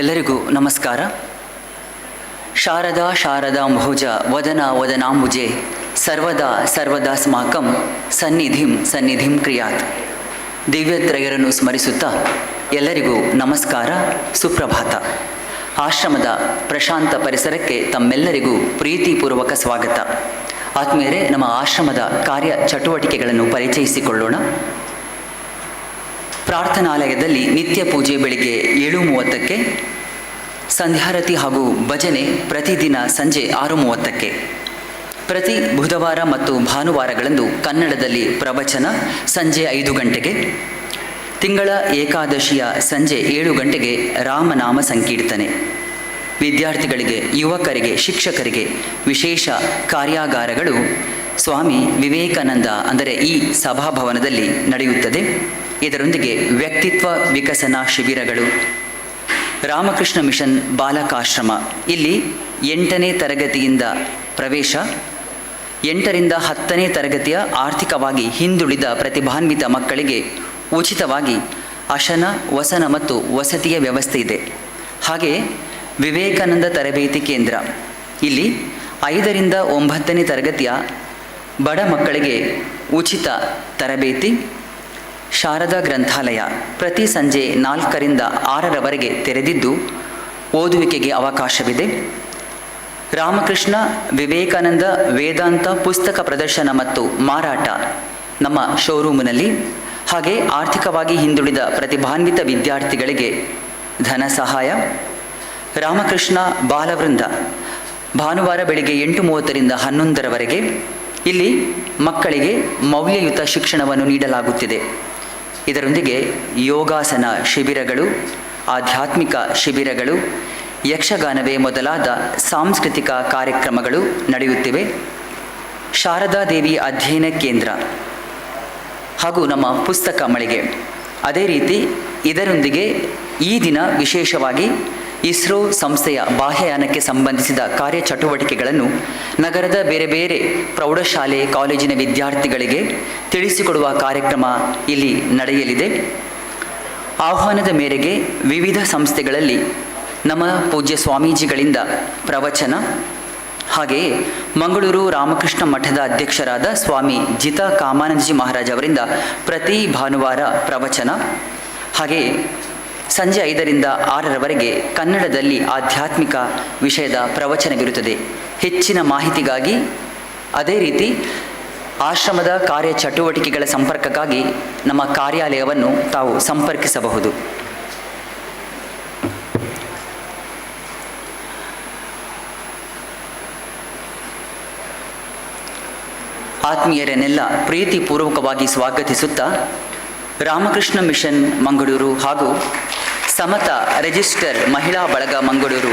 ಎಲ್ಲರಿಗೂ ನಮಸ್ಕಾರ. ಶಾರದಾ ಶಾರದಾಂಭೋಜ ವದನ ವದನಾಂಬುಜೆ ಸರ್ವದಾ ಸರ್ವದಾಸ್ಮಾಕಂ ಸನ್ನಿಧಿಂ ಕ್ರಿಯಾತ್. ದಿವ್ಯತ್ರಯರನ್ನು ಸ್ಮರಿಸುತ್ತಾ ಎಲ್ಲರಿಗೂ ನಮಸ್ಕಾರ, ಸುಪ್ರಭಾತ. ಆಶ್ರಮದ ಪ್ರಶಾಂತ ಪರಿಸರಕ್ಕೆ ತಮ್ಮೆಲ್ಲರಿಗೂ ಪ್ರೀತಿಪೂರ್ವಕ ಸ್ವಾಗತ. ಆತ್ಮೀಯರೇ, ನಮ್ಮ ಆಶ್ರಮದ ಕಾರ್ಯ ಚಟುವಟಿಕೆಗಳನ್ನು ಪರಿಚಯಿಸಿಕೊಳ್ಳೋಣ. ಪ್ರಾರ್ಥನಾಲಯದಲ್ಲಿ ನಿತ್ಯ ಪೂಜೆ ಬೆಳಿಗ್ಗೆ 7:30ಕ್ಕೆ, ಸಂಧ್ಯಾರತಿ ಹಾಗೂ ಭಜನೆ ಪ್ರತಿದಿನ ಸಂಜೆ 6:30ಕ್ಕೆ. ಪ್ರತಿ ಬುಧವಾರ ಮತ್ತು ಭಾನುವಾರಗಳಂದು ಕನ್ನಡದಲ್ಲಿ ಪ್ರವಚನ ಸಂಜೆ 5 ಗಂಟೆಗೆ. ತಿಂಗಳ ಏಕಾದಶಿಯ ಸಂಜೆ 7 ಗಂಟೆಗೆ ರಾಮನಾಮ ಸಂಕೀರ್ತನೆ. ವಿದ್ಯಾರ್ಥಿಗಳಿಗೆ, ಯುವಕರಿಗೆ, ಶಿಕ್ಷಕರಿಗೆ ವಿಶೇಷ ಕಾರ್ಯಾಗಾರಗಳು ಸ್ವಾಮಿ ವಿವೇಕಾನಂದ ಅಂದರೆ ಈ ಸಭಾಭವನದಲ್ಲಿ ನಡೆಯುತ್ತದೆ. ಇದರೊಂದಿಗೆ ವ್ಯಕ್ತಿತ್ವ ವಿಕಸನ ಶಿಬಿರಗಳು, ರಾಮಕೃಷ್ಣ ಮಿಷನ್ ಬಾಲಕಾಶ್ರಮ, ಇಲ್ಲಿ 8ನೇ ತರಗತಿಯಿಂದ ಪ್ರವೇಶ, 8ರಿಂದ 10ನೇ ತರಗತಿಯ ಆರ್ಥಿಕವಾಗಿ ಹಿಂದುಳಿದ ಪ್ರತಿಭಾನ್ವಿತ ಮಕ್ಕಳಿಗೆ ಉಚಿತವಾಗಿ ಅಶನ, ವಸನ ಮತ್ತು ವಸತಿಯ ವ್ಯವಸ್ಥೆ ಇದೆ. ಹಾಗೆ ವಿವೇಕಾನಂದ ತರಬೇತಿ ಕೇಂದ್ರ, ಇಲ್ಲಿ 5ರಿಂದ 9ನೇ ತರಗತಿಯ ಬಡ ಮಕ್ಕಳಿಗೆ ಉಚಿತ ತರಬೇತಿ. ಶಾರದಾ ಗ್ರಂಥಾಲಯ ಪ್ರತಿ ಸಂಜೆ 4ರಿಂದ 6ರವರೆಗೆ ತೆರೆದಿದ್ದು ಓದುವಿಕೆಗೆ ಅವಕಾಶವಿದೆ. ರಾಮಕೃಷ್ಣ ವಿವೇಕಾನಂದ ವೇದಾಂತ ಪುಸ್ತಕ ಪ್ರದರ್ಶನ ಮತ್ತು ಮಾರಾಟ ನಮ್ಮ ಶೋರೂಮಿನಲ್ಲಿ. ಹಾಗೆ ಆರ್ಥಿಕವಾಗಿ ಹಿಂದುಳಿದ ಪ್ರತಿಭಾನ್ವಿತ ವಿದ್ಯಾರ್ಥಿಗಳಿಗೆ ಧನ ಸಹಾಯ. ರಾಮಕೃಷ್ಣ ಬಾಲವೃಂದ ಭಾನುವಾರ ಬೆಳಿಗ್ಗೆ 8:30ರಿಂದ 11ರವರೆಗೆ. ಇಲ್ಲಿ ಮಕ್ಕಳಿಗೆ ಮೌಲ್ಯಯುತ ಶಿಕ್ಷಣವನ್ನು ನೀಡಲಾಗುತ್ತಿದೆ. ಇದರೊಂದಿಗೆ ಯೋಗಾಸನ ಶಿಬಿರಗಳು, ಆಧ್ಯಾತ್ಮಿಕ ಶಿಬಿರಗಳು, ಯಕ್ಷಗಾನವೇ ಮೊದಲಾದ ಸಾಂಸ್ಕೃತಿಕ ಕಾರ್ಯಕ್ರಮಗಳು ನಡೆಯುತ್ತಿವೆ. ಶಾರದಾ ದೇವಿ ಅಧ್ಯಯನ ಕೇಂದ್ರ ಹಾಗೂ ನಮ್ಮ ಪುಸ್ತಕ ಮಳಿಗೆ. ಅದೇ ರೀತಿ ಇದರೊಂದಿಗೆ ಈ ದಿನ ವಿಶೇಷವಾಗಿ ಇಸ್ರೋ ಸಂಸ್ಥೆಯ ಬಾಹ್ಯಯಾನಕ್ಕೆ ಸಂಬಂಧಿಸಿದ ಕಾರ್ಯಚಟುವಟಿಕೆಗಳನ್ನು ನಗರದ ಬೇರೆ ಬೇರೆ ಪ್ರೌಢಶಾಲೆ, ಕಾಲೇಜಿನ ವಿದ್ಯಾರ್ಥಿಗಳಿಗೆ ತಿಳಿಸಿಕೊಡುವ ಕಾರ್ಯಕ್ರಮ ಇಲ್ಲಿ ನಡೆಯಲಿದೆ. ಆಹ್ವಾನದ ಮೇರೆಗೆ ವಿವಿಧ ಸಂಸ್ಥೆಗಳಲ್ಲಿ ನಮ್ಮ ಪೂಜ್ಯ ಸ್ವಾಮೀಜಿಗಳಿಂದ ಪ್ರವಚನ, ಹಾಗೆಯೇ ಮಂಗಳೂರು ರಾಮಕೃಷ್ಣ ಮಠದ ಅಧ್ಯಕ್ಷರಾದ ಸ್ವಾಮಿ ಜಿತಾ ಕಾಮಾನಂದಜಿ ಮಹಾರಾಜ್ ಅವರಿಂದ ಪ್ರತಿ ಭಾನುವಾರ ಪ್ರವಚನ. ಹಾಗೆಯೇ ಸಂಜೆ 5ರಿಂದ 6ರವರೆಗೆ ಕನ್ನಡದಲ್ಲಿ ಆಧ್ಯಾತ್ಮಿಕ ವಿಷಯದ ಪ್ರವಚನವಿರುತ್ತದೆ. ಹೆಚ್ಚಿನ ಮಾಹಿತಿಗಾಗಿ, ಅದೇ ರೀತಿ ಆಶ್ರಮದ ಕಾರ್ಯ ಚಟುವಟಿಕೆಗಳ ಸಂಪರ್ಕಕ್ಕಾಗಿ ನಮ್ಮ ಕಾರ್ಯಾಲಯವನ್ನು ತಾವು ಸಂಪರ್ಕಿಸಬಹುದು. ಆತ್ಮೀಯರನ್ನೆಲ್ಲ ಪ್ರೀತಿಪೂರ್ವಕವಾಗಿ ಸ್ವಾಗತಿಸುತ್ತಾ, ರಾಮಕೃಷ್ಣ ಮಿಷನ್ ಮಂಗಳೂರು ಹಾಗೂ ಸಮತ ರಿಜಿಸ್ಟರ್ ಮಹಿಳಾ ಬಳಗ ಮಂಗಳೂರು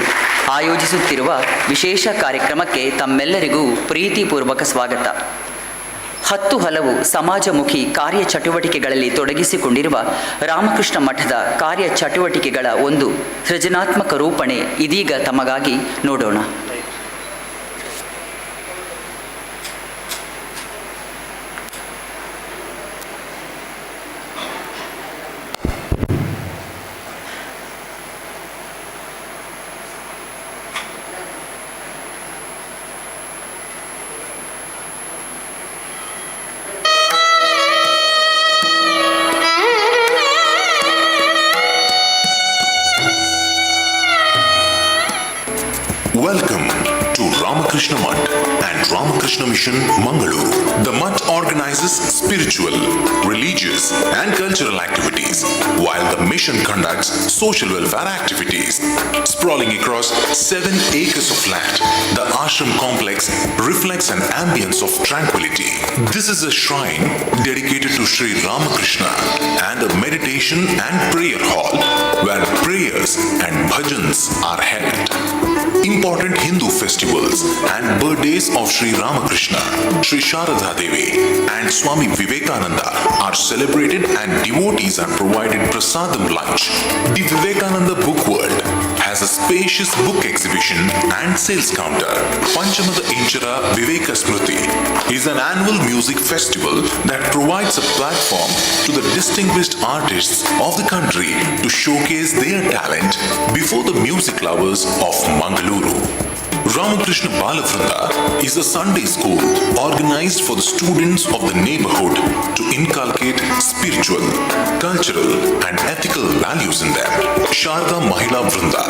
ಆಯೋಜಿಸುತ್ತಿರುವ ವಿಶೇಷ ಕಾರ್ಯಕ್ರಮಕ್ಕೆ ತಮ್ಮೆಲ್ಲರಿಗೂ ಪ್ರೀತಿಪೂರ್ವಕ ಸ್ವಾಗತ. 10 ಹಲವು ಸಮಾಜಮುಖಿ ಕಾರ್ಯ ಚಟುವಟಿಕೆಗಳಲ್ಲಿ ತೊಡಗಿಸಿಕೊಂಡಿರುವ ರಾಮಕೃಷ್ಣ ಮಠದ ಕಾರ್ಯ ಚಟುವಟಿಕೆಗಳ ಒಂದು ಸೃಜನಾತ್ಮಕ ರೂಪಣೆ ಇದೀಗ ತಮಗಾಗಿ ನೋಡೋಣ. Welcome to Ramakrishna Mutt and Ramakrishna Mission Mangaluru. The Mutt organizes spiritual, religious and cultural activities, while the mission conducts social welfare activities. Sprawling across 7 acres of land, the ashram complex reflects an ambience of tranquility. This is a shrine dedicated to Sri Ramakrishna and a meditation and prayer hall where prayers and bhajans are held. Important Hindu festivals and birthdays of Sri Ramakrishna, Sri Sharada Devi and Swami Vivekananda are celebrated and devotees are provided prasadam lunch. The Vivekananda book world has has a spacious book exhibition and sales counter. Panchamada Inchara Viveka Smriti is an annual music festival that provides a platform to the distinguished artists of the country to showcase their talent before the music lovers of Mangaluru. Ramakrishna Balavrinda is a Sunday school organized for the students of the neighborhood to inculcate spiritual, cultural and ethical values in them. Sharda Mahila Vrinda,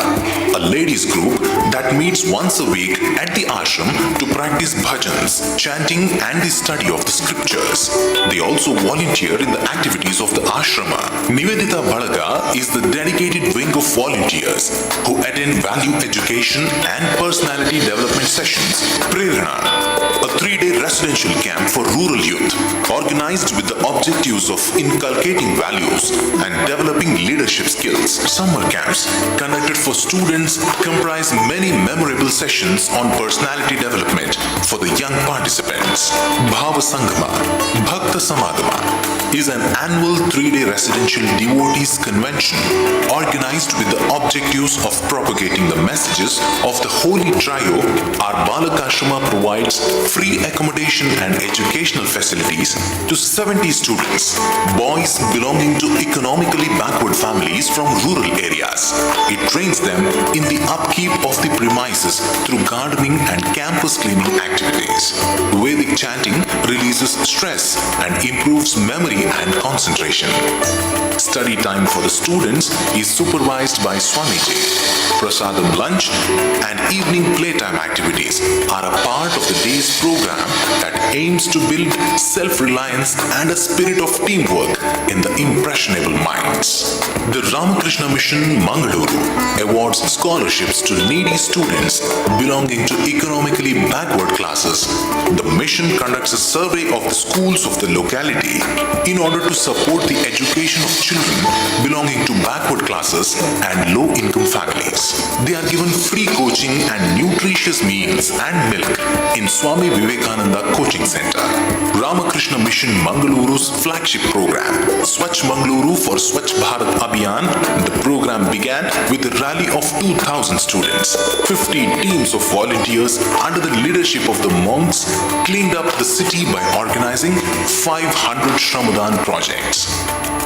a ladies group that meets once a week at the ashram to practice bhajans, chanting and the study of the scriptures. They also volunteer in the activities of the ashrama. Nivedita Balaga is the dedicated wing of volunteers who attend value education and personality development sessions. Prerana, a 3-day residential camp for rural youth, organized with the objectives of inculcating values and developing leadership skills. Summer camps, conducted for students, comprise many memorable sessions on personality development for the young participants. Bhava Sangama, Bhakta Samadhama is an annual 3-day residential devotees convention organized with the objectives of propagating the messages of the Holy Trio. Our Balakashrama provides free accommodation and educational facilities to 70 students, boys belonging to economically backward families from rural areas. It trains them in the upkeep of the premises through gardening and campus cleaning activities. Vedic chanting releases stress and improves memory and concentration. Study time for the students is supervised by Swamiji. Prasadam lunch and evening playtime activities are a part of the day's program that aims to build self-reliance and a spirit of teamwork in the impressionable minds. The Ramakrishna Mission Mangaluru awards scholarships to needy students belonging to economically backward classes. The mission conducts a survey of the schools of the locality in order to support the education of children belonging to backward classes and low-income families. They are given free coaching and nutritious meals and milk in Swami Vivekananda Coaching Center. Ramakrishna Mission Mangaluru's flagship program, Swachh Mangaluru for Swachh Bharat Abhiyan. The program began with a rally of 2,000 students. 50 teams of volunteers under the leadership of the monks cleaned up the city by organizing 500 Shramadhan projects.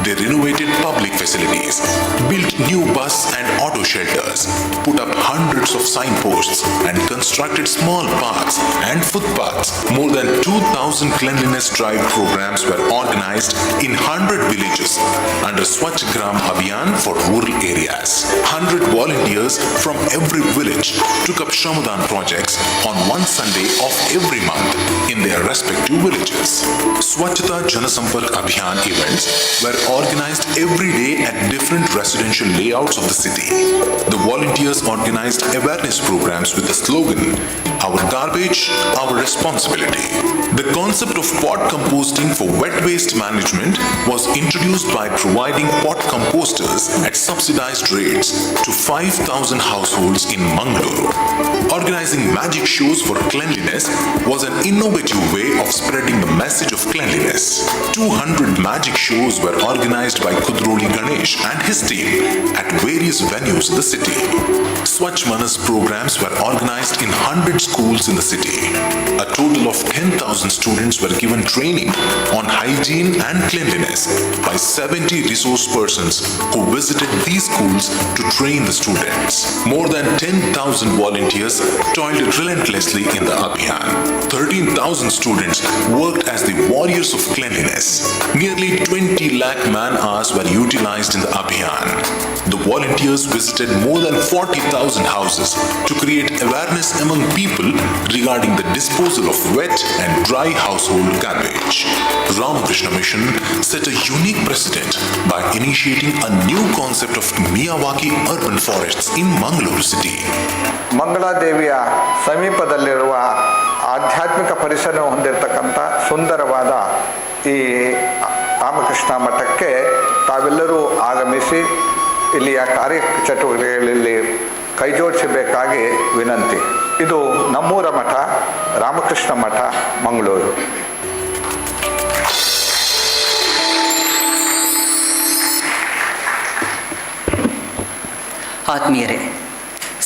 They renovated public facilities, built new bus and auto shelters, put up hundreds of signposts and constructed small parks and footpaths. More than 2,000 cleanliness drive programs were organized in 100 villages under Swachh Gram Abhiyan for rural areas. 100 volunteers from every village took up Shramadhan projects on one Sunday of every month in their respective villages. Swachhata Janasampark Abhiyan events were organized every day at different residential layouts of the city. The volunteers organized awareness programs with the slogan, "Our garbage, our responsibility." The concept of pot composting for wet waste management was introduced by providing pot composters at subsidized rates to 5,000 households in Mangaluru. Organizing magic shows for cleanliness was an innovative way of spreading the message of cleanliness. 200 magic shows were organized by Kudroli Ganesh and his team at various venues in the city. Swachh Manas programs were organized in 100 schools in the city. A total of 10,000 students were given training on hygiene and cleanliness by 70 resource persons who visited these schools to train the students. More than 10,000 volunteers toiled relentlessly in the Abhiyan. 13,000 students worked as the warriors of cleanliness. Nearly 20 lakh man-hours were utilized in the Abhiyan. The volunteers visited more than 40,000 houses to create awareness among people regarding the disposal of wet and dry household garbage. Ramakrishna Mission set a unique precedent by initiating a new concept of Miyawaki urban forests in Mangaluru city. ಮಂಗಳಾದೇವಿಯ ಸಮೀಪದಲ್ಲಿರುವ ಆಧ್ಯಾತ್ಮಿಕ ಪರಿಸರ ಹೊಂದಿರತಕ್ಕಂಥ ಸುಂದರವಾದ ಈ ರಾಮಕೃಷ್ಣ ಮಠಕ್ಕೆ ತಾವೆಲ್ಲರೂ ಆಗಮಿಸಿ ಇಲ್ಲಿಯ ಕಾರ್ಯಚಟುವಟಿಕೆಗಳಲ್ಲಿ ಕೈಜೋಡಿಸಬೇಕಾಗಿ ವಿನಂತಿ. ಇದು ನಮ್ಮೂರ ಮಠ, ರಾಮಕೃಷ್ಣ ಮಠ, ಮಂಗಳೂರು. ಆತ್ಮೀಯರೇ,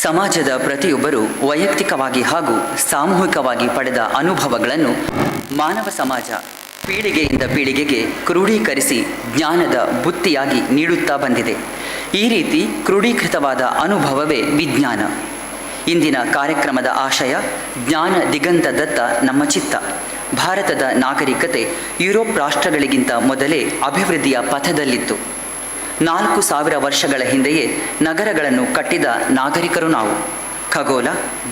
ಸಮಾಜದ ಪ್ರತಿಯೊಬ್ಬರೂ ವೈಯಕ್ತಿಕವಾಗಿ ಹಾಗೂ ಸಾಮೂಹಿಕವಾಗಿ ಪಡೆದ ಅನುಭವಗಳನ್ನು ಮಾನವ ಸಮಾಜ ಪೀಳಿಗೆಯಿಂದ ಪೀಳಿಗೆಗೆ ಕ್ರೋಢೀಕರಿಸಿ ಜ್ಞಾನದ ಬುತ್ತಿಯಾಗಿ ನೀಡುತ್ತಾ ಬಂದಿದೆ. ಈ ರೀತಿ ಕ್ರೋಢೀಕೃತವಾದ ಅನುಭವವೇ ವಿಜ್ಞಾನ. ಇಂದಿನ ಕಾರ್ಯಕ್ರಮದ ಆಶಯ ಜ್ಞಾನ ದಿಗಂತದತ್ತ ನಮ್ಮ ಚಿತ್ತ. ಭಾರತದ ನಾಗರಿಕತೆ ಯುರೋಪ್ ರಾಷ್ಟ್ರಗಳಿಗಿಂತ ಮೊದಲೇ ಅಭಿವೃದ್ಧಿಯ ಪಥದಲ್ಲಿತ್ತು. 4000 ವರ್ಷಗಳ ಹಿಂದೆಯೇ ನಗರಗಳನ್ನು ಕಟ್ಟಿದ ನಾಗರಿಕರು ನಾವು. ಖಗೋಳ,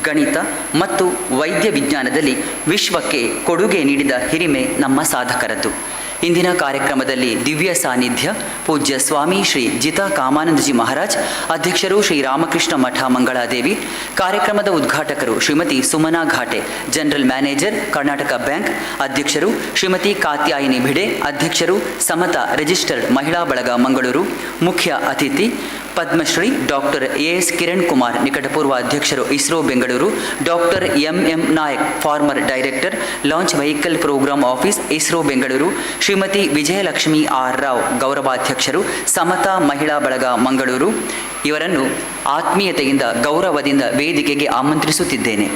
ಗಣಿತ ಮತ್ತು ವೈದ್ಯ ವಿಜ್ಞಾನದಲ್ಲಿ ವಿಶ್ವಕ್ಕೆ ಕೊಡುಗೆ ನೀಡಿದ ಹಿರಿಮೆ ನಮ್ಮ ಸಾಧಕರದ್ದು. ಇಂದಿನ ಕಾರ್ಯಕ್ರಮದಲ್ಲಿ ದಿವ್ಯ ಸಾನ್ನಿಧ್ಯ ಪೂಜ್ಯ ಸ್ವಾಮಿ ಶ್ರೀ ಜಿತಾ ಕಾಮಾನಂದಜಿ ಮಹಾರಾಜ್, ಅಧ್ಯಕ್ಷರು ಶ್ರೀ ರಾಮಕೃಷ್ಣ ಮಠ ಮಂಗಳಾದೇವಿ, ಕಾರ್ಯಕ್ರಮದ ಉದ್ಘಾಟಕರು Shrimati Sumana Ghate, general manager Karnataka bank, ಅಧ್ಯಕ್ಷರು ಶ್ರೀಮತಿ ಕಾತ್ಯಾಯಿನಿ ಭಿಡೆ, ಅಧ್ಯಕ್ಷರು ಸಮತಾ ರಿಜಿಸ್ಟರ್ಡ್ ಮಹಿಳಾ ಬಳಗ ಮಂಗಳೂರು, ಮುಖ್ಯ ಅತಿಥಿ ಪದ್ಮಶ್ರೀ ಡಾಕ್ಟರ್ ಎ.ಎಸ್. ಕಿರಣ್ ಕುಮಾರ್, ನಿಕಟಪೂರ್ವ ಅಧ್ಯಕ್ಷರು ISRO Bengaluru, doctor M M. Nayak, former director launch vehicle programme office ISRO Bengaluru, Shrimati Vijayalakshmi R Rao, ಗೌರವಾಧ್ಯಕ್ಷರು ಸಮತಾ ಮಹಿಳಾ ಬಳಗ ಮಂಗಳೂರು, ಇವರನ್ನು ಆತ್ಮೀಯತೆಯಿಂದ ಗೌರವದಿಂದ ವೇದಿಕೆಗೆ ಆಮಂತ್ರಿಸುತ್ತಿದ್ದೇನೆ.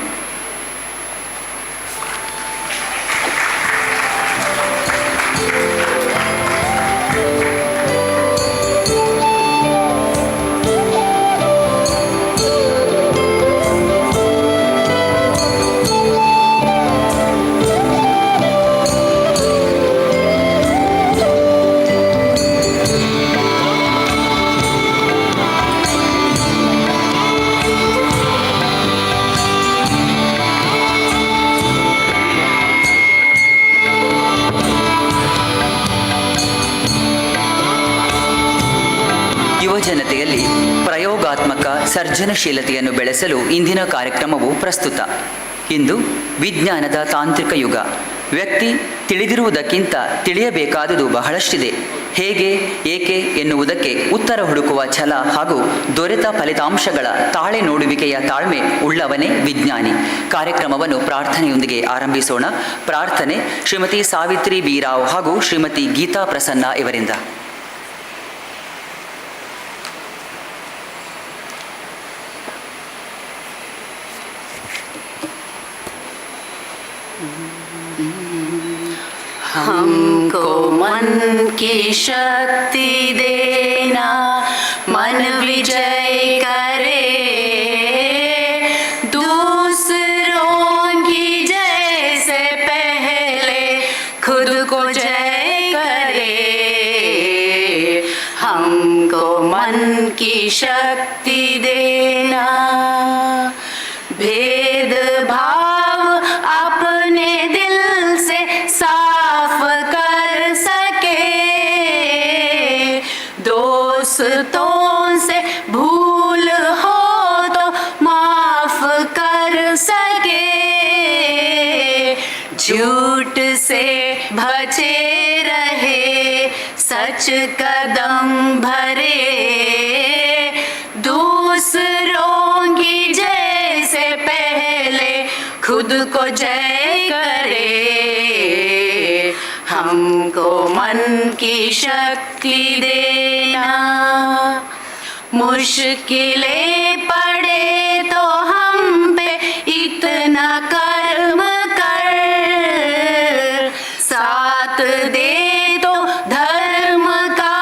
ಯುವಜನತೆಯಲ್ಲಿ ಪ್ರಯೋಗಾತ್ಮಕ ಸರ್ಜನಶೀಲತೆಯನ್ನು ಬೆಳೆಸಲು ಇಂದಿನ ಕಾರ್ಯಕ್ರಮವು ಪ್ರಸ್ತುತ. ಇಂದು ವಿಜ್ಞಾನದ ತಾಂತ್ರಿಕ ಯುಗ. ವ್ಯಕ್ತಿ ತಿಳಿದಿರುವುದಕ್ಕಿಂತ ತಿಳಿಯಬೇಕಾದುದು ಬಹಳಷ್ಟಿದೆ. ಹೇಗೆ, ಏಕೆ ಎನ್ನುವುದಕ್ಕೆ ಉತ್ತರ ಹುಡುಕುವ ಛಲ ಹಾಗೂ ದೊರೆತ ಫಲಿತಾಂಶಗಳ ತಾಳೆ ನೋಡುವಿಕೆಯ ತಾಳ್ಮೆ ಉಳ್ಳವನೇ ವಿಜ್ಞಾನಿ. ಕಾರ್ಯಕ್ರಮವನ್ನು ಪ್ರಾರ್ಥನೆಯೊಂದಿಗೆ ಆರಂಭಿಸೋಣ. ಪ್ರಾರ್ಥನೆ ಶ್ರೀಮತಿ ಸಾವಿತ್ರಿ ಬಿ ರಾವ್ ಹಾಗೂ ಶ್ರೀಮತಿ ಗೀತಾ ಪ್ರಸನ್ನ ಇವರಿಂದ. हमको मन की शक्ति देना, मन विजय करे, दूसरों की जैसे पहले खुद को जय करे. हमको मन की शक्ति देना, भेदभाव अपने दिल से साफ कर सके, दोस्तों से भूल हो तो माफ कर सके, झूठ से बचे रहे, सच कदम भरे, दूसरों की जैसे पहले खुद को जय करे. हमको मन की शक्ति देना, मुश्किलें पड़े तो हम पे इतना कर्म कर, साथ दे तो धर्म का,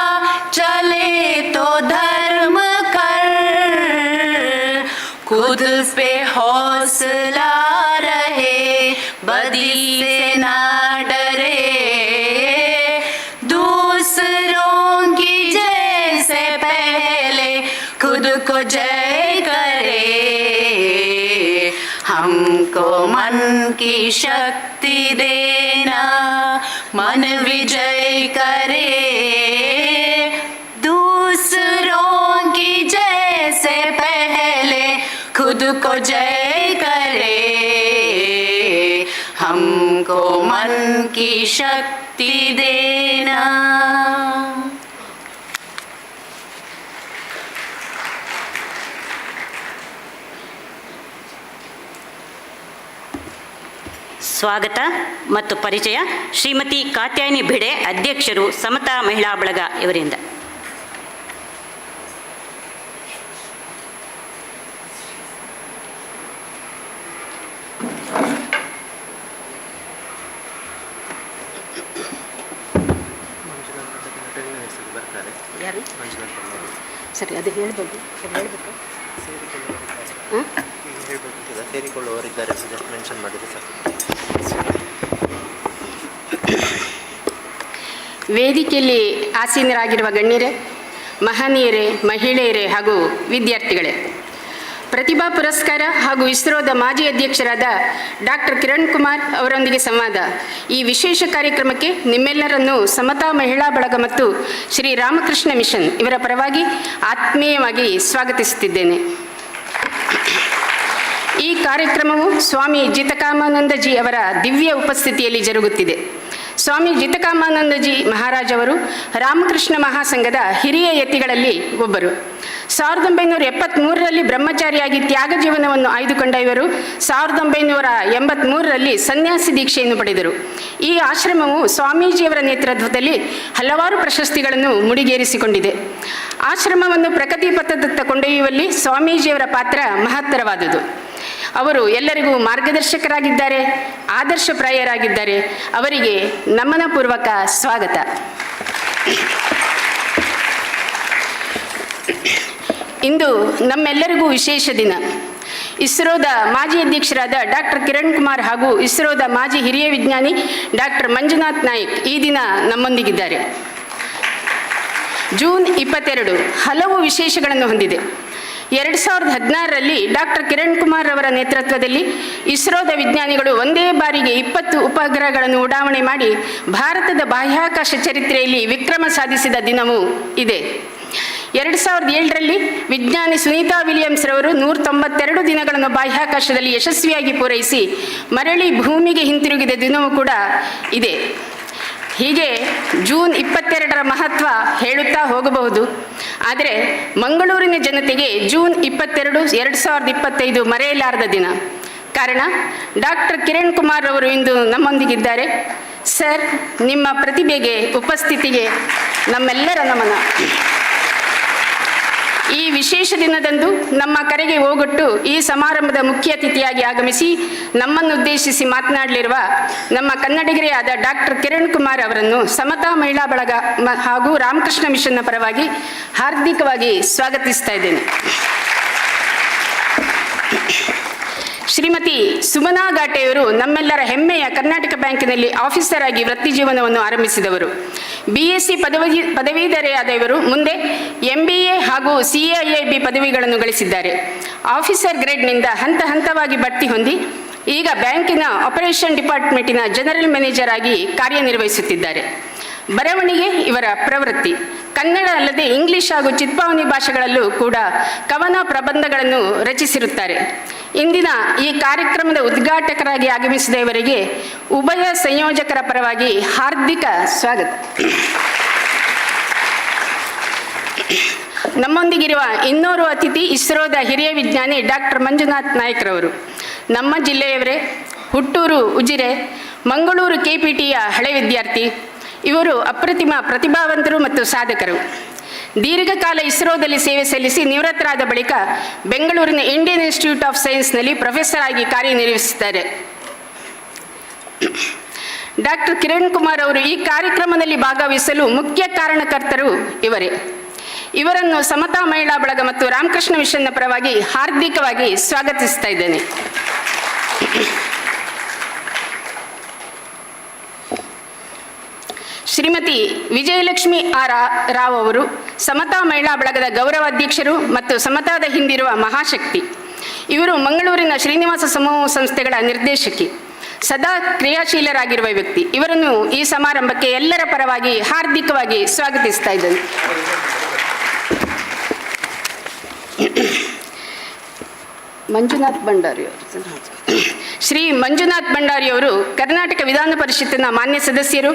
चले तो धर्म कर, खुद पे हौसला रहे, बदी से ना डरे, दूसरों की जैसे पहले खुद को जय करे. हमको मन की शक्ति देना, मन विजय करे, दूसरों की जैसे पहले खुद को जय करे. हमको मन की शक्ति देना. ಸ್ವಾಗತ ಮತ್ತು ಪರಿಚಯ ಶ್ರೀಮತಿ ಕಾತ್ಯಾಯಿನಿ ಭಿಡೆ, ಅಧ್ಯಕ್ಷರು ಸಮತಾ ಮಹಿಳಾ ಬಳಗ ಇವರಿಂದ. ಸರಿ, ಅದು ಹೇಳ್ಬೋದು, ಹೇಳಬೇಕು. ಸೇರಿಕೊಳ್ಳುವವರಿದ್ದಾರೆ ಜಸ್ಟ್ ಮೆನ್ಷನ್ ಮಾಡಿದರೆ ಸಾಕು. ವೇದಿಕೆಯಲ್ಲಿ ಆಸೀನರಾಗಿರುವ ಗಣ್ಯರೇ, ಮಹನೀಯರೇ, ಮಹಿಳೆಯರೇ ಹಾಗೂ ವಿದ್ಯಾರ್ಥಿಗಳೇ, ಪ್ರತಿಭಾ ಪುರಸ್ಕಾರ ಹಾಗೂ ಇಸ್ರೋದ ಮಾಜಿ ಅಧ್ಯಕ್ಷರಾದ ಡಾಕ್ಟರ್ ಕಿರಣ್ ಕುಮಾರ್ ಅವರೊಂದಿಗೆ ಸಂವಾದ ಈ ವಿಶೇಷ ಕಾರ್ಯಕ್ರಮಕ್ಕೆ ನಿಮ್ಮೆಲ್ಲರನ್ನು ಸಮತಾ ಮಹಿಳಾ ಬಳಗ ಮತ್ತು ಶ್ರೀ ರಾಮಕೃಷ್ಣ ಮಿಷನ್ ಇವರ ಪರವಾಗಿ ಆತ್ಮೀಯವಾಗಿ ಸ್ವಾಗತಿಸುತ್ತಿದ್ದೇನೆ. ಈ ಕಾರ್ಯಕ್ರಮವು ಸ್ವಾಮಿ ಜಿತಕಾಮಾನಂದಜಿ ಅವರ ದಿವ್ಯ ಉಪಸ್ಥಿತಿಯಲ್ಲಿ ಜರುಗುತ್ತಿದೆ. ಸ್ವಾಮಿ ಜಿತಕಾಮಾನಂದಜಿ ಮಹಾರಾಜ್ ಅವರು ರಾಮಕೃಷ್ಣ ಮಹಾಸಂಘದ ಹಿರಿಯ ಯತಿಗಳಲ್ಲಿ ಒಬ್ಬರು. 1973ರಲ್ಲಿ ಬ್ರಹ್ಮಚಾರಿಯಾಗಿ ತ್ಯಾಗ ಜೀವನವನ್ನು ಆಯ್ದುಕೊಂಡ ಇವರು 1983ರಲ್ಲಿ ಸನ್ಯಾಸಿ ದೀಕ್ಷೆಯನ್ನು ಪಡೆದರು. ಈ ಆಶ್ರಮವು ಸ್ವಾಮೀಜಿಯವರ ನೇತೃತ್ವದಲ್ಲಿ ಹಲವಾರು ಪ್ರಶಸ್ತಿಗಳನ್ನು ಮುಡಿಗೇರಿಸಿಕೊಂಡಿದೆ. ಆಶ್ರಮವನ್ನು ಪ್ರಗತಿ ಪಥದತ್ತ ಕೊಂಡೊಯ್ಯುವಲ್ಲಿ ಸ್ವಾಮೀಜಿಯವರ ಪಾತ್ರ ಮಹತ್ತರವಾದುದು. ಅವರು ಎಲ್ಲರಿಗೂ ಮಾರ್ಗದರ್ಶಕರಾಗಿದ್ದಾರೆ, ಆದರ್ಶಪ್ರಾಯರಾಗಿದ್ದಾರೆ. ಅವರಿಗೆ ನಮನಪೂರ್ವಕ ಸ್ವಾಗತ. ಇಂದು ನಮ್ಮೆಲ್ಲರಿಗೂ ವಿಶೇಷ ದಿನ. ಇಸ್ರೋದ ಮಾಜಿ ಅಧ್ಯಕ್ಷರಾದ ಡಾಕ್ಟರ್ ಕಿರಣ್ ಕುಮಾರ್ ಹಾಗೂ ಇಸ್ರೋದ ಮಾಜಿ ಹಿರಿಯ ವಿಜ್ಞಾನಿ ಡಾಕ್ಟರ್ ಮಂಜುನಾಥ್ ನಾಯಕ್ ಈ ದಿನ ನಮ್ಮೊಂದಿಗಿದ್ದಾರೆ. ಜೂನ್ 22 ಹಲವು ವಿಶೇಷಗಳನ್ನು ಹೊಂದಿದೆ. 2016ರಲ್ಲಿ ಡಾಕ್ಟರ್ ಕಿರಣ್ ಕುಮಾರ್ ಅವರ ನೇತೃತ್ವದಲ್ಲಿ ಇಸ್ರೋದ ವಿಜ್ಞಾನಿಗಳು ಒಂದೇ ಬಾರಿಗೆ 20 ಉಪಗ್ರಹಗಳನ್ನು ಉಡಾವಣೆ ಮಾಡಿ ಭಾರತದ ಬಾಹ್ಯಾಕಾಶ ಚರಿತ್ರೆಯಲ್ಲಿ ವಿಕ್ರಮ ಸಾಧಿಸಿದ ದಿನವೂ ಇದೆ. 2007ರಲ್ಲಿ ವಿಜ್ಞಾನಿ ಸುನೀತಾ ವಿಲಿಯಮ್ಸ್ ರವರು 192 ದಿನಗಳನ್ನು ಬಾಹ್ಯಾಕಾಶದಲ್ಲಿ ಯಶಸ್ವಿಯಾಗಿ ಪೂರೈಸಿ ಮರಳಿ ಭೂಮಿಗೆ ಹಿಂತಿರುಗಿದ ದಿನವೂ ಕೂಡ ಇದೆ. ಹೀಗೆ ಜೂನ್ 22ರ ಮಹತ್ವ ಹೇಳುತ್ತಾ ಹೋಗಬಹುದು. ಆದರೆ ಮಂಗಳೂರಿನ ಜನತೆಗೆ ಜೂನ್ 22, 2025 ಮರೆಯಲಾರದ ದಿನ. ಕಾರಣ ಡಾಕ್ಟರ್ ಕಿರಣ್ ಕುಮಾರ್ ಅವರು ಇಂದು ನಮ್ಮೊಂದಿಗಿದ್ದಾರೆ. ಸರ್, ನಿಮ್ಮ ಪ್ರತಿಭೆಗೆ, ಉಪಸ್ಥಿತಿಗೆ ನಮ್ಮೆಲ್ಲರ ನಮನ. ಈ ವಿಶೇಷ ದಿನದಂದು ನಮ್ಮ ಕರೆಗೆ ಓಗೊಟ್ಟು ಈ ಸಮಾರಂಭದ ಮುಖ್ಯ ಅತಿಥಿಯಾಗಿ ಆಗಮಿಸಿ ನಮ್ಮನ್ನುದ್ದೇಶಿಸಿ ಮಾತನಾಡಲಿರುವ ನಮ್ಮ ಕನ್ನಡಿಗರೇ ಆದ ಡಾಕ್ಟರ್ ಕಿರಣ್ ಕುಮಾರ್ ಅವರನ್ನು ಸಮತಾ ಮಹಿಳಾ ಬಳಗ ಹಾಗೂ ರಾಮಕೃಷ್ಣ ಮಿಷನ್ನ ಪರವಾಗಿ ಹಾರ್ದಿಕವಾಗಿ ಸ್ವಾಗತಿಸ್ತಾ ಇದ್ದೇನೆ. ಶ್ರೀಮತಿ ಸುಮನಾ ಘಾಟೆಯವರು ನಮ್ಮೆಲ್ಲರ ಹೆಮ್ಮೆಯ ಕರ್ನಾಟಕ ಬ್ಯಾಂಕಿನಲ್ಲಿ ಆಫೀಸರ್ ಆಗಿ ವೃತ್ತಿ ಜೀವನವನ್ನು ಆರಂಭಿಸಿದವರು. BSc ಪದವೀಧರೆಯಾದ ಇವರು ಮುಂದೆ MBA ಹಾಗೂ CIIB ಪದವಿಗಳನ್ನು ಗಳಿಸಿದ್ದಾರೆ. ಆಫೀಸರ್ ಗ್ರೇಡ್ನಿಂದ ಹಂತ ಹಂತವಾಗಿ ಬಡ್ತಿ ಹೊಂದಿ ಈಗ ಬ್ಯಾಂಕಿನ ಆಪರೇಷನ್ ಡಿಪಾರ್ಟ್ಮೆಂಟಿನ ಜನರಲ್ ಮ್ಯಾನೇಜರ್ ಆಗಿ ಕಾರ್ಯನಿರ್ವಹಿಸುತ್ತಿದ್ದಾರೆ. ಬರವಣಿಗೆ ಇವರ ಪ್ರವೃತ್ತಿ. ಕನ್ನಡ ಅಲ್ಲದೆ ಇಂಗ್ಲಿಷ್ ಹಾಗೂ ಚಿತ್ಪಾವನಿ ಭಾಷೆಗಳಲ್ಲೂ ಕೂಡ ಕವನ ಪ್ರಬಂಧಗಳನ್ನು ರಚಿಸಿರುತ್ತಾರೆ. ಇಂದಿನ ಈ ಕಾರ್ಯಕ್ರಮದ ಉದ್ಘಾಟಕರಾಗಿ ಆಗಮಿಸಿದ ಇವರಿಗೆ ಉಭಯ ಸಂಯೋಜಕರ ಪರವಾಗಿ ಹಾರ್ದಿಕ ಸ್ವಾಗತ. ನಮ್ಮೊಂದಿಗಿರುವ ಇನ್ನೋರ್ವ ಅತಿಥಿ ಇಸ್ರೋದ ಹಿರಿಯ ವಿಜ್ಞಾನಿ ಡಾಕ್ಟರ್ ಮಂಜುನಾಥ್ ನಾಯಕ್ ರವರು. ನಮ್ಮ ಜಿಲ್ಲೆಯವರೇ, ಹುಟ್ಟೂರು ಉಜಿರೆ, ಮಂಗಳೂರು KPTಯ ಹಳೆ ವಿದ್ಯಾರ್ಥಿ. ಇವರು ಅಪ್ರತಿಮ ಪ್ರತಿಭಾವಂತರು ಮತ್ತು ಸಾಧಕರು. ದೀರ್ಘಕಾಲ ಇಸ್ರೋದಲ್ಲಿ ಸೇವೆ ಸಲ್ಲಿಸಿ ನಿವೃತ್ತರಾದ ಬಳಿಕ ಬೆಂಗಳೂರಿನ ಇಂಡಿಯನ್ ಇನ್ಸ್ಟಿಟ್ಯೂಟ್ ಆಫ್ ಸೈನ್ಸ್ನಲ್ಲಿ ಪ್ರೊಫೆಸರ್ ಆಗಿ ಕಾರ್ಯನಿರ್ವಹಿಸುತ್ತಾರೆ. ಡಾಕ್ಟರ್ ಕಿರಣ್ ಕುಮಾರ್ ಅವರು ಈ ಕಾರ್ಯಕ್ರಮದಲ್ಲಿ ಭಾಗವಹಿಸಲು ಮುಖ್ಯ ಕಾರಣಕರ್ತರು ಇವರೇ. ಇವರನ್ನು ಸಮತಾ ಮಹಿಳಾ ಬಳಗ ಮತ್ತು ರಾಮಕೃಷ್ಣ ಮಿಷನ್ನ ಪರವಾಗಿ ಹಾರ್ದಿಕವಾಗಿ ಸ್ವಾಗತಿಸ್ತಾ ಇದ್ದೇನೆ. ಶ್ರೀಮತಿ ವಿಜಯಲಕ್ಷ್ಮಿ ರಾವ್ ಅವರು ಸಮತಾ ಮಹಿಳಾ ಬಳಗದ ಗೌರವ ಅಧ್ಯಕ್ಷರು ಮತ್ತು ಸಮತಾದ ಹಿಂದಿರುವ ಮಹಾಶಕ್ತಿ. ಇವರು ಮಂಗಳೂರಿನ ಶ್ರೀನಿವಾಸ ಸಮೂಹ ಸಂಸ್ಥೆಗಳ ನಿರ್ದೇಶಕಿ, ಸದಾ ಕ್ರಿಯಾಶೀಲರಾಗಿರುವ ವ್ಯಕ್ತಿ. ಇವರನ್ನು ಈ ಸಮಾರಂಭಕ್ಕೆ ಎಲ್ಲರ ಪರವಾಗಿ ಹಾರ್ದಿಕವಾಗಿ ಸ್ವಾಗತಿಸ್ತಾ ಇದ್ದೇನೆ. ಮಂಜುನಾಥ್ ಭಂಡಾರಿ ಅವರು. ಶ್ರೀ ಮಂಜುನಾಥ್ ಭಂಡಾರಿ ಅವರು ಕರ್ನಾಟಕ ವಿಧಾನ ಪರಿಷತ್ತಿನ ಮಾನ್ಯ ಸದಸ್ಯರು,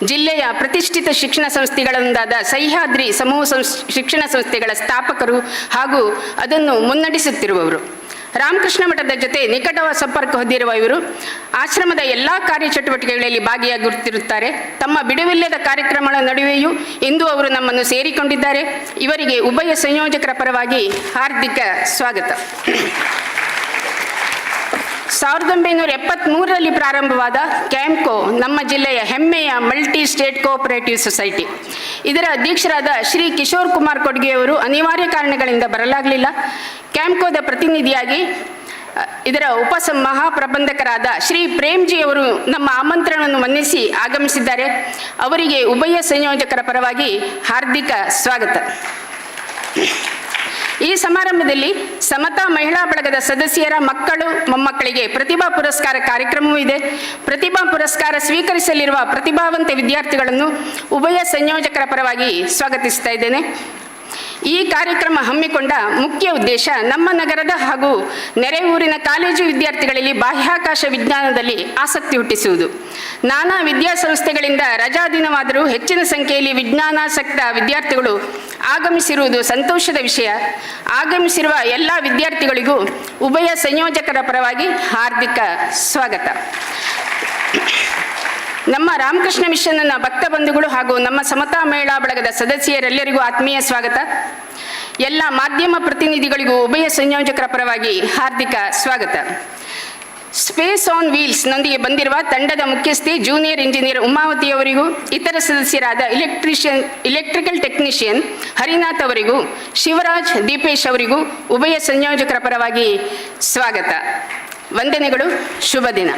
ಜಿಲ್ಲೆಯ ಪ್ರತಿಷ್ಠಿತ ಶಿಕ್ಷಣ ಸಂಸ್ಥೆಗಳೊಂದಾದ ಸಹ್ಯಾದ್ರಿ ಸಮೂಹ ಶಿಕ್ಷಣ ಸಂಸ್ಥೆಗಳ ಸ್ಥಾಪಕರು ಹಾಗೂ ಅದನ್ನು ಮುನ್ನಡೆಸುತ್ತಿರುವವರು. ರಾಮಕೃಷ್ಣ ಮಠದ ಜೊತೆ ನಿಕಟ ಸಂಪರ್ಕ ಹೊಂದಿರುವ ಇವರು ಆಶ್ರಮದ ಎಲ್ಲ ಕಾರ್ಯಚಟುವಟಿಕೆಗಳಲ್ಲಿ ಭಾಗಿಯಾಗುತ್ತಿರುತ್ತಾರೆ. ತಮ್ಮ ಬಿಡುವಿಲ್ಲದ ಕಾರ್ಯಕ್ರಮಗಳ ನಡುವೆಯೂ ಇಂದು ಅವರು ನಮ್ಮನ್ನು ಸೇರಿಕೊಂಡಿದ್ದಾರೆ. ಇವರಿಗೆ ಉಭಯ ಸಂಯೋಜಕರ ಪರವಾಗಿ ಹಾರ್ದಿಕ ಸ್ವಾಗತ. 1973ರಲ್ಲಿ ಪ್ರಾರಂಭವಾದ ಕ್ಯಾಂಪ್ಕೋ ನಮ್ಮ ಜಿಲ್ಲೆಯ ಹೆಮ್ಮೆಯ ಮಲ್ಟಿ ಸ್ಟೇಟ್ ಕೋಆಪರೇಟಿವ್ ಸೊಸೈಟಿ. ಇದರ ಅಧ್ಯಕ್ಷರಾದ ಶ್ರೀ ಕಿಶೋರ್ ಕುಮಾರ್ ಕೊಡ್ಗೆಯವರು ಅನಿವಾರ್ಯ ಕಾರಣಗಳಿಂದ ಬರಲಾಗಲಿಲ್ಲ. ಕ್ಯಾಂಪ್ಕೋದ ಪ್ರತಿನಿಧಿಯಾಗಿ ಇದರ ಮಹಾಪ್ರಬಂಧಕರಾದ ಶ್ರೀ ಪ್ರೇಮ್ಜಿಯವರು ನಮ್ಮ ಆಮಂತ್ರಣವನ್ನು ಮನ್ನಿಸಿ ಆಗಮಿಸಿದ್ದಾರೆ. ಅವರಿಗೆ ಉಭಯ ಸಂಯೋಜಕರ ಪರವಾಗಿ ಹಾರ್ದಿಕ ಸ್ವಾಗತ. ಈ ಸಮಾರಂಭದಲ್ಲಿ ಸಮತಾ ಮಹಿಳಾ ಬಳಗದ ಸದಸ್ಯರ ಮಕ್ಕಳು ಮೊಮ್ಮಕ್ಕಳಿಗೆ ಪ್ರತಿಭಾ ಪುರಸ್ಕಾರ ಕಾರ್ಯಕ್ರಮವೂ ಇದೆ. ಪ್ರತಿಭಾ ಪುರಸ್ಕಾರ ಸ್ವೀಕರಿಸಲಿರುವ ಪ್ರತಿಭಾವಂತ ವಿದ್ಯಾರ್ಥಿಗಳನ್ನು ಉಭಯ ಸಂಯೋಜಕರ ಪರವಾಗಿ ಸ್ವಾಗತಿಸ್ತಾ ಇದ್ದೇನೆ. ಈ ಕಾರ್ಯಕ್ರಮ ಹಮ್ಮಿಕೊಂಡ ಮುಖ್ಯ ಉದ್ದೇಶ ನಮ್ಮ ನಗರದ ಹಾಗೂ ನೆರೆ ಊರಿನ ಕಾಲೇಜು ವಿದ್ಯಾರ್ಥಿಗಳಲ್ಲಿ ಬಾಹ್ಯಾಕಾಶ ವಿಜ್ಞಾನದಲ್ಲಿ ಆಸಕ್ತಿ ಹುಟ್ಟಿಸುವುದು. ನಾನಾ ವಿದ್ಯಾಸಂಸ್ಥೆಗಳಿಂದ ರಜಾ ದಿನವಾದರೂ ಹೆಚ್ಚಿನ ಸಂಖ್ಯೆಯಲ್ಲಿ ವಿಜ್ಞಾನಾಸಕ್ತ ವಿದ್ಯಾರ್ಥಿಗಳು ಆಗಮಿಸಿರುವುದು ಸಂತೋಷದ ವಿಷಯ. ಆಗಮಿಸಿರುವ ಎಲ್ಲ ವಿದ್ಯಾರ್ಥಿಗಳಿಗೂ ಉಭಯ ಸಂಯೋಜಕರ ಪರವಾಗಿ ಹಾರ್ದಿಕ ಸ್ವಾಗತ. ನಮ್ಮ ರಾಮಕೃಷ್ಣ ಮಿಷನ್ನ ಭಕ್ತ ಬಂಧುಗಳು ಹಾಗೂ ನಮ್ಮ ಸಮತಾ ಮಹಿಳಾ ಬಳಗದ ಸದಸ್ಯರೆಲ್ಲರಿಗೂ ಆತ್ಮೀಯ ಸ್ವಾಗತ. ಎಲ್ಲ ಮಾಧ್ಯಮ ಪ್ರತಿನಿಧಿಗಳಿಗೂ ಉಭಯ ಸಂಯೋಜಕರ ಪರವಾಗಿ ಹಾರ್ದಿಕ ಸ್ವಾಗತ. ಸ್ಪೇಸ್ ಆನ್ ವೀಲ್ಸ್ ನೊಂದಿಗೆ ಬಂದಿರುವ ತಂಡದ ಮುಖ್ಯಸ್ಥೆ ಜೂನಿಯರ್ ಇಂಜಿನಿಯರ್ ಉಮಾವತಿಯವರಿಗೂ, ಇತರ ಸದಸ್ಯರಾದ ಇಲೆಕ್ಟ್ರಿಕಲ್ ಟೆಕ್ನಿಷಿಯನ್ ಹರಿನಾಥ್ ಅವರಿಗೂ, ಶಿವರಾಜ್ ದೀಪೇಶ್ ಅವರಿಗೂ ಉಭಯ ಸಂಯೋಜಕರ ಪರವಾಗಿ ಸ್ವಾಗತ. ವಂದನೆಗಳು. ಶುಭ ದಿನ.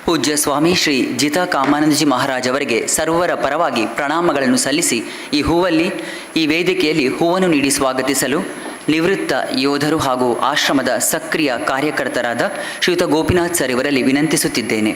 ಪೂಜ್ಯ ಸ್ವಾಮಿ ಶ್ರೀ ಜಿತಾ ಕಾಮಾನಂದಜಿ ಮಹಾರಾಜ್ ಅವರಿಗೆ ಸರ್ವರ ಪರವಾಗಿ ಪ್ರಣಾಮಗಳನ್ನು ಸಲ್ಲಿಸಿ ಈ ವೇದಿಕೆಯಲ್ಲಿ ಹೂವನ್ನು ನೀಡಿ ಸ್ವಾಗತಿಸಲು ನಿವೃತ್ತ ಯೋಧರು ಹಾಗೂ ಆಶ್ರಮದ ಸಕ್ರಿಯ ಕಾರ್ಯಕರ್ತರಾದ ಶ್ರೀಯುತ ಗೋಪಿನಾಥ್ ಸರ್ ಇವರಲ್ಲಿ ವಿನಂತಿಸುತ್ತಿದ್ದೇನೆ.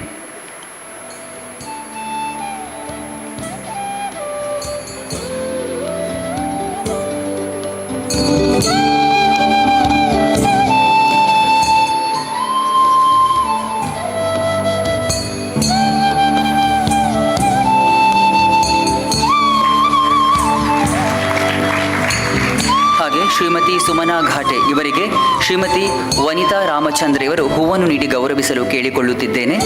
ಶ್ರೀಮತಿ ಸುಮನಾ ಘಾಟೆ ಇವರಿಗೆ ಶ್ರೀಮತಿ ವನಿತಾ ರಾಮಚಂದ್ರ ಇವರು ಹೂವನ್ನು ನೀಡಿ ಗೌರವಿಸಲು ಕೇಳಿಕೊಳ್ಳುತ್ತಿದ್ದೇನೆ.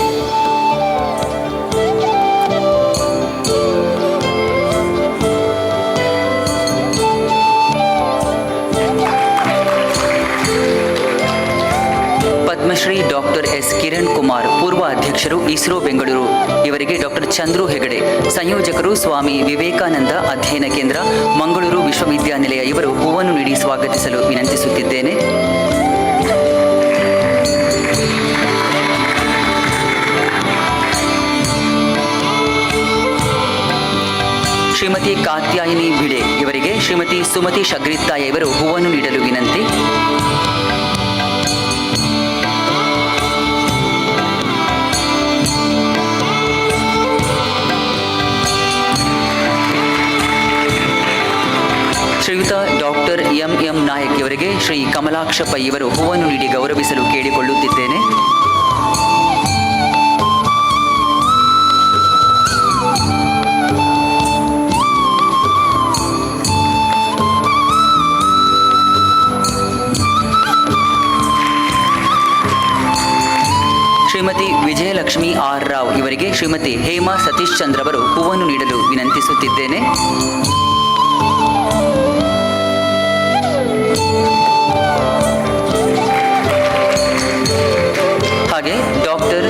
ಪದ್ಮಶ್ರೀ ಡಾಕ್ಟರ್ ಎಸ್ ಕಿರಣ್ ಕುಮಾರ್ ಪೂರ್ವ ಅಧ್ಯಕ್ಷರು ಇಸ್ರೋ ಬೆಂಗಳೂರು ಇವರಿಗೆ ಡಾಕ್ಟರ್ ಚಂದ್ರು ಹೆಗಡೆ, ಸಂಯೋಜಕರು ಸ್ವಾಮಿ ವಿವೇಕಾನಂದ ಅಧ್ಯಯನ ಕೇಂದ್ರ ಮಂಗಳೂರು ವಿಶ್ವವಿದ್ಯಾನಿಲಯ ಇವರು ಹೂವನ್ನು ನೀಡಿ ಸ್ವಾಗತಿಸಲು ವಿನಂತಿಸುತ್ತಿದ್ದೇನೆ. ಶ್ರೀಮತಿ ಕಾತ್ಯಾಯಿನಿ ಭಿಡೆ ಇವರಿಗೆ ಶ್ರೀಮತಿ ಸುಮತಿ ಶಗ್ರಿತ್ತಾಯ ಇವರು ಹೂವನ್ನು ನೀಡಲು ವಿನಂತಿ. ಶ್ರೀಯುತ ಡಾಕ್ಟರ್ ಎಂ ನಾಯಕ್ ಇವರಿಗೆ ಶ್ರೀ ಕಮಲಾಕ್ಷ ಪೈ ಇವರು ಹೂವನ್ನು ನೀಡಿ ಗೌರವಿಸಲು ಕೇಳಿಕೊಳ್ಳುತ್ತಿದ್ದೇನೆ. ಶ್ರೀಮತಿ ವಿಜಯಲಕ್ಷ್ಮಿ ಆರ್ ರಾವ್ ಇವರಿಗೆ ಶ್ರೀಮತಿ ಹೇಮಾ ಸತೀಶ್ ಚಂದ್ರ ಅವರು ಹೂವನ್ನು ನೀಡಲು ವಿನಂತಿಸುತ್ತಿದ್ದೇನೆ. ಹಾಗೆ ಡಾಕ್ಟರ್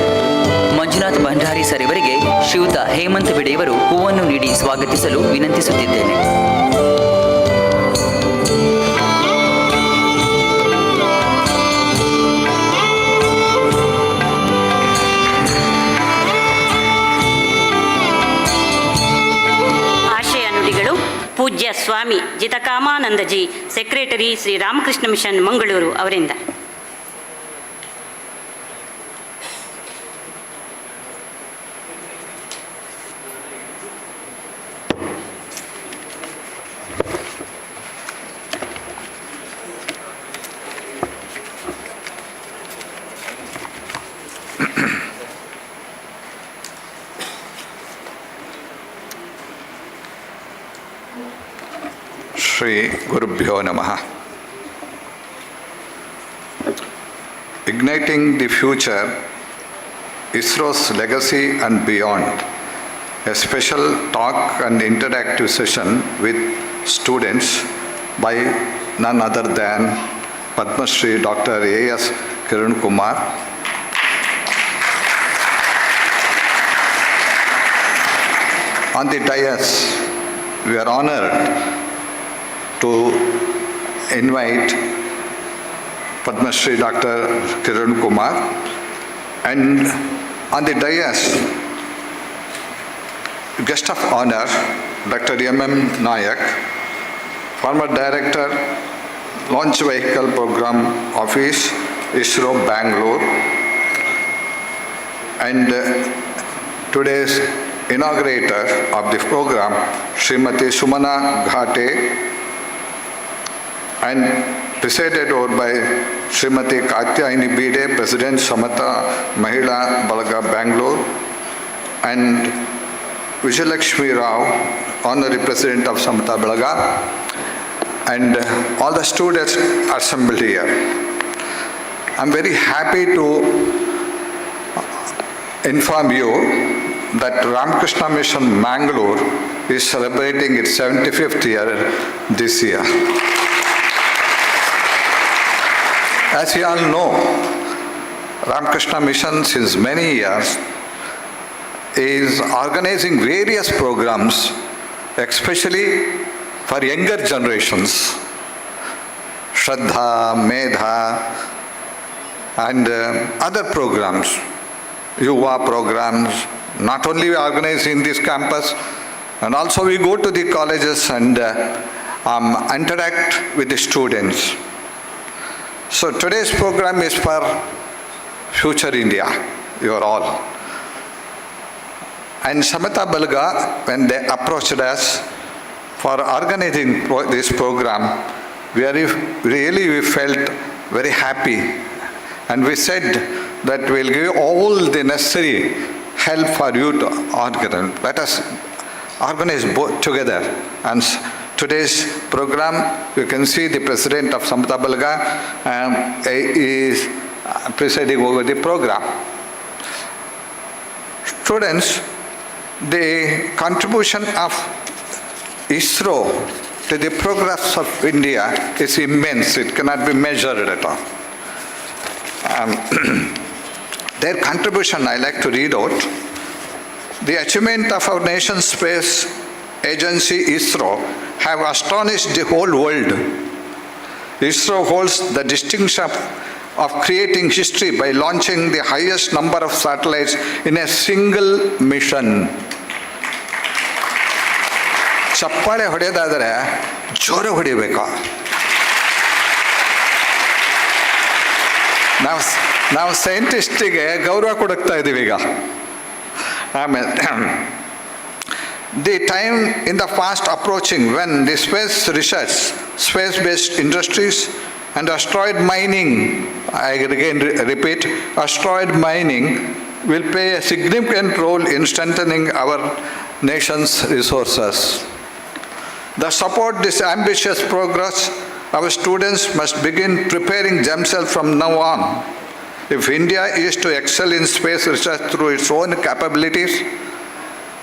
ಮಂಜುನಾಥ್ ಭಂಡಾರಿ ಸರ್ ಇವರಿಗೆ ಶ್ರೀಯುತ ಹೇಮಂತ್ ಬಿಡೆ ಇವರು ಹೂವನ್ನು ನೀಡಿ ಸ್ವಾಗತಿಸಲು ವಿನಂತಿಸುತ್ತಿದ್ದೇನೆ. ಆಶಯ ನುಡಿಗಳು ಪೂಜ್ಯ ಸ್ವಾಮಿ ಜಿತಕಾಮಾನಂದಜಿ, ಸೆಕ್ರೆಟರಿ ಶ್ರೀ ರಾಮಕೃಷ್ಣ ಮಿಷನ್ ಮಂಗಳೂರು ಅವರಿಂದ. ಶ್ರೀ ಗುರುಭ್ಯೋ ನಮಃ. Igniting the future, ISRO'S legacy and beyond a special talk and interactive session with students by none other than PADMA SHRI DR.A.S. KIRAN Kumar. On the dais, we are honored to invite PADMA SHRI Dr. KIRAN Kumar, and on the dais, guest of honor, Dr. M.M. Nayak, former Director, Launch Vehicle Program Office, ISRO, Bangalore, and today's inaugurator of the program, Srimati Sumana Ghate, and presided over by Srimati Katyayani Bide, President SAMATHA, MAHILA, BALAGA, Bangalore, and Vijayalakshmi Rao, Honorary President of SAMATHA, BALAGA, and all the students assembled here. I'm very happy to inform you that Ramakrishna Mission Mangaluru is celebrating its 75th year this year. As you all know, Ramakrishna Mission since many years is organizing various programs, especially for younger generations, Shraddha, Medha, and other programs, Yuva programs. Not only we organize in this campus, and also we go to the colleges and interact with the students. So today's program is for Future India, you are all. And Samatha Balaga, when they approached us for organizing this program, we felt very happy. And we said that we'll give all the necessary help for you to organize. Let us organize both together. And today's program, you can see the president of Samatha Balaga is presiding over the program. Students, the contribution of ISRO to the progress of India is immense. It cannot be measured at all. Their contribution, I like to read out. The achievement of our nation's space agency, ISRO, have astonished the whole world. ISRO holds the distinction of creating history by launching the highest number of satellites in a single mission. ಚಪ್ಪಾಳೆ ಹೊಡೆಯೋದಾದರೆ ಜೋರು ಹೊಡಿಬೇಕು. ನಾವು ಸೈಂಟಿಸ್ಟಿಗೆ ಗೌರವ ಕೊಡುತ್ತಾ ಇದ್ದೀವಿ ಈಗ. ಆಮೇಲೆ the time in the past approaching when the space research, space-based industries and asteroid mining, I again repeat, asteroid mining will play a significant role in strengthening our nation's resources. To support this ambitious progress, our students must begin preparing themselves from now on. If India is to excel in space research through its own capabilities,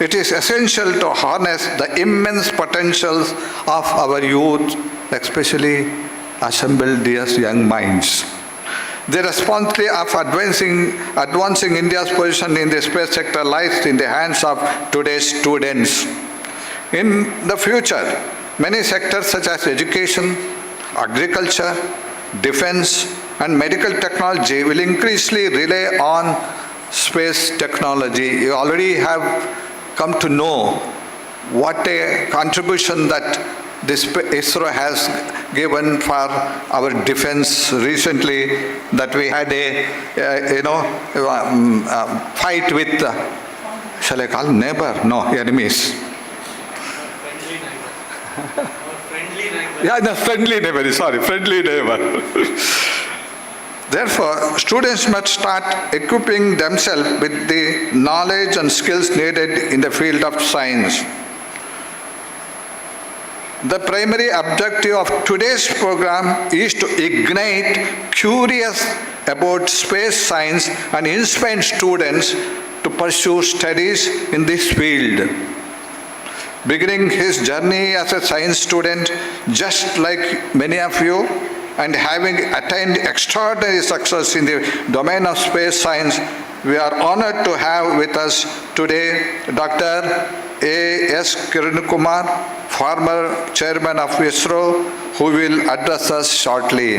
it is essential to harness the immense potentials of our youth, especially assembled as young minds. The responsibility of advancing India's position in the space sector lies in the hands of today's students. In the future, many sectors such as education, agriculture, defense, and medical technology will increasingly rely on space technology. You already have come to know what a contribution that this ISRO has given for our defense. Recently, that we had a fight with, shall I call neighbor? No, enemies. Friendly neighbor. Therefore, students must start equipping themselves with the knowledge and skills needed in the field of science. The primary objective of today's program is to ignite curiosity about space science and inspire students to pursue studies in this field. Beginning his journey as a science student, just like many of you, and having attained extraordinary success in the domain of space science, we are honored to have with us today Dr. A.S. Kiran Kumar, former chairman of ISRO, who will address us shortly.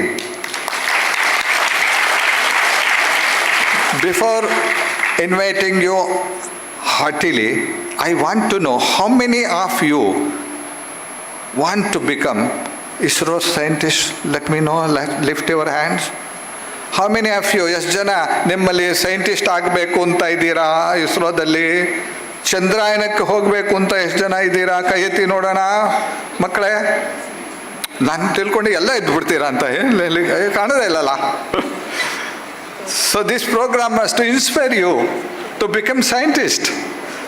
Before inviting you heartily, I want to know how many of you want to become ISRO scientists? Let me know, lift your hands. How many of you, ಎಷ್ಟು ಜನ ನಿಮ್ಮಲ್ಲಿ scientist ಆಗಬೇಕು ಅಂತ ಇದ್ದೀರಾ? ಇಸ್ರೋದಲ್ಲಿ ಚಂದ್ರಾಯನಕ್ಕೆ ಹೋಗಬೇಕು ಅಂತ ಎಷ್ಟು ಜನ ಇದ್ದೀರಾ? ಕೈ ಎತ್ತಿ ನೋಡೋಣ ಮಕ್ಕಳೇ. ನಾನು ತಿಳ್ಕೊಂಡು ಎಲ್ಲ ಎದ್ದು ಬಿಡ್ತೀರಾ ಅಂತ ಕಾಣೋದೇ ಇಲ್ಲಲ್ಲ. So this program was to inspire you to become scientists.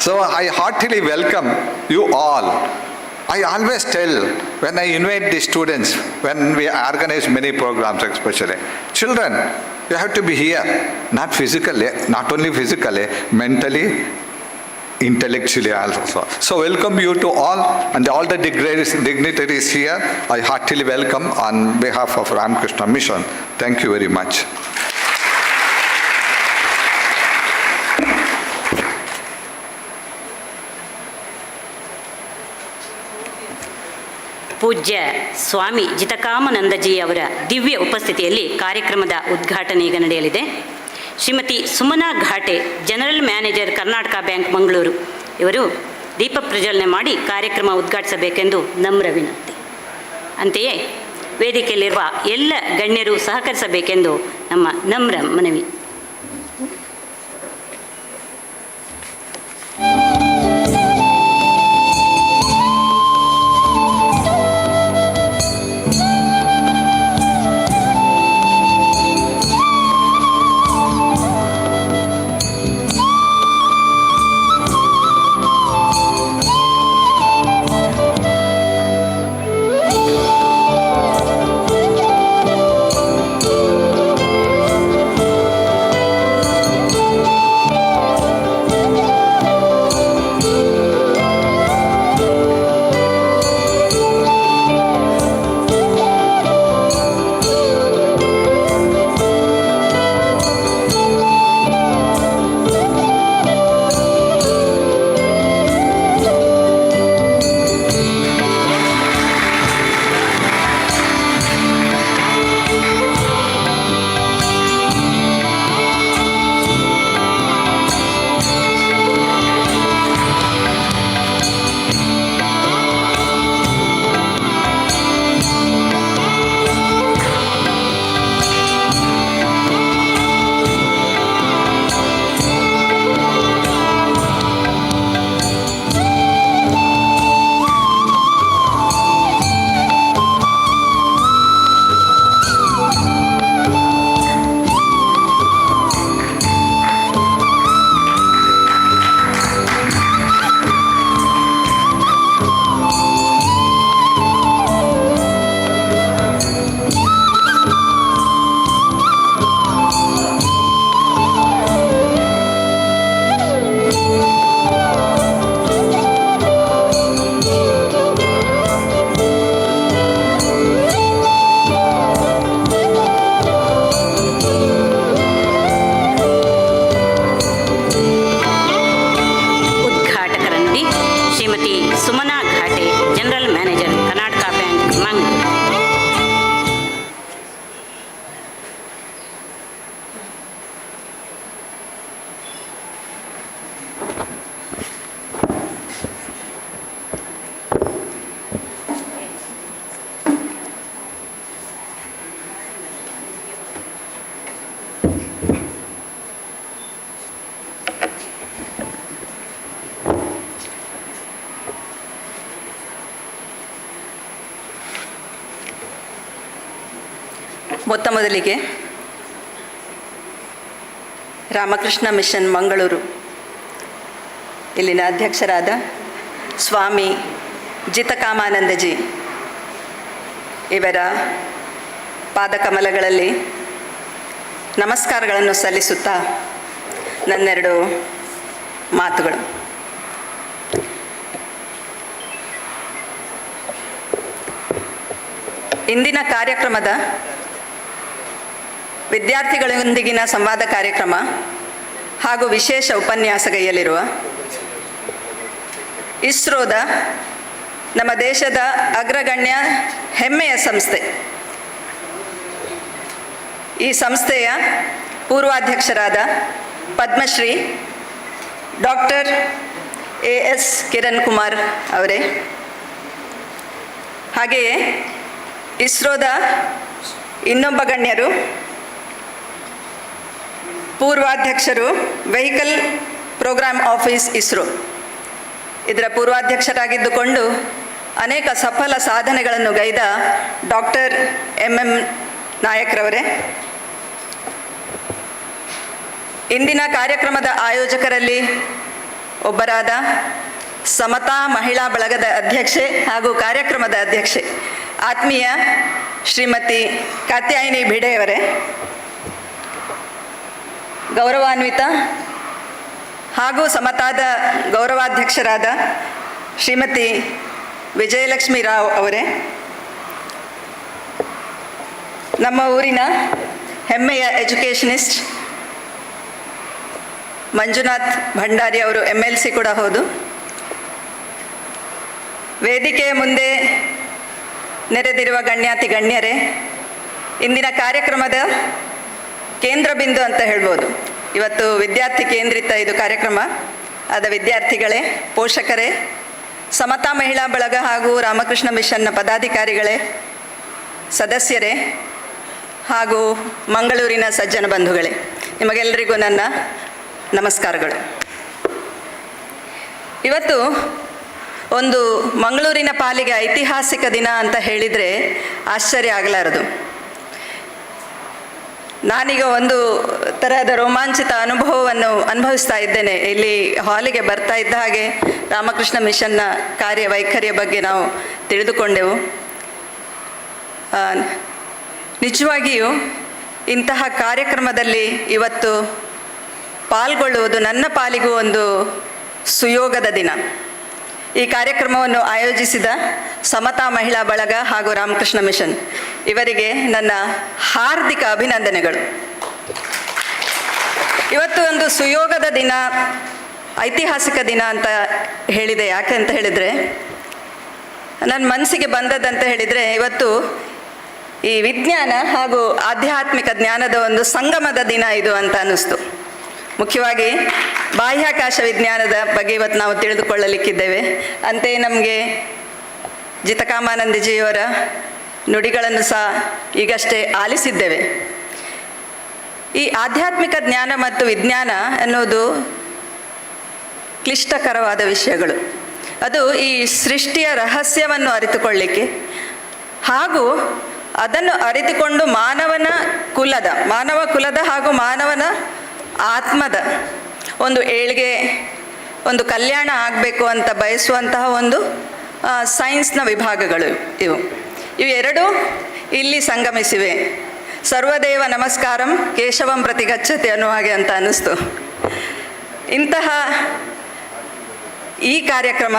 So I heartily welcome you all. I always tell when I invite the students, when we organize many programs especially, children, you have to be here, not physically, not only physically, mentally, intellectually also. So welcome you to all, and all the dignitaries here, I heartily welcome on behalf of Ramakrishna Mission. Thank you very much. ಪೂಜ್ಯ ಸ್ವಾಮಿ ಜಿತಕಾಮಾನಂದಜಿ ಅವರ ದಿವ್ಯ ಉಪಸ್ಥಿತಿಯಲ್ಲಿ ಕಾರ್ಯಕ್ರಮದ ಉದ್ಘಾಟನೆ ಈಗ ನಡೆಯಲಿದೆ. Shrimati Sumana Ghate, general manager Karnataka bank Mangaluru, ಇವರು ದೀಪ ಪ್ರಜ್ವಲನೆ ಮಾಡಿ ಕಾರ್ಯಕ್ರಮ ಉದ್ಘಾಟಿಸಬೇಕೆಂದು ನಮ್ರ ವಿನಂತಿ. ಅಂತೆಯೇ ವೇದಿಕೆಯಲ್ಲಿರುವ ಎಲ್ಲ ಗಣ್ಯರು ಸಹಕರಿಸಬೇಕೆಂದು ನಮ್ಮ ನಮ್ರ ಮನವಿ. ಮೊತ್ತ ಮೊದಲಿಗೆ ರಾಮಕೃಷ್ಣ ಮಿಷನ್ ಮಂಗಳೂರು ಇಲ್ಲಿನ ಅಧ್ಯಕ್ಷರಾದ ಸ್ವಾಮಿ ಜಿತಕಾಮಾನಂದಜಿ ಇವರ ಪಾದಕಮಲಗಳಲ್ಲಿ ನಮಸ್ಕಾರಗಳನ್ನು ಸಲ್ಲಿಸುತ್ತಾ ನನ್ನೆರಡು ಮಾತುಗಳು. ಇಂದಿನ ಕಾರ್ಯಕ್ರಮದ ವಿದ್ಯಾರ್ಥಿಗಳೊಂದಿಗಿನ ಸಂವಾದ ಕಾರ್ಯಕ್ರಮ ಹಾಗೂ ವಿಶೇಷ ಉಪನ್ಯಾಸಗೈಯಲ್ಲಿರುವ ಇಸ್ರೋದ ನಮ್ಮ ದೇಶದ ಅಗ್ರಗಣ್ಯ ಹೆಮ್ಮೆಯ ಸಂಸ್ಥೆ, ಈ ಸಂಸ್ಥೆಯ ಪೂರ್ವಾಧ್ಯಕ್ಷರಾದ ಪದ್ಮಶ್ರೀ ಡಾಕ್ಟರ್ A.S. ಕಿರಣ್ ಕುಮಾರ್ ಅವರೇ, ಹಾಗೆಯೇ ಇಸ್ರೋದ ಇನ್ನೊಬ್ಬ ಗಣ್ಯರು, ಪೂರ್ವಾಧ್ಯಕ್ಷರು ವೆಹಿಕಲ್ ಪ್ರೋಗ್ರಾಮ್ ಆಫೀಸ್ ಇಸ್ರೋ, ಇದರ ಪೂರ್ವಾಧ್ಯಕ್ಷರಾಗಿದ್ದುಕೊಂಡು ಅನೇಕ ಸಫಲ ಸಾಧನೆಗಳನ್ನು ಗೈದ ಡಾಕ್ಟರ್ M.M. ನಾಯಕ್ರವರೇ, ಇಂದಿನ ಕಾರ್ಯಕ್ರಮದ ಆಯೋಜಕರಲ್ಲಿ ಒಬ್ಬರಾದ ಸಮತಾ ಮಹಿಳಾ ಬಳಗದ ಅಧ್ಯಕ್ಷೆ ಹಾಗೂ ಕಾರ್ಯಕ್ರಮದ ಅಧ್ಯಕ್ಷೆ ಆತ್ಮೀಯ ಶ್ರೀಮತಿ ಕಾತ್ಯಾಯಿನಿ ಭಿಡೆಯವರೇ, ಗೌರವಾನ್ವಿತ ಹಾಗೂ ಸಮತಾದ ಗೌರವಾಧ್ಯಕ್ಷರಾದ ಶ್ರೀಮತಿ ವಿಜಯಲಕ್ಷ್ಮಿ ರಾವ್ ಅವರೇ, ನಮ್ಮ ಊರಿನ ಹೆಮ್ಮೆಯ ಎಜುಕೇಷನಿಸ್ಟ್ ಮಂಜುನಾಥ್ ಭಂಡಾರಿ ಅವರು MLC ಕೂಡ ಹೌದು, ವೇದಿಕೆಯ ಮುಂದೆ ನೆರೆದಿರುವ ಗಣ್ಯಾತಿ ಗಣ್ಯರೇ, ಇಂದಿನ ಕಾರ್ಯಕ್ರಮದ ಕೇಂದ್ರ ಬಿಂದು ಅಂತ ಹೇಳ್ಬೋದು. ಇವತ್ತು ವಿದ್ಯಾರ್ಥಿ ಕೇಂದ್ರಿತ ಇದು ಕಾರ್ಯಕ್ರಮ. ಆದ ವಿದ್ಯಾರ್ಥಿಗಳೇ, ಪೋಷಕರೇ, ಸಮತಾ ಮಹಿಳಾ ಬಳಗ ಹಾಗೂ ರಾಮಕೃಷ್ಣ ಮಿಷನ್ನ ಪದಾಧಿಕಾರಿಗಳೇ, ಸದಸ್ಯರೇ ಹಾಗೂ ಮಂಗಳೂರಿನ ಸಜ್ಜನ ಬಂಧುಗಳೇ, ನಿಮಗೆಲ್ಲರಿಗೂ ನನ್ನ ನಮಸ್ಕಾರಗಳು. ಇವತ್ತು ಒಂದು ಮಂಗಳೂರಿನ ಪಾಲಿಗೆ ಐತಿಹಾಸಿಕ ದಿನ ಅಂತ ಹೇಳಿದರೆ ಆಶ್ಚರ್ಯ ಆಗಲಾರದು. ನಾನೀಗ ಒಂದು ತರಹದ ರೋಮಾಂಚಿತ ಅನುಭವವನ್ನು ಅನುಭವಿಸ್ತಾ ಇದ್ದೇನೆ. ಇಲ್ಲಿ ಹಾಲಿಗೆ ಬರ್ತಾ ಇದ್ದ ಹಾಗೆ ರಾಮಕೃಷ್ಣ ಮಿಷನ್ನ ಕಾರ್ಯವೈಖರಿಯ ಬಗ್ಗೆ ನಾವು ತಿಳಿದುಕೊಂಡೆವು. ನಿಜವಾಗಿಯೂ ಇಂತಹ ಕಾರ್ಯಕ್ರಮದಲ್ಲಿ ಇವತ್ತು ಪಾಲ್ಗೊಳ್ಳುವುದು ನನ್ನ ಪಾಲಿಗೂ ಒಂದು ಸುಯೋಗದ ದಿನ. ಈ ಕಾರ್ಯಕ್ರಮವನ್ನು ಆಯೋಜಿಸಿದ ಸಮತಾ ಮಹಿಳಾ ಬಳಗ ಹಾಗೂ ರಾಮಕೃಷ್ಣ ಮಿಷನ್ ಇವರಿಗೆ ನನ್ನ ಹಾರ್ದಿಕ ಅಭಿನಂದನೆಗಳು. ಇವತ್ತು ಒಂದು ಸುಯೋಗದ ದಿನ, ಐತಿಹಾಸಿಕ ದಿನ ಅಂತ ಹೇಳಿದೆ. ಯಾಕೆ ಅಂತ ಹೇಳಿದರೆ, ನನ್ನ ಮನಸ್ಸಿಗೆ ಬಂದದ್ದಂತ ಹೇಳಿದರೆ, ಇವತ್ತು ಈ ವಿಜ್ಞಾನ ಹಾಗೂ ಆಧ್ಯಾತ್ಮಿಕ ಜ್ಞಾನದ ಒಂದು ಸಂಗಮದ ದಿನ ಇದು ಅಂತ ಅನ್ನಿಸ್ತು. ಮುಖ್ಯವಾಗಿ ಬಾಹ್ಯಾಕಾಶ ವಿಜ್ಞಾನದ ಬಗ್ಗೆ ಇವತ್ತು ನಾವು ತಿಳಿದುಕೊಳ್ಳಲಿಕ್ಕಿದ್ದೇವೆ. ಅಂತೆಯೇ ನಮಗೆ ಜಿತಕಾಮಾನಂದಜಿಯವರ ನುಡಿಗಳನ್ನು ಸಹ ಈಗಷ್ಟೇ ಆಲಿಸಿದ್ದೇವೆ. ಈ ಆಧ್ಯಾತ್ಮಿಕ ಜ್ಞಾನ ಮತ್ತು ವಿಜ್ಞಾನ ಅನ್ನೋದು ಕ್ಲಿಷ್ಟಕರವಾದ ವಿಷಯಗಳು. ಅದು ಈ ಸೃಷ್ಟಿಯ ರಹಸ್ಯವನ್ನು ಅರಿತುಕೊಳ್ಳಿಕ್ಕೆ ಹಾಗೂ ಅದನ್ನು ಅರಿತುಕೊಂಡು ಮಾನವ ಕುಲದ ಹಾಗೂ ಮಾನವನ ಆತ್ಮದ ಒಂದು ಏಳಿಗೆ, ಒಂದು ಕಲ್ಯಾಣ ಆಗಬೇಕು ಅಂತ ಬಯಸುವಂತಹ ಒಂದು ಸೈನ್ಸ್ನ ವಿಭಾಗಗಳು ಇವು ಎರಡೂ ಇಲ್ಲಿ ಸಂಗಮಿಸಿವೆ. ಸರ್ವದೇವ ನಮಸ್ಕಾರಂ ಕೇಶವಂ ಪ್ರತಿ ಗಚ್ಚತೆ ಅನ್ನುವ ಹಾಗೆ ಅಂತ ಅನ್ನಿಸ್ತು. ಇಂತಹ ಈ ಕಾರ್ಯಕ್ರಮ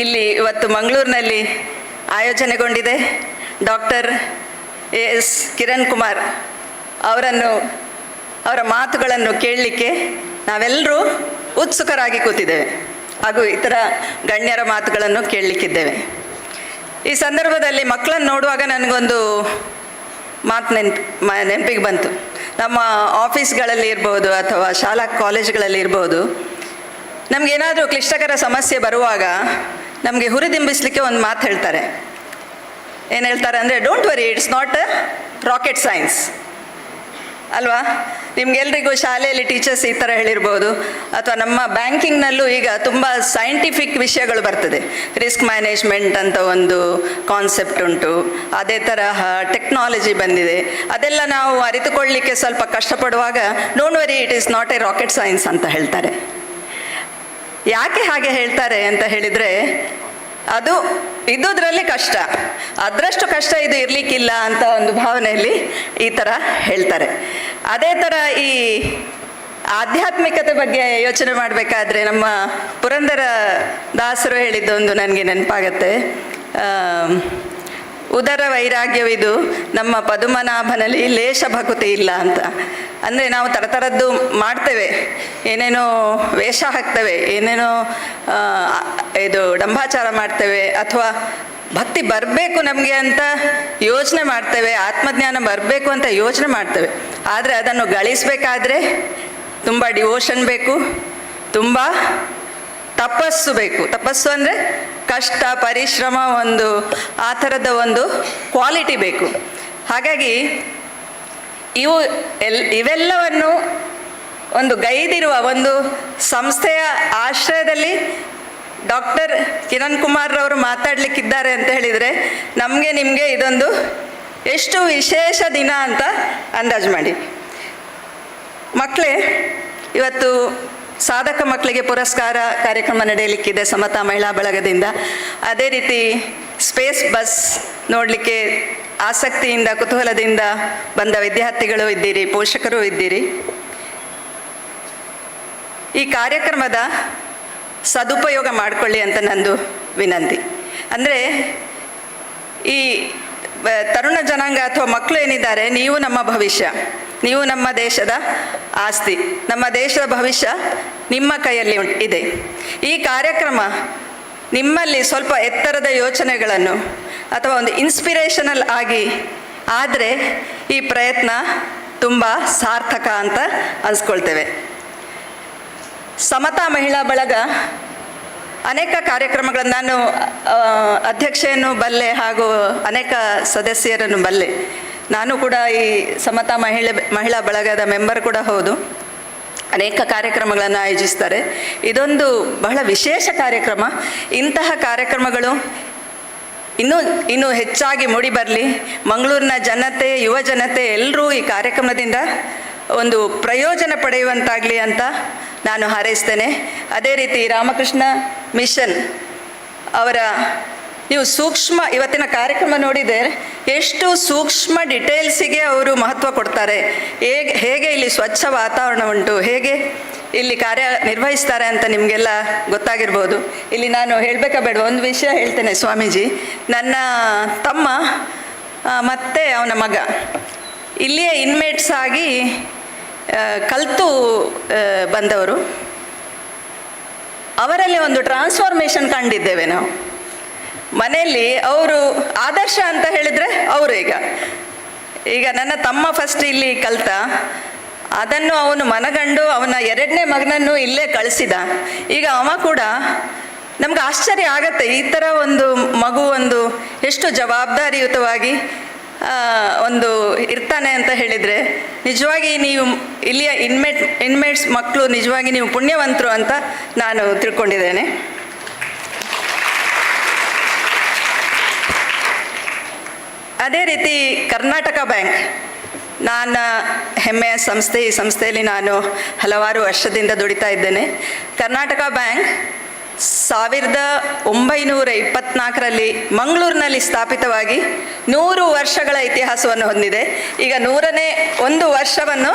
ಇಲ್ಲಿ ಇವತ್ತು ಮಂಗಳೂರಿನಲ್ಲಿ ಆಯೋಜನೆಗೊಂಡಿದೆ. Doctor A.S. ಕಿರಣ್ ಕುಮಾರ್ ಅವರ ಮಾತುಗಳನ್ನು ಕೇಳಲಿಕ್ಕೆ ನಾವೆಲ್ಲರೂ ಉತ್ಸುಕರಾಗಿ ಕೂತಿದ್ದೇವೆ ಹಾಗೂ ಇತರ ಗಣ್ಯರ ಮಾತುಗಳನ್ನು ಕೇಳಲಿಕ್ಕಿದ್ದೇವೆ. ಈ ಸಂದರ್ಭದಲ್ಲಿ ಮಕ್ಕಳನ್ನು ನೋಡುವಾಗ ನನಗೊಂದು ಮಾತು ನೆನಪಿಗೆ ಬಂತು. ನಮ್ಮ ಆಫೀಸ್ಗಳಲ್ಲಿ ಇರ್ಬೋದು ಅಥವಾ ಶಾಲಾ ಕಾಲೇಜುಗಳಲ್ಲಿ ಇರ್ಬೋದು, ನಮಗೇನಾದರೂ ಕ್ಲಿಷ್ಟಕರ ಸಮಸ್ಯೆ ಬರುವಾಗ ನಮಗೆ ಹುರಿದಿಂಬಿಸಲಿಕ್ಕೆ ಒಂದು ಮಾತು ಹೇಳ್ತಾರೆ. ಏನು ಹೇಳ್ತಾರೆ ಅಂದರೆ, don't worry, it's not a rocket science ಅಲ್ವಾ? ನಿಮಗೆಲ್ರಿಗೂ ಶಾಲೆಯಲ್ಲಿ ಟೀಚರ್ಸ್ ಈ ಥರ ಹೇಳಿರ್ಬೋದು. ಅಥವಾ ನಮ್ಮ ಬ್ಯಾಂಕಿಂಗ್ನಲ್ಲೂ ಈಗ ತುಂಬ ಸೈಂಟಿಫಿಕ್ ವಿಷಯಗಳು ಬರ್ತದೆ. ರಿಸ್ಕ್ ಮ್ಯಾನೇಜ್ಮೆಂಟ್ ಅಂತ ಒಂದು ಕಾನ್ಸೆಪ್ಟ್ ಉಂಟು. ಅದೇ ತರಹ ಟೆಕ್ನಾಲಜಿ ಬಂದಿದೆ. ಅದೆಲ್ಲ ನಾವು ಅರಿತುಕೊಳ್ಳಲಿಕ್ಕೆ ಸ್ವಲ್ಪ ಕಷ್ಟಪಡುವಾಗ don't worry, it is not a rocket science ಅಂತ ಹೇಳ್ತಾರೆ. ಯಾಕೆ ಹಾಗೆ ಹೇಳ್ತಾರೆ ಅಂತ ಹೇಳಿದರೆ, ಅದು ಇದ್ದುದರಲ್ಲಿ ಕಷ್ಟ, ಅದರಷ್ಟು ಕಷ್ಟ ಇದು ಇರಲಿಕ್ಕಿಲ್ಲ ಅಂತ ಒಂದು ಭಾವನೆಯಲ್ಲಿ ಈ ಥರ ಹೇಳ್ತಾರೆ. ಅದೇ ಥರ ಈ ಆಧ್ಯಾತ್ಮಿಕತೆ ಬಗ್ಗೆ ಯೋಚನೆ ಮಾಡಬೇಕಾದ್ರೆ ನಮ್ಮ ಪುರಂದರ ದಾಸರು ಹೇಳಿದ್ದೊಂದು ನನಗೆ ನೆನಪಾಗತ್ತೆ. ಉದರ ವೈರಾಗ್ಯವಿದು ನಮ್ಮ ಪದುಮನಾಭನಲ್ಲಿ ಲೇಷ ಭಕುತಿ ಇಲ್ಲ ಅಂತ. ಅಂದರೆ ನಾವು ಥರಥರದ್ದು ಮಾಡ್ತೇವೆ, ಏನೇನೋ ವೇಷ ಹಾಕ್ತೇವೆ, ಏನೇನೋ ಇದು ಡಂಭಾಚಾರ ಮಾಡ್ತೇವೆ, ಅಥವಾ ಭಕ್ತಿ ಬರಬೇಕು ನಮಗೆ ಅಂತ ಯೋಚನೆ ಮಾಡ್ತೇವೆ, ಆತ್ಮಜ್ಞಾನ ಬರಬೇಕು ಅಂತ ಯೋಚನೆ ಮಾಡ್ತೇವೆ. ಆದರೆ ಅದನ್ನು ಗಳಿಸಬೇಕಾದ್ರೆ ತುಂಬ ಡಿವೋಷನ್ ಬೇಕು, ತುಂಬ ತಪಸ್ಸು ಬೇಕು. ತಪಸ್ಸು ಅಂದರೆ ಕಷ್ಟ, ಪರಿಶ್ರಮ, ಒಂದು ಆ ಥರದ ಒಂದು ಕ್ವಾಲಿಟಿ ಬೇಕು. ಹಾಗಾಗಿ ಇವೆಲ್ಲವನ್ನು ಒಂದು ಗೈದಿರುವ ಒಂದು ಸಂಸ್ಥೆಯ ಆಶ್ರಯದಲ್ಲಿ ಡಾಕ್ಟರ್ ಕಿರಣ್ ಕುಮಾರ್ ಅವರು ಮಾತಾಡಲಿಕ್ಕಿದ್ದಾರೆ ಅಂತ ಹೇಳಿದರೆ ನಮಗೆ ನಿಮಗೆ ಇದೊಂದು ಎಷ್ಟು ವಿಶೇಷ ದಿನ ಅಂತ ಅಂದಾಜು ಮಾಡಿ. ಮಕ್ಕಳೇ, ಇವತ್ತು ಸಾಧಕ ಮಕ್ಕಳಿಗೆ ಪುರಸ್ಕಾರ ಕಾರ್ಯಕ್ರಮ ನಡೆಯಲಿಕ್ಕಿದೆ ಸಮತಾ ಮಹಿಳಾ ಬಳಗದಿಂದ. ಅದೇ ರೀತಿ ಸ್ಪೇಸ್ ಬಸ್ ನೋಡಲಿಕ್ಕೆ ಆಸಕ್ತಿಯಿಂದ ಕುತೂಹಲದಿಂದ ಬಂದ ವಿದ್ಯಾರ್ಥಿಗಳು ಇದ್ದೀರಿ, ಪೋಷಕರು ಇದ್ದೀರಿ. ಈ ಕಾರ್ಯಕ್ರಮದ ಸದುಪಯೋಗ ಮಾಡಿಕೊಳ್ಳಿ ಅಂತ ನಂದು ವಿನಂತಿ. ಅಂದರೆ ಈ ತರುಣ ಜನಾಂಗ ಅಥವಾ ಮಕ್ಕಳು ಏನಿದ್ದಾರೆ, ನೀವು ನಮ್ಮ ಭವಿಷ್ಯ, ನೀವು ನಮ್ಮ ದೇಶದ ಆಸ್ತಿ, ನಮ್ಮ ದೇಶದ ಭವಿಷ್ಯ ನಿಮ್ಮ ಕೈಯಲ್ಲಿ ಇದೆ. ಈ ಕಾರ್ಯಕ್ರಮ ನಿಮ್ಮಲ್ಲಿ ಸ್ವಲ್ಪ ಎತ್ತರದ ಯೋಚನೆಗಳನ್ನು ಅಥವಾ ಒಂದು ಇನ್ಸ್ಪಿರೇಷನಲ್ ಆಗಿ ಆದರೆ ಈ ಪ್ರಯತ್ನ ತುಂಬ ಸಾರ್ಥಕ ಅಂತ ಅನ್ಸ್ಕೊಳ್ತೇವೆ. ಸಮತಾ ಮಹಿಳಾ ಬಳಗ ಅನೇಕ ಕಾರ್ಯಕ್ರಮಗಳನ್ನು, ನಾನು ಅಧ್ಯಕ್ಷೆಯನ್ನು ಬಲ್ಲೆ ಹಾಗೂ ಅನೇಕ ಸದಸ್ಯರನ್ನು ಬಲ್ಲೆ. ನಾನು ಕೂಡ ಈ ಸಮತಾ ಮಹಿಳಾ ಬಳಗದ ಮೆಂಬರ್ ಕೂಡ ಹೌದು. ಅನೇಕ ಕಾರ್ಯಕ್ರಮಗಳನ್ನು ಆಯೋಜಿಸ್ತಾರೆ. ಇದೊಂದು ಬಹಳ ವಿಶೇಷ ಕಾರ್ಯಕ್ರಮ. ಇಂತಹ ಕಾರ್ಯಕ್ರಮಗಳು ಇನ್ನೂ ಹೆಚ್ಚಾಗಿ ಮೂಡಿ ಬರಲಿ. ಮಂಗಳೂರಿನ ಜನತೆ, ಯುವ ಜನತೆ ಎಲ್ಲರೂ ಈ ಕಾರ್ಯಕ್ರಮದಿಂದ ಒಂದು ಪ್ರಯೋಜನ ಪಡೆಯುವಂತಾಗಲಿ ಅಂತ ನಾನು ಹಾರೈಸ್ತೇನೆ. ಅದೇ ರೀತಿ ರಾಮಕೃಷ್ಣ ಮಿಷನ್ ಅವರ ನೀವು ಸೂಕ್ಷ್ಮ ಇವತ್ತಿನ ಕಾರ್ಯಕ್ರಮ ನೋಡಿದರೆ ಎಷ್ಟು ಸೂಕ್ಷ್ಮ ಡಿಟೇಲ್ಸಿಗೆ ಅವರು ಮಹತ್ವ ಕೊಡ್ತಾರೆ. ಹೇಗೆ ಇಲ್ಲಿ ಸ್ವಚ್ಛ ವಾತಾವರಣ ಉಂಟು, ಹೇಗೆ ಇಲ್ಲಿ ಕಾರ್ಯ ನಿರ್ವಹಿಸ್ತಾರೆ ಅಂತ ನಿಮಗೆಲ್ಲ ಗೊತ್ತಾಗಿರ್ಬೋದು. ಇಲ್ಲಿ ನಾನು ಹೇಳಬೇಕಾ ಬೇಡ, ಒಂದು ವಿಷಯ ಹೇಳ್ತೇನೆ. ಸ್ವಾಮೀಜಿ, ನನ್ನ ತಮ್ಮ ಮತ್ತು ಅವನ ಮಗ ಇಲ್ಲಿಯೇ ಇನ್ಮೇಟ್ಸ್ ಆಗಿ ಕಲಿತು ಬಂದವರು. ಅವರಲ್ಲಿ ಒಂದು ಟ್ರಾನ್ಸ್ಫಾರ್ಮೇಷನ್ ಕಂಡಿದ್ದೇವೆ ನಾವು ಮನೆಯಲ್ಲಿ. ಅವರು ಆದರ್ಶ ಅಂತ ಹೇಳಿದರೆ ಅವರು ಈಗ ನನ್ನ ತಮ್ಮ ಫಸ್ಟ್ ಇಲ್ಲಿ ಕಲಿತ, ಅದನ್ನು ಅವನು ಮನಗಂಡು ಅವನ 2ನೇ ಮಗನನ್ನು ಇಲ್ಲೇ ಕಳಿಸಿದ. ಈಗ ಅವ ಕೂಡ ನಮ್ಗೆ ಆಶ್ಚರ್ಯ ಆಗತ್ತೆ, ಈ ಥರ ಒಂದು ಮಗು ಒಂದು ಎಷ್ಟು ಜವಾಬ್ದಾರಿಯುತವಾಗಿ ಒಂದು ಇರ್ತಾನೆ ಅಂತ ಹೇಳಿದರೆ ನಿಜವಾಗಿ ನೀವು ಇಲ್ಲಿಯ ಇನ್ಮೇಟ್ಸ್ ಮಕ್ಕಳು ನಿಜವಾಗಿ ನೀವು ಪುಣ್ಯವಂತರು ಅಂತ ನಾನು ತಿಳ್ಕೊಂಡಿದ್ದೇನೆ. ಅದೇ ರೀತಿ ಕರ್ನಾಟಕ ಬ್ಯಾಂಕ್ ನನ್ನ ಹೆಮ್ಮೆಯ ಸಂಸ್ಥೆ. ಈ ಸಂಸ್ಥೆಯಲ್ಲಿ ನಾನು ಹಲವಾರು ವರ್ಷದಿಂದ ದುಡಿತಾ ಇದ್ದೇನೆ. ಕರ್ನಾಟಕ ಬ್ಯಾಂಕ್ 1924ರಲ್ಲಿ ಮಂಗಳೂರಿನಲ್ಲಿ ಸ್ಥಾಪಿತವಾಗಿ 100 ವರ್ಷಗಳ ಇತಿಹಾಸವನ್ನು ಹೊಂದಿದೆ. ಈಗ 100ನೇ ವರ್ಷವನ್ನು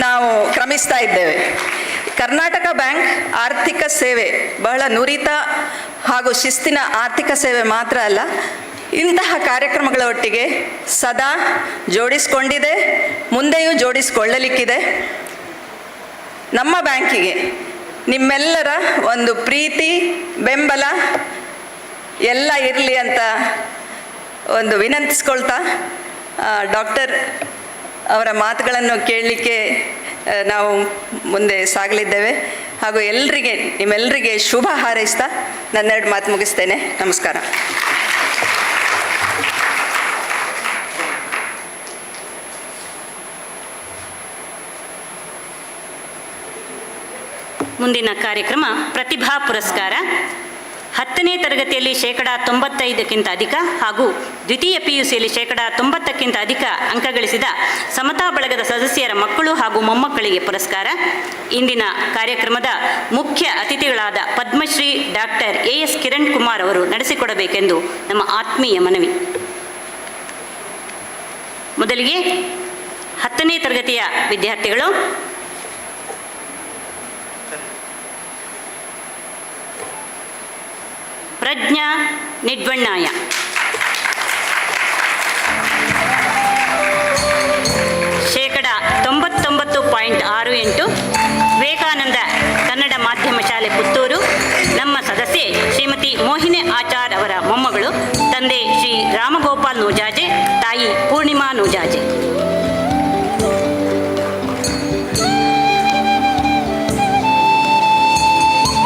ನಾವು ಕ್ರಮಿಸ್ತಾ ಇದ್ದೇವೆ. ಕರ್ನಾಟಕ ಬ್ಯಾಂಕ್ ಆರ್ಥಿಕ ಸೇವೆ, ಬಹಳ ನುರಿತ ಹಾಗೂ ಶಿಸ್ತಿನ ಆರ್ಥಿಕ ಸೇವೆ ಮಾತ್ರ ಅಲ್ಲ, ಇಂತಹ ಕಾರ್ಯಕ್ರಮಗಳ ಒಟ್ಟಿಗೆ ಸದಾ ಜೋಡಿಸಿಕೊಂಡಿದೆ, ಮುಂದೆಯೂ ಜೋಡಿಸಿಕೊಳ್ಳಲಿಕ್ಕಿದೆ. ನಮ್ಮ ಬ್ಯಾಂಕಿಗೆ ನಿಮ್ಮೆಲ್ಲರ ಒಂದು ಪ್ರೀತಿ, ಬೆಂಬಲ ಎಲ್ಲ ಇರಲಿ ಅಂತ ಒಂದು ವಿನಂತಿಸ್ಕೊಳ್ತಾ, ಡಾಕ್ಟರ್ ಅವರ ಮಾತುಗಳನ್ನು ಕೇಳಲಿಕ್ಕೆ ನಾವು ಮುಂದೆ ಸಾಗಲಿದ್ದೇವೆ. ಹಾಗೂ ನಿಮ್ಮೆಲ್ಲರಿಗೆ ಶುಭ ಹಾರೈಸ್ತಾ ನನ್ನೆರಡು ಮಾತು ಮುಗಿಸ್ತೇನೆ. ನಮಸ್ಕಾರ. ಮುಂದಿನ ಕಾರ್ಯಕ್ರಮ ಪ್ರತಿಭಾ ಪುರಸ್ಕಾರ. 10ನೇ ತರಗತಿಯಲ್ಲಿ 95% ಅಧಿಕ ಹಾಗೂ ದ್ವಿತೀಯ PUCಯಲ್ಲಿ 90% ಅಧಿಕ ಅಂಕ ಗಳಿಸಿದ ಸಮತಾ ಬಳಗದ ಸದಸ್ಯರ ಮಕ್ಕಳು ಹಾಗೂ ಮೊಮ್ಮಕ್ಕಳಿಗೆ ಪುರಸ್ಕಾರ. ಇಂದಿನ ಕಾರ್ಯಕ್ರಮದ ಮುಖ್ಯ ಅತಿಥಿಗಳಾದ ಪದ್ಮಶ್ರೀ ಡಾಕ್ಟರ್ AS ಕಿರಣ್ ಕುಮಾರ್ ಅವರು ನಡೆಸಿಕೊಡಬೇಕೆಂದು ನಮ್ಮ ಆತ್ಮೀಯ ಮನವಿ. ಮೊದಲಿಗೆ 10ನೇ ತರಗತಿಯ ವಿದ್ಯಾರ್ಥಿಗಳು ಪ್ರಜ್ಞಾ ನಿಡ್ವಣ್ಣಾಯ. ಶೇಕಡ 99.68 ವಿವೇಕಾನಂದ ಕನ್ನಡ ಮಾಧ್ಯಮ ಶಾಲೆ ಪುತ್ತೂರು. ನಮ್ಮ ಸದಸ್ಯೆ ಶ್ರೀಮತಿ ಮೋಹಿನಿ ಆಚಾರ್ ಅವರ ಮೊಮ್ಮಗಳು, ತಂದೆ ಶ್ರೀ ರಾಮಗೋಪಾಲ್ ನೂಜಾಜೆ, ತಾಯಿ ಪೂರ್ಣಿಮಾ ನೂಜಾಜೆ.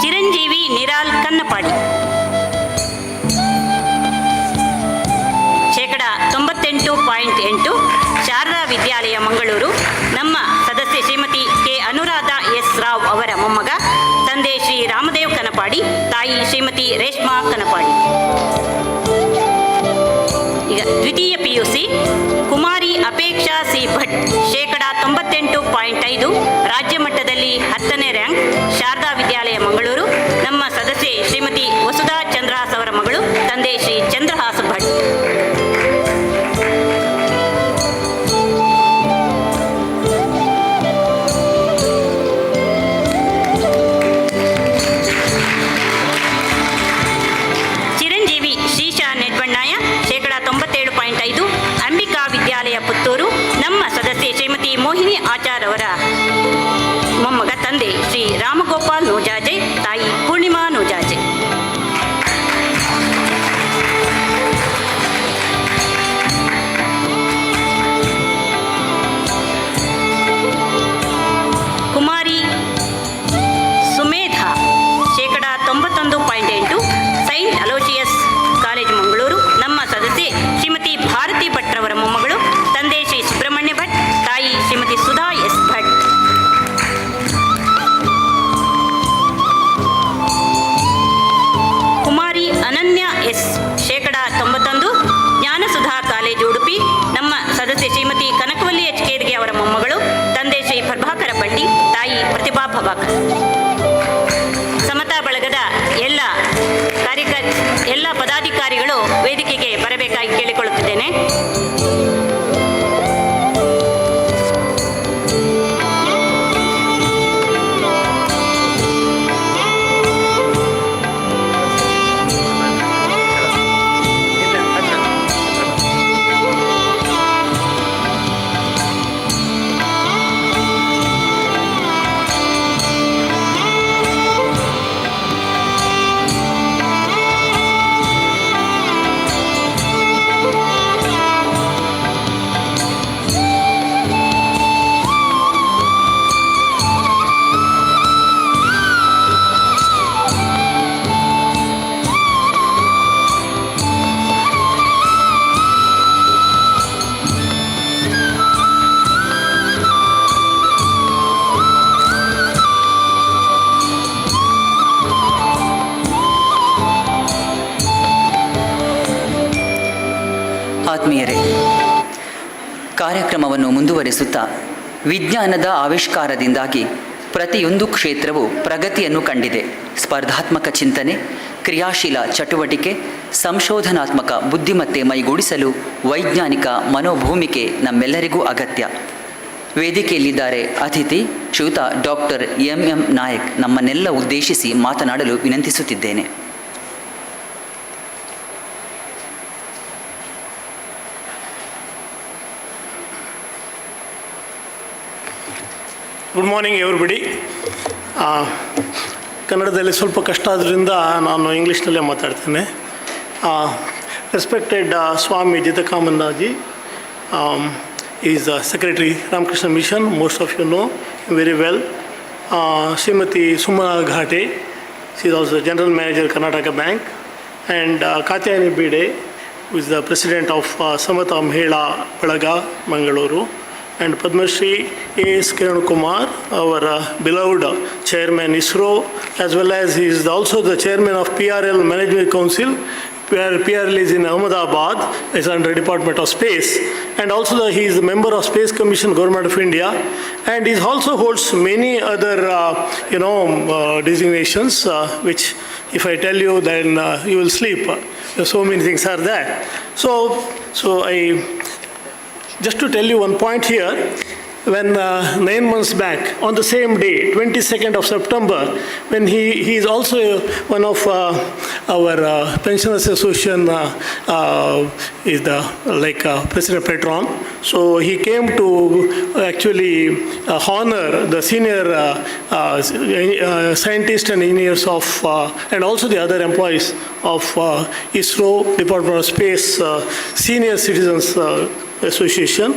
ಚಿರಂಜೀವಿ ನಿರಾಲ್ ಕನ್ನಪಾಡಿ. ಶೇಕಡ 98.8 ಶಾರದಾ ವಿದ್ಯಾಲಯ ಮಂಗಳೂರು. ನಮ್ಮ ಸದಸ್ಯೆ ಶ್ರೀಮತಿ ಕೆ ಅನುರಾಧ ಎಸ್ ರಾವ್ ಅವರ ಮೊಮ್ಮಗ, ತಂದೆ ಶ್ರೀ ರಾಮದೇವ್ ಕನಪಾಡಿ, ತಾಯಿ ಶ್ರೀಮತಿ ರೇಷ್ಮಾ ಕನಪಾಡಿ. ಈಗ ದ್ವಿತೀಯ PUC ಕುಮಾರಿ ಅಪೇಕ್ಷಾ ಸಿ ಭಟ್. ಶೇಕಡ 98.5 ರಾಜ್ಯ ಮಟ್ಟದಲ್ಲಿ 10ನೇ ರ್ಯಾಂಕ್, ಶಾರದಾ ವಿದ್ಯಾಲಯ ಮಂಗಳೂರು. ನಮ್ಮ ಸದಸ್ಯೆ ಶ್ರೀಮತಿ ವಸುಧಾ ಚಂದ್ರಹಾಸ್ ಅವರ ಮಗಳು, ತಂದೆ ಶ್ರೀ ಚಂದ್ರಹಾಸ್ ಭಟ್. ಚಿರಂಜೀವಿ ಶ್ರೀಶಾ ನೆಡ್ವಣ್ಣಾಯ. ಶೇಕಡ 97.5 ಅಂಬಿಕಾ ವಿದ್ಯಾಲಯ ಪುತ್ತೂರು. ನಮ್ಮ ಸದಸ್ಯೆ ಶ್ರೀಮತಿ ಮೋಹಿನಿ ಆಚಾರ್ ಅವರ ಮೊಮ್ಮಗ, ತಂದೆ ಶ್ರೀ ರಾಮಗೋಪಾಲ್ ನೂಜಾಜೆ, ತಾಯಿ ಪೂರ್ಣಿಮಾ ನೂಜಾಜೆ. ಕುಮಾರಿ ಸುಮೇಧಾ. ಶೇಕಡ 91.8 ಸೈಂಟ್ ಅಲೋಚಿಯಸ್ ಕಾಲೇಜು ಮಂಗಳೂರು. ನಮ್ಮ ಸದಸ್ಯೆ ಶ್ರೀಮತಿ ಭಾರತಿ ಭಟ್ರವರ ಮೊಮ್ಮಗಳು, ತಂದೆ ಶ್ರೀ ಸುಬ್ರಹ್ಮಣ್ಯ ಭಟ್, ತಾಯಿ ಶ್ರೀಮತಿ ಸುಧಾ ಎಸ್ ಭಟ್. ಕುಮಾರಿ ಅನನ್ಯ ಎಸ್. ಶೇಕಡ 91 ಜ್ಞಾನಸುಧಾ ಕಾಲೇಜು ಉಡುಪಿ. ನಮ್ಮ ಸದಸ್ಯೆ ಶ್ರೀಮತಿ ಕನಕವಲ್ಲಿ ಎಚ್ ಕೇದ್ಗೆ ಅವರ ಮೊಮ್ಮಗಳು, ತಂದೆ ಶ್ರೀ ಪ್ರಭಾಕರ ಬಂಡಿ, ತಾಯಿ ಪ್ರತಿಭಾ ಭವಾಕರ್. ಸಮತಾ ಬಳಗದ ಎಲ್ಲ ಪದಾಧಿಕಾರಿಗಳು ವೇದಿಕೆಗೆ ಬರಬೇಕಾಗಿ ಕೇಳಿಕೊಳ್ಳುತ್ತಿದ್ದೇನೆ. ಆತ್ಮೀಯರೇ, ಕಾರ್ಯಕ್ರಮವನ್ನು ಮುಂದುವರಿಸುತ್ತಾ ವಿಜ್ಞಾನದ ಆವಿಷ್ಕಾರದಿಂದಾಗಿ ಪ್ರತಿಯೊಂದು ಕ್ಷೇತ್ರವು ಪ್ರಗತಿಯನ್ನು ಕಂಡಿದೆ. ಸ್ಪರ್ಧಾತ್ಮಕ ಚಿಂತನೆ, ಕ್ರಿಯಾಶೀಲ ಚಟುವಟಿಕೆ, ಸಂಶೋಧನಾತ್ಮಕ ಬುದ್ಧಿಮತ್ತೆ ಮೈಗೂಡಿಸಲು ವೈಜ್ಞಾನಿಕ ಮನೋಭೂಮಿಕೆ ನಮ್ಮೆಲ್ಲರಿಗೂ ಅಗತ್ಯ. ವೇದಿಕೆಯಲ್ಲಿದ್ದಾರೆ ಅತಿಥಿ ಶ್ರೀಯುತ ಡಾಕ್ಟರ್ MM ನಾಯಕ್. ನಮ್ಮನ್ನೆಲ್ಲ ಉದ್ದೇಶಿಸಿ ಮಾತನಾಡಲು ವಿನಂತಿಸುತ್ತಿದ್ದೇನೆ. Good morning everybody. ಕನ್ನಡದಲ್ಲಿ ಸ್ವಲ್ಪ ಕಷ್ಟ ಆದ್ದರಿಂದ ನಾನು ಇಂಗ್ಲೀಷ್ನಲ್ಲೇ ಮಾತಾಡ್ತೇನೆ. Respected Swami Jitakamanandaji is secretary Ramakrishna mission, most of you know very well. Shrimati Sumana Ghate, she is also the General Manager Karnataka Bank, and Katyayani Bide, who is the President of SAMATHA MAHILA BALAGA, Mangaluru, and PADMA SHRI DR.A.S. KIRAN KUMAR, our beloved Chairman ISRO, as well as he is also the Chairman of PRL Management Council. PRL is in Ahmedabad, it's under Department of Space, and also he is a member of Space Commission, Government of India, and he also holds many other designations, which if I tell you then you will sleep. So many things are there. So I just to tell you one point here, when 9 months back, on the same day, 22nd of September, when he is also one of our Pensioners Association is the President Petron. So he came to actually honor the senior scientists and engineers of, and also the other employees of ISRO, Department of Space, Senior Citizens Association.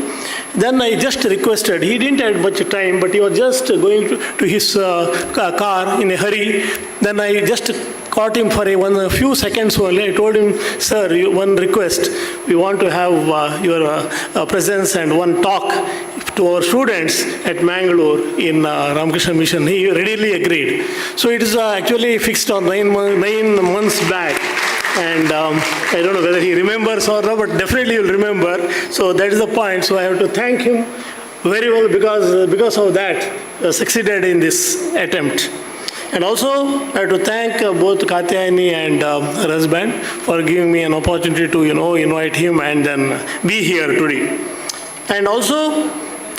Then I just requested, he didn't have much time, but he was just going to his car in a hurry. Then I just caught him for a few seconds only. I told him, sir, one request. We want to have your presence and one talk to our students at Mangaluru in Ramakrishna Mission. He readily agreed. So it is actually fixed on 9 months back. And I don't know whether he remembers or not, but definitely he'll remember. So that is the point. So I have to thank him very well because of that, succeeded in this attempt. And also I have to thank both Katyayani and her husband for giving me an opportunity to, invite him and then be here today. And also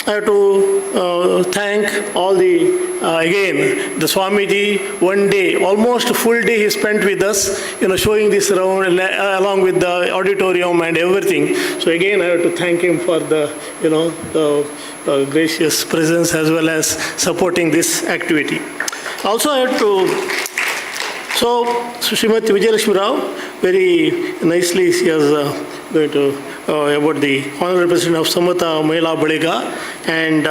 I have to thank all again, the Swamiji, one day, almost a full day he spent with us, showing this around along with the auditorium and everything. So again, I have to thank him for the gracious presence as well as supporting this activity. Also, I have to, so Srimati Vijayalakshmi Rao, very nicely she has going to about the Honorable President of SAMATHA, MAHILA, BALAGA, and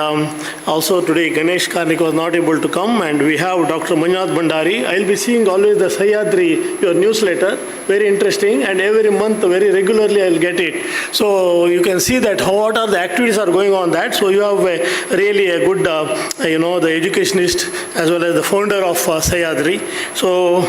also today Ganesh Karnik was not able to come, and we have Dr. Manjunath Bhandari. I will be seeing always the Sahyadri, your newsletter, very interesting, and every month very regularly I will get it. So you can see that what are the activities are going on that. So you have really a good, the educationist as well as the founder of Sahyadri. So,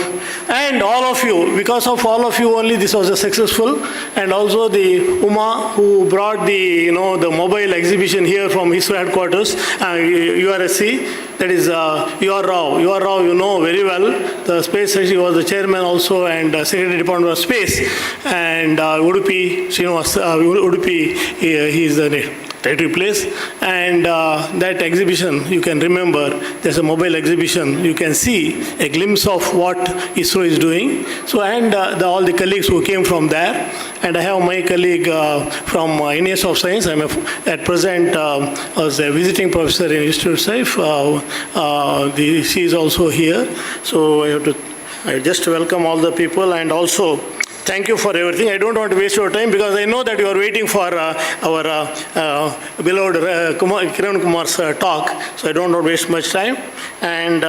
and all of you, because of all of you only this was a successful, and also the Uma who brought the, the mobile exhibition here from ISRO headquarters, URSC, that is U.R. Rao. U.R. Rao, you know very well. The space, he was the chairman also and Secretary Department of Space. And Udupi, Udupi, he is the territory place. And that exhibition, you can remember, there's a mobile exhibition. You can see a glimpse of what ISRO is doing. So, and all the colleagues who came from there. And I have my colleague from NS of Science. I'm at present as a visiting professor in Institute Saif. She is also here. So I just welcome all the people, and also thank you for everything. I don't want to waste your time because I know that you are waiting for our beloved Kiran Kumar's talk. So I don't want to waste much time. And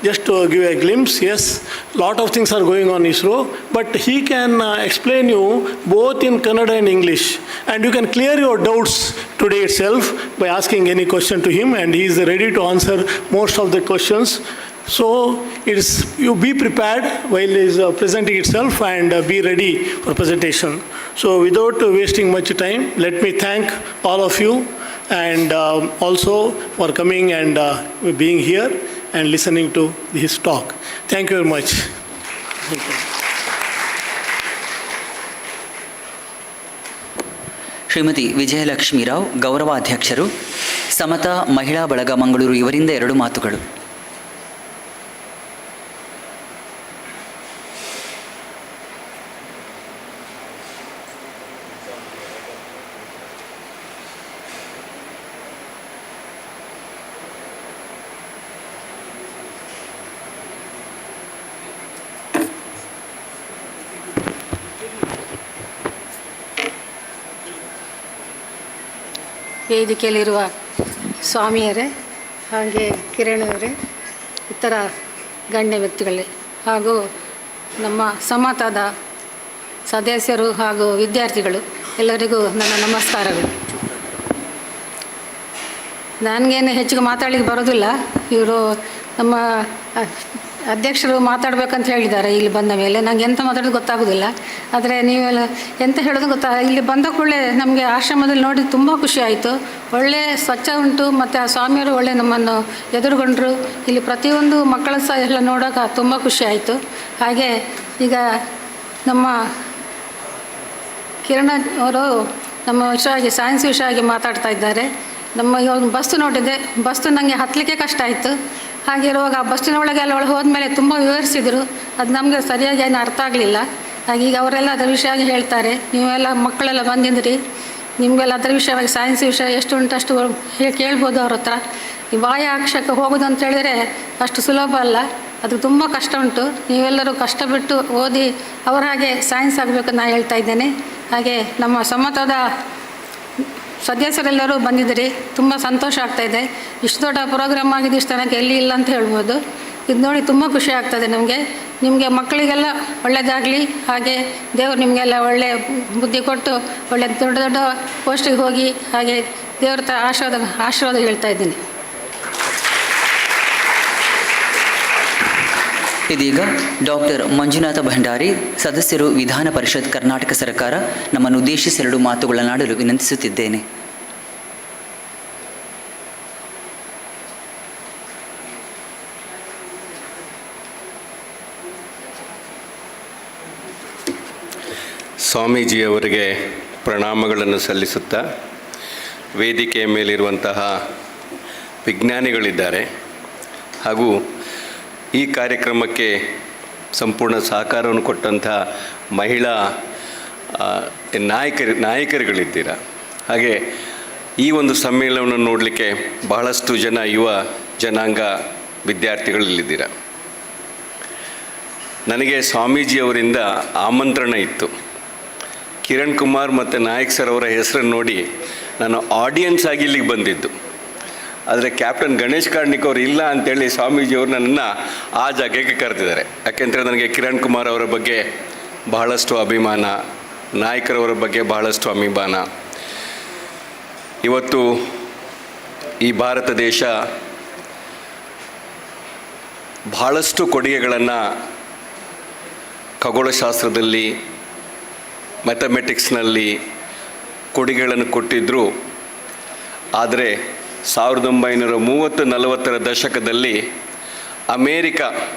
just to give a glimpse, yes, a lot of things are going on ISRO, but he can explain you both in Kannada and English. And you can clear your doubts today itself by asking any question to him, and he is ready to answer most of the questions. So you be prepared while he is presenting itself, and be ready for presentation. So without wasting much time, let me thank all of you, and also for coming and being here and listening to his talk. Thank you very much. Thank you. Shrimati Vijayalakshmi Rao, ಗೌರವಾಧ್ಯಕ್ಷರು, ಸಮತಾ ಮಹಿಳಾ ಬಳಗ ಮಂಗಳೂರು, ಇವರಿಂದ 2 ಮಾತುಗಳು. ವೇದಿಕೆಯಲ್ಲಿರುವ ಸ್ವಾಮಿಯರೇ, ಹಾಗೆ ಕಿರಣ್ ಅವರೇ, ಇತರ ಗಣ್ಯ ವ್ಯಕ್ತಿಗಳೇ, ಹಾಗೂ ನಮ್ಮ ಸಮಾತದ ಸದಸ್ಯರು ಹಾಗೂ ವಿದ್ಯಾರ್ಥಿಗಳು, ಎಲ್ಲರಿಗೂ ನನ್ನ ನಮಸ್ಕಾರಗಳು. ನನಗೇನು ಹೆಚ್ಚಿಗೆ ಮಾತಾಡಲಿಕ್ಕೆ ಬರೋದಿಲ್ಲ. ಇವರು ನಮ್ಮ ಅಧ್ಯಕ್ಷರು ಮಾತಾಡಬೇಕಂತ ಹೇಳಿದ್ದಾರೆ. ಇಲ್ಲಿ ಬಂದ ಮೇಲೆ ನನಗೆ ಎಂತ ಮಾತಾಡೋದು ಗೊತ್ತಾಗೋದಿಲ್ಲ. ಆದರೆ ನೀವೆಲ್ಲ ಎಂತ ಹೇಳೋದು ಇಲ್ಲಿ ಬಂದ ಕೂಡಲೇ ನಮಗೆ ಆಶ್ರಮದಲ್ಲಿ ನೋಡಿ ತುಂಬ ಖುಷಿ ಆಯಿತು. ಒಳ್ಳೆ ಸ್ವಚ್ಛ ಉಂಟು, ಮತ್ತು ಆ ಸ್ವಾಮಿಯವರು ಒಳ್ಳೆ ನಮ್ಮನ್ನು ಎದುರುಗೊಂಡರು. ಇಲ್ಲಿ ಪ್ರತಿಯೊಂದು ಮಕ್ಕಳ ಸಹ ಎಲ್ಲ ನೋಡೋಕೆ ತುಂಬ ಖುಷಿ ಆಯಿತು. ಹಾಗೆ ಈಗ ನಮ್ಮ ಕಿರಣ ಅವರು ನಮ್ಮ ವಿಷಯವಾಗಿ ಸೈನ್ಸ್ ವಿಷಯವಾಗಿ ಮಾತಾಡ್ತಾ ಇದ್ದಾರೆ. ನಮ್ಮ ಇವಾಗ ಬಸ್ಸು ನೋಡಿದೆ, ಬಸ್ಸು ನನಗೆ ಹತ್ತಲಿಕ್ಕೆ ಕಷ್ಟ ಆಯಿತು. ಹಾಗಿರುವಾಗ ಬಸ್ಸಿನ ಒಳಗೆಲ್ಲ ಒಳಗೆ ಹೋದ್ಮೇಲೆ ತುಂಬ ವಿವರಿಸಿದರು. ಅದು ನಮಗೆ ಸರಿಯಾಗಿ ಏನು ಅರ್ಥ ಆಗಲಿಲ್ಲ. ಹಾಗೆ ಈಗ ಅವರೆಲ್ಲ ಅದರ ವಿಷಯವಾಗಿ ಹೇಳ್ತಾರೆ. ನೀವೆಲ್ಲ ಮಕ್ಕಳೆಲ್ಲ ಬಂದಿದ್ರಿ, ನಿಮಗೆಲ್ಲ ಅದರ ವಿಷಯವಾಗಿ ಸೈನ್ಸ್ ವಿಷಯ ಎಷ್ಟು ಉಂಟು ಅಷ್ಟು ಕೇಳ್ಬೋದು ಅವ್ರ ಹತ್ರ. ಈ ಬಾಹ್ಯಾಕಾಶಕ್ಕೆ ಹೋಗೋದು ಅಂತ ಹೇಳಿದರೆ ಅಷ್ಟು ಸುಲಭ ಅಲ್ಲ, ಅದು ತುಂಬ ಕಷ್ಟ ಉಂಟು. ನೀವೆಲ್ಲರೂ ಕಷ್ಟಪಟ್ಟು ಓದಿ ಅವರ ಹಾಗೆ ಸೈನ್ಸ್ ಆಗಬೇಕು ನಾನು ಹೇಳ್ತಾ ಇದ್ದೇನೆ. ಹಾಗೆ ನಮ್ಮ ಸಮತದ ಸದಸ್ಯರೆಲ್ಲರೂ ಬಂದಿದ್ದೀರಿ, ತುಂಬ ಸಂತೋಷ ಆಗ್ತಾಯಿದೆ. ಇಷ್ಟು ದೊಡ್ಡ ಪ್ರೋಗ್ರಾಮ್ ಆಗಿದೆ ಇಷ್ಟು ತನಕ ಎಲ್ಲಿ ಇಲ್ಲ ಅಂತ ಹೇಳ್ಬೋದು. ಇದು ನೋಡಿ ತುಂಬ ಖುಷಿ ಆಗ್ತದೆ ನಮಗೆ. ನಿಮಗೆ ಮಕ್ಕಳಿಗೆಲ್ಲ ಒಳ್ಳೆಯದಾಗಲಿ, ಹಾಗೆ ದೇವರು ನಿಮಗೆಲ್ಲ ಒಳ್ಳೆಯ ಬುದ್ಧಿ ಕೊಟ್ಟು ಒಳ್ಳೆ ದೊಡ್ಡ ದೊಡ್ಡ ಪೋಸ್ಟಿಗೆ ಹೋಗಿ ಹಾಗೆ ದೇವ್ರ ಹತ್ರ ಆಶೀರ್ವಾದ ಹೇಳ್ತಾ ಇದ್ದೀನಿ. ಇದೀಗ ಡಾಕ್ಟರ್ ಮಂಜುನಾಥ ಭಂಡಾರಿ, ಸದಸ್ಯರು ವಿಧಾನ ಪರಿಷತ್ ಕರ್ನಾಟಕ ಸರ್ಕಾರ, ನಮ್ಮನ್ನು ಉದ್ದೇಶಿಸಿ 2 ಮಾತುಗಳನ್ನಾಡಲು ವಿನಂತಿಸುತ್ತಿದ್ದೇನೆ. ಸ್ವಾಮೀಜಿಯವರಿಗೆ ಪ್ರಣಾಮಗಳನ್ನು ಸಲ್ಲಿಸುತ್ತಾ, ವೇದಿಕೆಯ ಮೇಲಿರುವಂತಹ ವಿಜ್ಞಾನಿಗಳಿದ್ದಾರೆ ಹಾಗೂ ಈ ಕಾರ್ಯಕ್ರಮಕ್ಕೆ ಸಂಪೂರ್ಣ ಸಹಕಾರವನ್ನು ಕೊಟ್ಟಂಥ ಮಹಿಳಾ ನಾಯಕರುಗಳಿದ್ದೀರ. ಹಾಗೆ ಈ ಒಂದು ಸಮ್ಮೇಳನವನ್ನು ನೋಡಲಿಕ್ಕೆ ಬಹಳಷ್ಟು ಜನ ಯುವ ಜನಾಂಗ ವಿದ್ಯಾರ್ಥಿಗಳಿಲ್ಲಿದ್ದೀರ. ನನಗೆ ಸ್ವಾಮೀಜಿಯವರಿಂದ ಆಮಂತ್ರಣ ಇತ್ತು. ಕಿರಣ್ ಕುಮಾರ್ ಮತ್ತು ನಾಯಕ್ ಸರ್ ಅವರ ಹೆಸರನ್ನು ನೋಡಿ ನಾನು ಆಡಿಯನ್ಸ್ ಆಗಿ ಇಲ್ಲಿಗೆ ಬಂದಿದ್ದು. ಆದರೆ ಕ್ಯಾಪ್ಟನ್ ಗಣೇಶ್ ಕಾರ್ಣಿಕ್ ಅವರು ಇಲ್ಲ ಅಂತೇಳಿ ಸ್ವಾಮೀಜಿಯವರು ನನ್ನನ್ನು ಆ ಜಾಗಕ್ಕೆ ಕರೆದಿದ್ದಾರೆ. ಯಾಕೆಂದರೆ ನನಗೆ ಕಿರಣ್ ಕುಮಾರ್ ಅವರ ಬಗ್ಗೆ ಬಹಳಷ್ಟು ಅಭಿಮಾನ, ನಾಯಕರವರ ಬಗ್ಗೆ ಬಹಳಷ್ಟು ಅಭಿಮಾನ. ಇವತ್ತು ಈ ಭಾರತ ದೇಶ ಬಹಳಷ್ಟು ಕೊಡುಗೆಗಳನ್ನು ಖಗೋಳಶಾಸ್ತ್ರದಲ್ಲಿ, ಮ್ಯಾಥಮೆಟಿಕ್ಸ್ನಲ್ಲಿ ಕೊಡುಗೆಗಳನ್ನು ಕೊಟ್ಟಿದ್ದರು. ಆದರೆ 1930-40ರ ದಶಕದಲ್ಲಿ ಅಮೇರಿಕಾ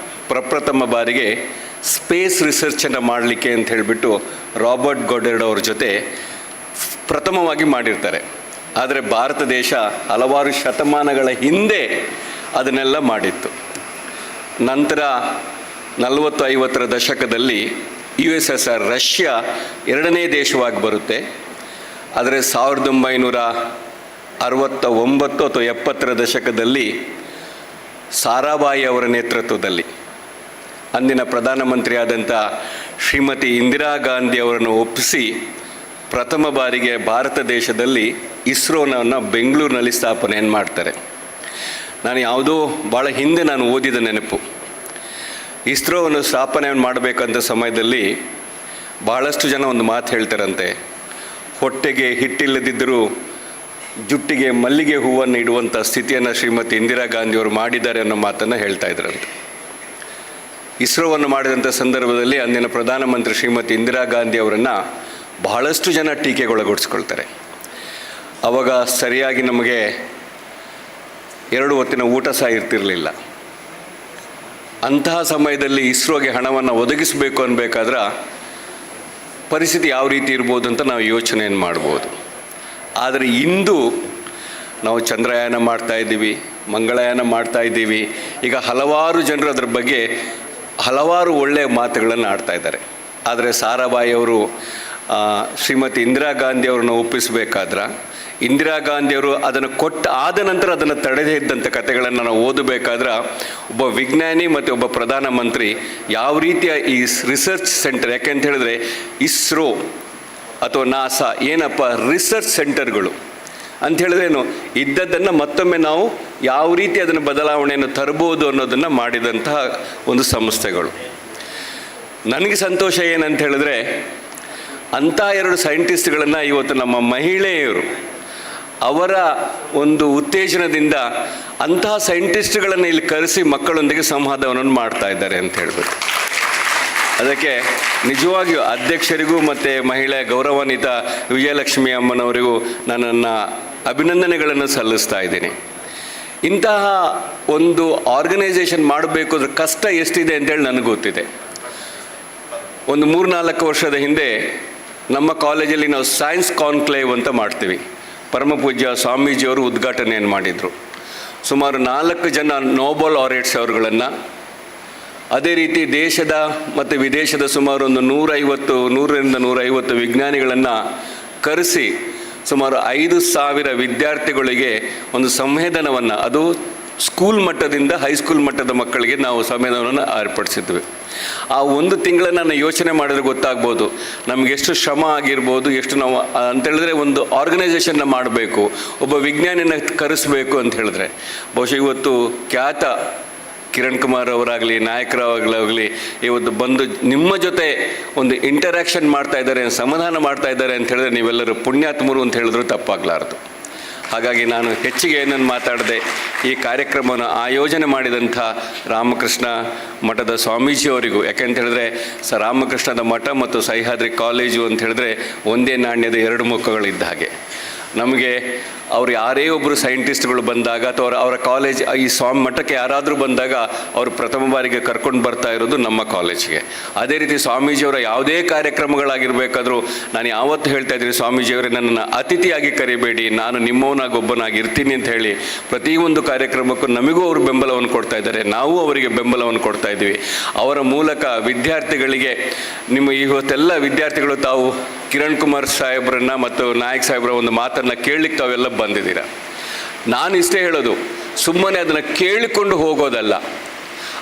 ಪ್ರಪ್ರಥಮ ಬಾರಿಗೆ ಸ್ಪೇಸ್ ರಿಸರ್ಚನ್ನು ಮಾಡಲಿಕ್ಕೆ ಅಂತ ಹೇಳಿಬಿಟ್ಟು ರಾಬರ್ಟ್ ಗೋಡೆರ್ಡ್ ಅವ್ರ ಜೊತೆ ಪ್ರಥಮವಾಗಿ ಮಾಡಿರ್ತಾರೆ. ಆದರೆ ಭಾರತ ದೇಶ ಹಲವಾರು ಶತಮಾನಗಳ ಹಿಂದೆ ಅದನ್ನೆಲ್ಲ ಮಾಡಿತ್ತು. ನಂತರ 40-50ರ ದಶಕದಲ್ಲಿ USSR ರಷ್ಯಾ 2ನೇ ದೇಶವಾಗಿ ಬರುತ್ತೆ. ಆದರೆ 1969 ಅಥವಾ 70ರ ದಶಕದಲ್ಲಿ ಸಾರಾಭಾಯಿ ಅವರ ನೇತೃತ್ವದಲ್ಲಿ ಅಂದಿನ ಪ್ರಧಾನಮಂತ್ರಿಯಾದಂಥ ಶ್ರೀಮತಿ ಇಂದಿರಾ ಗಾಂಧಿ ಅವರನ್ನು ಒಪ್ಪಿಸಿ ಪ್ರಥಮ ಬಾರಿಗೆ ಭಾರತ ದೇಶದಲ್ಲಿ ಇಸ್ರೋನನ್ನು ಬೆಂಗಳೂರಿನಲ್ಲಿ ಸ್ಥಾಪನೆಯನ್ನು ಮಾಡ್ತಾರೆ. ನಾನು ಯಾವುದೋ ಭಾಳ ಹಿಂದೆ ನಾನು ಓದಿದ ನೆನಪು. ಇಸ್ರೋವನ್ನು ಸ್ಥಾಪನೆಯನ್ನು ಮಾಡಬೇಕಂತ ಸಮಯದಲ್ಲಿ ಬಹಳಷ್ಟು ಜನ ಒಂದು ಮಾತು ಹೇಳ್ತಾರಂತೆ, ಹೊಟ್ಟೆಗೆ ಹಿಟ್ಟಿಲ್ಲದಿದ್ದರೂ ಜುಟ್ಟಿಗೆ ಮಲ್ಲಿಗೆ ಹೂವನ್ನು ಇಡುವಂಥ ಸ್ಥಿತಿಯನ್ನು ಶ್ರೀಮತಿ ಇಂದಿರಾ ಗಾಂಧಿಯವರು ಮಾಡಿದ್ದಾರೆ ಅನ್ನೋ ಮಾತನ್ನು ಹೇಳ್ತಾ ಇದ್ರಂತೆ. ಇಸ್ರೋವನ್ನು ಮಾಡಿದಂಥ ಸಂದರ್ಭದಲ್ಲಿ ಅಂದಿನ ಪ್ರಧಾನಮಂತ್ರಿ ಶ್ರೀಮತಿ ಇಂದಿರಾ ಗಾಂಧಿ ಅವರನ್ನು ಬಹಳಷ್ಟು ಜನ ಟೀಕೆಗೊಳಗೊಳಿಸ್ಕೊಳ್ತಾರೆ. ಆವಾಗ ಸರಿಯಾಗಿ ನಮಗೆ 2 ಹೊತ್ತಿನ ಊಟ ಸಹ ಇರ್ತಿರಲಿಲ್ಲ. ಅಂತಹ ಸಮಯದಲ್ಲಿ ಇಸ್ರೋಗೆ ಹಣವನ್ನು ಒದಗಿಸಬೇಕು ಅನ್ಬೇಕಾದ್ರೆ ಪರಿಸ್ಥಿತಿ ಯಾವ ರೀತಿ ಇರ್ಬೋದು ಅಂತ ನಾವು ಯೋಚನೆಯನ್ನು ಮಾಡ್ಬೋದು. ಆದರೆ ಇಂದು ನಾವು ಚಂದ್ರಯಾನ ಮಾಡ್ತಾಯಿದ್ದೀವಿ, ಮಂಗಳಯಾನ ಮಾಡ್ತಾಯಿದ್ದೀವಿ. ಈಗ ಹಲವಾರು ಜನರು ಅದರ ಬಗ್ಗೆ ಹಲವಾರು ಒಳ್ಳೆಯ ಮಾತುಗಳನ್ನು ಆಡ್ತಾ ಇದ್ದಾರೆ. ಆದರೆ ಸಾರಾಭಾಯಿ ಅವರು ಶ್ರೀಮತಿ ಇಂದಿರಾ ಗಾಂಧಿ ಅವ್ರನ್ನ ಒಪ್ಪಿಸಬೇಕಾದ್ರೆ ಇಂದಿರಾ ಗಾಂಧಿಯವರು ಅದನ್ನು ಆದ ನಂತರ ಅದನ್ನು ತಡೆದೇ ಇದ್ದಂಥ ಕಥೆಗಳನ್ನು ನಾವು ಓದಬೇಕಾದ್ರೆ ಒಬ್ಬ ವಿಜ್ಞಾನಿ ಮತ್ತು ಒಬ್ಬ ಪ್ರಧಾನಮಂತ್ರಿ ಯಾವ ರೀತಿಯ ಈ ರಿಸರ್ಚ್ ಸೆಂಟರ್, ಯಾಕೆಂತ ಹೇಳಿದ್ರೆ ಇಸ್ರೋ ಅಥವಾ ನಾಸಾ ಏನಪ್ಪ ರಿಸರ್ಚ್ ಸೆಂಟರ್ಗಳು ಅಂತ ಹೇಳಿದ್ರೇನು, ಇದ್ದದ್ದನ್ನು ಮತ್ತೊಮ್ಮೆ ನಾವು ಯಾವ ರೀತಿ ಅದನ್ನು ಬದಲಾವಣೆಯನ್ನು ತರಬಹುದು ಅನ್ನೋದನ್ನು ಮಾಡಿದಂತಹ ಒಂದು ಸಂಸ್ಥೆಗಳು. ನನಗೆ ಸಂತೋಷ ಏನಂತ ಹೇಳಿದ್ರೆ ಅಂಥ 2 ಸೈಂಟಿಸ್ಟ್ಗಳನ್ನು ಇವತ್ತು ನಮ್ಮ ಮಹಿಳೆಯರು ಅವರ ಒಂದು ಉತ್ತೇಜನದಿಂದ ಅಂತಹ ಸೈಂಟಿಸ್ಟ್ಗಳನ್ನು ಇಲ್ಲಿ ಕರೆಸಿ ಮಕ್ಕಳೊಂದಿಗೆ ಸಂವಾದವನ್ನು ಮಾಡ್ತಾ ಇದ್ದಾರೆ ಅಂತ ಹೇಳ್ಬೇಕು. ಅದಕ್ಕೆ ನಿಜವಾಗಿಯೂ ಅಧ್ಯಕ್ಷರಿಗೂ ಮತ್ತು ಮಹಿಳೆಯ ಗೌರವಾನ್ವಿತ ವಿಜಯಲಕ್ಷ್ಮಿ ಅಮ್ಮನವರಿಗೂ ನನ್ನನ್ನು ಅಭಿನಂದನೆಗಳನ್ನು ಸಲ್ಲಿಸ್ತಾ ಇದ್ದೀನಿ. ಇಂತಹ ಒಂದು ಆರ್ಗನೈಸೇಷನ್ ಮಾಡಬೇಕು ಅದ್ರ ಕಷ್ಟ ಎಷ್ಟಿದೆ ಅಂತೇಳಿ ನನಗೆ ಗೊತ್ತಿದೆ. ಒಂದು 3-4 ವರ್ಷದ ಹಿಂದೆ ನಮ್ಮ ಕಾಲೇಜಲ್ಲಿ ನಾವು ಸೈನ್ಸ್ ಕಾನ್ಕ್ಲೇವ್ ಅಂತ ಮಾಡ್ತೀವಿ. ಪರಮ ಪೂಜ್ಯ ಸ್ವಾಮೀಜಿಯವರು ಉದ್ಘಾಟನೆಯನ್ನು ಮಾಡಿದರು. ಸುಮಾರು 4 ಜನ ನೋಬಲ್ ಆರೇಟ್ಸ್ ಅವರುಗಳನ್ನು, ಅದೇ ರೀತಿ ದೇಶದ ಮತ್ತು ವಿದೇಶದ ಸುಮಾರು ಒಂದು 100ರಿಂದ 150 ವಿಜ್ಞಾನಿಗಳನ್ನು ಕರೆಸಿ ಸುಮಾರು 5,000 ವಿದ್ಯಾರ್ಥಿಗಳಿಗೆ ಒಂದು ಸಂವೇದನವನ್ನು, ಅದು ಸ್ಕೂಲ್ ಮಟ್ಟದಿಂದ ಹೈಸ್ಕೂಲ್ ಮಟ್ಟದ ಮಕ್ಕಳಿಗೆ ನಾವು ಸಂವೇದನವನ್ನು ಏರ್ಪಡಿಸಿದ್ವಿ. ಆ 1 ತಿಂಗಳನ್ನು ನಾನು ಯೋಚನೆ ಮಾಡಿದ್ರೆ ಗೊತ್ತಾಗ್ಬೋದು ನಮಗೆಷ್ಟು ಶ್ರಮ ಆಗಿರ್ಬೋದು, ಎಷ್ಟು ನಾವು ಅಂತೇಳಿದ್ರೆ ಒಂದು ಆರ್ಗನೈಸೇಷನ್ನ ಮಾಡಬೇಕು, ಒಬ್ಬ ವಿಜ್ಞಾನಿನ ಕರೆಸಬೇಕು ಅಂತ ಹೇಳಿದ್ರೆ. ಬಹುಶಃ ಇವತ್ತು ಖ್ಯಾತ ಕಿರಣ್ ಕುಮಾರ್ ಅವರಾಗಲಿ, ನಾಯಕರಾಗಲಿ ಇವತ್ತು ಬಂದು ನಿಮ್ಮ ಜೊತೆ ಒಂದು ಇಂಟರ್ಯಾಕ್ಷನ್ ಮಾಡ್ತಾ ಇದ್ದಾರೆ, ಸಮಾಧಾನ ಮಾಡ್ತಾ ಇದ್ದಾರೆ ಅಂತ ಹೇಳಿದ್ರೆ ನೀವೆಲ್ಲರೂ ಪುಣ್ಯಾತ್ಮರು ಅಂತ ಹೇಳಿದ್ರು ತಪ್ಪಾಗಲಾರ್ದು. ಹಾಗಾಗಿ ನಾನು ಹೆಚ್ಚಿಗೆ ಏನನ್ನು ಮಾತಾಡದೆ ಈ ಕಾರ್ಯಕ್ರಮವನ್ನು ಆಯೋಜನೆ ಮಾಡಿದಂಥ ರಾಮಕೃಷ್ಣ ಮಠದ ಸ್ವಾಮೀಜಿಯವರಿಗೂ, ಯಾಕೆಂತ ಹೇಳಿದ್ರೆ ರಾಮಕೃಷ್ಣದ ಮಠ ಮತ್ತು ಸಹ್ಯಾದ್ರಿ ಕಾಲೇಜು ಅಂತ ಹೇಳಿದ್ರೆ ಒಂದೇ ನಾಣ್ಯದ 2 ಮುಖಗಳಿದ್ದ ಹಾಗೆ. ನಮಗೆ ಅವರು ಯಾರೇ ಒಬ್ಬರು ಸೈಂಟಿಸ್ಟ್ಗಳು ಬಂದಾಗ ಅಥವಾ ಅವರ ಕಾಲೇಜ್ ಈ ಸ್ವಾಮಿ ಮಠಕ್ಕೆ ಯಾರಾದರೂ ಬಂದಾಗ ಅವರು ಪ್ರಥಮ ಬಾರಿಗೆ ಕರ್ಕೊಂಡು ಬರ್ತಾ ಇರೋದು ನಮ್ಮ ಕಾಲೇಜಿಗೆ. ಅದೇ ರೀತಿ ಸ್ವಾಮೀಜಿಯವರ ಯಾವುದೇ ಕಾರ್ಯಕ್ರಮಗಳಾಗಿರಬೇಕಾದ್ರೂ ನಾನು ಯಾವತ್ತೂ ಹೇಳ್ತಾ ಇದ್ದೀನಿ, ಸ್ವಾಮೀಜಿಯವರೇ ನನ್ನನ್ನು ಅತಿಥಿಯಾಗಿ ಕರಿಬೇಡಿ, ನಾನು ನಿಮ್ಮವನಾಗಿ ಒಬ್ಬನಾಗಿ ಇರ್ತೀನಿ ಅಂತ ಹೇಳಿ ಪ್ರತಿಯೊಂದು ಕಾರ್ಯಕ್ರಮಕ್ಕೂ ನಮಗೂ ಅವರು ಬೆಂಬಲವನ್ನು ಕೊಡ್ತಾ ಇದ್ದಾರೆ, ನಾವು ಅವರಿಗೆ ಬೆಂಬಲವನ್ನು ಕೊಡ್ತಾ ಇದ್ದೀವಿ. ಅವರ ಮೂಲಕ ವಿದ್ಯಾರ್ಥಿಗಳಿಗೆ ನಿಮ್ಮ ಇವತ್ತೆಲ್ಲ ವಿದ್ಯಾರ್ಥಿಗಳು ತಾವು ಕಿರಣ್ ಕುಮಾರ್ ಸಾಹೇಬ್ರನ್ನ ಮತ್ತು ನಾಯಕ್ ಸಾಹೇಬ್ರ ಒಂದು ಮಾತನ್ನು ಕೇಳಲಿಕ್ಕೆ ತಾವೆಲ್ಲ ಬಂದಿದ್ದೀರ. ನಾನು ಇಷ್ಟೇ ಹೇಳೋದು, ಸುಮ್ಮನೆ ಅದನ್ನು ಕೇಳಿಕೊಂಡು ಹೋಗೋದಲ್ಲ.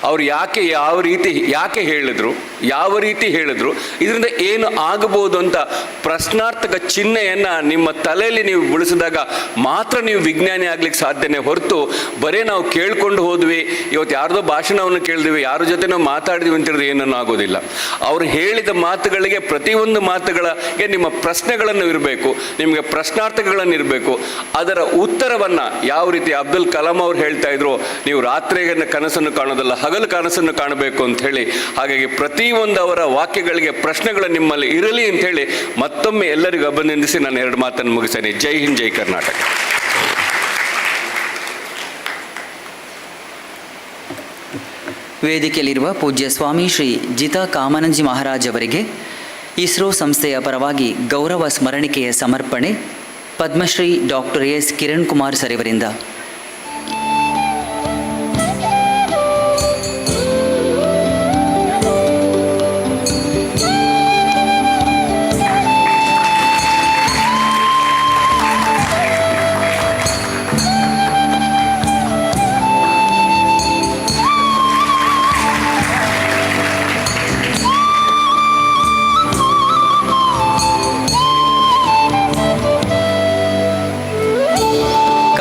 ಅವ್ರು ಯಾಕೆ ಹೇಳಿದ್ರು, ಯಾವ ರೀತಿ ಹೇಳಿದ್ರು, ಇದರಿಂದ ಏನು ಆಗಬಹುದು ಅಂತ ಪ್ರಶ್ನಾರ್ಥಕ ಚಿಹ್ನೆಯನ್ನು ನಿಮ್ಮ ತಲೆಯಲ್ಲಿ ನೀವು ಬಿಡಿಸಿದಾಗ ಮಾತ್ರ ನೀವು ವಿಜ್ಞಾನಿ ಆಗ್ಲಿಕ್ಕೆ ಸಾಧ್ಯನೇ ಹೊರತು ಬರೀ ನಾವು ಕೇಳ್ಕೊಂಡು ಹೋದ್ವಿ, ಇವತ್ತು ಯಾರ್ದೋ ಭಾಷಣವನ್ನು ಕೇಳಿದ್ವಿ, ಯಾರ ಜೊತೆ ನಾವು ಮಾತಾಡಿದ್ವಿ ಅಂತ ಹೇಳಿದ್ರೆ ಏನನ್ನು ಆಗೋದಿಲ್ಲ. ಅವ್ರು ಹೇಳಿದ ಮಾತುಗಳಿಗೆ ಪ್ರತಿಯೊಂದು ಮಾತುಗಳಿಗೆ ನಿಮ್ಮ ಪ್ರಶ್ನೆಗಳನ್ನು ಇರಬೇಕು, ನಿಮಗೆ ಪ್ರಶ್ನಾರ್ಥಕಗಳನ್ನು ಇರಬೇಕು. ಅದರ ಉತ್ತರವನ್ನು ಯಾವ ರೀತಿ ಅಬ್ದುಲ್ ಕಲಾಂ ಅವ್ರು ಹೇಳ್ತಾ ಇದ್ರು, ನೀವು ರಾತ್ರಿಯ ಕನಸನ್ನು ಕಾಣೋದಲ್ಲ ಹಗಲು ಕನಸನ್ನು ಕಾಣಬೇಕು ಅಂತ ಹೇಳಿ. ಹಾಗಾಗಿ ಪ್ರತಿಯೊಂದು ಅವರ ವಾಕ್ಯಗಳಿಗೆ ಪ್ರಶ್ನೆಗಳು ನಿಮ್ಮಲ್ಲಿ ಇರಲಿ ಅಂತ ಹೇಳಿ ಮತ್ತೊಮ್ಮೆ ಎಲ್ಲರಿಗೂ ಅಭಿನಂದಿಸಿ ನಾನು 2 ಮಾತನ್ನು ಮುಗಿಸ್ತೇನೆ. ಜೈ ಹಿಂದ್, ಜೈ ಕರ್ನಾಟಕ. ವೇದಿಕೆಯಲ್ಲಿರುವ ಪೂಜ್ಯ ಸ್ವಾಮಿ ಶ್ರೀ ಜಿತಾ ಕಾಮಾನಂಜಿ ಮಹಾರಾಜ್ ಅವರಿಗೆ ಇಸ್ರೋ ಸಂಸ್ಥೆಯ ಪರವಾಗಿ ಗೌರವ ಸ್ಮರಣಿಕೆಯ ಸಮರ್ಪಣೆ Padmashri doctor S Kiran Kumar sir ಇವರಿಂದ.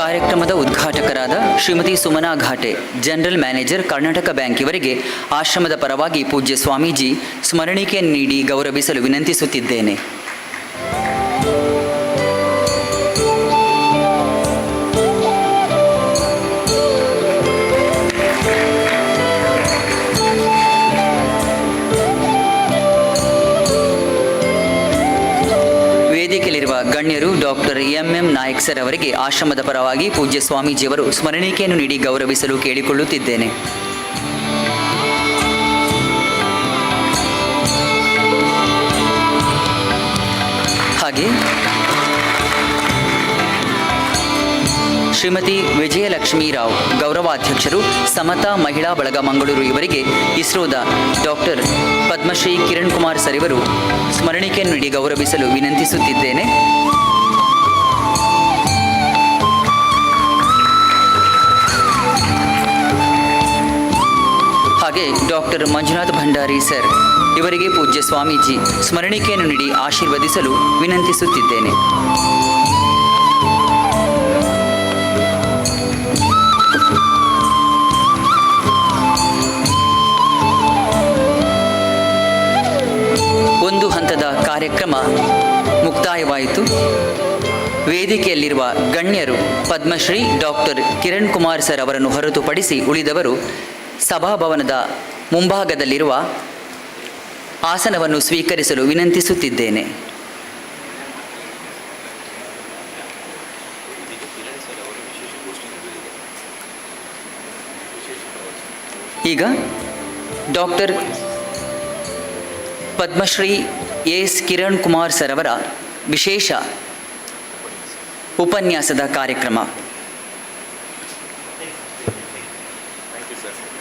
ಕಾರ್ಯಕ್ರಮದ ಉದ್ಘಾಟಕರಾದ Shrimati Sumana Ghate, general manager Karnataka bank ಇವರಿಗೆ ಆಶ್ರಮದ ಪರವಾಗಿ ಪೂಜ್ಯ ಸ್ವಾಮೀಜಿ ಸ್ಮರಣಿಕೆಯನ್ನು ನೀಡಿ ಗೌರವಿಸಲು ವಿನಂತಿಸುತ್ತಿದ್ದೇನೆ. ವೇದಿಕೆಯಲ್ಲಿರುವ ಗಣ್ಯರು ಡಾಕ್ಟರ್ ಎಂ ನಾಯಕ್ ಸರ್ ಅವರಿಗೆ ಆಶ್ರಮದ ಪರವಾಗಿ ಪೂಜ್ಯ ಸ್ವಾಮೀಜಿಯವರು ಸ್ಮರಣಿಕೆಯನ್ನು ನೀಡಿ ಗೌರವಿಸಲು ಕೇಳಿಕೊಳ್ಳುತ್ತಿದ್ದೇನೆ. ಹಾಗೆ ಶ್ರೀಮತಿ ವಿಜಯಲಕ್ಷ್ಮೀ ರಾವ್, ಗೌರವಾಧ್ಯಕ್ಷರು ಸಮತಾ ಮಹಿಳಾ ಬಳಗ ಮಂಗಳೂರು ಇವರಿಗೆ ಇಸ್ರೋದ ಡಾಕ್ಟರ್ ಪದ್ಮಶ್ರೀ ಕಿರಣ್ ಕುಮಾರ್ ಸರ್ ಇವರು ಸ್ಮರಣಿಕೆಯನ್ನು ನೀಡಿ ಗೌರವಿಸಲು ವಿನಂತಿಸುತ್ತಿದ್ದೇನೆ. ಹಾಗೆ ಡಾಕ್ಟರ್ ಮಂಜುನಾಥ್ ಭಂಡಾರಿ ಸರ್ ಇವರಿಗೆ ಪೂಜ್ಯ ಸ್ವಾಮೀಜಿ ಸ್ಮರಣಿಕೆಯನ್ನು ನೀಡಿ ಆಶೀರ್ವದಿಸಲು ವಿನಂತಿಸುತ್ತಿದ್ದೇನೆ. ಒಂದು ಹಂತದ ಕಾರ್ಯಕ್ರಮ ಮುಕ್ತಾಯವಾಯಿತು. ವೇದಿಕೆಯಲ್ಲಿರುವ ಗಣ್ಯರು ಪದ್ಮಶ್ರೀ ಡಾಕ್ಟರ್ ಕಿರಣ್ ಕುಮಾರ್ ಸರ್ ಅವರನ್ನು ಹೊರತುಪಡಿಸಿ ಉಳಿದವರು ಸಭಾಭವನದ ಮುಂಭಾಗದಲ್ಲಿರುವ ಆಸನವನ್ನು ಸ್ವೀಕರಿಸಲು ವಿನಂತಿಸುತ್ತಿದ್ದೇನೆ. ಈಗ doctor Padmashri S Kiran Kumar sir ಅವರ ವಿಶೇಷ ಉಪನ್ಯಾಸದ ಕಾರ್ಯಕ್ರಮ.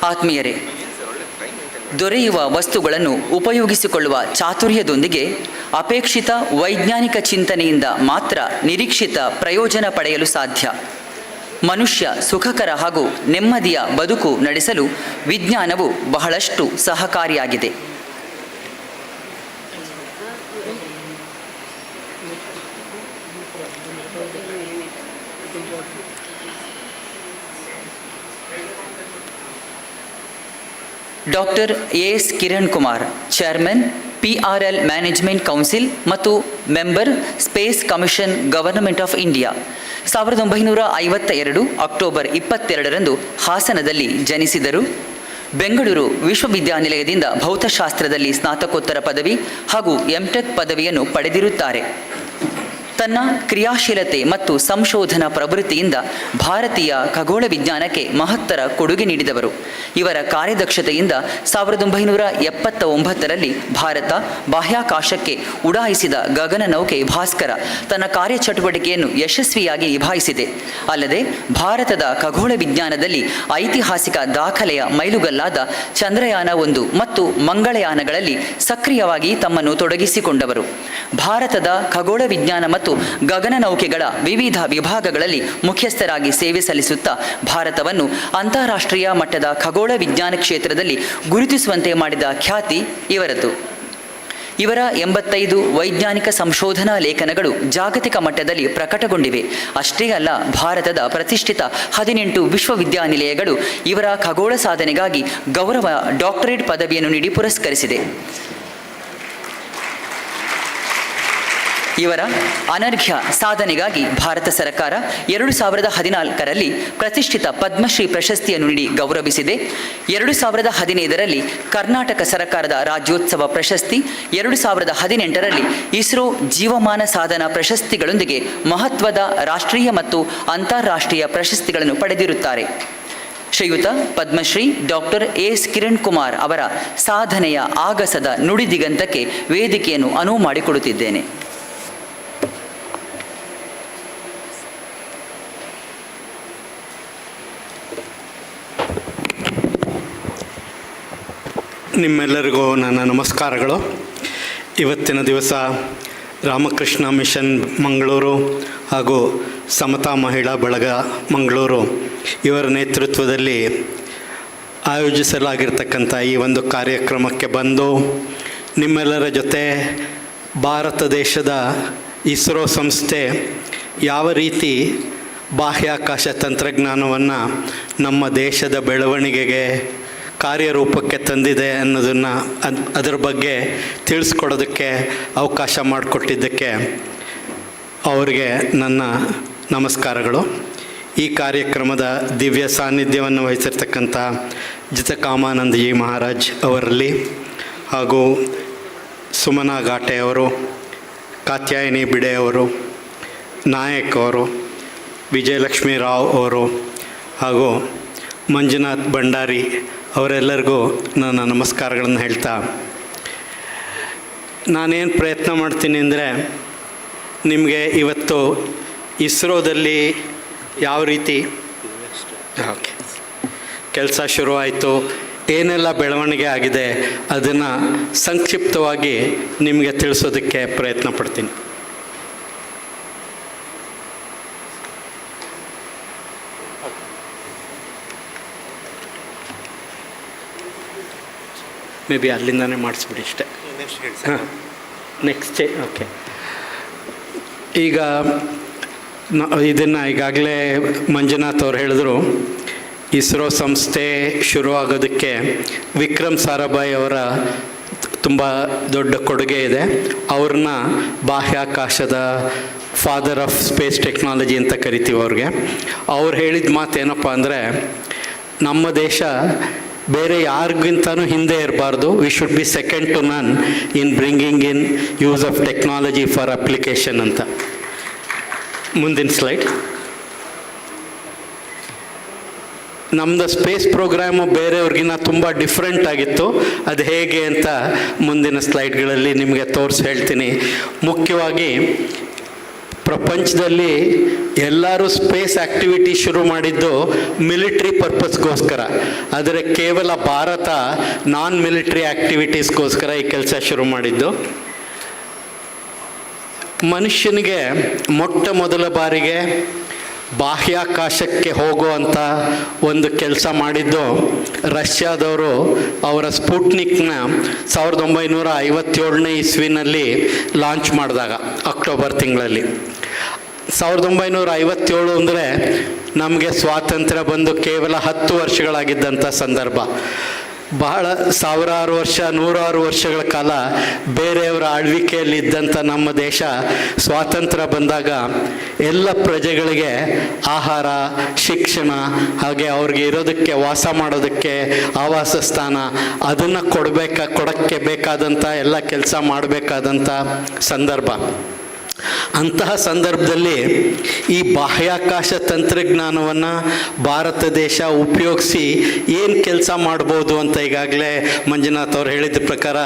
ಆತ್ಮೀಯರೇ, ದೊರೆಯುವ ವಸ್ತುಗಳನ್ನು ಉಪಯೋಗಿಸಿಕೊಳ್ಳುವ ಚಾತುರ್ಯದೊಂದಿಗೆ ಅಪೇಕ್ಷಿತ ವೈಜ್ಞಾನಿಕ ಚಿಂತನೆಯಿಂದ ಮಾತ್ರ ನಿರೀಕ್ಷಿತ ಪ್ರಯೋಜನ ಪಡೆಯಲು ಸಾಧ್ಯ. ಮನುಷ್ಯ ಸುಖಕರ ಹಾಗೂ ನೆಮ್ಮದಿಯ ಬದುಕು ನಡೆಸಲು ವಿಜ್ಞಾನವು ಬಹಳಷ್ಟು ಸಹಕಾರಿಯಾಗಿದೆ. Doctor S Kiran Kumar, chairman PRL management council ಮತ್ತು member space commission government of India. 1952 October 22ರಂದು ಹಾಸನದಲ್ಲಿ ಜನಿಸಿದರು. ಬೆಂಗಳೂರು ವಿಶ್ವವಿದ್ಯಾನಿಲಯದಿಂದ ಭೌತಶಾಸ್ತ್ರದಲ್ಲಿ ಸ್ನಾತಕೋತ್ತರ ಪದವಿ ಹಾಗೂ ಎಂಟೆಕ್ ಪದವಿಯನ್ನು ಪಡೆದಿರುತ್ತಾರೆ. ತನ್ನ ಕ್ರಿಯಾಶೀಲತೆ ಮತ್ತು ಸಂಶೋಧನಾ ಪ್ರವೃತ್ತಿಯಿಂದ ಭಾರತೀಯ ಖಗೋಳ ವಿಜ್ಞಾನಕ್ಕೆ ಮಹತ್ತರ ಕೊಡುಗೆ ನೀಡಿದವರು. ಇವರ ಕಾರ್ಯದಕ್ಷತೆಯಿಂದ 1979ರಲ್ಲಿ ಭಾರತ ಬಾಹ್ಯಾಕಾಶಕ್ಕೆ ಉಡಾಯಿಸಿದ ಗಗನನೌಕೆ ಭಾಸ್ಕರ ತನ್ನ ಕಾರ್ಯಚಟುವಟಿಕೆಯನ್ನು ಯಶಸ್ವಿಯಾಗಿ ನಿಭಾಯಿಸಿದೆ. ಅಲ್ಲದೆ ಭಾರತದ ಖಗೋಳ ವಿಜ್ಞಾನದಲ್ಲಿ ಐತಿಹಾಸಿಕ ದಾಖಲೆಯ ಮೈಲುಗಲ್ಲಾದ ಚಂದ್ರಯಾನ 1 ಮತ್ತು ಮಂಗಳಯಾನಗಳಲ್ಲಿ ಸಕ್ರಿಯವಾಗಿ ತಮ್ಮನ್ನು ತೊಡಗಿಸಿಕೊಂಡವರು. ಭಾರತದ ಖಗೋಳ ವಿಜ್ಞಾನ ಮತ್ತು ಗಗನನೌಕೆಗಳ ವಿವಿಧ ವಿಭಾಗಗಳಲ್ಲಿ ಮುಖ್ಯಸ್ಥರಾಗಿ ಸೇವೆ ಸಲ್ಲಿಸುತ್ತಾ ಭಾರತವನ್ನು ಅಂತಾರಾಷ್ಟ್ರೀಯ ಮಟ್ಟದ ಖಗೋಳ ವಿಜ್ಞಾನ ಕ್ಷೇತ್ರದಲ್ಲಿ ಗುರುತಿಸುವಂತೆ ಮಾಡಿದ ಖ್ಯಾತಿ ಇವರದ್ದು. ಇವರ 85 ವೈಜ್ಞಾನಿಕ ಸಂಶೋಧನಾ ಲೇಖನಗಳು ಜಾಗತಿಕ ಮಟ್ಟದಲ್ಲಿ ಪ್ರಕಟಗೊಂಡಿವೆ. ಅಷ್ಟೇ ಅಲ್ಲ, ಭಾರತದ ಪ್ರತಿಷ್ಠಿತ 18 ವಿಶ್ವವಿದ್ಯಾನಿಲಯಗಳು ಇವರ ಖಗೋಳ ಸಾಧನೆಗಾಗಿ ಗೌರವ ಡಾಕ್ಟರೇಟ್ ಪದವಿಯನ್ನು ನೀಡಿ ಪುರಸ್ಕರಿಸಿದೆ. ಇವರ ಅನರ್ಘ್ಯ ಸಾಧನೆಗಾಗಿ ಭಾರತ ಸರ್ಕಾರ 2014ರಲ್ಲಿ ಪ್ರತಿಷ್ಠಿತ ಪದ್ಮಶ್ರೀ ಪ್ರಶಸ್ತಿಯನ್ನು ನೀಡಿ ಗೌರವಿಸಿದೆ. 2015ರಲ್ಲಿ ಕರ್ನಾಟಕ ಸರ್ಕಾರದ ರಾಜ್ಯೋತ್ಸವ ಪ್ರಶಸ್ತಿ, 2018ರಲ್ಲಿ ಇಸ್ರೋ ಜೀವಮಾನ ಸಾಧನಾ ಪ್ರಶಸ್ತಿಗಳೊಂದಿಗೆ ಮಹತ್ವದ ರಾಷ್ಟ್ರೀಯ ಮತ್ತು ಅಂತಾರಾಷ್ಟ್ರೀಯ ಪ್ರಶಸ್ತಿಗಳನ್ನು ಪಡೆದಿರುತ್ತಾರೆ. ಶ್ರೀಯುತ ಪದ್ಮಶ್ರೀ ಡಾಕ್ಟರ್ ಎಸ್ ಕಿರಣ್ ಕುಮಾರ್ ಅವರ ಸಾಧನೆಯ ಆಗಸದ ನುಡಿದಿಗಂತಕ್ಕೆ ವೇದಿಕೆಯನ್ನು ಅನುವು ಮಾಡಿಕೊಡುತ್ತಿದ್ದೇನೆ. ನಿಮ್ಮೆಲ್ಲರಿಗೂ ನನ್ನ ನಮಸ್ಕಾರಗಳು. ಇವತ್ತಿನ ದಿವಸ ರಾಮಕೃಷ್ಣ ಮಿಷನ್ ಮಂಗಳೂರು ಹಾಗೂ ಸಮತಾ ಮಹಿಳಾ ಬಳಗ ಮಂಗಳೂರು ಇವರ ನೇತೃತ್ವದಲ್ಲಿ ಆಯೋಜಿಸಲಾಗಿರ್ತಕ್ಕಂಥ ಈ ಒಂದು ಕಾರ್ಯಕ್ರಮಕ್ಕೆ ಬಂದು ನಿಮ್ಮೆಲ್ಲರ ಜೊತೆ ಭಾರತ ದೇಶದ ಇಸ್ರೋ ಸಂಸ್ಥೆ ಯಾವ ರೀತಿ ಬಾಹ್ಯಾಕಾಶ ತಂತ್ರಜ್ಞಾನವನ್ನು ನಮ್ಮ ದೇಶದ ಬೆಳವಣಿಗೆಗೆ ಕಾರ್ಯರೂಪಕ್ಕೆ ತಂದಿದೆ ಅನ್ನೋದನ್ನು ಅದರ ಬಗ್ಗೆ ತಿಳಿಸ್ಕೊಡೋದಕ್ಕೆ ಅವಕಾಶ ಮಾಡಿಕೊಟ್ಟಿದ್ದಕ್ಕೆ ಅವರಿಗೆ ನನ್ನ ನಮಸ್ಕಾರಗಳು. ಈ ಕಾರ್ಯಕ್ರಮದ ದಿವ್ಯ ಸಾನ್ನಿಧ್ಯವನ್ನು ವಹಿಸಿರ್ತಕ್ಕಂಥ ಜಿತಕಾಮಾನಂದಜಿ ಮಹಾರಾಜ್ ಅವರಲ್ಲಿ ಹಾಗೂ ಸುಮನಾ ಘಾಟೆ ಅವರು, ಕಾತ್ಯಾಯಿನಿ ಬಿಡೆ ಅವರು, ನಾಯಕ್ ಅವರು, ವಿಜಯಲಕ್ಷ್ಮಿ ರಾವ್ ಅವರು ಹಾಗೂ ಮಂಜುನಾಥ್ ಭಂಡಾರಿ ಅವರೆಲ್ಲರಿಗೂ ನನ್ನ ನಮಸ್ಕಾರಗಳನ್ನು ಹೇಳ್ತಾ, ನಾನೇನು ಪ್ರಯತ್ನ ಮಾಡ್ತೀನಿ ಅಂದರೆ ನಿಮಗೆ ಇವತ್ತು ಇಸ್ರೋದಲ್ಲಿ ಯಾವ ರೀತಿ ಕೆಲಸ ಶುರುವಾಯಿತು, ಏನೆಲ್ಲ ಬೆಳವಣಿಗೆ ಆಗಿದೆ ಅದನ್ನು ಸಂಕ್ಷಿಪ್ತವಾಗಿ ನಿಮಗೆ ತಿಳಿಸೋದಕ್ಕೆ ಪ್ರಯತ್ನ ಪಡ್ತೀನಿ. ಮೇ ಬಿ ಅಲ್ಲಿಂದನೇ ಮಾಡಿಸ್ಬಿಡಿ ಇಷ್ಟೇ. ಹಾಂ, ನೆಕ್ಸ್ಟ್ ಓಕೆ. ಈಗ ಇದನ್ನು ಈಗಾಗಲೇ ಮಂಜುನಾಥ್ ಅವ್ರು ಹೇಳಿದ್ರು, ಇಸ್ರೋ ಸಂಸ್ಥೆ ಶುರುವಾಗೋದಕ್ಕೆ ವಿಕ್ರಮ್ ಸಾರಾಭಾಯ್ ಅವರ ತುಂಬ ದೊಡ್ಡ ಕೊಡುಗೆ ಇದೆ. ಅವ್ರನ್ನ ಬಾಹ್ಯಾಕಾಶದ ಫಾದರ್ ಆಫ್ ಸ್ಪೇಸ್ ಟೆಕ್ನಾಲಜಿ ಅಂತ ಕರಿತೀವಿ ಅವ್ರಿಗೆ. ಅವ್ರು ಹೇಳಿದ ಮಾತು ಏನಪ್ಪ ಅಂದರೆ, ನಮ್ಮ ದೇಶ ಬೇರೆ ಯಾರಿಗಿಂತನೂ ಹಿಂದೆ ಇರಬಾರ್ದು. We should be second to none in bringing in use of technology for application ಅಂತ. ಮುಂದಿನ ಸ್ಲೈಡ್. ನಮ್ಮದು ಸ್ಪೇಸ್ ಪ್ರೋಗ್ರಾಮು ಬೇರೆಯವ್ರಿಗಿನ್ನ ತುಂಬ ಡಿಫ್ರೆಂಟ್ ಆಗಿತ್ತು. ಅದು ಹೇಗೆ ಅಂತ ಮುಂದಿನ ಸ್ಲೈಡ್ಗಳಲ್ಲಿ ನಿಮಗೆ ತೋರಿಸಿ ಹೇಳ್ತೀನಿ. ಮುಖ್ಯವಾಗಿ ಪ್ರಪಂಚದಲ್ಲಿ ಎಲ್ಲರೂ ಸ್ಪೇಸ್ ಆ್ಯಕ್ಟಿವಿಟಿ ಶುರು ಮಾಡಿದ್ದು ಮಿಲಿಟ್ರಿ ಪರ್ಪಸ್ಗೋಸ್ಕರ, ಆದರೆ ಕೇವಲ ಭಾರತ ನಾನ್ ಮಿಲಿಟ್ರಿ ಆ್ಯಕ್ಟಿವಿಟೀಸ್ಗೋಸ್ಕರ ಈ ಕೆಲಸ ಶುರು ಮಾಡಿದ್ದು. ಮನುಷ್ಯನಿಗೆ ಮೊಟ್ಟ ಮೊದಲ ಬಾರಿಗೆ ಬಾಹ್ಯಾಕಾಶಕ್ಕೆ ಹೋಗುವಂಥ ಒಂದು ಕೆಲಸ ಮಾಡಿದ್ದು ರಷ್ಯಾದವರು. ಅವರ ಸ್ಪುಟ್ನಿಕ್ನ 1957ನೇ ಇಸ್ವಿನಲ್ಲಿ ಲಾಂಚ್ ಮಾಡಿದಾಗ ಅಕ್ಟೋಬರ್ ತಿಂಗಳಲ್ಲಿ. 1957 ಅಂದರೆ ನಮಗೆ ಸ್ವಾತಂತ್ರ್ಯ ಬಂದು ಕೇವಲ 10 ವರ್ಷಗಳಾಗಿದ್ದಂಥ ಸಂದರ್ಭ. ಬಹಳ ಸಾವಿರಾರು ವರ್ಷ, ನೂರಾರು ವರ್ಷಗಳ ಕಾಲ ಬೇರೆಯವರ ಆಳ್ವಿಕೆಯಲ್ಲಿದ್ದಂಥ ನಮ್ಮ ದೇಶ ಸ್ವಾತಂತ್ರ್ಯ ಬಂದಾಗ ಎಲ್ಲ ಪ್ರಜೆಗಳಿಗೆ ಆಹಾರ, ಶಿಕ್ಷಣ, ಹಾಗೆ ಅವ್ರಿಗೆ ಇರೋದಕ್ಕೆ, ವಾಸ ಮಾಡೋದಕ್ಕೆ ಆವಾಸ ಸ್ಥಾನ, ಅದನ್ನು ಕೊಡೋಕ್ಕೆ ಬೇಕಾದಂಥ ಎಲ್ಲ ಕೆಲಸ ಮಾಡಬೇಕಾದಂಥ ಸಂದರ್ಭ. ಅಂತಹ ಸಂದರ್ಭದಲ್ಲಿ ಈ ಬಾಹ್ಯಾಕಾಶ ತಂತ್ರಜ್ಞಾನವನ್ನು ಭಾರತ ದೇಶ ಉಪಯೋಗಿಸಿ ಏನು ಕೆಲಸ ಮಾಡ್ಬೋದು ಅಂತ ಈಗಾಗಲೇ ಮಂಜುನಾಥ್ ಅವ್ರು ಹೇಳಿದ ಪ್ರಕಾರ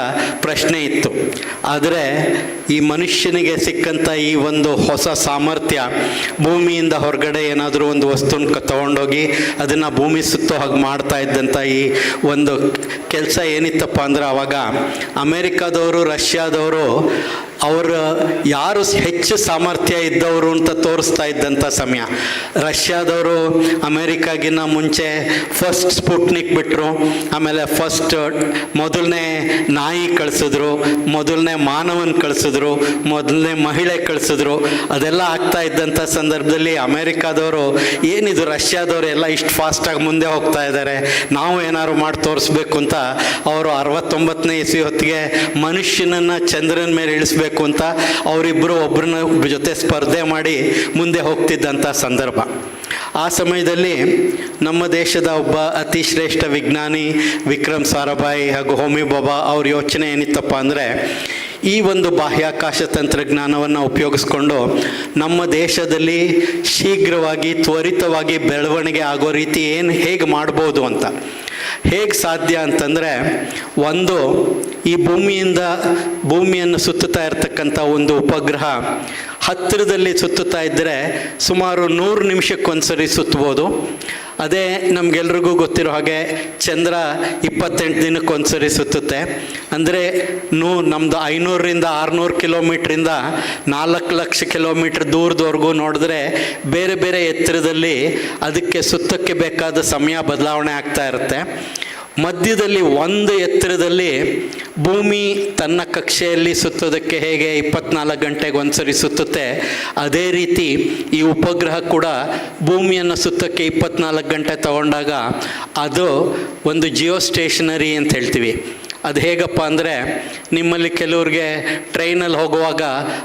ಪ್ರಶ್ನೆ ಇತ್ತು. ಆದರೆ ಈ ಮನುಷ್ಯನಿಗೆ ಸಿಕ್ಕಂಥ ಈ ಒಂದು ಹೊಸ ಸಾಮರ್ಥ್ಯ, ಭೂಮಿಯಿಂದ ಹೊರಗಡೆ ಏನಾದರೂ ಒಂದು ವಸ್ತುನ ತಗೊಂಡೋಗಿ ಅದನ್ನು ಭೂಮಿ ಸುತ್ತೋ ಹಾಗೆ ಮಾಡ್ತಾ ಇದ್ದಂಥ ಈ ಒಂದು ಕೆಲಸ ಏನಿತ್ತಪ್ಪ ಅಂದ್ರೆ ಆವಾಗ ಅಮೇರಿಕಾದವರು, ರಷ್ಯಾದವರು ಅವರು ಯಾರು ಹೆಚ್ಚು ಸಾಮರ್ಥ್ಯ ಇದ್ದವರು ಅಂತ ತೋರಿಸ್ತಾ ಇದ್ದಂಥ ಸಮಯ. ರಷ್ಯಾದವರು ಅಮೇರಿಕಾಗಿನ್ನ ಮುಂಚೆ ಫಸ್ಟ್ ಸ್ಪುಟ್ನಿಕ್ ಬಿಟ್ಟರು, ಆಮೇಲೆ ಮೊದಲನೇ ನಾಯಿ ಕಳಿಸಿದ್ರು, ಮೊದಲನೇ ಮಾನವನ ಕಳಿಸಿದ್ರು, ಮೊದಲನೇ ಮಹಿಳೆ ಕಳಿಸಿದ್ರು. ಅದೆಲ್ಲ ಆಗ್ತಾ ಇದ್ದಂಥ ಸಂದರ್ಭದಲ್ಲಿ ಅಮೇರಿಕಾದವರು ಏನಿದು ರಷ್ಯಾದವರು ಎಲ್ಲ ಇಷ್ಟು ಫಾಸ್ಟಾಗಿ ಮುಂದೆ ಹೋಗ್ತಾ ಇದ್ದಾರೆ, ನಾವು ಏನಾದ್ರು ಮಾಡಿ ತೋರಿಸ್ಬೇಕು ಅಂತ ಅವರು 69ನೇ ಇಸ್ವಿ ಹೊತ್ತಿಗೆ ಮನುಷ್ಯನನ್ನು ಚಂದ್ರನ ಮೇಲೆ ಇಳಿಸ್ಬೇಕು ಅಂತ ಅವರಿಬ್ಬರು ಒಬ್ಬರನ್ನ ಜೊತೆ ಸ್ಪರ್ಧೆ ಮಾಡಿ ಮುಂದೆ ಹೋಗ್ತಿದ್ದಂಥ ಸಂದರ್ಭ. ಆ ಸಮಯದಲ್ಲಿ ನಮ್ಮ ದೇಶದ ಒಬ್ಬ ಅತಿ ಶ್ರೇಷ್ಠ ವಿಜ್ಞಾನಿ ವಿಕ್ರಮ್ ಸಾರಾಭಾಯಿ ಹಾಗೂ ಹೋಮಿ ಬಾಬಾ ಅವ್ರ ಯೋಚನೆ ಏನಿತ್ತಪ್ಪ ಅಂದರೆ, ಈ ಒಂದು ಬಾಹ್ಯಾಕಾಶ ತಂತ್ರಜ್ಞಾನವನ್ನು ಉಪಯೋಗಿಸ್ಕೊಂಡು ನಮ್ಮ ದೇಶದಲ್ಲಿ ಶೀಘ್ರವಾಗಿ, ತ್ವರಿತವಾಗಿ ಬೆಳವಣಿಗೆ ಆಗೋ ರೀತಿ ಹೇಗೆ ಮಾಡ್ಬೋದು ಅಂತ. ಹೇಗೆ ಸಾಧ್ಯ ಅಂತಂದರೆ, ಒಂದು, ಈ ಭೂಮಿಯನ್ನು ಸುತ್ತುತ್ತಾ ಇರತಕ್ಕಂಥ ಒಂದು ಉಪಗ್ರಹ ಹತ್ತಿರದಲ್ಲಿ ಸುತ್ತುತ್ತಾ ಇದ್ದರೆ ಸುಮಾರು 100 ನಿಮಿಷಕ್ಕೊಂದ್ಸರಿ ಸುತ್ತಬೋದು. ಅದೇ ನಮಗೆಲ್ರಿಗೂ ಗೊತ್ತಿರೋ ಹಾಗೆ ಚಂದ್ರ 28 ದಿನಕ್ಕೊಂದ್ಸರಿ ಸುತ್ತುತ್ತೆ. ಅಂದರೆ ನಮ್ಮದು 500ರಿಂದ 600 ಕಿಲೋಮೀಟ್ರಿಂದ 4 ಲಕ್ಷ ಕಿಲೋಮೀಟ್ರ್ ದೂರದವರೆಗೂ ನೋಡಿದ್ರೆ ಬೇರೆ ಬೇರೆ ಎತ್ತರದಲ್ಲಿ ಅದಕ್ಕೆ ಸುತ್ತಕ್ಕೆ ಬೇಕಾದ ಸಮಯ ಬದಲಾವಣೆ ಆಗ್ತಾ ಇರುತ್ತೆ. ಮಧ್ಯದಲ್ಲಿ ಒಂದು ಎತ್ತರದಲ್ಲಿ ಭೂಮಿ ತನ್ನ ಕಕ್ಷೆಯಲ್ಲಿ ಸುತ್ತೋದಕ್ಕೆ ಹೇಗೆ 24 ಗಂಟೆಗೆ ಒಂದ್ಸರಿ ಸುತ್ತುತ್ತೆ, ಅದೇ ರೀತಿ ಈ ಉಪಗ್ರಹ ಕೂಡ ಭೂಮಿಯನ್ನು ಸುತ್ತಕ್ಕೆ 24 ಗಂಟೆ ತಗೊಂಡಾಗ ಅದು ಒಂದು ಜಿಯೋ ಸ್ಟೇಷನರಿ ಅಂತ ಹೇಳ್ತೀವಿ. ಅದು ಹೇಗಪ್ಪ ಅಂದರೆ, ನಿಮ್ಮಲ್ಲಿ ಕೆಲವ್ರಿಗೆ ಟ್ರೈನಲ್ಲಿ ಹೋಗುವಾಗ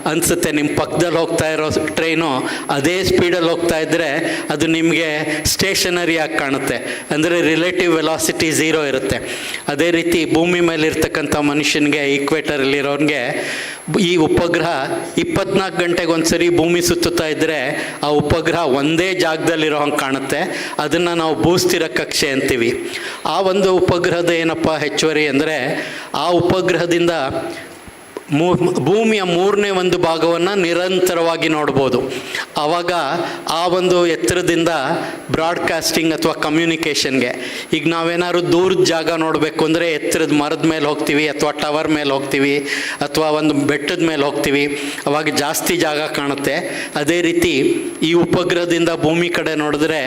ಅನಿಸುತ್ತೆ ನಿಮ್ಮ ಪಕ್ಕದಲ್ಲಿ ಹೋಗ್ತಾ ಇರೋ ಟ್ರೈನು ಅದೇ ಸ್ಪೀಡಲ್ಲಿ ಹೋಗ್ತಾ ಇದ್ದರೆ ಅದು ನಿಮಗೆ ಸ್ಟೇಷನರಿ ಆಗಿ ಕಾಣುತ್ತೆ, ಅಂದರೆ ರಿಲೇಟಿವ್ ವೆಲಾಸಿಟಿ 0 ಇರುತ್ತೆ. ಅದೇ ರೀತಿ ಭೂಮಿ ಮೇಲೆ ಇರ್ತಕ್ಕಂಥ ಮನುಷ್ಯನಿಗೆ, ಈಕ್ವೇಟರಲ್ಲಿರೋನಿಗೆ ಈ ಉಪಗ್ರಹ 24 ಗಂಟೆಗೆ ಒಂದ್ಸರಿ ಭೂಮಿ ಸುತ್ತುತ್ತಾ ಇದ್ದರೆ ಆ ಉಪಗ್ರಹ ಒಂದೇ ಜಾಗದಲ್ಲಿರೋ ಹಂಗೆ ಕಾಣುತ್ತೆ. ಅದನ್ನು ನಾವು ಭೂಸ್ಥಿರ ಕಕ್ಷೆ ಅಂತೀವಿ. ಆ ಒಂದು ಉಪಗ್ರಹದ ಏನಪ್ಪ ಹೆಚ್ಚುವರಿ ಅಂದರೆ, ಆ ಉಪಗ್ರಹದಿಂದ ಭೂಮಿಯ 3ನೇ ಒಂದು ಭಾಗವನ್ನು ನಿರಂತರವಾಗಿ ನೋಡ್ಬೋದು. ಆವಾಗ ಆ ಒಂದು ಎತ್ತರದಿಂದ ಬ್ರಾಡ್ಕಾಸ್ಟಿಂಗ್ ಅಥವಾ ಕಮ್ಯುನಿಕೇಷನ್ಗೆ, ಈಗ ನಾವೇನಾದ್ರು ದೂರದ ಜಾಗ ನೋಡಬೇಕು ಅಂದರೆ ಎತ್ತರದ ಮರದ ಮೇಲೆ ಹೋಗ್ತೀವಿ, ಅಥವಾ ಟವರ್ ಮೇಲೆ ಹೋಗ್ತೀವಿ, ಅಥವಾ ಒಂದು ಬೆಟ್ಟದ ಮೇಲೆ ಹೋಗ್ತೀವಿ, ಅವಾಗ ಜಾಸ್ತಿ ಜಾಗ ಕಾಣುತ್ತೆ. ಅದೇ ರೀತಿ ಈ ಉಪಗ್ರಹದಿಂದ ಭೂಮಿ ಕಡೆ ನೋಡಿದ್ರೆ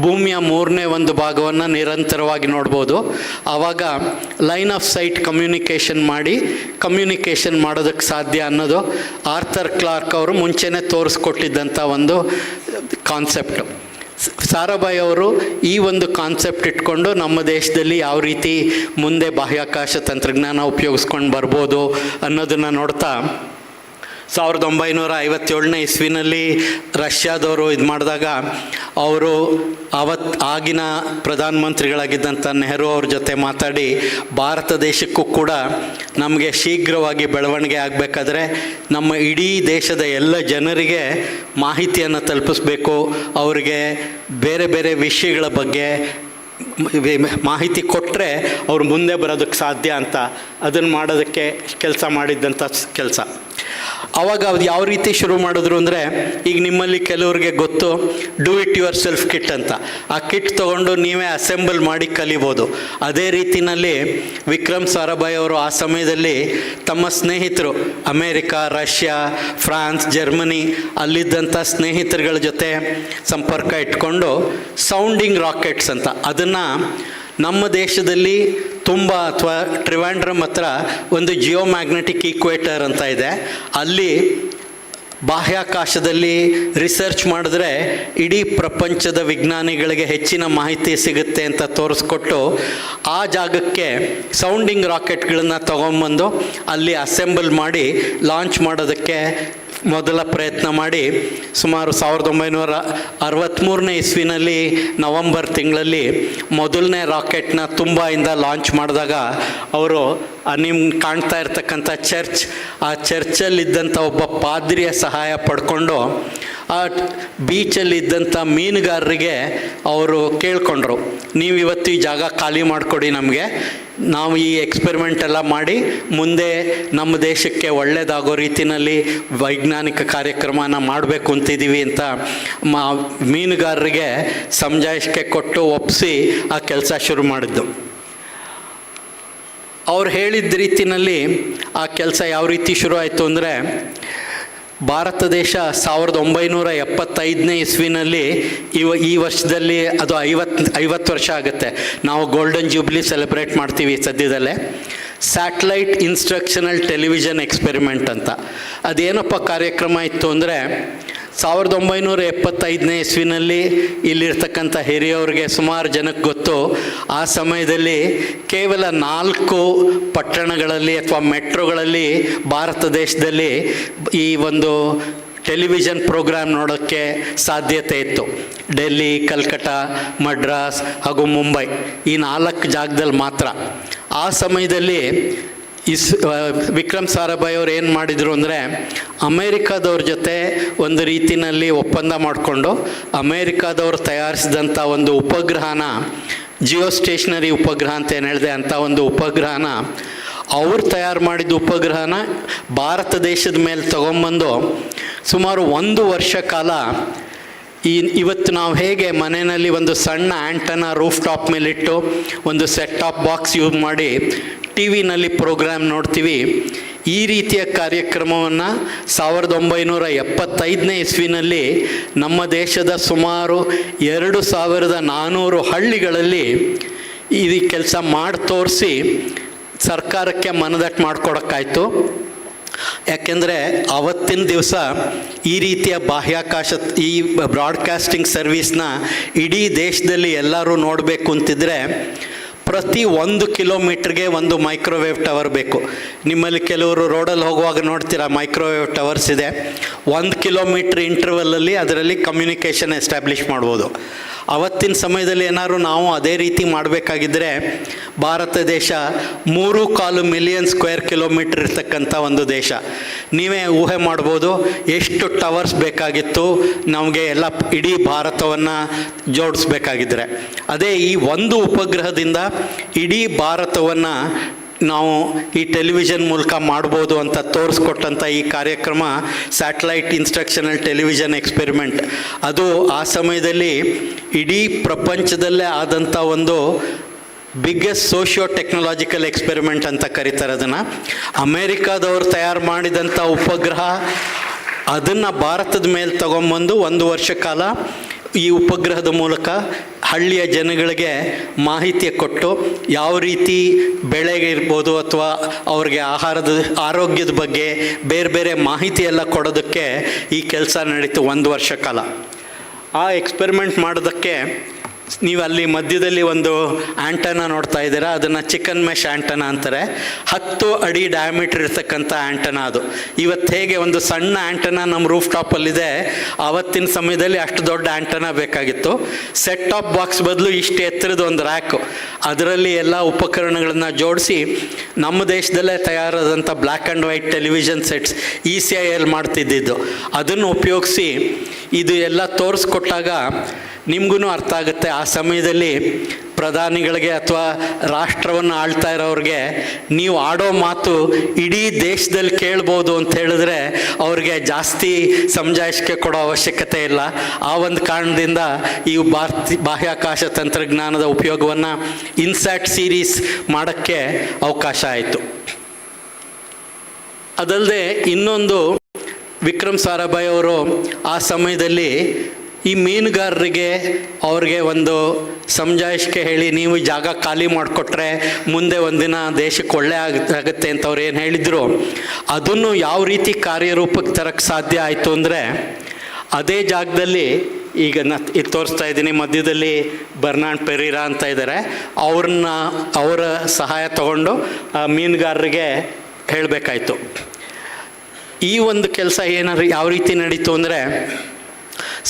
ಭೂಮಿಯ 3ನೇ ಒಂದು ಭಾಗವನ್ನು ನಿರಂತರವಾಗಿ ನೋಡ್ಬೋದು. ಆವಾಗ ಲೈನ್ ಆಫ್ ಸೈಟ್ ಕಮ್ಯುನಿಕೇಷನ್ ಮಾಡೋದಕ್ಕೆ ಸಾಧ್ಯ ಅನ್ನೋದು ಆರ್ಥರ್ ಕ್ಲಾರ್ಕ್ ಅವರು ಮುಂಚೆನೇ ತೋರಿಸ್ಕೊಟ್ಟಿದ್ದಂಥ ಒಂದು ಕಾನ್ಸೆಪ್ಟು. ಸಾರಾಭಾಯಿ ಅವರು ಈ ಒಂದು ಕಾನ್ಸೆಪ್ಟ್ ಇಟ್ಕೊಂಡು ನಮ್ಮ ದೇಶದಲ್ಲಿ ಯಾವ ರೀತಿ ಮುಂದೆ ಬಾಹ್ಯಾಕಾಶ ತಂತ್ರಜ್ಞಾನ ಉಪಯೋಗಿಸ್ಕೊಂಡು ಬರ್ಬೋದು ಅನ್ನೋದನ್ನು ನೋಡ್ತಾ 1957ನೇ ಇಸ್ವಿನಲ್ಲಿ ರಷ್ಯಾದವರು ಇದು ಮಾಡಿದಾಗ ಅವರು ಆಗಿನ ಪ್ರಧಾನಮಂತ್ರಿಗಳಾಗಿದ್ದಂಥ ನೆಹರು ಅವ್ರ ಜೊತೆ ಮಾತಾಡಿ, ಭಾರತ ದೇಶಕ್ಕೂ ಕೂಡ ನಮಗೆ ಶೀಘ್ರವಾಗಿ ಬೆಳವಣಿಗೆ ಆಗಬೇಕಾದ್ರೆ ನಮ್ಮ ಇಡೀ ದೇಶದ ಎಲ್ಲ ಜನರಿಗೆ ಮಾಹಿತಿಯನ್ನು ತಲುಪಿಸ್ಬೇಕು, ಅವರಿಗೆ ಬೇರೆ ಬೇರೆ ವಿಷಯಗಳ ಬಗ್ಗೆ ಮಾಹಿತಿ ಕೊಟ್ಟರೆ ಅವ್ರು ಮುಂದೆ ಬರೋದಕ್ಕೆ ಸಾಧ್ಯ ಅಂತ ಅದನ್ನು ಮಾಡೋದಕ್ಕೆ ಕೆಲಸ ಮಾಡಿದ್ದಂಥ ಕೆಲಸ. ಆವಾಗ ಅದು ಯಾವ ರೀತಿ ಶುರು ಮಾಡಿದ್ರು ಅಂದರೆ, ಈಗ ನಿಮ್ಮಲ್ಲಿ ಕೆಲವ್ರಿಗೆ ಗೊತ್ತು do it your self kit ಅಂತ. ಆ ಕಿಟ್ ತೊಗೊಂಡು ನೀವೇ ಅಸೆಂಬಲ್ ಮಾಡಿ ಕಲಿಬೋದು. ಅದೇ ರೀತಿಯಲ್ಲಿ ವಿಕ್ರಮ್ ಸಾರಾಭಾಯ್ ಅವರು ಆ ಸಮಯದಲ್ಲಿ ತಮ್ಮ ಸ್ನೇಹಿತರು ಅಮೇರಿಕಾ, ರಷ್ಯಾ, ಫ್ರಾನ್ಸ್, ಜರ್ಮನಿ ಅಲ್ಲಿದ್ದಂಥ ಸ್ನೇಹಿತರುಗಳ ಜೊತೆ ಸಂಪರ್ಕ ಇಟ್ಕೊಂಡು ಸೌಂಡಿಂಗ್ ರಾಕೆಟ್ಸ್ ಅಂತ ಅದನ್ನು ನಮ್ಮ ದೇಶದಲ್ಲಿ ತುಂಬ ಅಥವಾ ಟ್ರಿವಾಂಡ್ರಮ್ ಹತ್ರ ಒಂದು ಜಿಯೋ ಮ್ಯಾಗ್ನೆಟಿಕ್ ಈಕ್ವೇಟರ್ ಅಂತ ಇದೆ, ಅಲ್ಲಿ ಬಾಹ್ಯಾಕಾಶದಲ್ಲಿ ರಿಸರ್ಚ್ ಮಾಡಿದ್ರೆ ಇಡೀ ಪ್ರಪಂಚದ ವಿಜ್ಞಾನಿಗಳಿಗೆ ಹೆಚ್ಚಿನ ಮಾಹಿತಿ ಸಿಗುತ್ತೆ ಅಂತ ತೋರಿಸ್ಕೊಟ್ಟು ಆ ಜಾಗಕ್ಕೆ ಸೌಂಡಿಂಗ್ ರಾಕೆಟ್ಗಳನ್ನು ತೊಗೊಂಬಂದು ಅಲ್ಲಿ ಅಸೆಂಬಲ್ ಮಾಡಿ ಲಾಂಚ್ ಮಾಡೋದಕ್ಕೆ ಮೊದಲ ಪ್ರಯತ್ನ ಮಾಡಿ ಸುಮಾರು 1963ನೇ ಇಸ್ವಿನಲ್ಲಿ ನವಂಬರ್ ತಿಂಗಳಲ್ಲಿ ಮೊದಲನೇ ರಾಕೆಟ್ನ ತುಂಬಾಯಿಂದ ಲಾಂಚ್ ಮಾಡಿದಾಗ ಅವರು ನಿಮ್ಗೆ ಕಾಣ್ತಾ ಇರ್ತಕ್ಕಂಥ ಆ ಚರ್ಚಲ್ಲಿದ್ದಂಥ ಒಬ್ಬ ಪಾದ್ರಿಯ ಸಹಾಯ ಪಡ್ಕೊಂಡು ಆ ಬೀಚಲ್ಲಿದ್ದಂಥ ಮೀನುಗಾರರಿಗೆ ಅವರು ಕೇಳ್ಕೊಂಡ್ರು, ನೀವು ಇವತ್ತು ಈ ಜಾಗ ಖಾಲಿ ಮಾಡಿಕೊಡಿ, ನಮಗೆ ನಾವು ಈ ಎಕ್ಸ್ಪೆರಿಮೆಂಟ್ ಎಲ್ಲ ಮಾಡಿ ಮುಂದೆ ನಮ್ಮ ದೇಶಕ್ಕೆ ಒಳ್ಳೆಯದಾಗೋ ರೀತಿಯಲ್ಲಿ ವೈಜ್ಞಾನಿಕ ಕಾರ್ಯಕ್ರಮನ ಮಾಡಬೇಕು ಅಂತಿದ್ದೀವಿ ಅಂತ ಮೀನುಗಾರರಿಗೆ ಸಮಜಾಯಿಷಿಕೆ ಕೊಟ್ಟು ಒಪ್ಪಿಸಿ ಆ ಕೆಲಸ ಶುರು ಮಾಡಿದ್ದು. ಅವ್ರು ಹೇಳಿದ ರೀತಿಯಲ್ಲಿ ಆ ಕೆಲಸ ಯಾವ ರೀತಿ ಶುರು ಆಯಿತು ಅಂದರೆ, ಭಾರತ ದೇಶ 1975ನೇ ಇಸ್ವಿನಲ್ಲಿ ಈ ವರ್ಷದಲ್ಲಿ ಅದು 50 ವರ್ಷ ಆಗುತ್ತೆ. ನಾವು ಗೋಲ್ಡನ್ ಜೂಬ್ಲಿ ಸೆಲೆಬ್ರೇಟ್ ಮಾಡ್ತೀವಿ ಸದ್ಯದಲ್ಲೇ. ಸ್ಯಾಟಲೈಟ್ ಇನ್ಸ್ಟ್ರಕ್ಷನಲ್ ಟೆಲಿವಿಷನ್ ಎಕ್ಸ್ಪೆರಿಮೆಂಟ್ ಅಂತ ಅದೇನಪ್ಪ ಕಾರ್ಯಕ್ರಮ ಇತ್ತು ಅಂದರೆ, 1975ನೇ ಇಸ್ವಿನಲ್ಲಿ ಇಲ್ಲಿರ್ತಕ್ಕಂಥ ಹಿರಿಯವ್ರಿಗೆ ಸುಮಾರು ಜನಕ್ಕೆ ಗೊತ್ತು, ಆ ಸಮಯದಲ್ಲಿ ಕೇವಲ 4 ಪಟ್ಟಣಗಳಲ್ಲಿ ಅಥವಾ ಮೆಟ್ರೋಗಳಲ್ಲಿ ಭಾರತ ದೇಶದಲ್ಲಿ ಈ ಒಂದು ಟೆಲಿವಿಷನ್ ಪ್ರೋಗ್ರಾಮ್ ನೋಡೋಕ್ಕೆ ಸಾಧ್ಯತೆ ಇತ್ತು. ಡೆಲ್ಲಿ, ಕಲ್ಕಟ್ಟ, ಮಡ್ರಾಸ್ ಹಾಗೂ ಮುಂಬೈ, ಈ 4 ಜಾಗದಲ್ಲಿ ಮಾತ್ರ. ಆ ಸಮಯದಲ್ಲಿ ವಿಕ್ರಮ್ ಸಾರಾಭಾಯ್ ಅವರು ಏನು ಮಾಡಿದರು ಅಂದರೆ, ಅಮೇರಿಕಾದವ್ರ ಜೊತೆ ಒಂದು ರೀತಿಯಲ್ಲಿ ಒಪ್ಪಂದ ಮಾಡಿಕೊಂಡು ಅಮೇರಿಕಾದವ್ರು ತಯಾರಿಸಿದಂಥ ಒಂದು ಉಪಗ್ರಹನ, ಜಿಯೋ ಸ್ಟೇಷನರಿ ಉಪಗ್ರಹ ಅಂತ ಏನು ಹೇಳಿದೆ, ಅಂಥ ಒಂದು ಉಪಗ್ರಹನ ಅವ್ರು ತಯಾರು ಮಾಡಿದ ಉಪಗ್ರಹನ ಭಾರತ ದೇಶದ ಮೇಲೆ ತಗೊಂಬಂದು ಸುಮಾರು 1 ವರ್ಷ ಕಾಲ ಇವತ್ತು ನಾವು ಹೇಗೆ ಮನೆಯಲ್ಲಿ ಒಂದು ಸಣ್ಣ ಆ್ಯಂಟನ ರೂಫ್ ಟಾಪ್ ಮೇಲಿಟ್ಟು ಒಂದು ಸೆಟ್ ಟಾಪ್ ಬಾಕ್ಸ್ ಯೂಸ್ ಮಾಡಿ ಟಿ ವಿನಲ್ಲಿ ಪ್ರೋಗ್ರಾಮ್ ನೋಡ್ತೀವಿ, ಈ ರೀತಿಯ ಕಾರ್ಯಕ್ರಮವನ್ನು 1975ನೇ ಇಸ್ವಿನಲ್ಲಿ ನಮ್ಮ ದೇಶದ ಸುಮಾರು 2400 ಹಳ್ಳಿಗಳಲ್ಲಿ ಈ ಕೆಲಸ ಮಾಡಿ ತೋರಿಸಿ ಸರ್ಕಾರಕ್ಕೆ ಮನದಟ್ಟು ಮಾಡಿಕೊಡೋಕ್ಕಾಯ್ತು. ಯಾಕೆಂದರೆ ಆವತ್ತಿನ ದಿವಸ ಈ ರೀತಿಯ ಬಾಹ್ಯಾಕಾಶ ಈ ಬ್ರಾಡ್ಕಾಸ್ಟಿಂಗ್ ಸರ್ವಿಸ್ನ ಇಡೀ ದೇಶದಲ್ಲಿ ಎಲ್ಲರೂ ನೋಡಬೇಕು ಅಂತಿದ್ರೆ ಪ್ರತಿ 1 ಕಿಲೋಮೀಟ್ರಿಗೆ ಒಂದು ಮೈಕ್ರೋವೇವ್ ಟವರ್ ಬೇಕು. ನಿಮ್ಮಲ್ಲಿ ಕೆಲವರು ರೋಡಲ್ಲಿ ಹೋಗುವಾಗ ನೋಡ್ತೀರಾ ಮೈಕ್ರೋವೇವ್ ಟವರ್ಸ್ ಇದೆ. 1 ಕಿಲೋಮೀಟ್ರ್ ಇಂಟರ್ವಲಲ್ಲಿ ಅದರಲ್ಲಿ ಕಮ್ಯುನಿಕೇಷನ್ ಎಸ್ಟಾಬ್ಲಿಷ್ ಮಾಡ್ಬೋದು. ಅವತ್ತಿನ ಸಮಯದಲ್ಲಿ ಏನಾದ್ರು ನಾವು ಅದೇ ರೀತಿ ಮಾಡಬೇಕಾಗಿದ್ದರೆ ಭಾರತ ದೇಶ 3.25 ಮಿಲಿಯನ್ ಸ್ಕ್ವೇರ್ ಕಿಲೋಮೀಟ್ರ್ ಇರ್ತಕ್ಕಂಥ ಒಂದು ದೇಶ. ನೀವೇ ಊಹೆ ಮಾಡ್ಬೋದು ಎಷ್ಟು ಟವರ್ಸ್ ಬೇಕಾಗಿತ್ತು ನಮಗೆ ಎಲ್ಲ ಇಡೀ ಭಾರತವನ್ನು ಜೋಡಿಸ್ಬೇಕಾಗಿದ್ದರೆ. ಅದೇ ಈ ಒಂದು ಉಪಗ್ರಹದಿಂದ ಇಡೀ ಭಾರತವನ್ನು ನಾವು ಈ ಟೆಲಿವಿಷನ್ ಮೂಲಕ ಮಾಡ್ಬೋದು ಅಂತ ತೋರಿಸ್ಕೊಟ್ಟಂಥ ಈ ಕಾರ್ಯಕ್ರಮ ಸ್ಯಾಟಲೈಟ್ ಇನ್ಸ್ಟ್ರಕ್ಷನಲ್ ಟೆಲಿವಿಷನ್ ಎಕ್ಸ್ಪೆರಿಮೆಂಟ್, ಅದು ಆ ಸಮಯದಲ್ಲಿ ಇಡೀ ಪ್ರಪಂಚದಲ್ಲೇ ಆದಂಥ ಒಂದು ಬಿಗ್ಗೆಸ್ಟ್ ಸೋಷಿಯೋ ಟೆಕ್ನಾಲಜಿಕಲ್ ಎಕ್ಸ್ಪೆರಿಮೆಂಟ್ ಅಂತ ಕರೀತಾರೆ ಅದನ್ನು. ಅಮೇರಿಕಾದವ್ರು ತಯಾರು ಮಾಡಿದಂಥ ಉಪಗ್ರಹ ಅದನ್ನು ಭಾರತದ ಮೇಲೆ ತಗೊಂಬಂದು 1 ವರ್ಷ ಕಾಲ ಈ ಉಪಗ್ರಹದ ಮೂಲಕ ಹಳ್ಳಿಯ ಜನಗಳಿಗೆ ಮಾಹಿತಿ ಕೊಟ್ಟು ಯಾವ ರೀತಿ ಬೆಳೆಗೆ ಇರ್ಬೋದು ಅಥವಾ ಅವ್ರಿಗೆ ಆರೋಗ್ಯದ ಬಗ್ಗೆ ಬೇರೆ ಬೇರೆ ಮಾಹಿತಿ ಎಲ್ಲ ಕೊಡೋದಕ್ಕೆ ಈ ಕೆಲಸ ನಡೀತು 1 ವರ್ಷ ಕಾಲ. ಆ ಎಕ್ಸ್ಪೆರಿಮೆಂಟ್ ಮಾಡೋದಕ್ಕೆ ನೀವು ಅಲ್ಲಿ ಮಧ್ಯದಲ್ಲಿ ಒಂದು ಆ್ಯಂಟನ ನೋಡ್ತಾ ಇದ್ದೀರಾ, ಅದನ್ನು ಚಿಕನ್ ಮೆಶ್ ಆ್ಯಂಟನ ಅಂತಾರೆ. 10 ಅಡಿ ಡಯಾಮೀಟ್ರ್ ಇರ್ತಕ್ಕಂಥ ಆ್ಯಂಟನ ಅದು. ಇವತ್ತು ಹೇಗೆ ಒಂದು ಸಣ್ಣ ಆ್ಯಂಟನ ನಮ್ಮ ರೂಫ್ ಟಾಪಲ್ಲಿದೆ, ಆವತ್ತಿನ ಸಮಯದಲ್ಲಿ ಅಷ್ಟು ದೊಡ್ಡ ಆ್ಯಂಟನ ಬೇಕಾಗಿತ್ತು. ಸೆಟ್ ಟಾಪ್ ಬಾಕ್ಸ್ ಬದಲು ಇಷ್ಟು ಎತ್ತರದ ಒಂದು ರ್ಯಾಕು, ಅದರಲ್ಲಿ ಎಲ್ಲ ಉಪಕರಣಗಳನ್ನು ಜೋಡಿಸಿ ನಮ್ಮ ದೇಶದಲ್ಲೇ ತಯಾರಾದಂಥ black and white television sets ECIL ಮಾಡ್ತಿದ್ದಿದ್ದು ಅದನ್ನು ಉಪಯೋಗಿಸಿ ಇದು ಎಲ್ಲ ತೋರಿಸ್ಕೊಟ್ಟಾಗ ನಿಮಗೂ ಅರ್ಥ ಆಗುತ್ತೆ. ಆ ಸಮಯದಲ್ಲಿ ಪ್ರಧಾನಿಗಳಿಗೆ ಅಥವಾ ರಾಷ್ಟ್ರವನ್ನು ಆಳ್ತಾ ಇರೋರಿಗೆ ನೀವು ಆಡೋ ಮಾತು ಇಡೀ ದೇಶದಲ್ಲಿ ಕೇಳ್ಬೋದು ಅಂತ ಹೇಳಿದ್ರೆ ಅವ್ರಿಗೆ ಜಾಸ್ತಿ ಸಮಜಾಯಿಷಿಕೆ ಕೊಡೋ ಅವಶ್ಯಕತೆ ಇಲ್ಲ. ಆ ಒಂದು ಕಾರಣದಿಂದ ಈ ಬಾಹ್ಯಾಕಾಶ ತಂತ್ರಜ್ಞಾನದ ಉಪಯೋಗವನ್ನು ಇನ್ಸ್ಯಾಟ್ ಸೀರೀಸ್ ಮಾಡೋಕ್ಕೆ ಅವಕಾಶ ಆಯಿತು. ಅದಲ್ಲದೆ ಇನ್ನೊಂದು, ವಿಕ್ರಮ್ ಸಾರಾಭಾಯ್ ಅವರು ಆ ಸಮಯದಲ್ಲಿ ಈ ಮೀನುಗಾರರಿಗೆ ಅವ್ರಿಗೆ ಒಂದು ಸಮಜಾಯಿಷಿಕೆ ಹೇಳಿ, ನೀವು ಜಾಗ ಖಾಲಿ ಮಾಡಿಕೊಟ್ರೆ ಮುಂದೆ ಒಂದಿನ ದೇಶಕ್ಕೆ ಒಳ್ಳೆ ಆಗುತ್ತೆ ಅಂತ ಅವ್ರು ಏನು ಹೇಳಿದರು, ಅದನ್ನು ಯಾವ ರೀತಿ ಕಾರ್ಯರೂಪಕ್ಕೆ ತರಕ್ಕೆ ಸಾಧ್ಯ ಆಯಿತು ಅಂದರೆ, ಅದೇ ಜಾಗದಲ್ಲಿ ಈಗ ಇದು ತೋರಿಸ್ತಾ ಇದ್ದೀನಿ, ಮಧ್ಯದಲ್ಲಿ ಬರ್ನಾಡ್ ಪೆರೀರಾ ಅಂತ ಇದ್ದಾರೆ, ಅವರ ಸಹಾಯ ತಗೊಂಡು ಮೀನುಗಾರರಿಗೆ ಹೇಳಬೇಕಾಯ್ತು. ಈ ಒಂದು ಕೆಲಸ ಯಾವ ರೀತಿ ನಡೀತು ಅಂದರೆ,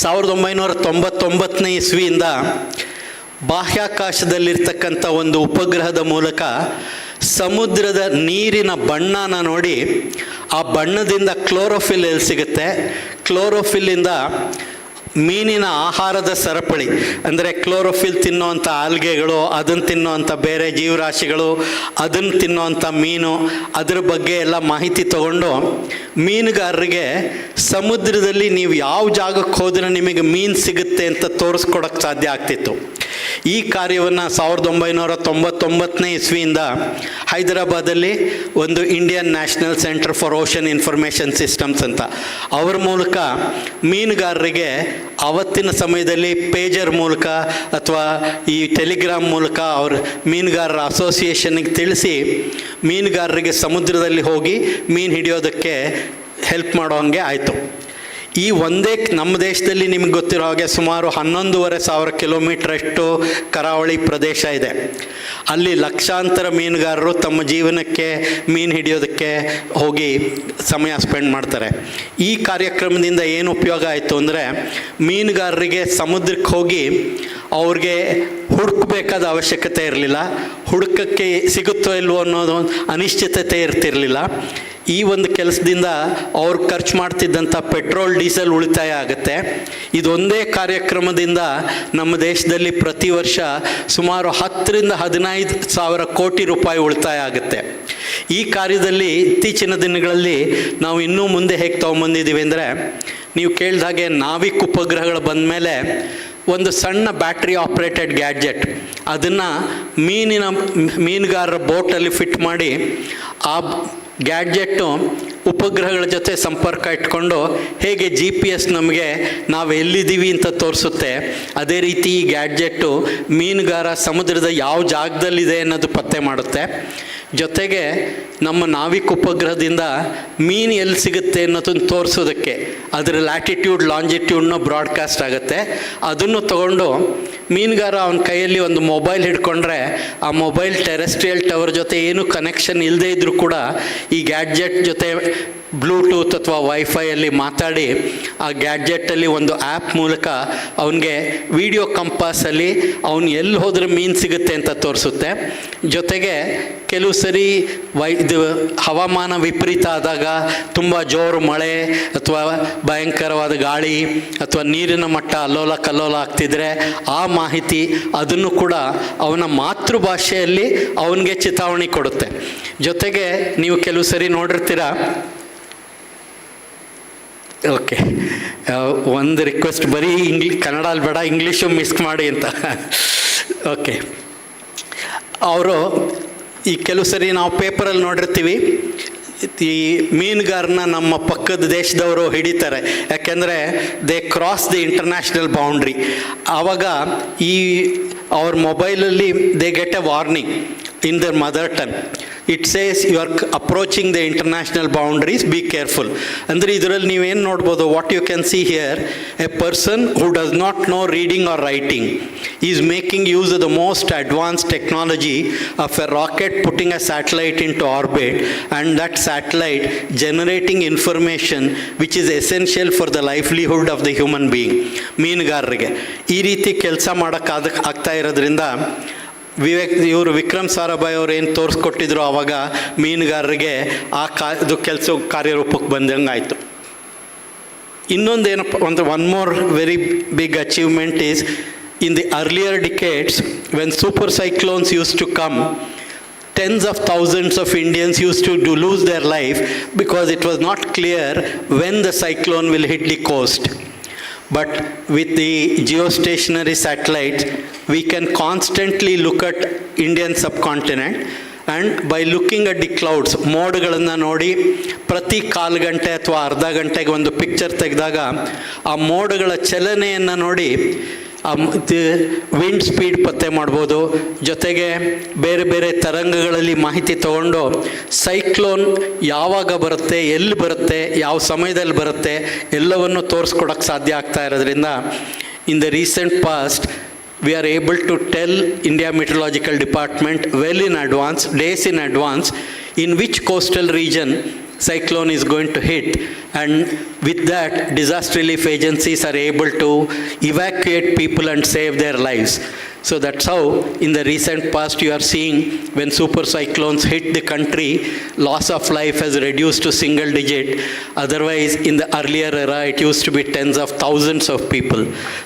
1999ನೇ ಇಸ್ವಿಯಿಂದ ಬಾಹ್ಯಾಕಾಶದಲ್ಲಿರ್ತಕ್ಕಂಥ ಒಂದು ಉಪಗ್ರಹದ ಮೂಲಕ ಸಮುದ್ರದ ನೀರಿನ ಬಣ್ಣನ ನೋಡಿ, ಆ ಬಣ್ಣದಿಂದ ಕ್ಲೋರೋಫಿಲ್ ಎಲ್ಲಿ ಸಿಗುತ್ತೆ, ಕ್ಲೋರೋಫಿಲ್ಲಿಂದ ಮೀನಿನ ಆಹಾರದ ಸರಪಳಿ ಅಂದರೆ ಕ್ಲೋರೋಫಿಲ್ ತಿನ್ನುವಂಥ ಆಲ್ಗೆಗಳು, ಅದನ್ನು ತಿನ್ನುವಂಥ ಬೇರೆ ಜೀವರಾಶಿಗಳು, ಅದನ್ನು ತಿನ್ನುವಂಥ ಮೀನು, ಅದರ ಬಗ್ಗೆ ಎಲ್ಲ ಮಾಹಿತಿ ತಗೊಂಡು ಮೀನುಗಾರರಿಗೆ ಸಮುದ್ರದಲ್ಲಿ ನೀವು ಯಾವ ಜಾಗಕ್ಕೆ ಹೋದರೆ ನಿಮಗೆ ಮೀನು ಸಿಗುತ್ತೆ ಅಂತ ತೋರಿಸ್ಕೊಡೋಕ್ಕೆ ಸಾಧ್ಯ ಆಗ್ತಿತ್ತು. ಈ ಕಾರ್ಯವನ್ನು 1999ನೇ ಇಸ್ವಿಯಿಂದ ಹೈದರಾಬಾದಲ್ಲಿ ಒಂದು Indian national centre for ocean information systems ಅಂತ ಅವರ ಮೂಲಕ ಮೀನುಗಾರರಿಗೆ ಅವತ್ತಿನ ಸಮಯದಲ್ಲಿ ಪೇಜರ್ ಮೂಲಕ ಅಥವಾ ಈ ಟೆಲಿಗ್ರಾಮ್ ಮೂಲಕ ಅವ್ರ ಮೀನುಗಾರರ ಅಸೋಸಿಯೇಷನ್ಗೆ ತಿಳಿಸಿ ಮೀನುಗಾರರಿಗೆ ಸಮುದ್ರದಲ್ಲಿ ಹೋಗಿ ಮೀನು ಹಿಡಿಯೋದಕ್ಕೆ ಹೆಲ್ಪ್ ಮಾಡೋ ಹಂಗೆ ಆಯಿತು. ಈ ಒಂದೇ ನಮ್ಮ ದೇಶದಲ್ಲಿ ನಿಮ್ಗೆ ಗೊತ್ತಿರೋ ಹಾಗೆ ಸುಮಾರು 11,500 ಕಿಲೋಮೀಟ್ರಷ್ಟು ಕರಾವಳಿ ಪ್ರದೇಶ ಇದೆ. ಅಲ್ಲಿ ಲಕ್ಷಾಂತರ ಮೀನುಗಾರರು ತಮ್ಮ ಜೀವನಕ್ಕೆ ಮೀನು ಹಿಡಿಯೋದಕ್ಕೆ ಹೋಗಿ ಸಮಯ ಸ್ಪೆಂಡ್ ಮಾಡ್ತಾರೆ. ಈ ಕಾರ್ಯಕ್ರಮದಿಂದ ಏನು ಉಪಯೋಗ ಆಯಿತು ಅಂದರೆ, ಮೀನುಗಾರರಿಗೆ ಸಮುದ್ರಕ್ಕೆ ಹೋಗಿ ಅವ್ರಿಗೆ ಹುಡುಕಬೇಕಾದ ಅವಶ್ಯಕತೆ ಇರಲಿಲ್ಲ, ಹುಡುಕಕ್ಕೆ ಸಿಗುತ್ತೋ ಇಲ್ವೋ ಅನ್ನೋದು ಅನಿಶ್ಚಿತತೆ ಇರ್ತಿರಲಿಲ್ಲ. ಈ ಒಂದು ಕೆಲಸದಿಂದ ಅವ್ರು ಖರ್ಚು ಮಾಡ್ತಿದ್ದಂಥ ಪೆಟ್ರೋಲ್ ಡೀಸೆಲ್ ಉಳಿತಾಯ ಆಗುತ್ತೆ. ಇದೊಂದೇ ಕಾರ್ಯಕ್ರಮದಿಂದ ನಮ್ಮ ದೇಶದಲ್ಲಿ ಪ್ರತಿ ವರ್ಷ ಸುಮಾರು 10ರಿಂದ 15,000 ಕೋಟಿ ರೂಪಾಯಿ ಉಳಿತಾಯ ಆಗುತ್ತೆ. ಈ ಕಾರ್ಯದಲ್ಲಿ ಇತ್ತೀಚಿನ ದಿನಗಳಲ್ಲಿ ನಾವು ಇನ್ನೂ ಮುಂದೆ ಹೇಗೆ ತೊಗೊಂಬಂದಿದ್ದೀವಿ ಅಂದರೆ, ನೀವು ಕೇಳಿದ ಹಾಗೆ ನಾವಿಕ್ ಉಪಗ್ರಹಗಳು ಬಂದ ಮೇಲೆ ಒಂದು ಸಣ್ಣ ಬ್ಯಾಟ್ರಿ ಆಪ್ರೇಟೆಡ್ ಗ್ಯಾಡ್ಜೆಟ್, ಅದನ್ನು ಮೀನುಗಾರರ ಬೋಟಲ್ಲಿ ಫಿಟ್ ಮಾಡಿ ಆ ಗ್ಯಾಡ್ಜೆಟ್ಟು ಉಪಗ್ರಹಗಳ ಜೊತೆ ಸಂಪರ್ಕ ಇಟ್ಕೊಂಡು ಹೇಗೆ GPS ನಮಗೆ ನಾವು ಎಲ್ಲಿದ್ದೀವಿ ಅಂತ ತೋರಿಸುತ್ತೆ, ಅದೇ ರೀತಿ ಈ ಗ್ಯಾಡ್ಜೆಟ್ಟು ಮೀನುಗಾರ ಸಮುದ್ರದ ಯಾವ ಜಾಗದಲ್ಲಿದೆ ಅನ್ನೋದು ಪತ್ತೆ ಮಾಡುತ್ತೆ. ಜೊತೆಗೆ ನಮ್ಮ ನಾವಿಕ್ ಉಪಗ್ರಹದಿಂದ ಮೀನು ಎಲ್ಲಿ ಸಿಗುತ್ತೆ ಅನ್ನೋದನ್ನು ತೋರಿಸೋದಕ್ಕೆ ಅದರ ಲ್ಯಾಟಿಟ್ಯೂಡ್ ಲಾಂಜಿಟ್ಯೂಡ್ನ ಬ್ರಾಡ್ಕಾಸ್ಟ್ ಆಗುತ್ತೆ. ಅದನ್ನು ತಗೊಂಡು ಮೀನುಗಾರ ಅವನ ಕೈಯಲ್ಲಿ ಒಂದು ಮೊಬೈಲ್ ಹಿಡ್ಕೊಂಡ್ರೆ ಆ ಮೊಬೈಲ್ ಟೆರೆಸ್ಟ್ರಿಯಲ್ ಟವರ್ ಜೊತೆ ಏನು ಕನೆಕ್ಷನ್ ಇಲ್ಲದೇ ಇದ್ದರೂ ಕೂಡ ಈ ಗ್ಯಾಡ್ಜೆಟ್ ಜೊತೆ ಬ್ಲೂಟೂತ್ ಅಥವಾ ವೈಫೈಯಲ್ಲಿ ಮಾತಾಡಿ ಆ ಗ್ಯಾಡ್ಜೆಟ್ಟಲ್ಲಿ ಒಂದು ಆ್ಯಪ್ ಮೂಲಕ ಅವನಿಗೆ ವಿಡಿಯೋ ಕಂಪಾಸಲ್ಲಿ ಅವನು ಎಲ್ಲಿ ಹೋದರೆ ಮೀನು ಸಿಗುತ್ತೆ ಅಂತ ತೋರಿಸುತ್ತೆ. ಜೊತೆಗೆ ಕೆಲವು ಸರಿ ಇದು ಹವಾಮಾನ ವಿಪರೀತ ಆದಾಗ ತುಂಬ ಜೋರು ಮಳೆ ಅಥವಾ ಭಯಂಕರವಾದ ಗಾಳಿ ಅಥವಾ ನೀರಿನ ಮಟ್ಟ ಅಲ್ಲೋಲ ಕಲ್ಲೋಲ ಆಗ್ತಿದ್ರೆ ಆ ಮಾಹಿತಿ ಅದನ್ನು ಕೂಡ ಅವನ ಮಾತೃಭಾಷೆಯಲ್ಲಿ ಅವನಿಗೆ ಚಿತಾವಣೆ ಕೊಡುತ್ತೆ. ಜೊತೆಗೆ ನೀವು ಕೆಲವು ಸರಿ ನೋಡಿರ್ತೀರ, ಓಕೆ ಒಂದು ರಿಕ್ವೆಸ್ಟ್, ಬರೀ ಕನ್ನಡಲ್ಲಿ ಬೇಡ, ಇಂಗ್ಲೀಷು ಮಿಸ್ ಮಾಡಿ ಅಂತ. ಓಕೆ, ಅವರು ಈ ಕೆಲವು ಸರಿ ನಾವು ಪೇಪರಲ್ಲಿ ನೋಡಿರ್ತೀವಿ, ಈ ಮೀನುಗಾರನ ನಮ್ಮ ಪಕ್ಕದ ದೇಶದವರು ಹಿಡಿತಾರೆ, ಯಾಕೆಂದರೆ they cross the international boundary. ಆವಾಗ ಈ ಅವ್ರ ಮೊಬೈಲಲ್ಲಿ they get a warning in their mother tongue. It says you are approaching the international boundaries, be careful. ಅಂದರೆ ಇದರಲ್ಲಿ ನೀವೇನು ನೋಡ್ಬೋದು, what you can see here, a person who does not know reading or writing is making use of the most advanced technology of a rocket putting a satellite into orbit and that satellite generating information which is essential for the livelihood of the human being. ಮೀನುಗಾರರಿಗೆ ಈ ರೀತಿ ಕೆಲಸ ಆಗ್ತಾ ಇರೋದ್ರಿಂದ ಇವರು ವಿಕ್ರಮ್ ಸಾರಾಭಾಯ್ ಅವರು ಏನು ತೋರಿಸ್ಕೊಟ್ಟಿದ್ರು ಆವಾಗ ಮೀನುಗಾರರಿಗೆ ಇದು ಕೆಲಸ ಕಾರ್ಯರೂಪಕ್ಕೆ ಬಂದಂಗೆ ಆಯಿತು. one more very big achievement is, in the earlier decades, when super cyclones used to come, tens of thousands of Indians used to lose their life because it was not clear when the cyclone will hit the coast. But with the geostationary satellites, we can constantly look at Indian subcontinent, and by looking at the clouds, ಮೋಡಗಳನ್ನು ನೋಡಿ ಪ್ರತಿ ಕಾಲು ಗಂಟೆ ಅಥವಾ ಅರ್ಧ ಗಂಟೆಗೆ ಒಂದು picture ತೆಗೆದಾಗ ಆ ಮೋಡಗಳ ಚಲನೆಯನ್ನು ನೋಡಿ ವಿಂಡ್ ಸ್ಪೀಡ್ ಪತ್ತೆ ಮಾಡ್ಬೋದು. ಜೊತೆಗೆ ಬೇರೆ ಬೇರೆ ತರಂಗಗಳಲ್ಲಿ ಮಾಹಿತಿ ತಗೊಂಡು ಸೈಕ್ಲೋನ್ ಯಾವಾಗ ಬರುತ್ತೆ, ಎಲ್ಲಿ ಬರುತ್ತೆ, ಯಾವ ಸಮಯದಲ್ಲಿ ಬರುತ್ತೆ ಎಲ್ಲವನ್ನು ತೋರಿಸ್ಕೊಡೋಕ್ಕೆ ಸಾಧ್ಯ ಆಗ್ತಾ ಇರೋದ್ರಿಂದ, in the recent past we are able to tell India Meteorological Department well in advance, days in advance, in which coastal region cyclone is going to hit, and with that disaster relief agencies are able to evacuate people and save their lives. So that's how in the recent past you are seeing when super cyclones hit the country, loss of life has reduced to single digit. Otherwise in the earlier era it used to be tens of thousands of people.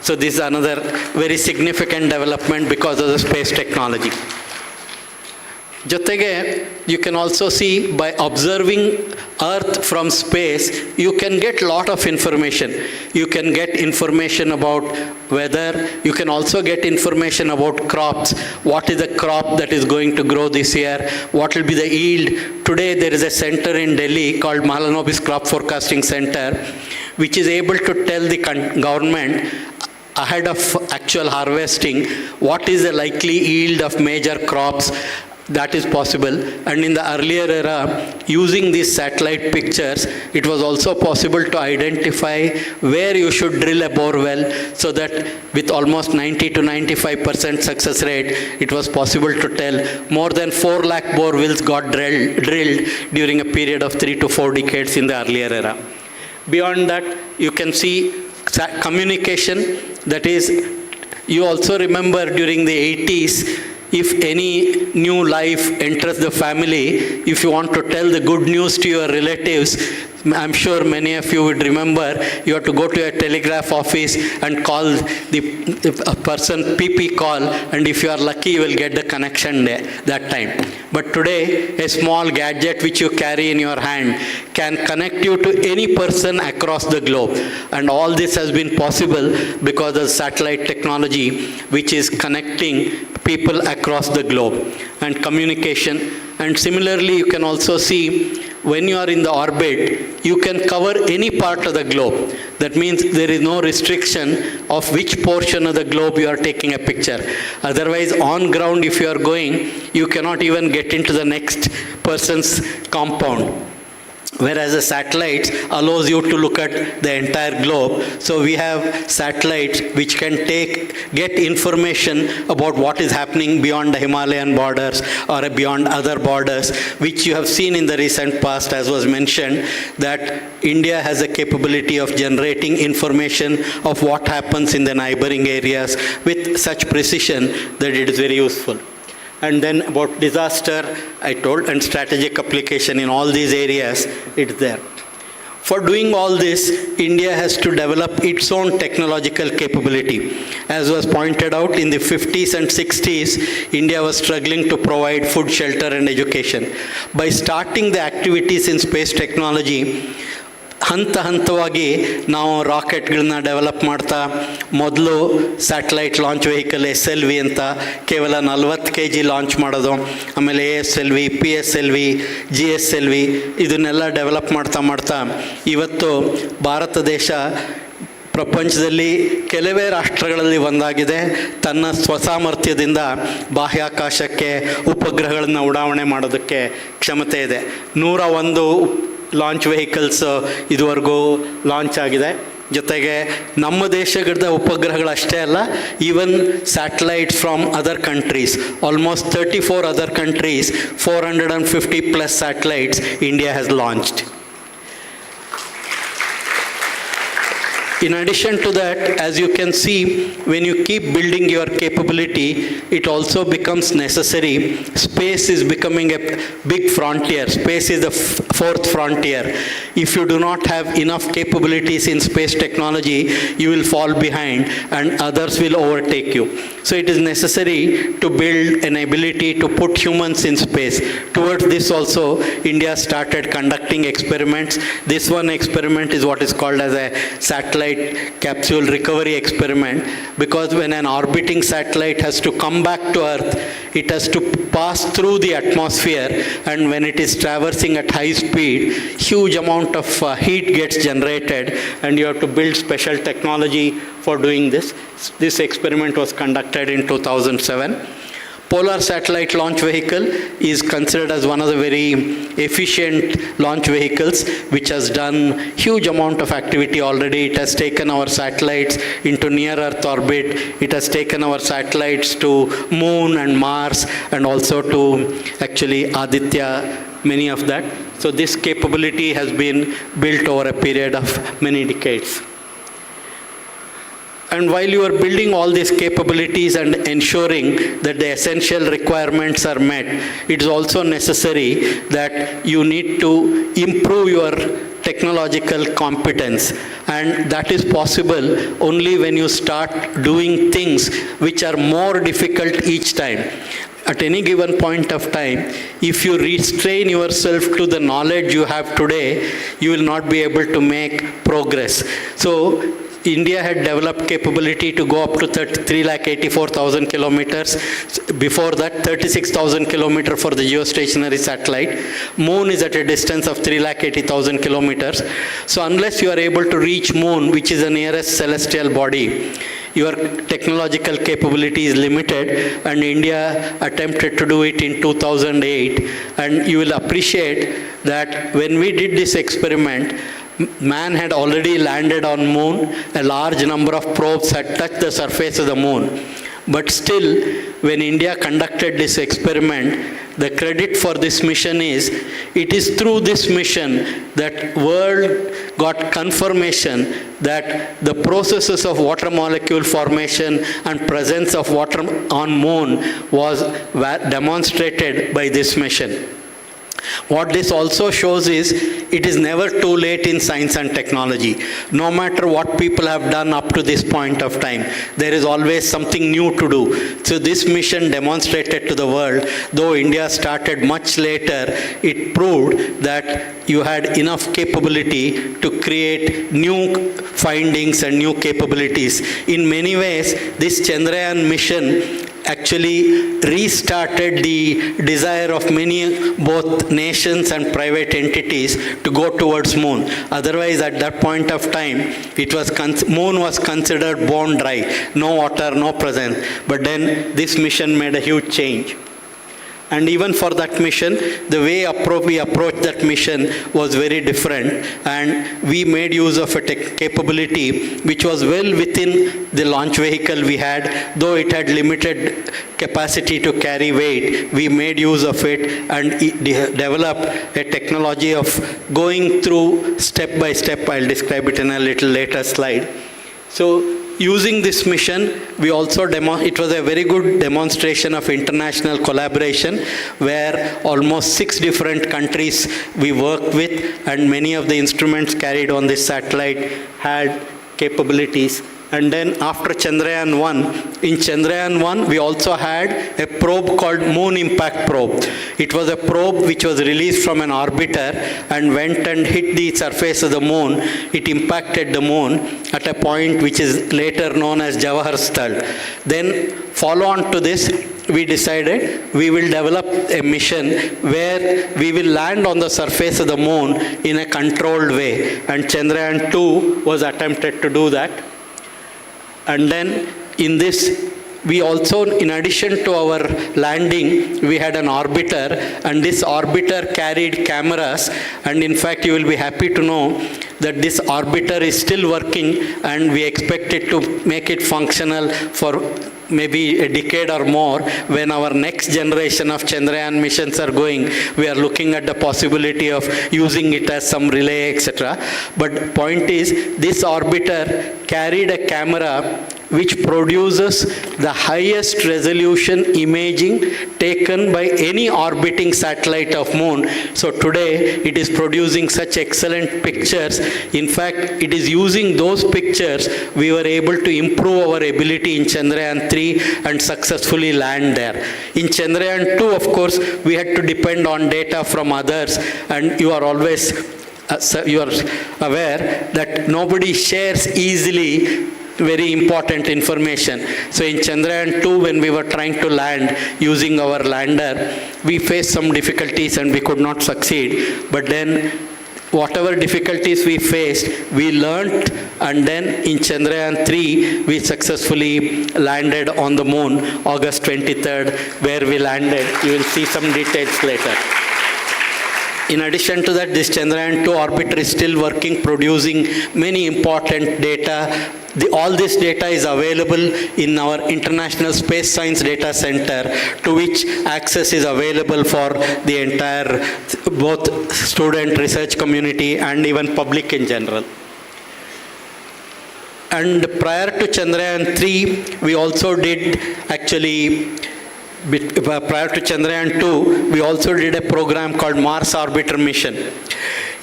So this is another very significant development because of the space technology. ಜೊತೆಗೆ you can also see by observing Earth from space, you can get lot of information. You can get information about weather. You can also get information about crops. What is the crop that is going to grow this year? What will be the yield? Today there is a center in Delhi called Mangaluru Crop Forecasting Center, which is able to tell the government ahead of actual harvesting what is the likely yield of major crops. That is possible. And in the earlier era, using these satellite pictures, it was also possible to identify where you should drill a bore well, so that with almost 90 to 95% success rate, it was possible to tell more than 4 lakh bore wells got drilled during a period of 3 to 4 decades in the earlier era. Beyond that, you can see communication. That is, you also remember during the 80s, if any new life enters the family, if you want to tell the good news to your relatives, I'm sure many of you would remember, you have to go to a telegraph office and call the person PP call, and if you are lucky you will get the connection there, that time. But today a small gadget which you carry in your hand can connect you to any person across the globe, and all this has been possible because of satellite technology which is connecting people across the globe and communication. And similarly you can also see when you are in the orbit, you can cover any part of the globe. That means there is no restriction of which portion of the globe you are taking a picture. Otherwise on ground if you are going, you cannot even get into the next person's compound. Whereas the satellites allows you to look at the entire globe. So we have satellites which can get information about what is happening beyond the Himalayan borders or beyond other borders, which you have seen in the recent past, as was mentioned, that India has a capability of generating information of what happens in the neighboring areas with such precision that it is very useful. And then about disaster, I told, and strategic application in all these areas, it's there. For doing all this, India has to develop its own technological capability. As was pointed out, in the 50s and 60s, India was struggling to provide food, shelter and education. By starting the activities in space technology, ಹಂತವಾಗಿ ನಾವು ರಾಕೆಟ್ಗಳನ್ನ develop ಮಾಡ್ತಾ, ಮೊದಲು satellite launch vehicle SLV ಅಂತ ಕೇವಲ 40 kg launch ಮಾಡೋದು, ಆಮೇಲೆ ASLV, PSLV, GSLV ಇದನ್ನೆಲ್ಲ develop ಮಾಡ್ತಾ ಇವತ್ತು ಭಾರತ ದೇಶ ಪ್ರಪಂಚದಲ್ಲಿ ಕೆಲವೇ ರಾಷ್ಟ್ರಗಳಲ್ಲಿ ಒಂದಾಗಿದೆ. ತನ್ನ ಸ್ವಸಾಮರ್ಥ್ಯದಿಂದ ಬಾಹ್ಯಾಕಾಶಕ್ಕೆ ಉಪಗ್ರಹಗಳನ್ನು ಉಡಾವಣೆ ಮಾಡೋದಕ್ಕೆ ಕ್ಷಮತೆ ಇದೆ. 101 ಲಾಂಚ್ ವೆಹಿಕಲ್ಸ್ ಇದುವರೆಗೂ ಲಾಂಚ್ ಆಗಿದೆ. ಜೊತೆಗೆ ನಮ್ಮ ದೇಶದ ಉಪಗ್ರಹಗಳಷ್ಟೇ ಅಲ್ಲ, even satellites from other countries, almost 34 other countries, 450+ satellites India has launched. In addition to that, as you can see, when you keep building your capability, it also becomes necessary. Space is becoming a big frontier. Space is the fourth frontier. If you do not have enough capabilities in space technology, you will fall behind and others will overtake you. So it is necessary to build an ability to put humans in space. Towards this also, India started conducting experiments. This one experiment is what is called as a satellite capsule recovery experiment, because when an orbiting satellite has to come back to Earth, it has to pass through the atmosphere, and when it is traversing at high speed, huge amount of heat gets generated, and you have to build special technology for doing this. This experiment was conducted in 2007. Polar Satellite Launch Vehicle is considered as one of the very efficient launch vehicles, which has done huge amount of activity already. It has taken our satellites into near Earth orbit. It has taken our satellites to Moon and Mars, and also to actually Aditya, many of that. So this capability has been built over a period of many decades. And while you are building all these capabilities and ensuring that the essential requirements are met, it is also necessary that you need to improve your technological competence. And that is possible only when you start doing things which are more difficult each time. At any given point of time, if you restrain yourself to the knowledge you have today, you will not be able to make progress. So India had developed capability to go up to 384,000 kilometers. Before that, 36,000 kilometers for the geostationary satellite. Moon is at a distance of 380,000 kilometers. So unless you are able to reach Moon, which is the nearest celestial body, your technological capability is limited, and India attempted to do it in 2008. And you will appreciate that when we did this experiment, man had already landed on Moon. A large number of probes had touched the surface of the Moon. But still, when India conducted this experiment, the credit for this mission is, it is through this mission that world got confirmation that the processes of water molecule formation and presence of water on Moon was demonstrated by this mission. What this also shows is, it is never too late in science and technology. No matter what people have done up to this point of time, there is always something new to do. So this mission demonstrated to the world, though India started much later, it proved that you had enough capability to create new findings and new capabilities. In many ways, this Chandrayaan mission actually restarted the desire of many, both nations and private entities, to go towards Moon. Otherwise, at that point of time, it was Moon was considered bone dry, no water, no presence. But then this mission made a huge change. And even for that mission, the way we approached that mission was very different. And we made use of a capability which was well within the launch vehicle we had. Though it had limited capacity to carry weight, we made use of it and developed a technology of going through step by step. I'll describe it in a little later slide. So, using this mission, we also it was a very good demonstration of international collaboration, where almost 6 different countries we worked with, and many of the instruments carried on this satellite had capabilities. And then after Chandrayaan 1, in Chandrayaan 1, we also had a probe called Moon Impact Probe. It was a probe which was released from an orbiter and went and hit the surface of the Moon. It impacted the Moon at a point which is later known as Jawahar Sthal. Then follow on to this, we decided we will develop a mission where we will land on the surface of the Moon in a controlled way. And Chandrayaan 2 was attempted to do that. And then in this, we also, in addition to our landing, we had an orbiter, and this orbiter carried cameras, and in fact you will be happy to know that this orbiter is still working, and we expect it to make it functional for maybe a decade or more. When our next generation of Chandrayaan missions are going, we are looking at the possibility of using it as some relay, etc. But point is, this orbiter carried a camera which produces the highest resolution imaging taken by any orbiting satellite of moon. So today it is producing such excellent pictures. In fact, it is using those pictures we were able to improve our ability in Chandrayaan 3 and successfully land there. In Chandrayaan 2, of course, we had to depend on data from others, and you are always you are aware that nobody shares easily very important information. So in Chandrayaan 2, when we were trying to land using our lander, we faced some difficulties and we could not succeed. But then whatever difficulties we faced, we learnt, and then in Chandrayaan 3, we successfully landed on the moon August 23rd, where we landed. You will see some details later. In addition to that, this Chandrayaan 2 orbiter is still working, producing many important data. All this data is available in our International Space Science Data Center, to which access is available for the entire, both student, research community, and even public in general. And prior to Chandrayaan 3, we also did actually, prior to Chandrayaan 2, we also did a program called Mars Orbiter Mission.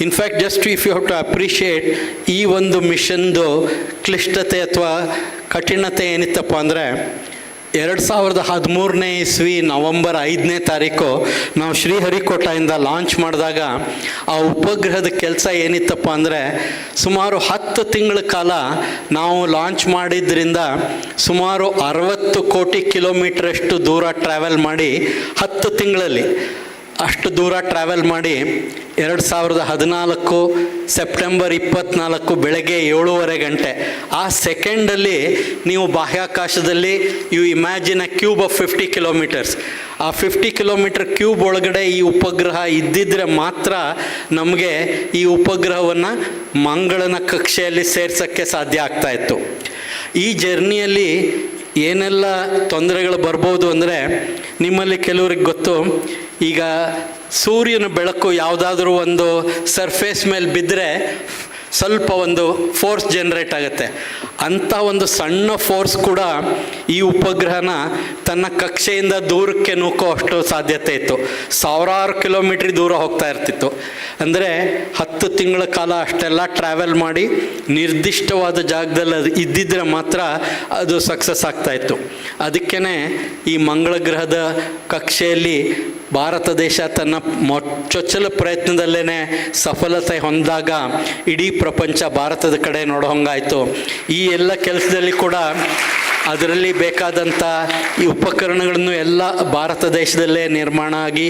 In fact, just if you have to appreciate ಈ ಒಂದು ಮಿಷನ್ದು ಕ್ಲಿಷ್ಟತೆ ಅಥವಾ ಕಠಿಣತೆ ಏನಿತ್ತಪ್ಪ ಅಂದರೆ, 2013ನೇ ಇಸ್ವಿ November 5ನೇ ತಾರೀಕು ನಾವು ಶ್ರೀಹರಿಕೋಟಾಯಿಂದ launch ಮಾಡಿದಾಗ ಆ ಉಪಗ್ರಹದ ಕೆಲಸ ಏನಿತ್ತಪ್ಪ ಅಂದರೆ, ಸುಮಾರು 10 ತಿಂಗಳ ಕಾಲ ನಾವು ಲಾಂಚ್ ಮಾಡಿದ್ರಿಂದ ಸುಮಾರು 60 ಕೋಟಿ ಕಿಲೋಮೀಟ್ರಷ್ಟು ದೂರ ಟ್ರಾವೆಲ್ ಮಾಡಿ, 10 ತಿಂಗಳಲ್ಲಿ ಅಷ್ಟು ದೂರ ಟ್ರಾವೆಲ್ ಮಾಡಿ 2014 ಸೆಪ್ಟೆಂಬರ್ 24 ಬೆಳಗ್ಗೆ 7:30 ಗಂಟೆ ಆ ಸೆಕೆಂಡಲ್ಲಿ ನೀವು ಬಾಹ್ಯಾಕಾಶದಲ್ಲಿ you imagine a cube of 50 kilometres. ಆ 50 ಕಿಲೋಮೀಟರ್ ಕ್ಯೂಬ್ ಒಳಗಡೆ ಈ ಉಪಗ್ರಹ ಇದ್ದಿದ್ರೆ ಮಾತ್ರ ನಮಗೆ ಈ ಉಪಗ್ರಹವನ್ನು ಮಂಗಳನ ಕಕ್ಷೆಯಲ್ಲಿ ಸೇರ್ಸೋಕ್ಕೆ ಸಾಧ್ಯ ಆಗ್ತಾ ಇತ್ತು. ಈ ಜರ್ನಿಯಲ್ಲಿ ಏನೆಲ್ಲ ತೊಂದರೆಗಳು ಬರ್ಬೋದು ಅಂದರೆ, ನಿಮ್ಮಲ್ಲಿ ಕೆಲವ್ರಿಗೆ ಗೊತ್ತು, ಈಗ ಸೂರ್ಯನ ಬೆಳಕು ಯಾವುದಾದ್ರೂ ಒಂದು ಸರ್ಫೇಸ್ ಮೇಲೆ ಬಿದ್ದರೆ ಸ್ವಲ್ಪ ಒಂದು ಫೋರ್ಸ್ ಜನ್ರೇಟ್ ಆಗುತ್ತೆ. ಅಂಥ ಒಂದು ಸಣ್ಣ ಫೋರ್ಸ್ ಕೂಡ ಈ ಉಪಗ್ರಹನ ತನ್ನ ಕಕ್ಷೆಯಿಂದ ದೂರಕ್ಕೆ ನೂಕೋ ಅಷ್ಟು ಸಾಧ್ಯತೆ ಇತ್ತು. 1000 ಕಿಲೋಮೀಟ್ರ್ ದೂರ ಹೋಗ್ತಾ ಇರ್ತಿತ್ತು. ಅಂದರೆ 10 ತಿಂಗಳ ಕಾಲ ಅಷ್ಟೆಲ್ಲ ಟ್ರಾವೆಲ್ ಮಾಡಿ ನಿರ್ದಿಷ್ಟವಾದ ಜಾಗದಲ್ಲಿ ಅದು ಇದ್ದಿದ್ರೆ ಮಾತ್ರ ಅದು ಸಕ್ಸಸ್ ಆಗ್ತಾಯಿತ್ತು. ಅದಕ್ಕೇ ಈ ಮಂಗಳ ಗ್ರಹದ ಕಕ್ಷೆಯಲ್ಲಿ ಭಾರತ ದೇಶ ತನ್ನ ಚೊಚ್ಚಲ ಪ್ರಯತ್ನದಲ್ಲೇ ಸಫಲತೆ ಹೊಂದಾಗ ಇಡೀ ಪ್ರಪಂಚ ಭಾರತದ ಕಡೆ ನೋಡೋ ಹಂಗಾಯಿತು. ಈ ಎಲ್ಲ ಕೆಲಸದಲ್ಲಿ ಕೂಡ ಅದರಲ್ಲಿ ಬೇಕಾದಂಥ ಈ ಉಪಕರಣಗಳನ್ನು ಎಲ್ಲ ಭಾರತ ದೇಶದಲ್ಲೇ ನಿರ್ಮಾಣ ಆಗಿ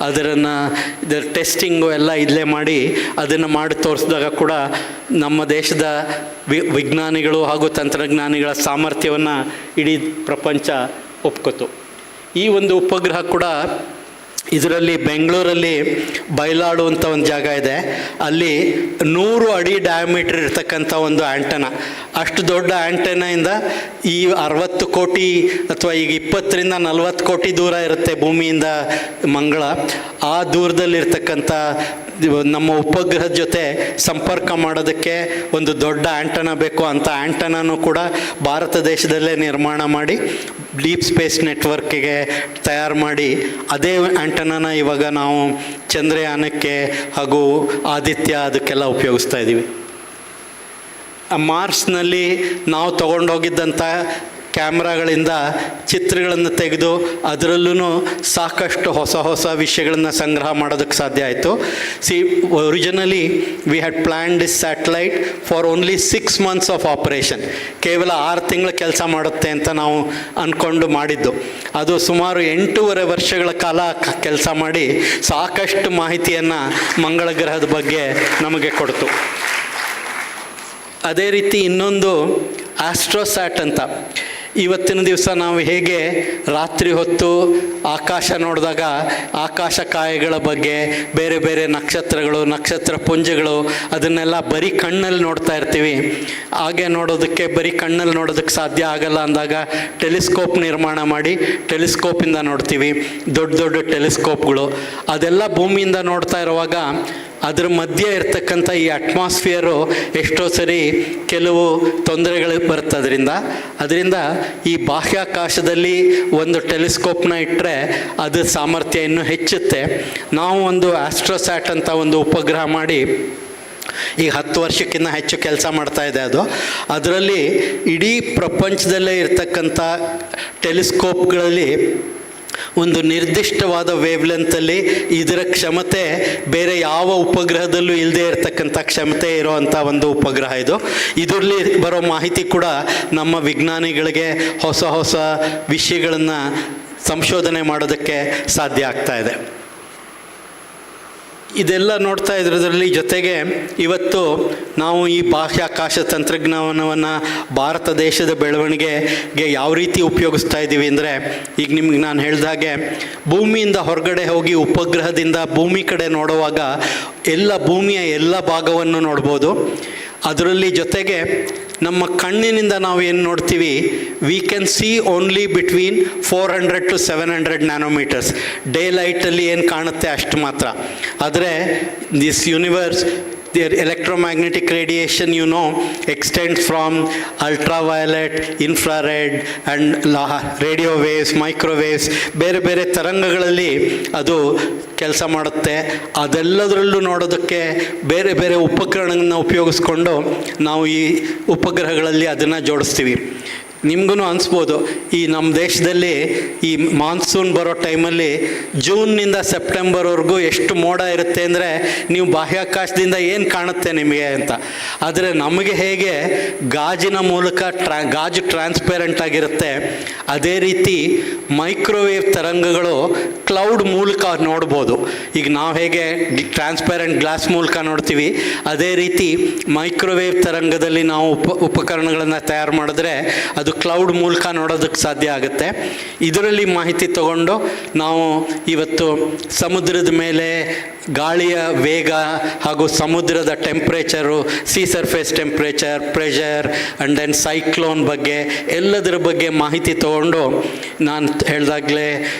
ಇದರ ಟೆಸ್ಟಿಂಗು ಎಲ್ಲ ಇಲ್ಲೇ ಮಾಡಿ ಅದನ್ನು ಮಾಡಿ ತೋರಿಸಿದಾಗ ಕೂಡ ನಮ್ಮ ದೇಶದ ವಿಜ್ಞಾನಿಗಳು ಹಾಗೂ ತಂತ್ರಜ್ಞಾನಿಗಳ ಸಾಮರ್ಥ್ಯವನ್ನು ಇಡೀ ಪ್ರಪಂಚ ಒಪ್ಕೋತು. ಈ ಒಂದು ಉಪಗ್ರಹ ಕೂಡ ಇದರಲ್ಲಿ ಬೆಂಗಳೂರಲ್ಲಿ ಬೈಲಾಡು ಅಂತ ಒಂದು ಜಾಗ ಇದೆ. ಅಲ್ಲಿ 100 ಅಡಿ ಡಯಾಮೀಟ್ರ್ ಇರ್ತಕ್ಕಂಥ ಒಂದು ಆ್ಯಂಟನ, ಅಷ್ಟು ದೊಡ್ಡ ಆ್ಯಂಟೆನಾಯಿಂದ ಈ 60 ಕೋಟಿ ಅಥವಾ ಈಗ 20ರಿಂದ 40 ಕೋಟಿ ದೂರ ಇರುತ್ತೆ ಭೂಮಿಯಿಂದ ಮಂಗಳ. ಆ ದೂರದಲ್ಲಿರ್ತಕ್ಕಂಥ ನಮ್ಮ ಉಪಗ್ರಹದ ಜೊತೆ ಸಂಪರ್ಕ ಮಾಡೋದಕ್ಕೆ ಒಂದು ದೊಡ್ಡ ಆ್ಯಂಟನ ಬೇಕು. ಅಂಥ ಆ್ಯಂಟನೂ ಕೂಡ ಭಾರತ ದೇಶದಲ್ಲೇ ನಿರ್ಮಾಣ ಮಾಡಿ ಡೀಪ್ ಸ್ಪೇಸ್ ನೆಟ್ವರ್ಕಿಗೆ ತಯಾರು ಮಾಡಿ ಅದೇ ಆ್ಯಂಟನನ ಇವಾಗ ನಾವು ಚಂದ್ರಯಾನಕ್ಕೆ ಹಾಗೂ ಆದಿತ್ಯ ಅದಕ್ಕೆಲ್ಲ ಉಪಯೋಗಿಸ್ತಾ ಇದ್ದೀವಿ. ಮಾರ್ಸ್ನಲ್ಲಿ ನಾವು ತೊಗೊಂಡೋಗಿದ್ದಂಥ ಕ್ಯಾಮ್ರಾಗಳಿಂದ ಚಿತ್ರಗಳನ್ನು ತೆಗೆದು ಅದರಲ್ಲೂ ಸಾಕಷ್ಟು ಹೊಸ ಹೊಸ ವಿಷಯಗಳನ್ನು ಸಂಗ್ರಹ ಮಾಡೋದಕ್ಕೆ ಸಾಧ್ಯ ಆಯಿತು. Originally we had plan this satellite for only 6 months of operation. ಕೇವಲ 6 ತಿಂಗಳ ಕೆಲಸ ಮಾಡುತ್ತೆ ಅಂತ ನಾವು ಅಂದ್ಕೊಂಡು ಮಾಡಿದ್ದು. ಅದು ಸುಮಾರು 8.5 ವರ್ಷಗಳ ಕಾಲ ಕೆಲಸ ಮಾಡಿ ಸಾಕಷ್ಟು ಮಾಹಿತಿಯನ್ನು ಮಂಗಳ ಗ್ರಹದ ಬಗ್ಗೆ ನಮಗೆ ಕೊಡ್ತು. ಅದೇ ರೀತಿ ಇನ್ನೊಂದು ಆಸ್ಟ್ರೋಸ್ಯಾಟ್ ಅಂತ. ಇವತ್ತಿನ ದಿವಸ ನಾವು ಹೇಗೆ ರಾತ್ರಿ ಹೊತ್ತು ಆಕಾಶ ನೋಡಿದಾಗ ಆಕಾಶಕಾಯಗಳ ಬಗ್ಗೆ, ಬೇರೆ ಬೇರೆ ನಕ್ಷತ್ರಗಳು, ನಕ್ಷತ್ರ ಪುಂಜಗಳು, ಅದನ್ನೆಲ್ಲ ಬರೀ ಕಣ್ಣಲ್ಲಿ ನೋಡ್ತಾ ಇರ್ತೀವಿ. ಹಾಗೆ ನೋಡೋದಕ್ಕೆ ಬರೀ ಕಣ್ಣಲ್ಲಿ ನೋಡೋದಕ್ಕೆ ಸಾಧ್ಯ ಆಗಲ್ಲ ಅಂದಾಗ ಟೆಲಿಸ್ಕೋಪ್ ನಿರ್ಮಾಣ ಮಾಡಿ ಟೆಲಿಸ್ಕೋಪಿಂದ ನೋಡ್ತೀವಿ. ದೊಡ್ಡ ದೊಡ್ಡ ಟೆಲಿಸ್ಕೋಪ್ಗಳು ಅದೆಲ್ಲ ಭೂಮಿಯಿಂದ ನೋಡ್ತಾ ಇರುವಾಗ ಅದರ ಮಧ್ಯೆ ಇರ್ತಕ್ಕಂಥ ಈ ಅಟ್ಮಾಸ್ಫಿಯರು ಎಷ್ಟೋ ಸರಿ ಕೆಲವು ತೊಂದರೆಗಳು ಬರುತ್ತೆ. ಅದರಿಂದ ಈ ಬಾಹ್ಯಾಕಾಶದಲ್ಲಿ ಒಂದು ಟೆಲಿಸ್ಕೋಪ್ನ ಇಟ್ಟರೆ ಅದರ ಸಾಮರ್ಥ್ಯ ಇನ್ನೂ ಹೆಚ್ಚುತ್ತೆ. ನಾವು ಒಂದು ಆಸ್ಟ್ರೋಸ್ಯಾಟ್ ಅಂತ ಒಂದು ಉಪಗ್ರಹ ಮಾಡಿ ಈಗ 10 ವರ್ಷಕ್ಕಿಂತ ಹೆಚ್ಚು ಕೆಲಸ ಮಾಡ್ತಾ ಇದೆ. ಅದರಲ್ಲಿ ಇಡೀ ಪ್ರಪಂಚದಲ್ಲೇ ಇರ್ತಕ್ಕಂಥ ಟೆಲಿಸ್ಕೋಪ್ಗಳಲ್ಲಿ ಒಂದು ನಿರ್ದಿಷ್ಟವಾದ ವೇವ್ಲೆಂತಲ್ಲಿ ಇದರ ಕ್ಷಮತೆ ಬೇರೆ ಯಾವ ಉಪಗ್ರಹದಲ್ಲೂ ಇಲ್ಲದೆ ಇರತಕ್ಕಂಥ ಕ್ಷಮತೆ ಇರುವಂಥ ಒಂದು ಉಪಗ್ರಹ ಇದು. ಇದರಲ್ಲಿ ಬರೋ ಮಾಹಿತಿ ಕೂಡ ನಮ್ಮ ವಿಜ್ಞಾನಿಗಳಿಗೆ ಹೊಸ ಹೊಸ ವಿಷಯಗಳನ್ನು ಸಂಶೋಧನೆ ಮಾಡೋದಕ್ಕೆ ಸಾಧ್ಯ ಆಗ್ತಾ ಇದೆ. ಇದೆಲ್ಲ ನೋಡ್ತಾ ಇದ್ರದ್ರಲ್ಲಿ ಜೊತೆಗೆ ಇವತ್ತು ನಾವು ಈ ಬಾಹ್ಯಾಕಾಶ ತಂತ್ರಜ್ಞಾನವನ್ನು ಭಾರತ ದೇಶದ ಬೆಳವಣಿಗೆಗೆ ಯಾವ ರೀತಿ ಉಪಯೋಗಿಸ್ತಾ ಇದ್ದೀವಿ ಅಂದರೆ, ಈಗ ನಿಮ್ಗೆ ನಾನು ಹೇಳಿದಾಗೆ ಭೂಮಿಯಿಂದ ಹೊರಗಡೆ ಹೋಗಿ ಉಪಗ್ರಹದಿಂದ ಭೂಮಿ ಕಡೆ ನೋಡುವಾಗ ಭೂಮಿಯ ಎಲ್ಲ ಭಾಗವನ್ನು ನೋಡ್ಬೋದು. ಅದರಲ್ಲಿ ಜೊತೆಗೆ ನಮ್ಮ ಕಣ್ಣಿನಿಂದ ನಾವು ಏನು ನೋಡ್ತೀವಿ, we can see only between 400 to 700 nanometres. Day ಲೈಟಲ್ಲಿ ಏನು ಕಾಣುತ್ತೆ ಅಷ್ಟು ಮಾತ್ರ. ಆದರೆ this universe, their electromagnetic radiation extends from ultraviolet, infrared and radio waves, microwaves, ಬೇರೆ ಬೇರೆ ತರಂಗಗಳಲ್ಲಿ ಅದು ಕೆಲಸ ಮಾಡುತ್ತೆ. ಅದೆಲ್ಲದರಲ್ಲೂ ನೋಡೋದಕ್ಕೆ ಬೇರೆ ಬೇರೆ ಉಪಕರಣಗಳನ್ನ ಉಪಯೋಗಿಸ್ಕೊಂಡು ನಾವು ಈ ಉಪಗ್ರಹಗಳಲ್ಲಿ ಅದನ್ನು ಜೋಡಿಸ್ತೀವಿ. ನಿಮಗೂ ಅನಿಸ್ಬೋದು, ಈ ನಮ್ಮ ದೇಶದಲ್ಲಿ ಈ ಮಾನ್ಸೂನ್ ಬರೋ ಟೈಮಲ್ಲಿ ಜೂನ್ನಿಂದ ಸೆಪ್ಟೆಂಬರ್ವರೆಗೂ ಎಷ್ಟು ಮೋಡ ಇರುತ್ತೆ ಅಂದರೆ ನೀವು ಬಾಹ್ಯಾಕಾಶದಿಂದ ಏನು ಕಾಣುತ್ತೆ ನಿಮಗೆ ಅಂತ. ಆದರೆ ನಮಗೆ ಹೇಗೆ ಗಾಜಿನ ಮೂಲಕ ಗಾಜು ಟ್ರಾನ್ಸ್ಪೇರೆಂಟ್ ಆಗಿರುತ್ತೆ, ಅದೇ ರೀತಿ ಮೈಕ್ರೋವೇವ್ ತರಂಗಗಳು ಕ್ಲೌಡ್ ಮೂಲಕ ನೋಡ್ಬೋದು. ಈಗ ನಾವು ಹೇಗೆ ಟ್ರಾನ್ಸ್ಪೇರೆಂಟ್ ಗ್ಲಾಸ್ ಮೂಲಕ ನೋಡ್ತೀವಿ, ಅದೇ ರೀತಿ ಮೈಕ್ರೋವೇವ್ ತರಂಗದಲ್ಲಿ ನಾವು ಉಪಕರಣಗಳನ್ನು ತಯಾರು ಮಾಡಿದ್ರೆ ಅದು ಕ್ಲೌಡ್ ಮೂಲಕ ನೋಡೋದಕ್ಕೆ ಸಾಧ್ಯ ಆಗುತ್ತೆ. ಇದರಲ್ಲಿ ಮಾಹಿತಿ ತಗೊಂಡು ನಾವು ಇವತ್ತು ಸಮುದ್ರದ ಮೇಲೆ ಗಾಳಿಯ ವೇಗ ಹಾಗೂ ಸಮುದ್ರದ temperature, sea surface temperature, pressure and then cyclone ಬಗ್ಗೆ ಎಲ್ಲದರ ಬಗ್ಗೆ ಮಾಹಿತಿ ತಗೊಂಡು, ನಾನು ಹೇಳ್ದಾಗಲೇ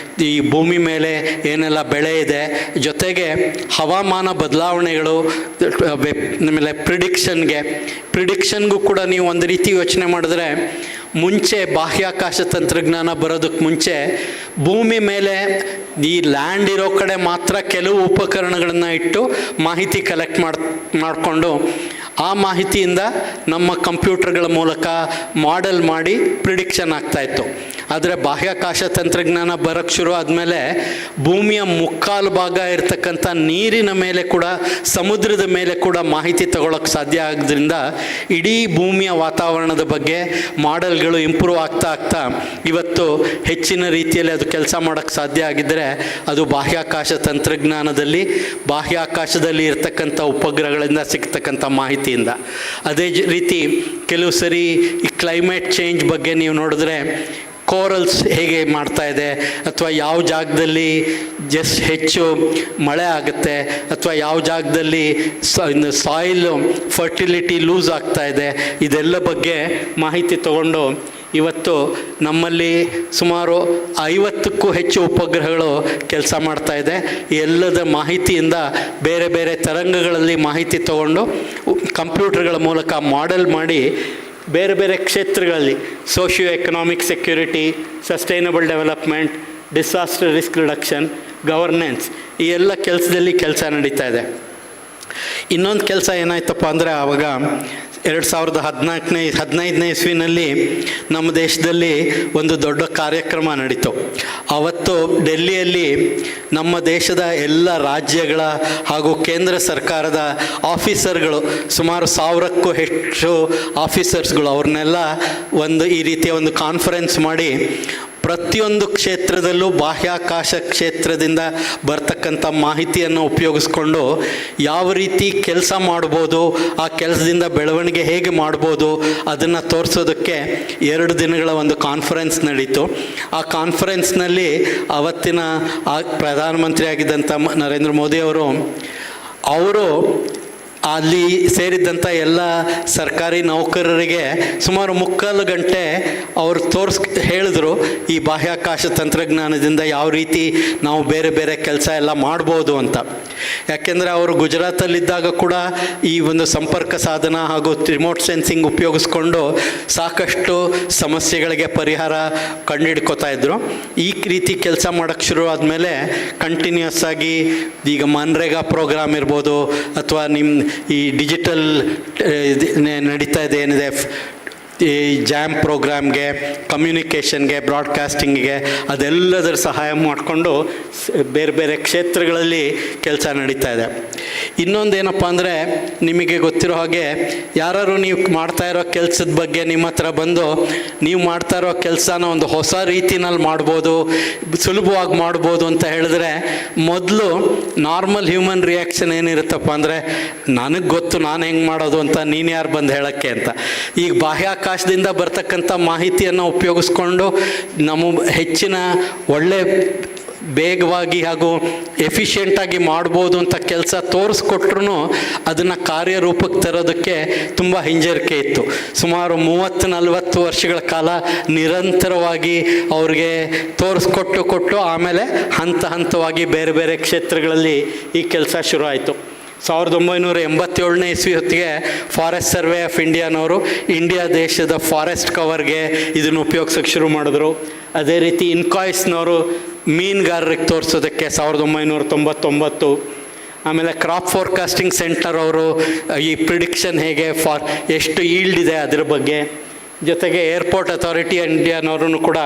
ಈ ಭೂಮಿ ಮೇಲೆ ಏನೆಲ್ಲ ಬೆಳೆ ಇದೆ, ಜೊತೆಗೆ ಹವಾಮಾನ ಬದಲಾವಣೆಗಳು, ಆಮೇಲೆ ಪ್ರಿಡಿಕ್ಷನ್ಗೂ ಕೂಡ ನೀವು ಒಂದು ರೀತಿ ಯೋಚನೆ ಮಾಡಿದ್ರೆ, ಮುಂಚೆ ಬಾಹ್ಯಾಕಾಶ ತಂತ್ರಜ್ಞಾನ ಬರೋದಕ್ಕೆ ಮುಂಚೆ ಭೂಮಿ ಮೇಲೆ ಈ ಲ್ಯಾಂಡ್ ಇರೋ ಕಡೆ ಮಾತ್ರ ಕೆಲವು ಉಪಕರಣಗಳನ್ನು ಇಟ್ಟು ಮಾಹಿತಿ ಕಲೆಕ್ಟ್ ಮಾಡಿಕೊಂಡು ಆ ಮಾಹಿತಿಯಿಂದ ನಮ್ಮ ಕಂಪ್ಯೂಟರ್ಗಳ ಮೂಲಕ ಮಾಡೆಲ್ ಮಾಡಿ ಪ್ರಿಡಿಕ್ಷನ್ ಆಗ್ತಾಯಿತ್ತು. ಆದರೆ ಬಾಹ್ಯಾಕಾಶ ತಂತ್ರಜ್ಞಾನ ಬರೋಕ್ಕೆ ಶುರು ಆದಮೇಲೆ ಭೂಮಿಯ ಮುಕ್ಕಾಲು ಭಾಗ ಇರತಕ್ಕಂಥ ನೀರಿನ ಮೇಲೆ ಕೂಡ, ಸಮುದ್ರದ ಮೇಲೆ ಕೂಡ ಮಾಹಿತಿ ತಗೊಳ್ಳೋಕ್ಕೆ ಸಾಧ್ಯ ಆಗೋದ್ರಿಂದ ಇಡೀ ಭೂಮಿಯ ವಾತಾವರಣದ ಬಗ್ಗೆ ಮಾಡೆಲ್ಗಳು ಇಂಪ್ರೂವ್ ಆಗ್ತಾ ಇವತ್ತು ಹೆಚ್ಚಿನ ರೀತಿಯಲ್ಲಿ ಅದು ಕೆಲಸ ಮಾಡೋಕ್ಕೆ ಸಾಧ್ಯ ಆಗಿದ್ದರೆ ಅದು ಬಾಹ್ಯಾಕಾಶ ತಂತ್ರಜ್ಞಾನದಲ್ಲಿ, ಬಾಹ್ಯಾಕಾಶದಲ್ಲಿ ಇರ್ತಕ್ಕಂಥ ಉಪಗ್ರಹಗಳಿಂದ ಸಿಗ್ತಕ್ಕಂಥ ಮಾಹಿತಿಯಿಂದ. ಅದೇ ರೀತಿ ಕೆಲವು ಸರಿ ಈ ಕ್ಲೈಮೇಟ್ ಚೇಂಜ್ ಬಗ್ಗೆ ನೀವು ನೋಡಿದ್ರೆ, ಕೋರಲ್ಸ್ ಹೇಗೆ ಮಾಡ್ತಾ ಇದೆ, ಅಥವಾ ಯಾವ ಜಾಗದಲ್ಲಿ ಹೆಚ್ಚು ಮಳೆ ಆಗುತ್ತೆ, ಅಥವಾ ಯಾವ ಜಾಗದಲ್ಲಿ ಸಾಯಿಲ್ ಫರ್ಟಿಲಿಟಿ ಲೂಸ್ ಆಗ್ತಾ ಇದೆ, ಇದೆಲ್ಲ ಬಗ್ಗೆ ಮಾಹಿತಿ ತಗೊಂಡು ಇವತ್ತು ನಮ್ಮಲ್ಲಿ ಸುಮಾರು 50ಕ್ಕೂ ಹೆಚ್ಚು ಉಪಗ್ರಹಗಳು ಕೆಲಸ ಮಾಡ್ತಾ ಇದೆ. ಎಲ್ಲದ ಮಾಹಿತಿಯಿಂದ ಬೇರೆ ಬೇರೆ ತರಂಗಗಳಲ್ಲಿ ಮಾಹಿತಿ ತಗೊಂಡು ಕಂಪ್ಯೂಟರ್ಗಳ ಮೂಲಕ ಮಾಡೆಲ್ ಮಾಡಿ ಬೇರೆ ಬೇರೆ ಕ್ಷೇತ್ರಗಳಲ್ಲಿ socio economic security, sustainable development, disaster risk reduction, governance, ಈ ಎಲ್ಲ ಕೆಲಸದಲ್ಲಿ ಕೆಲಸ ನಡೀತಾ ಇದೆ. ಇನ್ನೊಂದು ಕೆಲಸ ಏನಾಯ್ತಪ್ಪ ಅಂದರೆ, ಆವಾಗ 2015ನೇ ಇಸ್ವಿನಲ್ಲಿ ನಮ್ಮ ದೇಶದಲ್ಲಿ ಒಂದು ದೊಡ್ಡ ಕಾರ್ಯಕ್ರಮ ನಡೀತು. ಅವತ್ತು ಡೆಲ್ಲಿಯಲ್ಲಿ ನಮ್ಮ ದೇಶದ ಎಲ್ಲ ರಾಜ್ಯಗಳ ಹಾಗೂ ಕೇಂದ್ರ ಸರ್ಕಾರದ ಆಫೀಸರ್ಗಳು, ಸುಮಾರು 1000ಕ್ಕೂ ಹೆಚ್ಚು ಆಫೀಸರ್ಸ್ಗಳು, ಅವ್ರನ್ನೆಲ್ಲ ಈ ರೀತಿಯ ಒಂದು ಕಾನ್ಫರೆನ್ಸ್ ಮಾಡಿ ಪ್ರತಿಯೊಂದು ಕ್ಷೇತ್ರದಲ್ಲೂ ಬಾಹ್ಯಾಕಾಶ ಕ್ಷೇತ್ರದಿಂದ ಬರ್ತಕ್ಕಂಥ ಮಾಹಿತಿಯನ್ನು ಉಪಯೋಗಿಸ್ಕೊಂಡು ಯಾವ ರೀತಿ ಕೆಲಸ ಮಾಡ್ಬೋದು, ಆ ಕೆಲಸದಿಂದ ಬೆಳವಣಿಗೆ ಹೇಗೆ ಮಾಡ್ಬೋದು ಅದನ್ನು ತೋರಿಸೋದಕ್ಕೆ 2 ದಿನಗಳ ಒಂದು ಕಾನ್ಫರೆನ್ಸ್ ನಡೀತು. ಆ ಕಾನ್ಫರೆನ್ಸ್ನಲ್ಲಿ ಅವತ್ತಿನ ಪ್ರಧಾನಮಂತ್ರಿ ಆಗಿದ್ದಂಥ ನರೇಂದ್ರ ಮೋದಿ ಅವರು ಅಲ್ಲಿ ಸೇರಿದ್ದಂಥ ಎಲ್ಲ ಸರ್ಕಾರಿ ನೌಕರರಿಗೆ ಸುಮಾರು 3/4 ಗಂಟೆ ಅವರು ಹೇಳಿದ್ರು ಈ ಬಾಹ್ಯಾಕಾಶ ತಂತ್ರಜ್ಞಾನದಿಂದ ಯಾವ ರೀತಿ ನಾವು ಬೇರೆ ಬೇರೆ ಕೆಲಸ ಎಲ್ಲ ಮಾಡ್ಬೋದು ಅಂತ. ಯಾಕೆಂದರೆ ಅವರು ಗುಜರಾತಲ್ಲಿದ್ದಾಗ ಕೂಡ ಈ ಒಂದು ಸಂಪರ್ಕ ಸಾಧನ ಹಾಗೂ ರಿಮೋಟ್ ಸೆನ್ಸಿಂಗ್ ಉಪಯೋಗಿಸ್ಕೊಂಡು ಸಾಕಷ್ಟು ಸಮಸ್ಯೆಗಳಿಗೆ ಪರಿಹಾರ ಕಂಡುಹಿಡ್ಕೋತಾ ಇದ್ರು. ಈ ರೀತಿ ಕೆಲಸ ಮಾಡೋಕ್ಕೆ ಶುರು ಆದಮೇಲೆ ಕಂಟಿನ್ಯೂಸ್ ಆಗಿ ಈಗ ಮನ್ರೇಗಾ ಪ್ರೋಗ್ರಾಮ್ ಇರ್ಬೋದು ಅಥವಾ ಈ ಡಿಜಿಟಲ್ ನಡೀತಾ ಇದೆ ಏನಿದೆ, ಈ ಜಾಮ್ ಪ್ರೋಗ್ರಾಮ್ಗೆ, ಕಮ್ಯುನಿಕೇಷನ್ಗೆ, ಬ್ರಾಡ್ಕಾಸ್ಟಿಂಗಿಗೆ ಅದೆಲ್ಲದರ ಸಹಾಯ ಮಾಡಿಕೊಂಡು ಬೇರೆ ಬೇರೆ ಕ್ಷೇತ್ರಗಳಲ್ಲಿ ಕೆಲಸ ನಡೀತಾ ಇದೆ. ಇನ್ನೊಂದೇನಪ್ಪ ಅಂದರೆ, ನಿಮಗೆ ಗೊತ್ತಿರೋ ಹಾಗೆ ಯಾರು ನೀವು ಮಾಡ್ತಾ ಇರೋ ಕೆಲಸದ ಬಗ್ಗೆ ನಿಮ್ಮ ಹತ್ರ ಬಂದು ನೀವು ಮಾಡ್ತಾ ಇರೋ ಕೆಲಸನ ಒಂದು ಹೊಸ ರೀತಿನಲ್ಲಿ ಮಾಡ್ಬೋದು, ಸುಲಭವಾಗಿ ಮಾಡ್ಬೋದು ಅಂತ ಹೇಳಿದ್ರೆ ಮೊದಲು ನಾರ್ಮಲ್ ಹ್ಯೂಮನ್ ರಿಯಾಕ್ಷನ್ ಏನಿರುತ್ತಪ್ಪ ಅಂದರೆ, ನನಗೆ ಗೊತ್ತು ನಾನು ಹೆಂಗೆ ಮಾಡೋದು ಅಂತ, ನೀನು ಯಾರು ಬಂದು ಹೇಳೋಕ್ಕೆ ಅಂತ. ಈಗ ಬಾಹ್ಯಾಕಾಶದಿಂದ ಬರ್ತಕ್ಕಂಥ ಮಾಹಿತಿಯನ್ನು ಉಪಯೋಗಿಸ್ಕೊಂಡು ನಮ್ಮ ಹೆಚ್ಚಿನ ಒಳ್ಳೆ ಬೇಗವಾಗಿ ಹಾಗೂ ಎಫಿಷಿಯೆಂಟಾಗಿ ಮಾಡ್ಬೋದು ಅಂತ ಕೆಲಸ ತೋರಿಸ್ಕೊಟ್ರು ಅದನ್ನು ಕಾರ್ಯರೂಪಕ್ಕೆ ತರೋದಕ್ಕೆ ತುಂಬ ಹಿಂಜರಿಕೆ ಇತ್ತು. ಸುಮಾರು 30-40 ವರ್ಷಗಳ ಕಾಲ ನಿರಂತರವಾಗಿ ಅವ್ರಿಗೆ ತೋರಿಸ್ಕೊಟ್ಟು ಆಮೇಲೆ ಹಂತವಾಗಿ ಬೇರೆ ಬೇರೆ ಕ್ಷೇತ್ರಗಳಲ್ಲಿ ಈ ಕೆಲಸ ಶುರು ಆಯಿತು. 1987ನೇ ಇಸ್ವಿ ಹೊತ್ತಿಗೆ ಫಾರೆಸ್ಟ್ ಸರ್ವೆ ಆಫ್ ಇಂಡಿಯಾನವರು ಇಂಡಿಯಾ ದೇಶದ ಫಾರೆಸ್ಟ್ ಕವರ್ಗೆ ಇದನ್ನು ಉಪಯೋಗಿಸೋಕ್ಕೆ ಶುರು ಮಾಡಿದ್ರು. ಅದೇ ರೀತಿ ಇನ್ಕಾಯ್ಸ್ನವರು ಮೀನುಗಾರರಿಗೆ ತೋರಿಸೋದಕ್ಕೆ 1999. ಆಮೇಲೆ ಕ್ರಾಪ್ ಫೋರ್ಕಾಸ್ಟಿಂಗ್ ಸೆಂಟರ್ ಅವರು ಈ ಪ್ರಿಡಿಕ್ಷನ್ ಹೇಗೆ ಎಷ್ಟು ಈಲ್ಡ್ ಇದೆ ಅದ್ರ ಬಗ್ಗೆ, ಜೊತೆಗೆ ಏರ್ಪೋರ್ಟ್ ಅಥಾರಿಟಿ ಇಂಡಿಯಾನವರು ಕೂಡ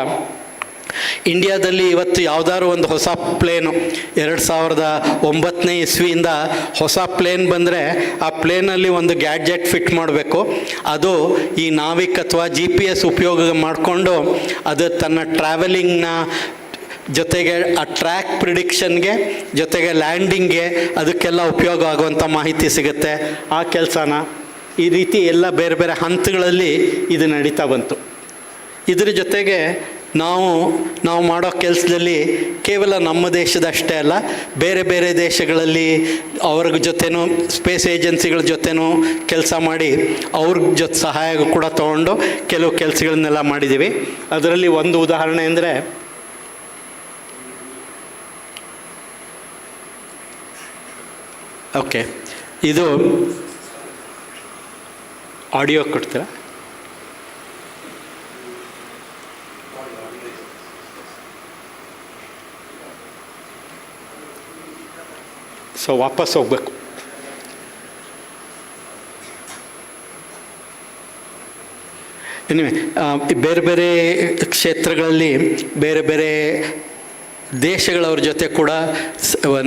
ಇಂಡಿಯಾದಲ್ಲಿ ಇವತ್ತು ಯಾವುದಾದ್ರು ಒಂದು ಹೊಸ ಪ್ಲೇನು 2009ನೇ ಇಸ್ವಿಯಿಂದ ಹೊಸ ಪ್ಲೇನ್ ಬಂದರೆ ಆ ಪ್ಲೇನಲ್ಲಿ ಒಂದು ಗ್ಯಾಡ್ಜೆಟ್ ಫಿಟ್ ಮಾಡಬೇಕು. ಅದು ಈ ನಾವಿಕ್ ಅಥವಾ GPS ಉಪಯೋಗ ಮಾಡಿಕೊಂಡು ಅದು ತನ್ನ ಟ್ರಾವೆಲಿಂಗ್ನ ಜೊತೆಗೆ ಆ ಟ್ರ್ಯಾಕ್ ಪ್ರಿಡಿಕ್ಷನ್ಗೆ ಜೊತೆಗೆ ಲ್ಯಾಂಡಿಂಗ್ಗೆ ಅದಕ್ಕೆಲ್ಲ ಉಪಯೋಗ ಆಗುವಂಥ ಮಾಹಿತಿ ಸಿಗುತ್ತೆ. ಆ ಕೆಲಸನ ಈ ರೀತಿ ಎಲ್ಲ ಬೇರೆ ಬೇರೆ ಹಂತಗಳಲ್ಲಿ ಇದು ನಡೀತಾ ಬಂತು. ಇದ್ರ ಜೊತೆಗೆ ನಾವು ಮಾಡೋ ಕೆಲಸದಲ್ಲಿ ಕೇವಲ ನಮ್ಮ ದೇಶದಷ್ಟೇ ಅಲ್ಲ, ಬೇರೆ ಬೇರೆ ದೇಶಗಳಲ್ಲಿ ಅವ್ರ ಜೊತೆನೂ ಸ್ಪೇಸ್ ಏಜೆನ್ಸಿಗಳ ಜೊತೆನೂ ಕೆಲಸ ಮಾಡಿ ಅವ್ರ ಜೊತೆ ಸಹಾಯ ಕೂಡ ತೊಗೊಂಡು ಕೆಲವು ಕೆಲಸಗಳನ್ನೆಲ್ಲ ಮಾಡಿದ್ದೀವಿ. ಅದರಲ್ಲಿ ಒಂದು ಉದಾಹರಣೆ ಅಂದರೆ, ಓಕೆ, ಇದು ಆಡಿಯೋ ಕೊಡ್ತೀರಾ? ಸೊ ವಾಪಸ್ ಹೋಗಬೇಕು. ಬೇರೆ ಬೇರೆ ಕ್ಷೇತ್ರಗಳಲ್ಲಿ ಬೇರೆ ಬೇರೆ ದೇಶಗಳವ್ರ ಜೊತೆ ಕೂಡ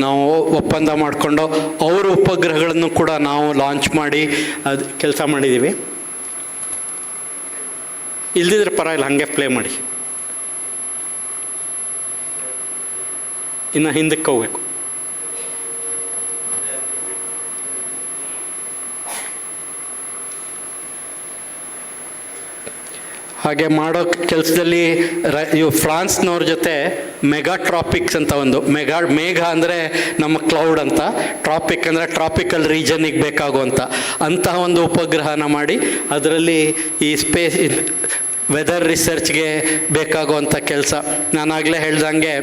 ನಾವು ಒಪ್ಪಂದ ಮಾಡಿಕೊಂಡು ಅವರ ಉಪಗ್ರಹಗಳನ್ನು ಕೂಡ ನಾವು ಲಾಂಚ್ ಮಾಡಿ ಅದು ಕೆಲಸ ಮಾಡಿದ್ದೀವಿ. ಇಲ್ದಿದ್ರೆ ಪರವಾಗಿಲ್ಲ, ಹಾಗೆ ಪ್ಲೇ ಮಾಡಿ. ಇನ್ನು ಹಿಂದಕ್ಕೆ ಹೋಗ್ಬೇಕು. ಹಾಗೆ ಮಾಡೋ ಕೆಲಸದಲ್ಲಿ ಇವು ಫ್ರಾನ್ಸ್ನವ್ರ ಜೊತೆ ಮೆಗಾಟ್ರಾಪಿಕ್ಸ್ ಅಂತ ಒಂದು ಮೇಘ ಅಂದರೆ ನಮ್ಮ ಕ್ಲೌಡ್ ಅಂತ, ಟ್ರಾಪಿಕ್ ಅಂದರೆ ಟ್ರಾಪಿಕಲ್ ರೀಜನ್ನಿಗೆ ಬೇಕಾಗುವಂಥ ಅಂತಹ ಒಂದು ಉಪಗ್ರಹನ ಮಾಡಿ ಅದರಲ್ಲಿ ಈ ಸ್ಪೇಸ್ ವೆದರ್ ರಿಸರ್ಚ್ಗೆ ಬೇಕಾಗುವಂಥ ಕೆಲಸ. ನಾನಾಗಲೇ ಹೇಳ್ದಂಗೆ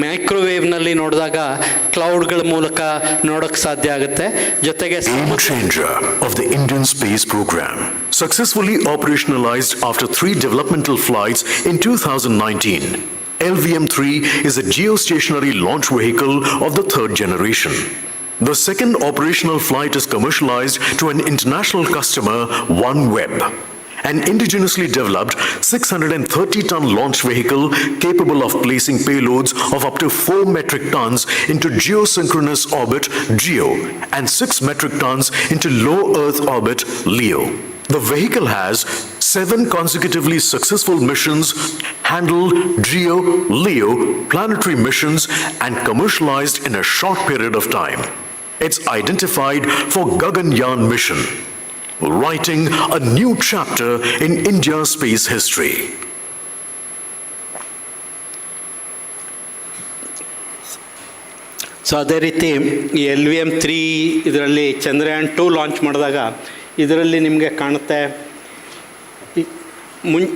ಮೈಕ್ರೋವೇವ್ನಲ್ಲಿ ನೋಡಿದಾಗ ಕ್ಲೌಡ್ಗಳ ಮೂಲಕ ನೋಡೋಕ್ಕೆ ಸಾಧ್ಯ ಆಗುತ್ತೆ. ಜೊತೆಗೆ of the Indian space program successfully operationalized after 3 developmental flights in 2019. LVM-3 is a geostationary launch vehicle of the 3rd generation. The second operational flight is commercialized to an international customer, OneWeb, an indigenously developed 630-ton launch vehicle capable of placing payloads of up to 4 metric tons into geosynchronous orbit, GEO, and 6 metric tons into low Earth orbit, LEO. The vehicle has 7 consecutively successful missions, handled GEO, LEO planetary missions and commercialized in a short period of time. It's identified for Gaganyaan mission, writing a new chapter in India's space history. So ಅದೇ ರೀತಿ ಈ LVM-3 ಇದರಲ್ಲಿ Chandrayaan 2 launch ಮಾಡಿದಾಗ ಇದರಲ್ಲಿ ನಿಮಗೆ ಕಾಣುತ್ತೆ.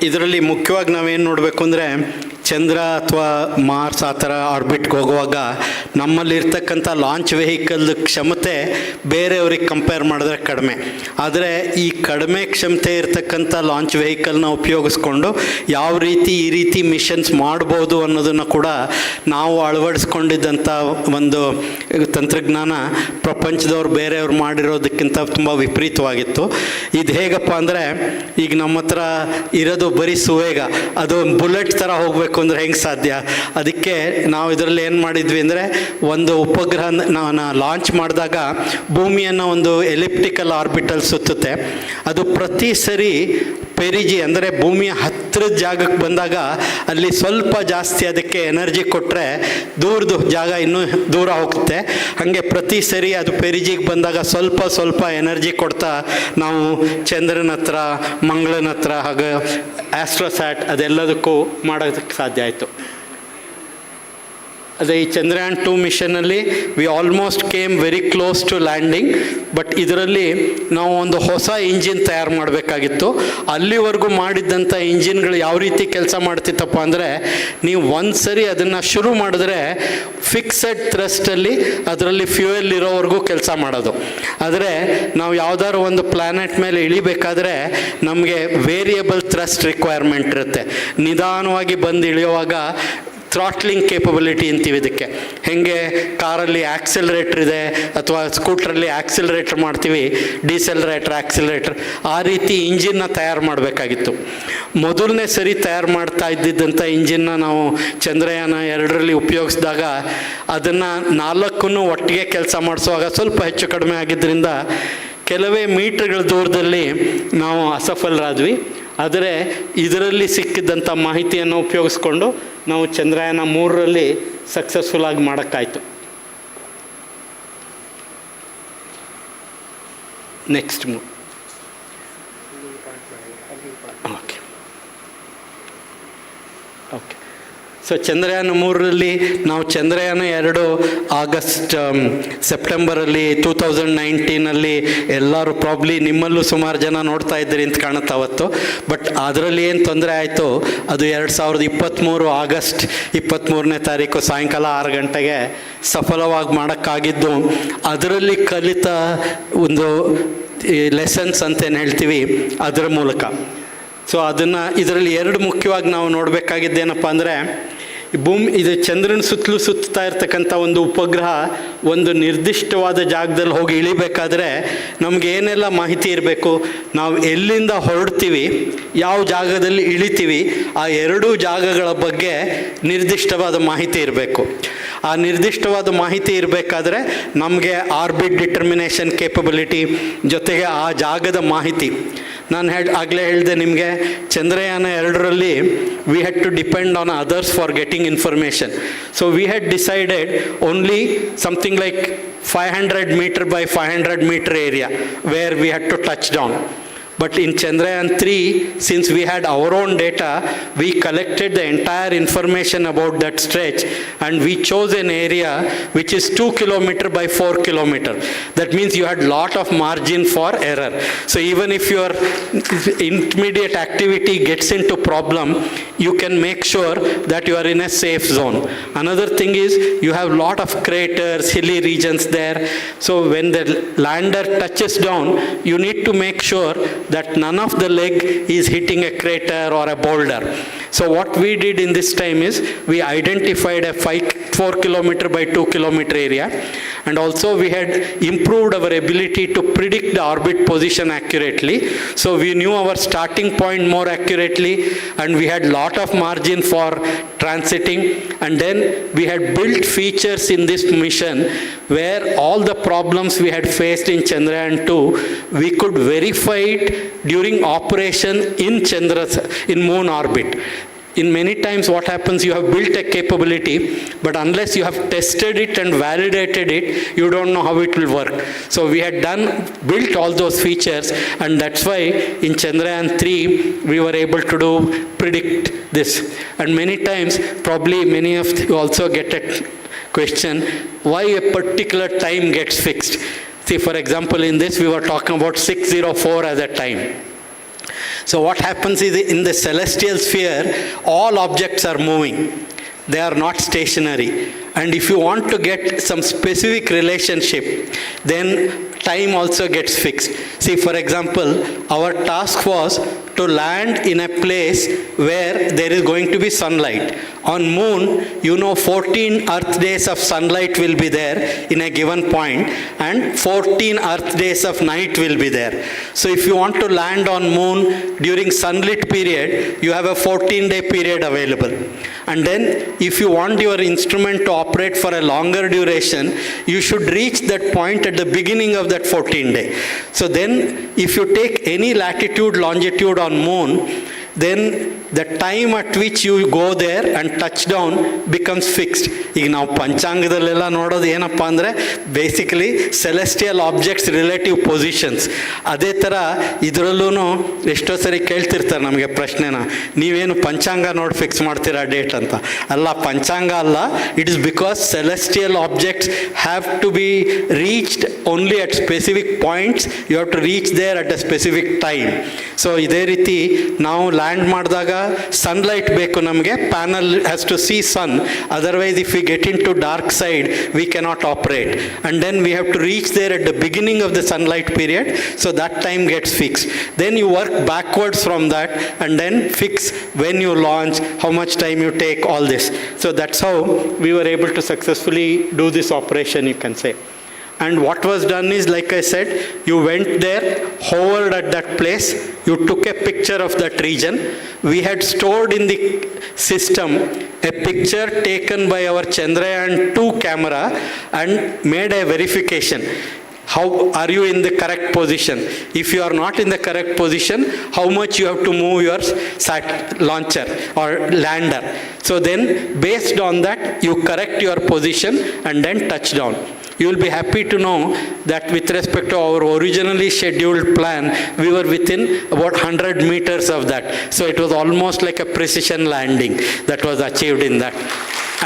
ಇದರಲ್ಲಿ ಮುಖ್ಯವಾಗಿ ನಾವೇನು ನೋಡಬೇಕು ಅಂದರೆ ಚಂದ್ರ ಅಥವಾ ಮಾರ್ಸ್ ಆ ಥರ ಆರ್ಬಿಟ್ಗೆ ಹೋಗುವಾಗ ನಮ್ಮಲ್ಲಿರ್ತಕ್ಕಂಥ ಲಾಂಚ್ ವೆಹಿಕಲ್ ಕ್ಷಮತೆ ಬೇರೆಯವ್ರಿಗೆ ಕಂಪೇರ್ ಮಾಡಿದ್ರೆ ಕಡಿಮೆ. ಆದರೆ ಈ ಕಡಿಮೆ ಕ್ಷಮತೆ ಇರತಕ್ಕಂಥ ಲಾಂಚ್ ವೆಹಿಕಲ್ನ ಉಪಯೋಗಿಸ್ಕೊಂಡು ಯಾವ ರೀತಿ ಈ ರೀತಿ ಮಿಷನ್ಸ್ ಮಾಡ್ಬೋದು ಅನ್ನೋದನ್ನು ಕೂಡ ನಾವು ಅಳವಡಿಸ್ಕೊಂಡಿದ್ದಂಥ ಒಂದು ತಂತ್ರಜ್ಞಾನ ಪ್ರಪಂಚದವ್ರು ಬೇರೆಯವ್ರು ಮಾಡಿರೋದಕ್ಕಿಂತ ತುಂಬ ವಿಪರೀತವಾಗಿತ್ತು. ಇದು ಹೇಗಪ್ಪ ಅಂದರೆ ಈಗ ನಮ್ಮ ಹತ್ರ ಇರೋದು ಬರೀ ಸುವೇಗ, ಅದು ಬುಲೆಟ್ ಥರ ಹೋಗಬೇಕು ಅಂದರೆ ಹೆಂಗೆ ಸಾಧ್ಯ? ಅದಕ್ಕೆ ನಾವು ಇದರಲ್ಲಿ ಏನು ಮಾಡಿದ್ವಿ ಅಂದರೆ ಒಂದು ಉಪಗ್ರಹ ಲಾಂಚ್ ಮಾಡಿದಾಗ ಭೂಮಿಯನ್ನು ಒಂದು ಎಲಿಪ್ಟಿಕಲ್ ಆರ್ಬಿಟಲ್ ಸುತ್ತುತ್ತೆ. ಅದು ಪ್ರತಿ ಸರಿ ಪೆರಿಜಿ ಅಂದರೆ ಭೂಮಿಯ ಹತ್ತಿರದ ಜಾಗಕ್ಕೆ ಬಂದಾಗ ಅಲ್ಲಿ ಸ್ವಲ್ಪ ಜಾಸ್ತಿ ಅದಕ್ಕೆ ಎನರ್ಜಿ ಕೊಟ್ಟರೆ ದೂರದು ಜಾಗ ಇನ್ನೂ ದೂರ ಹೋಗುತ್ತೆ. ಹಾಗೆ ಪ್ರತಿ ಸರಿ ಅದು ಪೆರಿಜಿಗೆ ಬಂದಾಗ ಸ್ವಲ್ಪ ಸ್ವಲ್ಪ ಎನರ್ಜಿ ಕೊಡ್ತಾ ನಾವು ಚಂದ್ರನ ಹತ್ರ, ಮಂಗಳನ ಹತ್ರ ಹಾಗೂ ಆಸ್ಟ್ರೋಸ್ಯಾಟ್ ಅದೆಲ್ಲದಕ್ಕೂ ಮಾಡೋದಕ್ಕೆ ಸಾಧ್ಯ ಆಯಿತು. ಅದೇ ಈ ಚಂದ್ರಯಾನ್ 2 ಮಿಷನ್ನಲ್ಲಿ we almost came very close to landing. But ಇದರಲ್ಲಿ ನಾವು ಒಂದು ಹೊಸ ಇಂಜಿನ್ ತಯಾರು ಮಾಡಬೇಕಾಗಿತ್ತು. ಅಲ್ಲಿವರೆಗೂ ಮಾಡಿದ್ದಂಥ ಇಂಜಿನ್ಗಳು ಯಾವ ರೀತಿ ಕೆಲಸ ಮಾಡ್ತಿತ್ತಪ್ಪ ಅಂದರೆ, ನೀವು ಒಂದು ಸರಿ ಅದನ್ನು ಶುರು ಮಾಡಿದ್ರೆ ಫಿಕ್ಸೆಡ್ ಥ್ರಸ್ಟಲ್ಲಿ ಅದರಲ್ಲಿ ಫ್ಯೂಯಲ್ ಇರೋವರೆಗೂ ಕೆಲಸ ಮಾಡೋದು. ಆದರೆ ನಾವು ಯಾವುದಾದ್ರು ಒಂದು ಪ್ಲ್ಯಾನೆಟ್ ಮೇಲೆ ಇಳಿಬೇಕಾದ್ರೆ ನಮಗೆ ವೇರಿಯಬಲ್ ಥ್ರಸ್ಟ್ ರಿಕ್ವೈರ್ಮೆಂಟ್ ಇರುತ್ತೆ. ನಿಧಾನವಾಗಿ ಬಂದು ಇಳಿಯುವಾಗ ಥ್ರಾಟ್ಲಿಂಗ್ ಕೇಪಬಿಲಿಟಿ ಅಂತೀವಿ ಇದಕ್ಕೆ. ಹೇಗೆ ಕಾರಲ್ಲಿ ಆಕ್ಸಿಲರೇಟ್ರ್ ಇದೆ ಅಥವಾ ಸ್ಕೂಟ್ರಲ್ಲಿ ಆಕ್ಸಿಲರೇಟ್ರ್ ಮಾಡ್ತೀವಿ, ಡಿಸೆಲರೇಟ್ರ್, ಆಕ್ಸಿಲರೇಟ್ರ್, ಆ ರೀತಿ ಇಂಜಿನ್ನ ತಯಾರು ಮಾಡಬೇಕಾಗಿತ್ತು. ಮೊದಲನೇ ಸರಿ ತಯಾರು ಮಾಡ್ತಾ ಇದ್ದಿದ್ದಂಥ ಇಂಜಿನ್ನ ನಾವು ಚಂದ್ರಯಾನ 2ರಲ್ಲಿ ಉಪಯೋಗಿಸಿದಾಗ ಅದನ್ನು 4 ಒಟ್ಟಿಗೆ ಕೆಲಸ ಮಾಡಿಸುವಾಗ ಸ್ವಲ್ಪ ಹೆಚ್ಚು ಕಡಿಮೆ ಆಗಿದ್ದರಿಂದ ಕೆಲವೇ ಮೀಟರ್ಗಳ ದೂರದಲ್ಲಿ ನಾವು ಅಸಫಲರಾದ್ವಿ. ಆದರೆ ಇದರಲ್ಲಿ ಸಿಕ್ಕಿದ್ದಂಥ ಮಾಹಿತಿಯನ್ನು ಉಪಯೋಗಿಸ್ಕೊಂಡು ನಾವು ಚಂದ್ರಯಾನ 3ರಲ್ಲಿ ಸಕ್ಸಸ್ಫುಲ್ಲಾಗಿ ಮಾಡೋಕ್ಕಾಯಿತು. Next okay okay so Chandrayaan 3ರಲ್ಲಿ ನಾವು ಚಂದ್ರಯಾನ 2 ಆಗಸ್ಟ್ ಸೆಪ್ಟೆಂಬರಲ್ಲಿ 2019 ಎಲ್ಲರೂ ಪ್ರಾಬ್ಲಿ ನಿಮ್ಮಲ್ಲೂ ಸುಮಾರು ಜನ ನೋಡ್ತಾ ಇದ್ದೀರಿ ಅಂತ ಕಾಣುತ್ತೆ ಅವತ್ತು. ಬಟ್ ಅದರಲ್ಲಿ ಏನು ತೊಂದರೆ ಆಯಿತು, ಅದು 2023 ಆಗಸ್ಟ್ 23ನೇ ತಾರೀಕು ಸಾಯಂಕಾಲ 6 ಗಂಟೆಗೆ ಸಫಲವಾಗಿ ಮಾಡೋಕ್ಕಾಗಿದ್ದು. ಅದರಲ್ಲಿ ಕಲಿತ ಒಂದು ಲೆಸನ್ಸ್ ಅಂತೇನು ಹೇಳ್ತೀವಿ ಅದರ ಮೂಲಕ. ಸೊ ಅದನ್ನು ಇದರಲ್ಲಿ 2 ಮುಖ್ಯವಾಗಿ ನಾವು ನೋಡಬೇಕಾಗಿದ್ದೇನಪ್ಪ ಅಂದರೆ, ಇದು ಚಂದ್ರನ ಸುತ್ತಲೂ ಸುತ್ತಾ ಇರ್ತಕ್ಕಂಥ ಒಂದು ಉಪಗ್ರಹ ಒಂದು ನಿರ್ದಿಷ್ಟವಾದ ಜಾಗದಲ್ಲಿ ಹೋಗಿ ಇಳಿಬೇಕಾದ್ರೆ ನಮ್ಗೆ ಏನೆಲ್ಲ ಮಾಹಿತಿ ಇರಬೇಕು, ನಾವು ಎಲ್ಲಿಂದ ಹೊರಡ್ತೀವಿ, ಯಾವ ಜಾಗದಲ್ಲಿ ಇಳಿತೀವಿ, ಆ 2 ಜಾಗಗಳ ಬಗ್ಗೆ ನಿರ್ದಿಷ್ಟವಾದ ಮಾಹಿತಿ ಇರಬೇಕು. ಆ ನಿರ್ದಿಷ್ಟವಾದ ಮಾಹಿತಿ ಇರಬೇಕಾದ್ರೆ ನಮಗೆ ಆರ್ಬಿಟ್ ಡಿಟರ್ಮಿನೇಷನ್ ಕೇಪಬಿಲಿಟಿ ಜೊತೆಗೆ ಆ ಜಾಗದ ಮಾಹಿತಿ. ನಾನು ಆಗಲೇ ಹೇಳಿದೆ ನಿಮಗೆ, ಚಂದ್ರಯಾನ 2ರಲ್ಲಿ we had to depend on others for getting information. So we had decided only something like 500 meter by 500 meter area where we had to touch down. But in Chandrayaan 3, since we had our own data, we collected the entire information about that stretch and we chose an area which is 2 kilometer by 4 kilometer. That means you had lot of margin for error. So even if your intermediate activity gets into problem, you can make sure that you are in a safe zone. Another thing is you have lot of craters, hilly regions there. So when the lander touches down, you need to make sure that none of the leg is hitting a crater or a boulder. So what we did in this time is we identified a 4 kilometer by 2 kilometer area, and also we had improved our ability to predict the orbit position accurately. So we knew our starting point more accurately, and we had lot of margin for transiting. And then we had built features in this mission where all the problems we had faced in Chandrayaan 2, we could verify it during operation in moon orbit. In many times what happens, you have built a capability, but unless you have tested it and validated it, you don't know how it will work. So we had built all those features, and that's why in Chandrayaan 3, we were able to predict this. And many times, probably many of you also get a question, why a particular time gets fixed. See, for example, in this, we were talking about 604 as a time. So what happens is in the celestial sphere, all objects are moving. They are not stationary. And if you want to get some specific relationship, then time also gets fixed. See, for example, our task was to land in a place where there is going to be sunlight. On moon, 14 Earth days of sunlight will be there in a given point, and 14 Earth days of night will be there. So if you want to land on moon during sunlit period, you have a 14-day period available. And then if you want your instrument to operate for a longer duration, you should reach that point at the beginning of that 14-day. So then if you take any latitude, longitude on moon, then the time at which you go there and touch down becomes fixed. ಈಗ ನಾವು ಪಂಚಾಂಗದಲ್ಲೆಲ್ಲ ನೋಡೋದು ಏನಪ್ಪ ಅಂದರೆ basically celestial objects relative positions. ಅದೇ ಥರ ಇದರಲ್ಲೂ ಎಷ್ಟೋ ಸರಿ ಕೇಳ್ತಿರ್ತಾರೆ ನಮಗೆ ಪ್ರಶ್ನೆನ, ನೀವೇನು ಪಂಚಾಂಗ ನೋಡಿ ಫಿಕ್ಸ್ ಮಾಡ್ತೀರಾ ಡೇಟ್ ಅಂತ. ಅಲ್ಲ, ಪಂಚಾಂಗ ಅಲ್ಲ. It is because celestial objects have to be reached only at specific points. You have to reach there at a specific time. So ಇದೇ ರೀತಿ ನಾವು ಲ್ಯಾಂಡ್ ಮಾಡಿದಾಗ ಸನ್ಲೈಟ್ ಬೇಕು ನಮಗೆ. Panel has to see sun, otherwise if we get into dark side, we cannot operate. And then we have to reach there at the beginning of the sunlight period, so that time gets fixed. Then you work backwards from that and then fix when you launch, how much time you take, all this. So that's how we were able to successfully do this operation, you can say. And what was done is, like I said, you went there, hovered at that place, you took a picture of that region. We had stored in the system a picture taken by our Chandrayaan 2 camera and made a verification. How are you in the correct position? If you are not in the correct position, how much you have to move your launcher or lander. So then, based on that, you correct your position and then touch down. You will be happy to know that with respect to our originally scheduled plan, we were within about 100 meters of that. So it was almost like a precision landing that was achieved in that.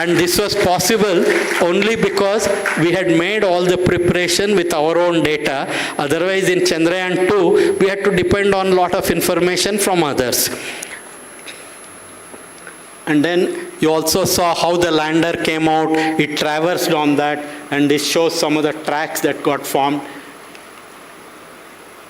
And this was possible only because we had made all the preparation with our own data. Otherwise, in Chandrayaan 2, we had to depend on a lot of information from others. And then you also saw how the lander came out. It traversed on that, and this shows some of the tracks that got formed.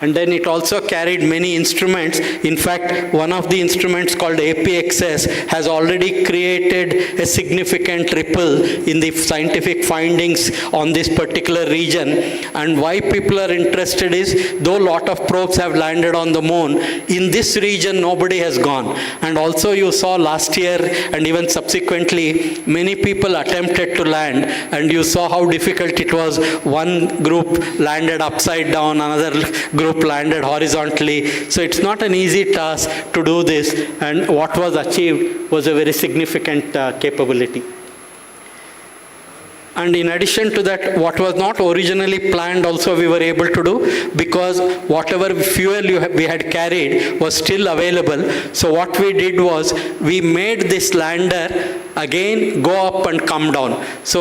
And then it also carried many instruments. In fact, one of the instruments called APXS has already created a significant ripple in the scientific findings on this particular region. And why people are interested is, though a lot of probes have landed on the moon, in this region nobody has gone. And also you saw last year and even subsequently, many people attempted to land, and you saw how difficult it was. One group landed upside down, another group landed horizontally. So it's not an easy task to do this, and what was achieved was a very significant capability. And in addition to that, what was not originally planned also we were able to do, because whatever fuel we had carried was still available. So what we did was, we made this lander again go up and come down. So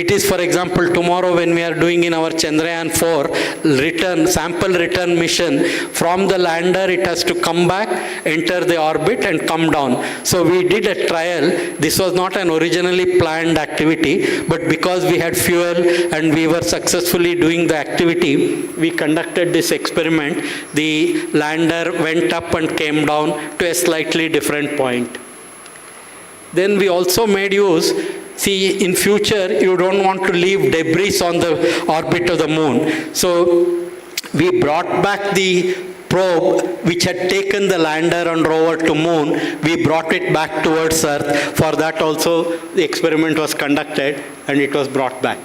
it is, for example, tomorrow when we are doing in our Chandrayaan 4 sample return mission, from the lander it has to come back, enter the orbit and come down. So we did a trial. This was not an originally planned activity, but because we had fuel and we were successfully doing the activity, we conducted this experiment. The lander went up and came down to a slightly different point. Then we also made use, see, in future, you don't want to leave debris on the orbit of the moon. So we brought back the probe which had taken the lander and rover to moon. We brought it back towards Earth. For that also, the experiment was conducted and it was brought back.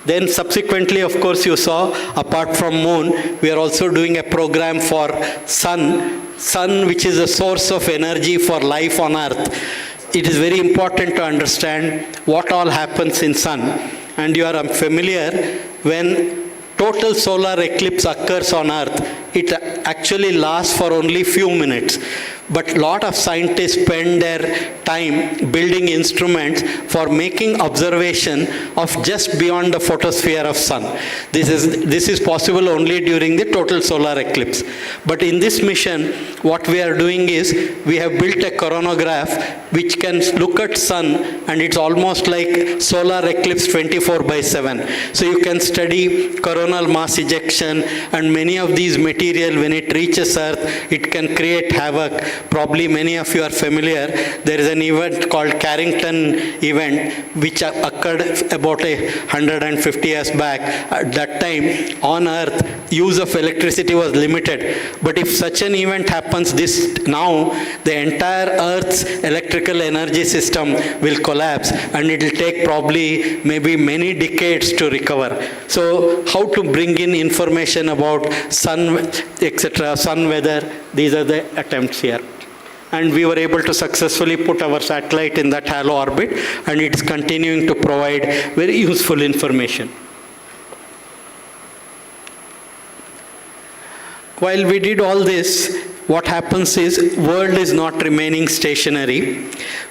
Then subsequently, of course, you saw, apart from moon, we are also doing a program for sun, which is a source of energy for life on Earth. It is very important to understand what all happens in sun. And you are familiar, when total solar eclipse occurs on Earth, it actually lasts for only few minutes. But a lot of scientists spend their time building instruments for making observation of just beyond the photosphere of sun. This is possible only during the total solar eclipse. But in this mission, what we are doing is, we have built a coronagraph which can look at sun, and it's almost like solar eclipse 24/7. So you can study coronal mass ejection and many of these material. When it reaches Earth, it can create havoc. Probably many of you are familiar. There is an event called Carrington event which occurred about 150 years back. At that time, on Earth, use of electricity was limited. But if such an event happens now, the entire Earth's electrical energy system will collapse, and it will take probably maybe many decades to recover. So how to bring in information about sun, etc., sun weather, these are the attempts here. And we were able to successfully put our satellite in that halo orbit, and it's continuing to provide very useful information. While we did all this, what happens is, world is not remaining stationary.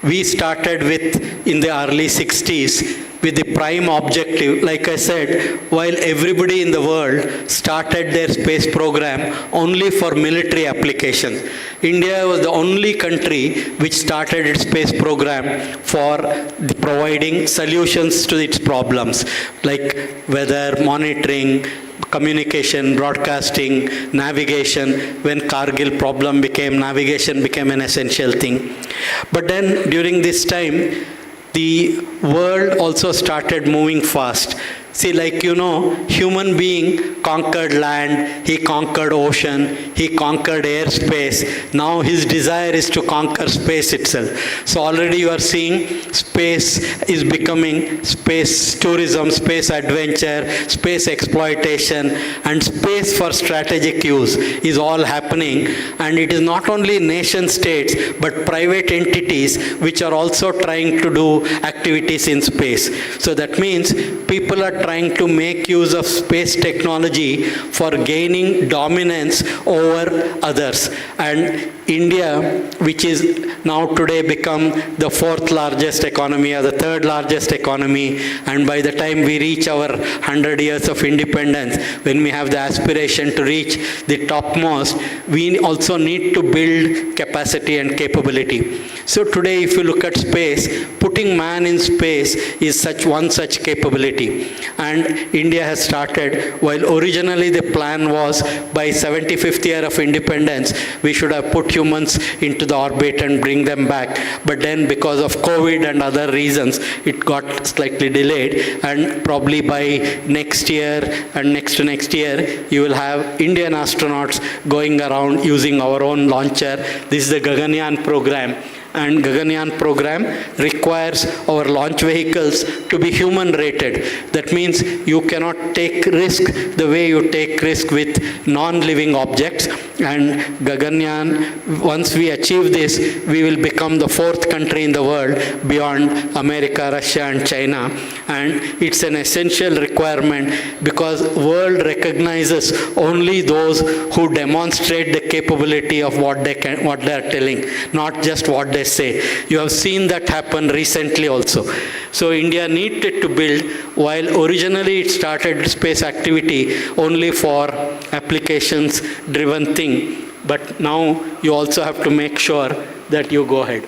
We started in the early 60s with the prime objective, like I said, while everybody in the world started their space program only for military applications. India was the only country which started its space program for providing solutions to its problems, like weather monitoring, communication, broadcasting, navigation. When Kargil problem navigation became an essential thing. But then during this time, the world also started moving fast. See, like human being conquered land, he conquered ocean, he conquered airspace. Now his desire is to conquer space itself. So already you are seeing space is becoming space tourism, space adventure, space exploitation, and space for strategic use is all happening. And it is not only nation states, but private entities which are also trying to do activities in space. So that means people are trying to make use of space technology for gaining dominance over others. And India, which is now today become the fourth largest economy or the third largest economy, and by the time we reach our 100 years of independence, when we have the aspiration to reach the topmost, we also need to build capacity and capability. So today, if you look at space, putting man in space is one such capability. And India has started, while originally the plan was by 75th year of independence, we should have put humans into the orbit and bring them back. But then because of COVID and other reasons, it got slightly delayed. And probably by next year and next to next year, you will have Indian astronauts going around using our own launcher. This is the Gaganyaan program. And Gaganyaan program requires our launch vehicles to be human rated. That means you cannot take risk the way you take risk with non-living objects. And Gaganyaan, once we achieve this, we will become the fourth country in the world beyond America, Russia and China. And it's an essential requirement because world recognizes only those who demonstrate the capability of what they are telling, not just what they say. You have seen that happen recently also. So India needed to build, while originally it started space activity only for applications driven thing, but now you also have to make sure that you go ahead.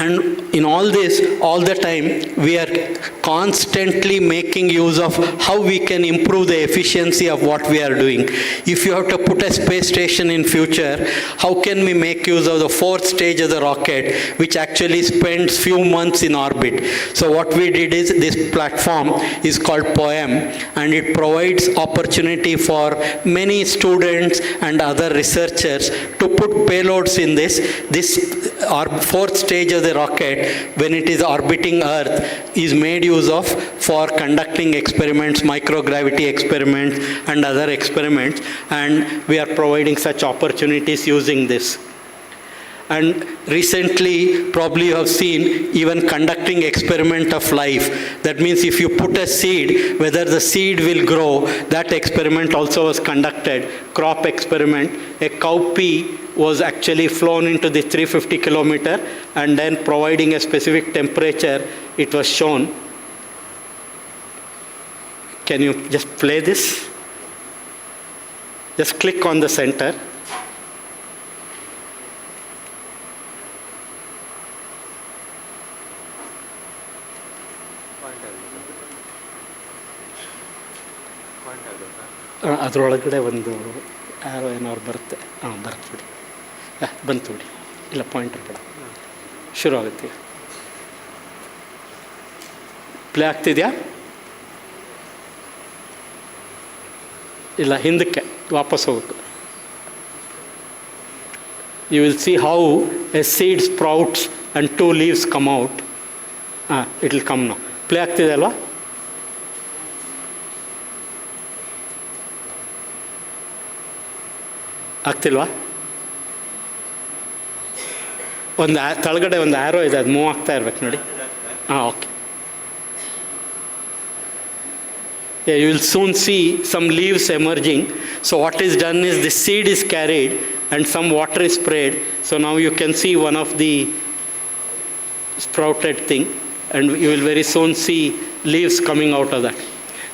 And in all this, all the time, we are constantly making use of how we can improve the efficiency of what we are doing. If you have to put a space station in future, how can we make use of the fourth stage of the rocket, which actually spends few months in orbit? So what we did is, this platform is called POEM, and it provides opportunity for many students and other researchers to put payloads in this. This fourth stage of the rocket, when it is orbiting Earth, is made use of for conducting experiments, microgravity experiments and other experiments, and we are providing such opportunities using this. And recently, probably you have seen even conducting experiment of life. That means if you put a seed, whether the seed will grow, that experiment also was conducted. Crop experiment, a cowpea was actually flown into the 350 kilometer, and then providing a specific temperature, it was shown. Can you just play this? Just click on the center. ಅದರೊಳಗಡೆ ಒಂದು ಆರೋ ಏನಾದ್ರು ಬರುತ್ತೆ. ಬರುತ್ತೆ ಬಿಡಿ. ಬಂತು ಬಿಡಿ. ಇಲ್ಲ, pointer ಬೇಡ. ಶುರು ಆಗುತ್ತೆ. ಪ್ಲೇ ಆಗ್ತಿದೆಯಾ? ಇಲ್ಲ, ಹಿಂದಕ್ಕೆ ವಾಪಸ್ ಹೋಗ್ಬೇಕು. You will see how a seed sprouts and 2 leaves come out. It will come now. Play ಆಗ್ತಿದೆ ಅಲ್ವಾ? ಆಗ್ತಿಲ್ವಾ? ಒಂದು ತಳಗಡೆ ಒಂದು ಆ್ಯರೋ ಇದೆ, ಅದು ಮೂವ್ ಆಗ್ತಾ ಇರ್ಬೇಕು ನೋಡಿ. Okay. You will soon see some leaves emerging. So what is done is, the seed is carried and some water is sprayed. So now you can see one of the sprouted thing, and you will very soon see leaves coming out of that.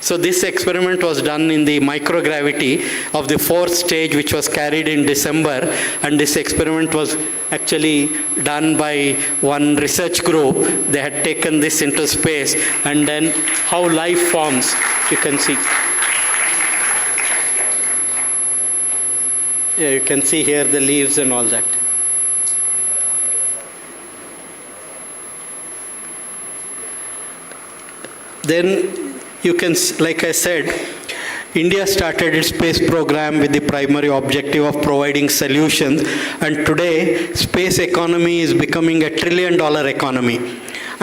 So this experiment was done in the microgravity of the 4th stage, which was carried in December, and this experiment was actually done by one research group. They had taken this into space, and then how life forms, you can see. Yeah, you can see here the leaves and all that. Then you can, like I said, India started its space program with the primary objective of providing solutions, and today space economy is becoming a $1 trillion economy.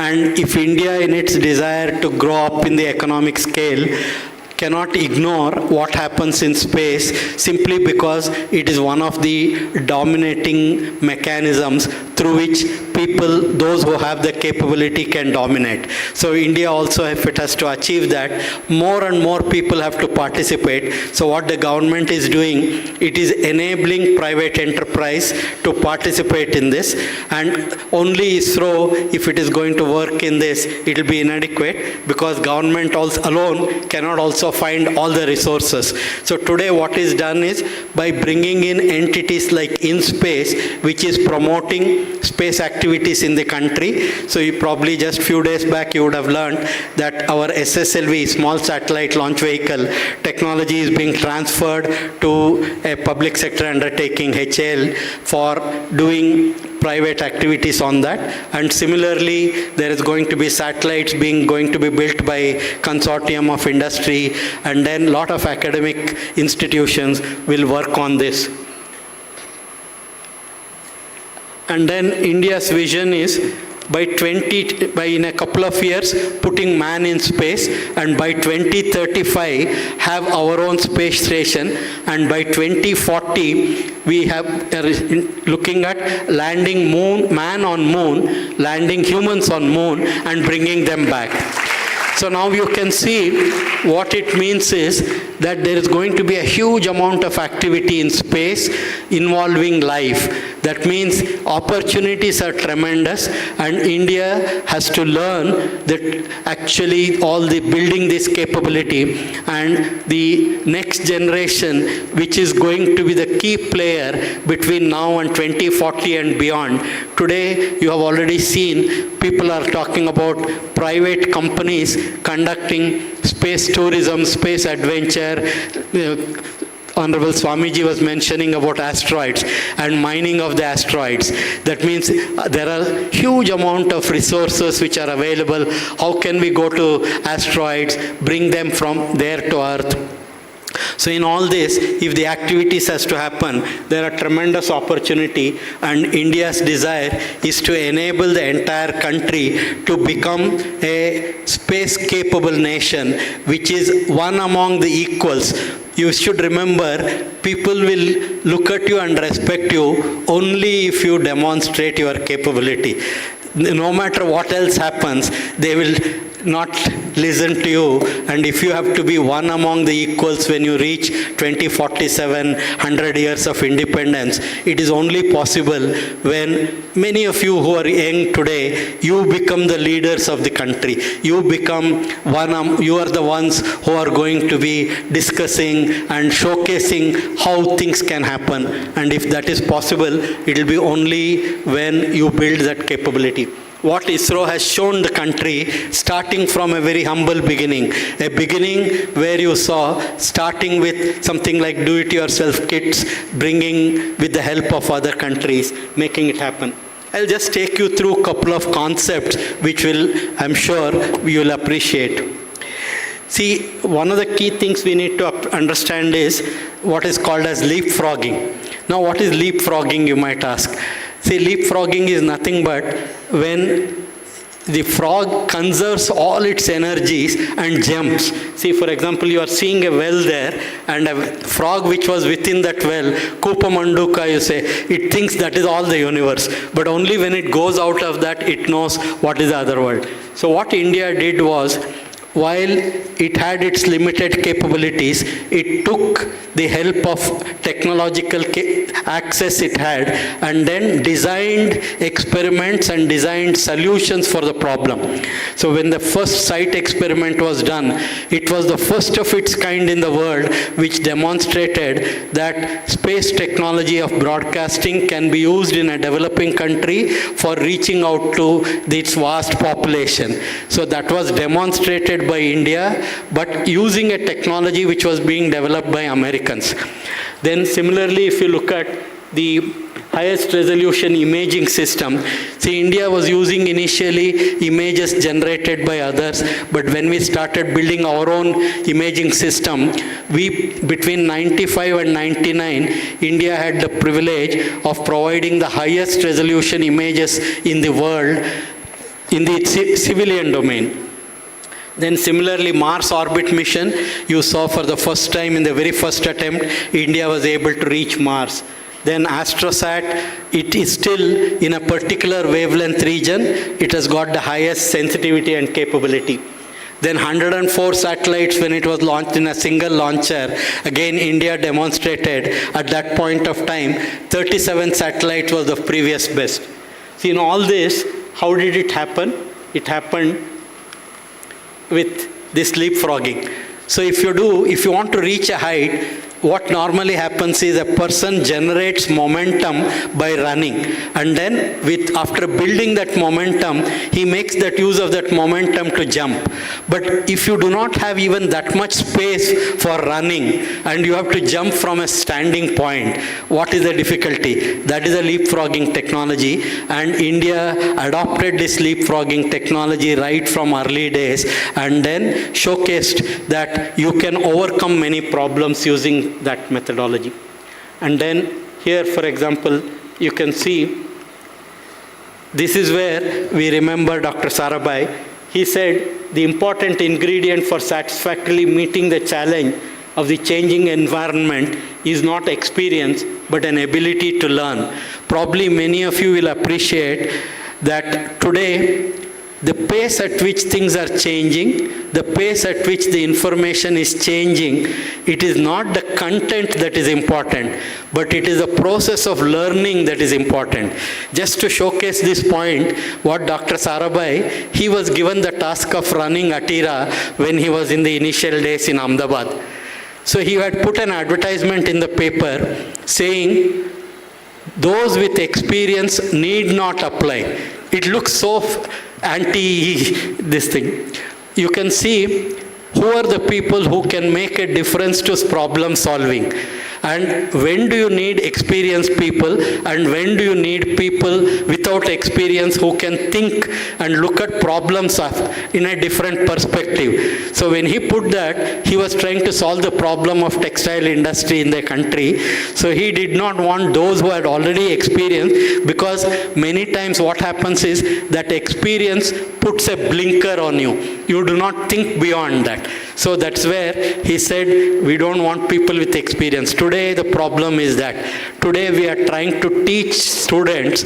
And if India, in its desire to grow up in the economic scale, cannot ignore what happens in space simply because it is one of the dominating mechanisms through which people, those who have the capability, can dominate. So India also, if it has to achieve that, more and more people have to participate. So what the government is doing, it is enabling private enterprise to participate in this, and only ISRO, if it is going to work in this, it will be inadequate, because government also alone cannot also find all the resources. So today what is done is, by bringing in entities like InSpace, which is promoting space activities in the country. So you probably just few days back you would have learned that our SSLV, small satellite launch vehicle technology, is being transferred to a public sector undertaking, HAL, for doing private activities on that. And similarly, there is going to be satellites going to be built by consortium of industry, and then lot of academic institutions will work on this. And then India's vision is, by in a couple of years, putting man in space, and by 2035 have our own space station, and by 2040 we have looking at landing man on moon, landing humans on moon, and bringing them back. So now you can see what it means is that there is going to be a huge amount of activity in space involving life. That means opportunities are tremendous, and India has to learn that actually all the building this capability, and the next generation, which is going to be the key player between now and 2040 and beyond. Today you have already seen people are talking about private companies conducting space tourism, space adventure. Honorable Swamiji was mentioning about asteroids and mining of the asteroids. That means there are huge amount of resources which are available. How can we go to asteroids, bring them from there to Earth? So in all this, if the activities has to happen, there are tremendous opportunity, and India's desire is to enable the entire country to become a space-capable nation, which is one among the equals. You should remember, people will look at you and respect you only if you demonstrate your capability. No matter what else happens, they will not listen to you, and if you have to be one among the equals when you reach 2047, 100 years of independence, it is only possible when many of you who are young today, you become the leaders of the country. You become you are the ones who are going to be discussing and showcasing how things can happen, and if that is possible, it will be only when you build that capability. What ISRO has shown the country, starting from a very humble beginning, a beginning where you saw starting with something like do-it-yourself kits, bringing with the help of other countries, making it happen. I'll just take you through a couple of concepts which I'm sure you will appreciate. See, one of the key things we need to understand is what is called as leapfrogging. Now, what is leapfrogging, you might ask? See, leapfrogging is nothing but when the frog conserves all its energies and jumps. See, for example, you are seeing a well there, and a frog which was within that well, Kupa Manduka, you say, it thinks that is all the universe. But only when it goes out of that, it knows what is the other world. So what India did was, while it had its limited capabilities, it took the help of technological access it had, and then designed experiments and designed solutions for the problem. So when the first site experiment was done, it was the first of its kind in the world, which demonstrated that space technology of broadcasting can be used in a developing country for reaching out to its vast population. So that was demonstrated by India, but using a technology which was being developed by Americans. Then similarly, if you look at the highest resolution imaging system, see, India was using initially images generated by others, but when we started building our own imaging system, between 95 and 99, India had the privilege of providing the highest resolution images in the world in the civilian domain. Then similarly, Mars orbit mission, you saw for the first time in the very first attempt, India was able to reach Mars. Then Astrosat, it is still in a particular wavelength region, it has got the highest sensitivity and capability. Then 104 satellites when it was launched in a single launcher, again India demonstrated at that point of time, 37 satellites was the previous best. See, in all this, how did it happen? It happened with this leapfrogging. So if you want to reach a height, what normally happens is a person generates momentum by running, and then after building that momentum, he makes that use of that momentum to jump. But if you do not have even that much space for running, and you have to jump from a standing point, what is the difficulty? That is a leapfrogging technology, and India adopted this leapfrogging technology right from early days, and then showcased that you can overcome many problems using that methodology. And then here, for example, you can see, this is where we remember Dr. Sarabhai. He said the important ingredient for satisfactorily meeting the challenge of the changing environment is not experience, but an ability to learn. Probably many of you will appreciate that today the pace at which things are changing, the pace at which the information is changing, it is not the content that is important, but it is the process of learning that is important. Just to showcase this point, what Dr. Sarabhai, he was given the task of running Atira when he was in the initial days in Ahmedabad. So he had put an advertisement in the paper saying, those with experience need not apply. It looks so anti this thing. You can see who are the people who can make a difference to problem solving. And when do you need experienced people, and when do you need people without experience who can think and look at problems in a different perspective. So when he put that, he was trying to solve the problem of textile industry in the country. So he did not want those who had already experienced, because many times what happens is that experience puts a blinker on you. You do not think beyond that. So that's where he said, we don't want people with experience. Today the problem is that today we are trying to teach students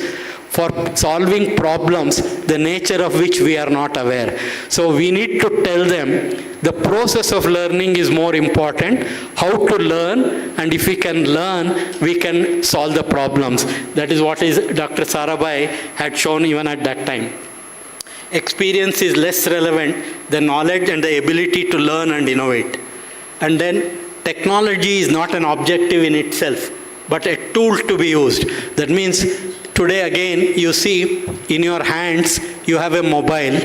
for solving problems, the nature of which we are not aware. So we need to tell them the process of learning is more important, how to learn, and if we can learn, we can solve the problems. That is what Dr. Sarabhai had shown even at that time. Experience is less relevant than knowledge and the ability to learn and innovate. And then technology is not an objective in itself, but a tool to be used. That means today again you see in your hands you have a mobile.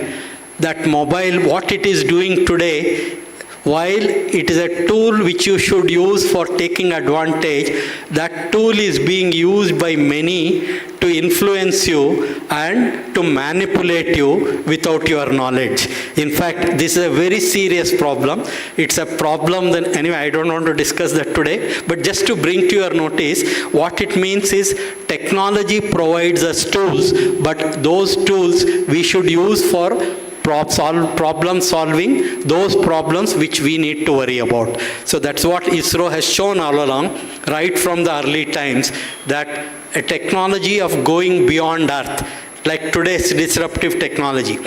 That mobile, what it is doing today, while it is a tool which you should use for taking advantage, that tool is being used by many to influence you and to manipulate you without your knowledge. In fact, this is a very serious problem. It's a problem that, anyway, I don't want to discuss that today, but just to bring to your notice, what it means is technology provides us tools, but those tools we should use for problem solving, those problems which we need to worry about. So that's what ISRO has shown all along, right from the early times, that a technology of going beyond Earth, like today's disruptive technology,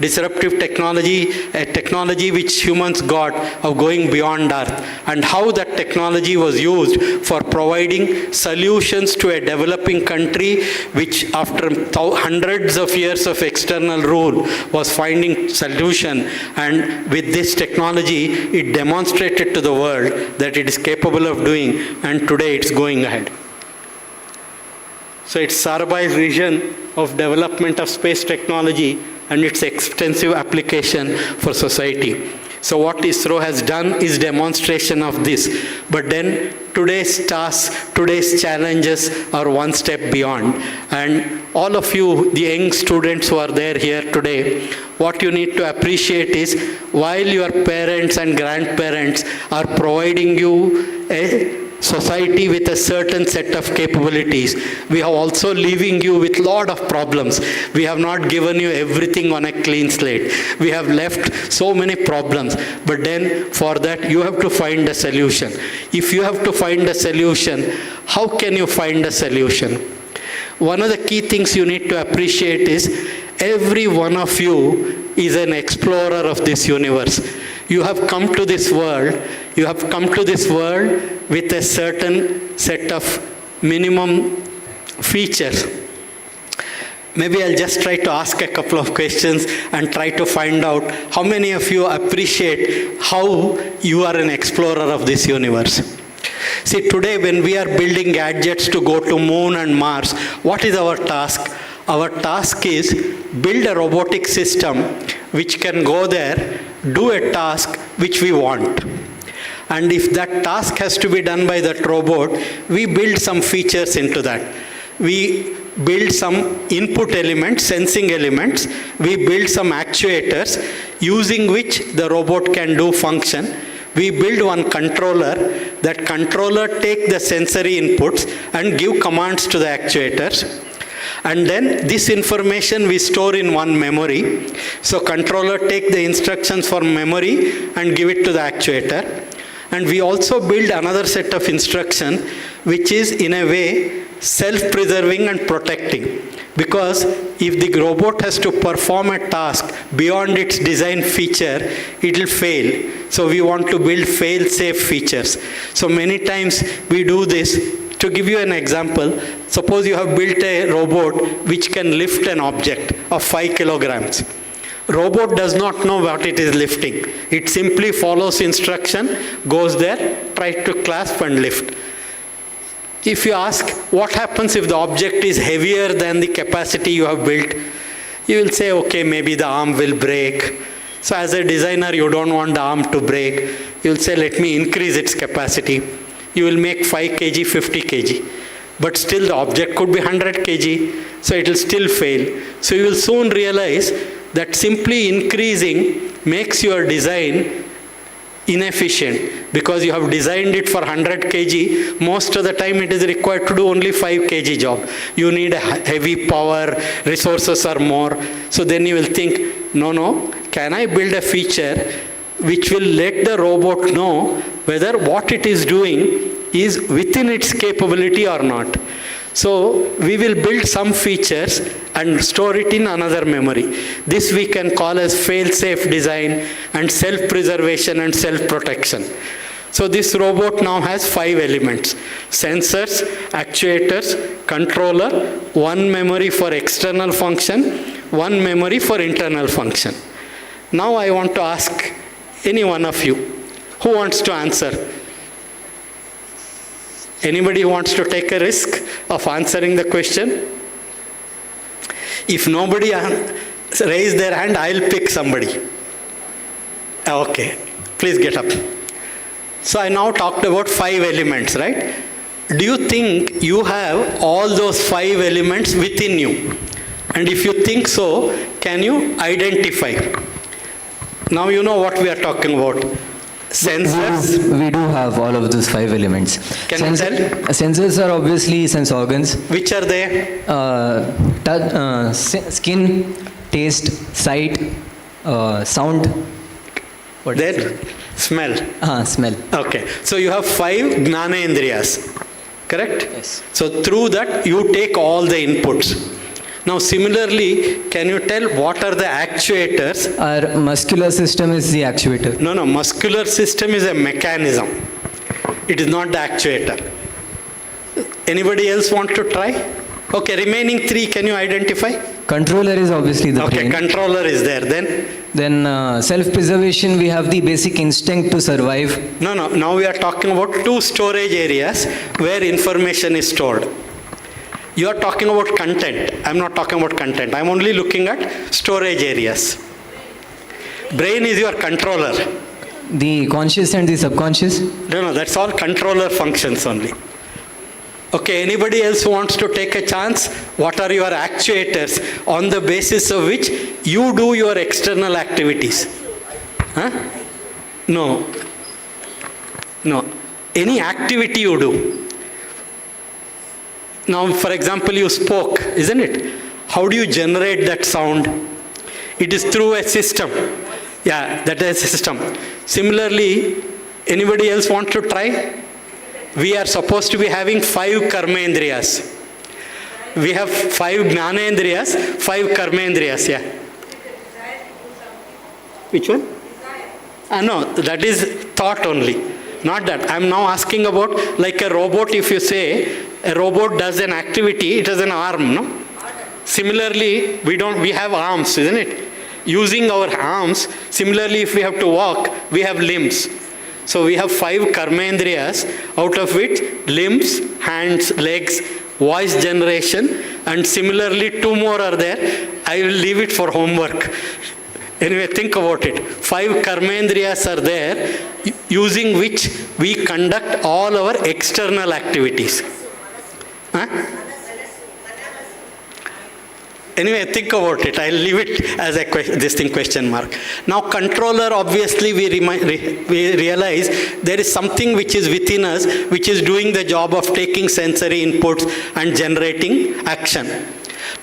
a technology which humans got of going beyond Earth, and how that technology was used for providing solutions to a developing country which after hundreds of years of external rule was finding solution, and with this technology it demonstrated to the world that it is capable of doing, and today it's going ahead. So it's Sarabhai's vision of development of space technology and its extensive application for society. So what ISRO has done is demonstration of this. But then today's tasks, today's challenges are one step beyond. And all of you, the young students who are there here today, what you need to appreciate is, while your parents and grandparents are providing you a society with a certain set of capabilities, we are also leaving you with a lot of problems. We have not given you everything on a clean slate. We have left so many problems, but then for that you have to find a solution. If you have to find a solution, how can you find a solution? One of the key things you need to appreciate is, every one of you is an explorer of this universe. You have come to this world, with a certain set of minimum features. Maybe I'll just try to ask a couple of questions and try to find out how many of you appreciate how you are an explorer of this universe. See, today when we are building gadgets to go to Moon and Mars, what is our task? Our task is build a robotic system which can go there, do a task which we want. And if that task has to be done by that robot, we build some features into that. We build some input elements, sensing elements. We build some actuators using which the robot can do function. We build one controller. That controller take the sensory inputs and give commands to the actuators. And then this information we store in one memory. So controller take the instructions from memory and give it to the actuator. And we also build another set of instruction which is in a way self-preserving and protecting. Because if the robot has to perform a task beyond its design feature, it will fail. So we want to build fail-safe features. So many times we do this. To give you an example, suppose you have built a robot which can lift an object of 5 kilograms. Robot does not know what it is lifting. It simply follows instruction, goes there, tries to clasp and lift. If you ask what happens if the object is heavier than the capacity you have built, you will say, okay, maybe the arm will break. So as a designer, you don't want the arm to break. You will say, let me increase its capacity. You will make 5 kg, 50 kg. But still the object could be 100 kg, so it will still fail. So you will soon realize that simply increasing makes your design inefficient, because you have designed it for 100 kg. Most of the time it is required to do only 5 kg job. You need a heavy power, resources are more. So then you will think, no, can I build a feature which will let the robot know whether what it is doing is within its capability or not. So we will build some features and store it in another memory. This we can call as fail-safe design and self-preservation and self-protection. So this robot now has 5 elements: sensors, actuators, controller, one memory for external function, one memory for internal function. Now I want to ask any one of you, who wants to answer? Anybody who wants to take a risk of answering the question? If nobody raise their hand, I'll pick somebody. Okay, please get up. So I now talked about 5 elements, right? Do you think you have all those 5 elements within you? And if you think so, can you identify? Now you know what we are talking about. Sensors? We do have all of those 5 elements. Can you tell? Sensors are obviously sense organs. Which are they? Skin, taste, sight, sound. What that? Smell. Smell. Okay. So you have 5 Gnanendriyas, correct? Yes. So through that you take all the inputs. Now similarly, can you tell what are the actuators? Our muscular system is the actuator. No, muscular system is a mechanism. It is not the actuator. Anybody else want to try? Okay, remaining 3, can you identify? Controller is obviously the brain. Okay, controller is there. Then self-preservation, we have the basic instinct to survive. No, now we are talking about 2 storage areas where information is stored. You are talking about content. I'm not talking about content. I'm only looking at storage areas. Brain is your controller. The conscious and the subconscious? No, that's all controller functions only. Okay, anybody else who wants to take a chance? What are your actuators on the basis of which you do your external activities? Huh? No. Any activity you do. Now, for example, you spoke, isn't it? How do you generate that sound? It is through a system. Yeah, that is a system. Similarly, anybody else want to try? We are supposed to be having 5 karmendriyas. We have 5 gnanendriyas, 5 karmendriyas, yeah. Which one? No, that is thought only. Not that. I'm now asking about like a robot. If you say a robot does an activity, it has an arm, no? Similarly, we have arms, isn't it? Using our arms, similarly, if we have to walk, we have limbs. So we have 5 karmendriyas, out of which limbs, hands, legs, voice generation, and similarly 2 more are there. I will leave it for homework. Anyway, think about it. 5 karmendriyas are there, using which we conduct all our external activities. Huh? Anyway, think about it. I'll leave it as a question mark. Now, controller, obviously, we realize there is something which is within us, which is doing the job of taking sensory inputs and generating action.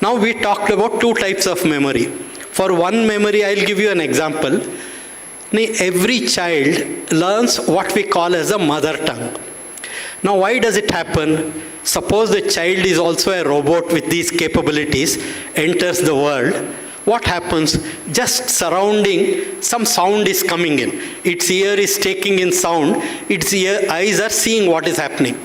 Now, we talked about 2 types of memory. For one memory, I'll give you an example. Every child learns what we call as a mother tongue. Now, why does it happen? Suppose the child is also a robot with these capabilities, enters the world. What happens? Just surrounding, some sound is coming in. Its ear is taking in sound. Its eyes are seeing what is happening.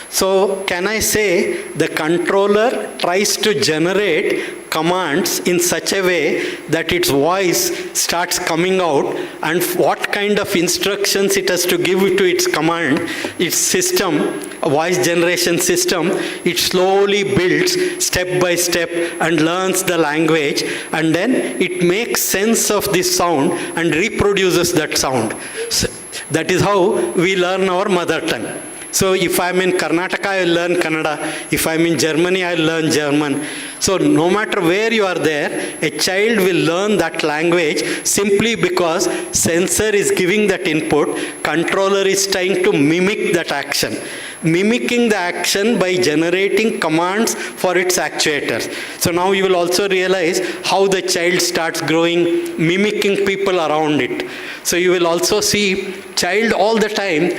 So can I say the controller tries to generate commands in such a way that its voice starts coming out, and what kind of instructions it has to give to its command, its system, a voice generation system, it slowly builds step by step and learns the language, and then it makes sense of this sound and reproduces that sound. So that is how we learn our mother tongue. So if I'm in Karnataka, I'll learn Kannada. If I'm in Germany, I'll learn German. So no matter where you are there, a child will learn that language simply because sensor is giving that input, controller is trying to mimic that action. Mimicking the action by generating commands for its actuators. So now you will also realize how the child starts growing, mimicking people around it. So you will also see child all the time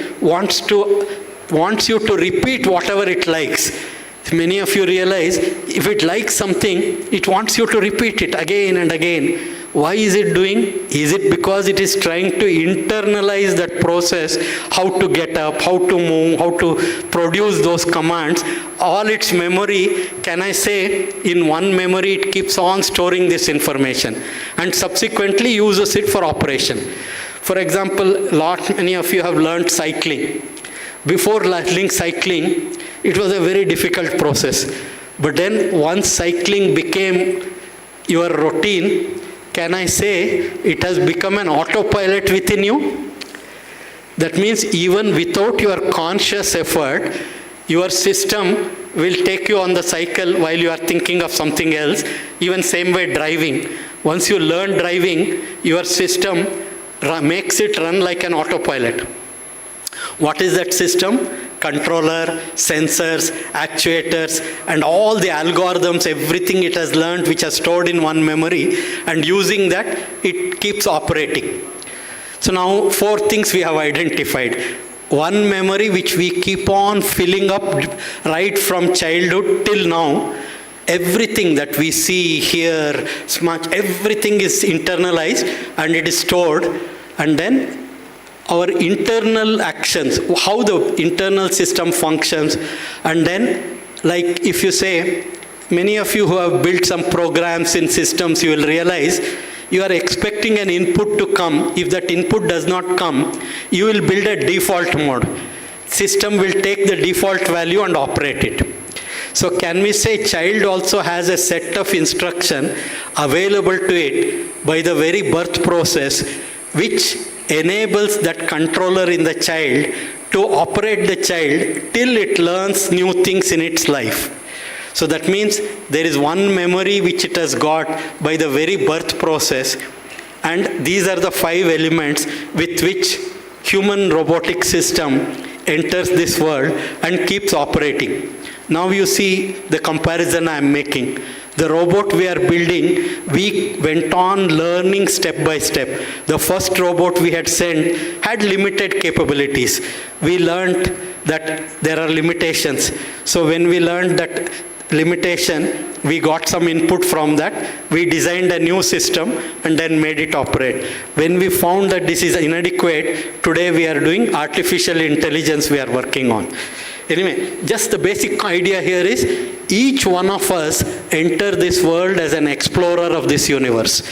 wants you to repeat whatever it likes. Many of you realize if it likes something, it wants you to repeat it again and again. Why is it doing? Is it because it is trying to internalize that process, how to get up, how to move, how to produce those commands? All its memory, can I say, in one memory it keeps on storing this information and subsequently uses it for operation. For example, many of you have learned cycling. Before learning cycling, it was a very difficult process. But then once cycling became your routine, can I say it has become an autopilot within you? That means even without your conscious effort, your system will take you on the cycle while you are thinking of something else. Even same way driving. Once you learn driving, your system makes it run like an autopilot. What is that system? Controller, sensors, actuators, and all the algorithms, everything it has learned which is stored in one memory, and using that, it keeps operating. So now 4 things we have identified. One memory which we keep on filling up right from childhood till now. Everything that we see, hear, smudge, everything is internalized and it is stored, and then our internal actions, how the internal system functions, and then like if you say, many of you who have built some programs in systems, you will realize you are expecting an input to come. If that input does not come, you will build a default mode. System will take the default value and operate it. So can we say child also has a set of instruction available to it by the very birth process, which enables that controller in the child to operate the child till it learns new things in its life. So that means there is one memory which it has got by the very birth process, and these are the 5 elements with which human robotic system enters this world and keeps operating. Now you see the comparison I am making. The robot we are building, we went on learning step by step. The first robot we had sent had limited capabilities. We learned that there are limitations. So when we learned that limitation, we got some input from that. We designed a new system and then made it operate. When we found that this is inadequate, today we are doing artificial intelligence we are working on. Anyway, just the basic idea here is each one of us enter this world as an explorer of this universe.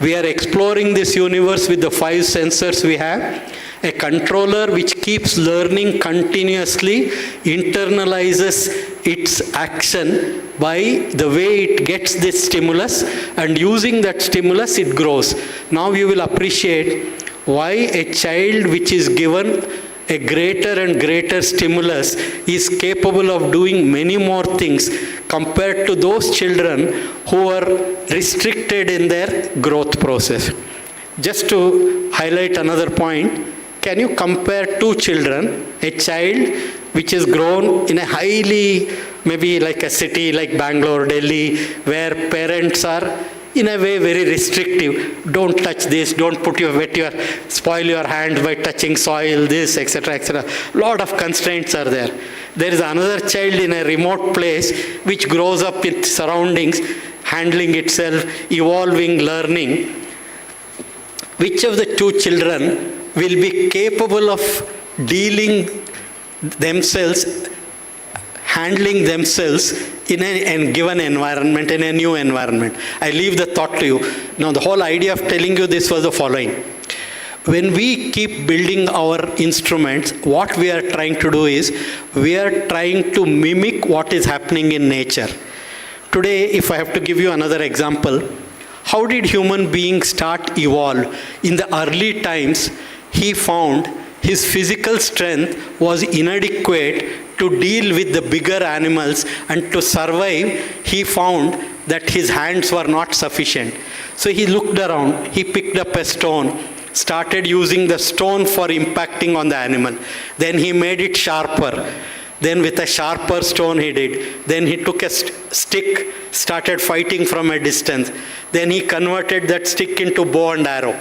We are exploring this universe with the 5 sensors we have. A controller which keeps learning continuously, internalizes its action by the way it gets this stimulus, and using that stimulus it grows. Now you will appreciate why a child which is given a greater and greater stimulus is capable of doing many more things compared to those children who are restricted in their growth process. Just to highlight another point, can you compare 2 children, a child which is grown in a highly, maybe like a city like Bangalore, Delhi, where parents are in a way very restrictive. Don't touch this, don't spoil your hand by touching soil, this, etc., etc. Lot of constraints are there. There is another child in a remote place which grows up with surroundings, handling itself, evolving, learning. Which of the two children will be capable of dealing themselves, handling themselves in a given environment, in a new environment? I leave the thought to you. Now, the whole idea of telling you this was the following. When we keep building our instruments, what we are trying to do is, we are trying to mimic what is happening in nature. Today, if I have to give you another example, how did human beings start evolve? In the early times, he found his physical strength was inadequate to deal with the bigger animals, and to survive, he found that his hands were not sufficient. So he looked around, he picked up a stone, started using the stone for impacting on the animal. Then he made it sharper. Then with a sharper stone he did. Then he took a stick, started fighting from a distance. Then he converted that stick into bow and arrow.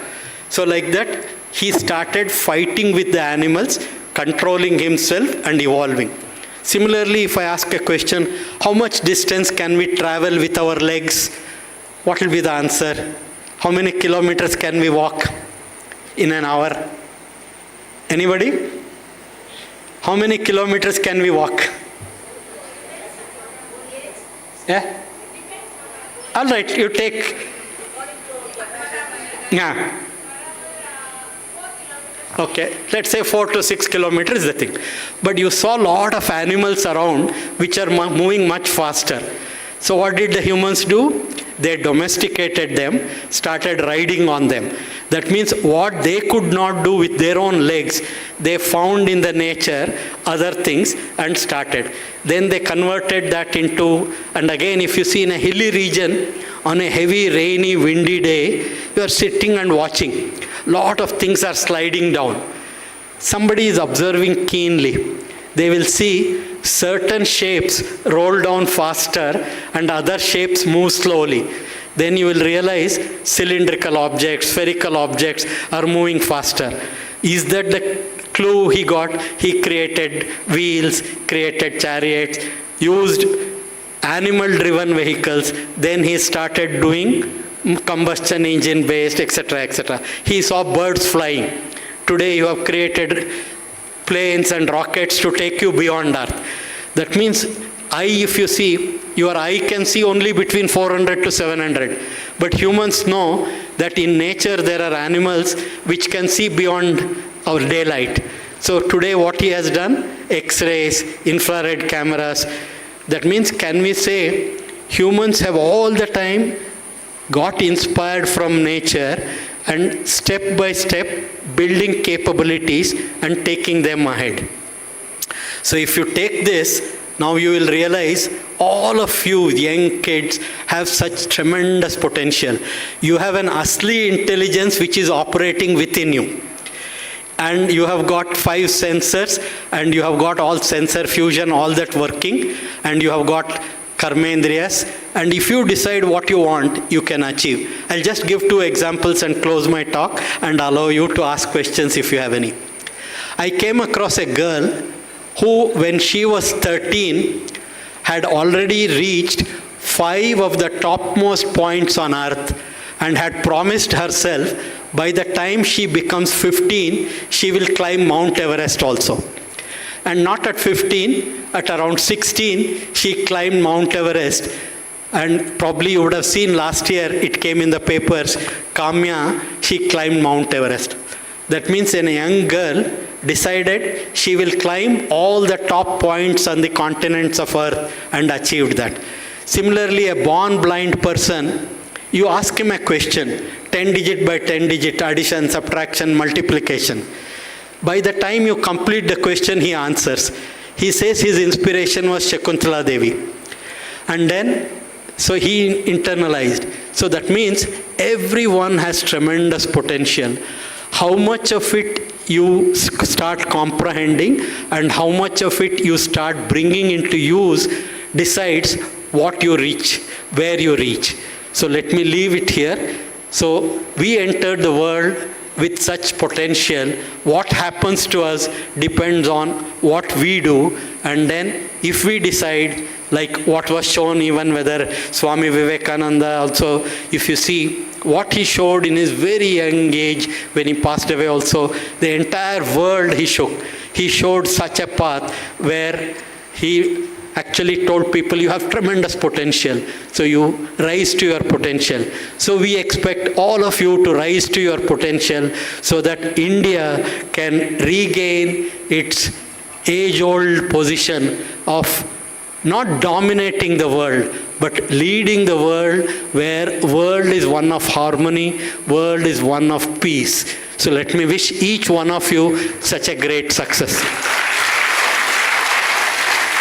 So like that, he started fighting with the animals, controlling himself and evolving. Similarly, if I ask a question, how much distance can we travel with our legs? What will be the answer? How many kilometers can we walk in an hour? Anybody? How many kilometers can we walk? Yeah? All right, you take. Yeah. Okay, let's say 4 to 6 kilometers is the thing. But you saw a lot of animals around which are moving much faster. So what did the humans do? They domesticated them, started riding on them. That means what they could not do with their own legs, they found in the nature other things and started. Then they converted that into, and again if you see in a hilly region, on a heavy, rainy, windy day, you are sitting and watching. Lot of things are sliding down. Somebody is observing keenly. They will see certain shapes roll down faster and other shapes move slowly. Then you will realize cylindrical objects, spherical objects are moving faster. Is that the clue he got? He created wheels, created chariots, used animal-driven vehicles. Then he started doing combustion engine based, etc., etc. He saw birds flying. Today you have created planes and rockets to take you beyond Earth. That means if you see, your eye can see only between 400 to 700. But humans know that in nature there are animals which can see beyond our daylight. So today what he has done? X-rays, infrared cameras. That means, can we say humans have all the time got inspired from nature and step by step building capabilities and taking them ahead. So if you take this, now you will realize all of you young kids have such tremendous potential. You have an asli intelligence which is operating within you. And you have got 5 sensors, and you have got all sensor fusion, all that working, and you have got karmendriyas, and if you decide what you want, you can achieve. I'll just give 2 examples and close my talk and allow you to ask questions if you have any. I came across a girl who, when she was 13, had already reached 5 of the topmost points on earth and had promised herself by the time she becomes 15, she will climb Mount Everest also. And not at 15, at around 16, she climbed Mount Everest. And probably you would have seen last year, it came in the papers, Kamya, she climbed Mount Everest. That means a young girl decided she will climb all the top points on the continents of Earth and achieved that. Similarly, a born blind person, you ask him a question, 10 digit by 10 digit, addition, subtraction, multiplication. By the time you complete the question, he answers. He says his inspiration was Shakuntala Devi. And then, so he internalized. So that means everyone has tremendous potential. How much of it you start comprehending and how much of it you start bringing into use decides what you reach, where you reach. So let me leave it here. So we entered the world with such potential. What happens to us depends on what we do, and then if we decide, like what was shown, even whether Swami Vivekananda also, if you see what he showed in his very young age when he passed away also, the entire world he shook. He showed such a path where he actually told people, you have tremendous potential, so you rise to your potential. So we expect all of you to rise to your potential so that India can regain its age-old position of not dominating the world, but leading the world, where world is one of harmony, world is one of peace. So let me wish each one of you such a great success.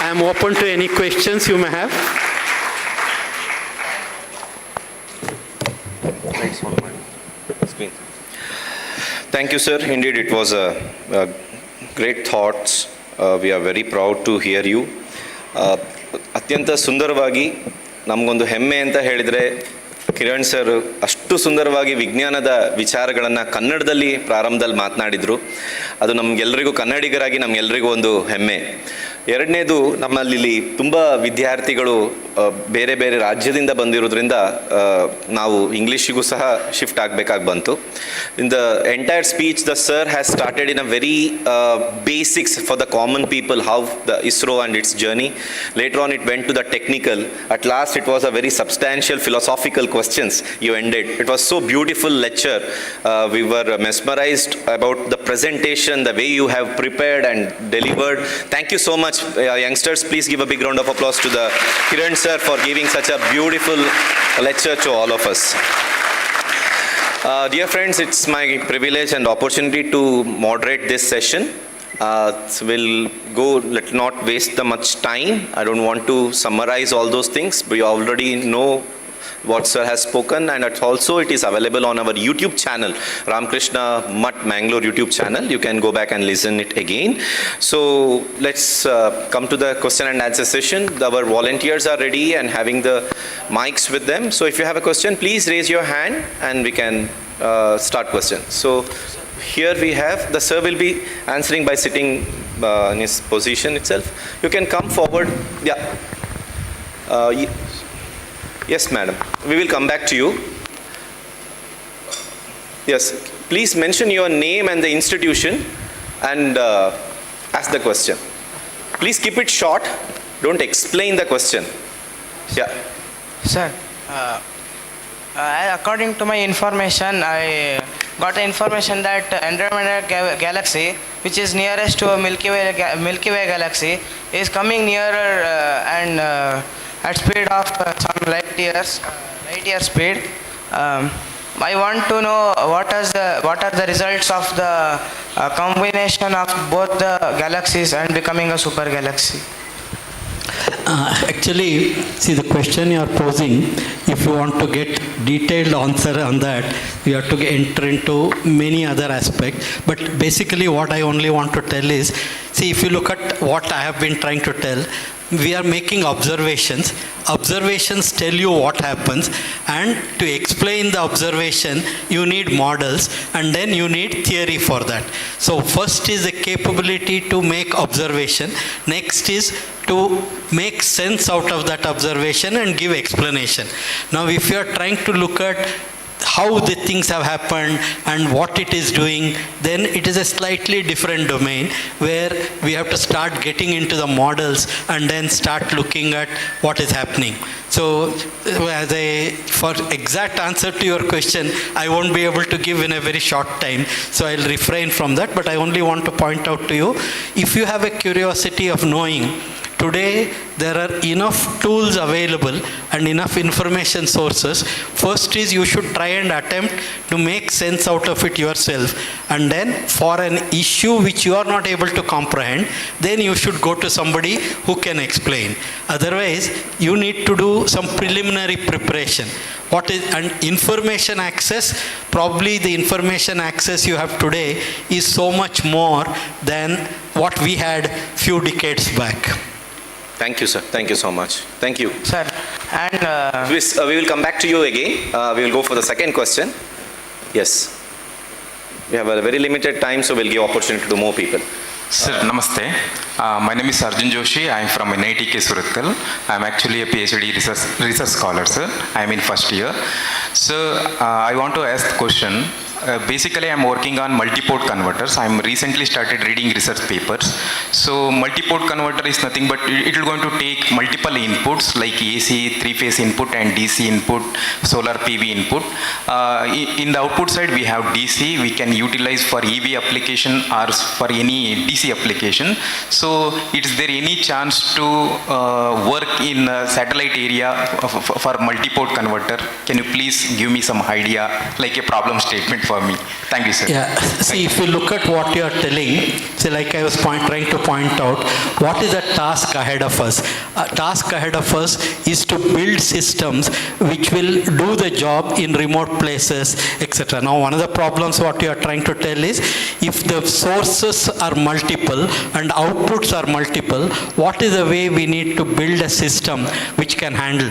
I am open to any questions you may have. Thank you, sir. Indeed, it was a great thoughts. We are very proud to hear you. ಅತ್ಯಂತ ಸುಂದರವಾಗಿ ನಮಗೊಂದು ಹೆಮ್ಮೆ ಅಂತ ಹೇಳಿದರೆ, Kiran sir ಅಷ್ಟು ಸುಂದರವಾಗಿ ವಿಜ್ಞಾನದ ವಿಚಾರಗಳನ್ನು ಕನ್ನಡದಲ್ಲಿ ಪ್ರಾರಂಭದಲ್ಲಿ ಮಾತನಾಡಿದರು. ಅದು ನಮಗೆಲ್ಲರಿಗೂ, ಕನ್ನಡಿಗರಾಗಿ ನಮಗೆಲ್ಲರಿಗೂ ಒಂದು ಹೆಮ್ಮೆ. ಎರಡನೇದು, ನಮ್ಮಲ್ಲಿ ತುಂಬ ವಿದ್ಯಾರ್ಥಿಗಳು ಬೇರೆ ಬೇರೆ ರಾಜ್ಯದಿಂದ ಬಂದಿರೋದ್ರಿಂದ ನಾವು ಇಂಗ್ಲೀಷಿಗೂ ಸಹ ಶಿಫ್ಟ್ ಆಗಬೇಕಾಗಿ ಬಂತು. In the entire speech the sir has started in a very basics for the common people, how the ISRO and its journey. Later on it went to the technical. At last it was a very substantial philosophical questions you ended. It was so beautiful lecture. We were mesmerized about the presentation, the way you have prepared and delivered. Thank you so much. Youngsters, please give a big round of applause to the Kiran sir for giving such a beautiful lecture to all of us. Dear friends, it's my privilege and opportunity to moderate this session. So we'll go, let's not waste the much time. I don't want to summarize all those things. We already know what sir has spoken, and it is available on our YouTube channel, Ramakrishna Mutt Mangaluru YouTube channel. You can go back and listen it again. So let's come to the question and answer session. Our volunteers are ready and having the mics with them. So if you have a question, please raise your hand and we can start question. So here we have, the sir will be answering by sitting in his position itself. You can come forward. Yeah. Yes, madam. We will come back to you. Yes. Please mention your name and the institution and ask the question. Please keep it short. Don't explain the question. Yeah. Sir, according to my information, I got the information that Andromeda galaxy, which is nearest to a Milky Way galaxy, is coming nearer and at speed of some light year speed. I want to know what are the results of the combination of both the galaxies and becoming a super galaxy. Actually, see the question you are posing, if you want to get detailed answer on that, you have to enter into many other aspects. But basically what I only want to tell is, see, if you look at what I have been trying to tell, we are making observations. Observations tell you what happens, and to explain the observation, you need models, and then you need theory for that. So first is the capability to make observation. Next is to make sense out of that observation and give explanation. Now, if you are trying to look at how the things have happened and what it is doing, then it is a slightly different domain where we have to start getting into the models and then start looking at what is happening. So for exact answer to your question, I won't be able to give in a very short time, so I'll refrain from that. But I only want to point out to you, if you have a curiosity of knowing, today there are enough tools available and enough information sources. First is you should try and attempt to make sense out of it yourself, and then for an issue which you are not able to comprehend, then you should go to somebody who can explain. Otherwise, you need to do some preliminary preparation. And information access, probably the information access you have today is so much more than what we had few decades back. Thank you, sir. Thank you so much. Thank you. Sir, And we will come back to you again. We will go for the second question. Yes. We have a very limited time, so we'll give opportunity to more people. Sir, namaste. My name is Arjun Joshi. I am from NITK Surathkal. I am actually a PhD research scholar, sir. I am in first year. So, I want to ask the question. Basically, I am working on multi-port converters. I am recently started reading research papers. So, multi-port converter is nothing but it will going to take multiple inputs like AC, three-phase input and DC input, solar PV input. In the output side, we have DC. We can utilize for EV application or for any DC application. So, is there any chance to work in a satellite area for multi-port converter? Can you please give me some idea, like a problem statement for me? Thank you, sir. Yeah, see, if you look at what you are telling, say like I was trying to point out, what is the task ahead of us? A task ahead of us is to build systems which will do the job in remote places, etc. Now, one of the problems what you are trying to tell is, if the sources are multiple and outputs are multiple, what is the way we need to build a system which can handle?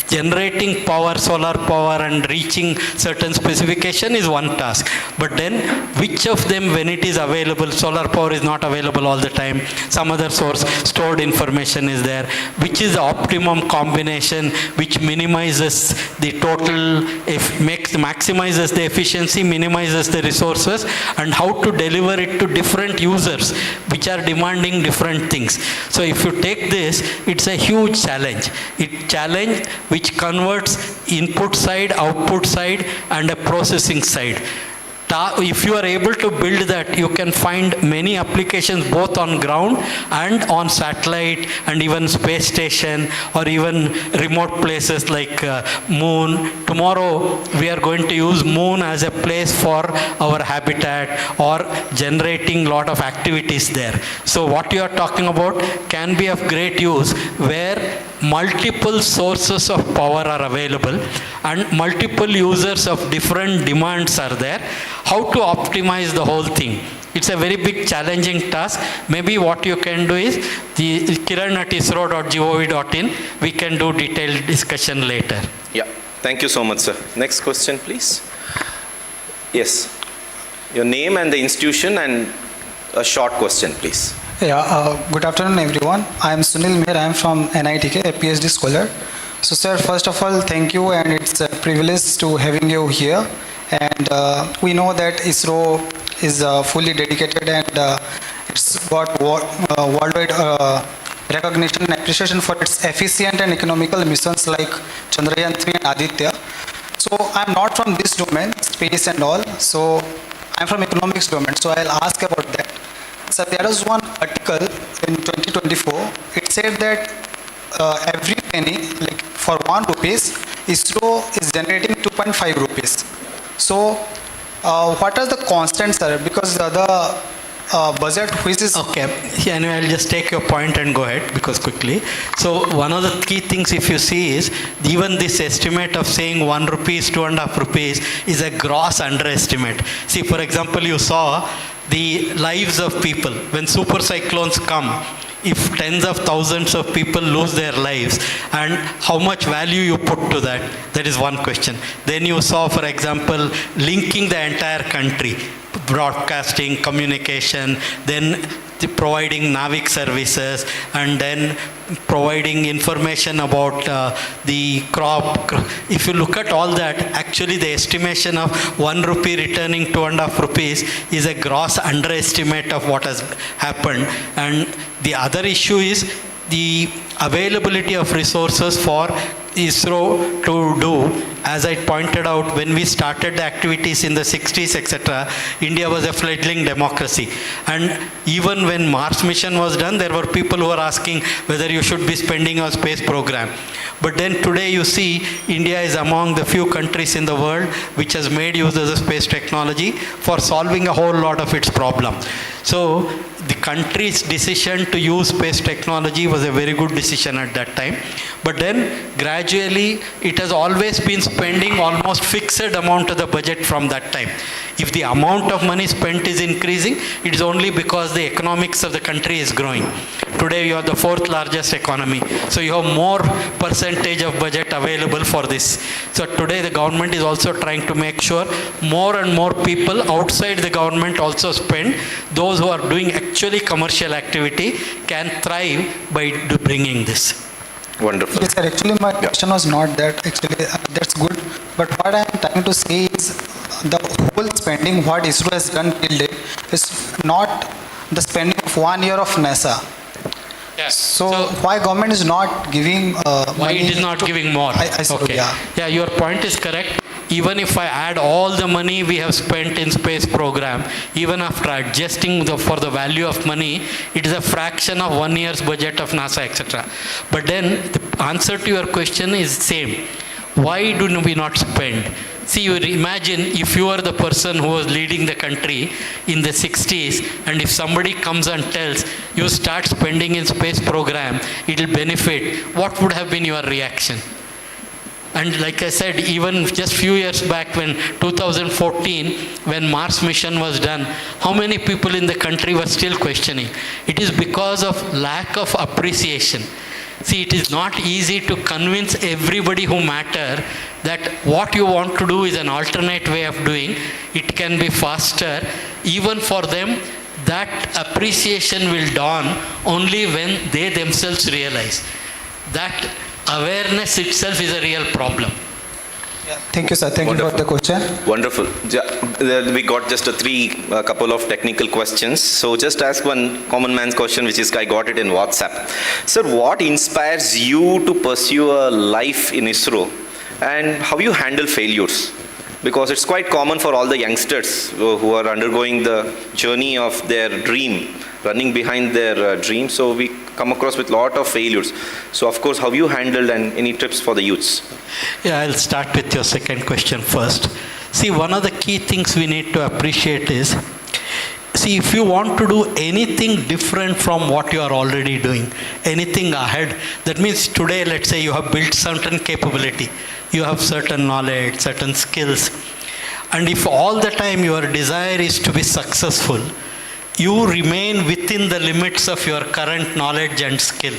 Generating power, solar power and reaching certain specification is one task. But then which of them, when it is available, solar power is not available all the time, some other source, stored information is there, which is the optimum combination which minimizes the total, maximizes the efficiency, minimizes the resources, and how to deliver it to different users which are demanding different things. So if you take this, it's a huge challenge. Which converts input side, output side and a processing side. If you are able to build that, you can find many applications both on ground and on satellite and even space station or even remote places like moon. Tomorrow we are going to use moon as a place for our habitat or generating lot of activities there. So what you are talking about can be of great use where multiple sources of power are available and multiple users of different demands are there. How to optimize the whole thing? It's a very big challenging task. Maybe what you can do is the kiran@isro.gov.in. We can do detailed discussion later. Yeah, thank you so much, sir. Next question, please. Yes, your name and the institution and a short question, please. Yeah, good afternoon everyone. I am Sunil Meher. I am from NITK, a PhD scholar. So sir, first of all, thank you, and it's a privilege to having you here. And we know that ISRO is fully dedicated and it's got worldwide recognition and appreciation for its efficient and economical missions like Chandrayaan-3 and Aditya. So I'm not from this domain, space and all. So I'm from economics domain. So I'll ask about that. So there was one article in 2024. It said that every penny, like for 1 rupees, ISRO is generating 2.5 rupees. So what are the constants, sir? Because the budget which is... Okay, anyway, I'll just take your point and go ahead because quickly. So one of the key things if you see is, even this estimate of saying 1 rupees, 2.5 rupees is a gross underestimate. See, for example, you saw the lives of people. When super cyclones come, if tens of thousands of people lose their lives, and how much value you put to that, that is one question. Then you saw, for example, linking the entire country, broadcasting, communication, then providing NAVIC services, and then providing information about the crop. If you look at all that, actually the estimation of 1 rupee returning 2.5 rupees is a gross underestimate of what has happened. And the other issue is the availability of resources for ISRO to do. As I pointed out, when we started the activities in the 60s, etc., India was a fledgling democracy. And even when Mars mission was done, there were people who were asking whether you should be spending on space program. But then today you see India is among the few countries in the world which has made use of the space technology for solving a whole lot of its problem. So the country's decision to use space technology was a very good decision at that time. But then gradually it has always been spending almost fixed amount of the budget from that time. If the amount of money spent is increasing, it is only because the economics of the country is growing. Today you are the fourth largest economy, so you have more percentage of budget available for this. So today the government is also trying to make sure more and more people outside the government also spend. Those who are doing actually commercial activity can thrive by bringing this. Wonderful. Yes, sir. Actually, my question was not that. Actually, that's good. But what I am trying to say is the whole spending what ISRO has done till date is not the spending of 1 year of NASA. Yes. So why government is not giving why money it is not giving more? Okay. Yeah, your point is correct. Even if I add all the money we have spent in space program, even after adjusting for the value of money, it is a fraction of 1 year's budget of NASA, etc. But then the answer to your question is same. Why do we not spend? See, you imagine if you are the person who was leading the country in the 60s, and if somebody comes and tells you start spending in space program, it will benefit, what would have been your reaction? And like I said, even just few years back when 2014, when Mars mission was done, how many people in the country were still questioning? It is because of lack of appreciation. See, it is not easy to convince everybody who matter that what you want to do is an alternate way of doing. It can be faster. Even for them, that appreciation will dawn only when they themselves realize that awareness itself is a real problem. Thank you, sir. Thank you for the question. Wonderful. We got just a couple of technical questions. So just ask one common man's question, which is I got it in WhatsApp. Sir, what inspires you to pursue a life in ISRO, and how you handle failures? Because it's quite common for all the youngsters who are undergoing the journey of their dream, running behind their dream. So we come across with a lot of failures. So of course, how you handled, and any tips for the youths? Yeah, I'll start with your second question first. See, one of the key things we need to appreciate is, see, if you want to do anything different from what you are already doing, anything ahead, that means today, let's say you have built certain capability, you have certain knowledge, certain skills, and if all the time your desire is to be successful, you remain within the limits of your current knowledge and skill.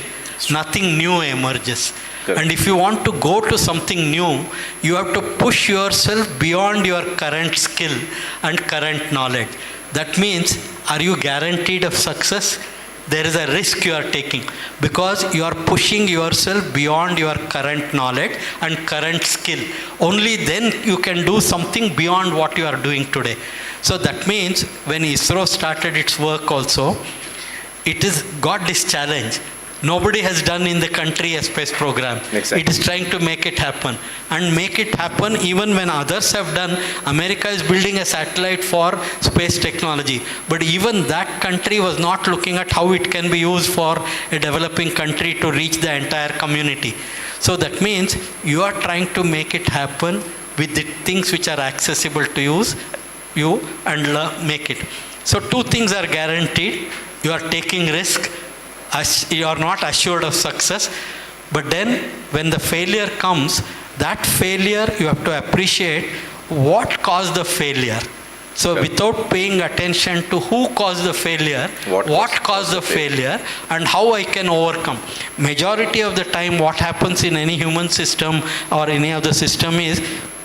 Nothing new emerges. Good. And if you want to go to something new, you have to push yourself beyond your current skill and current knowledge. That means, are you guaranteed of success? There is a risk you are taking, because you are pushing yourself beyond your current knowledge and current skill. Only then you can do something beyond what you are doing today. So that means when ISRO started its work also, it has got this challenge. Nobody has done in the country a space program. Exactly. It is trying to make it happen. And make it happen even when others have done. America is building a satellite for space technology. But even that country was not looking at how it can be used for a developing country to reach the entire community. So that means you are trying to make it happen with the things which are accessible to you and make it. So two things are guaranteed. You are taking risk. You are not assured of success. But then when the failure comes, that failure you have to appreciate what caused the failure. So without paying attention to who caused the failure, what caused the failure, and how I can overcome. Majority of the time what happens in any human system or any other system is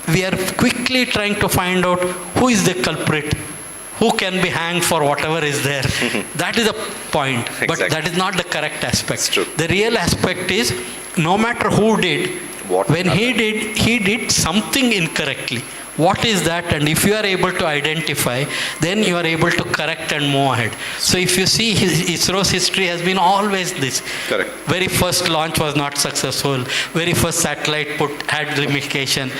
we are quickly trying to find out who is the culprit, who can be hanged for whatever is there. That is the point. Exactly. But that is not the correct aspect. The real aspect is, no matter who did, when he did something incorrectly. What is that? And if you are able to identify, then you are able to correct and move ahead. So if you see, ISRO's history has been always this. Correct. Very first launch was not successful. Very first satellite had limitation.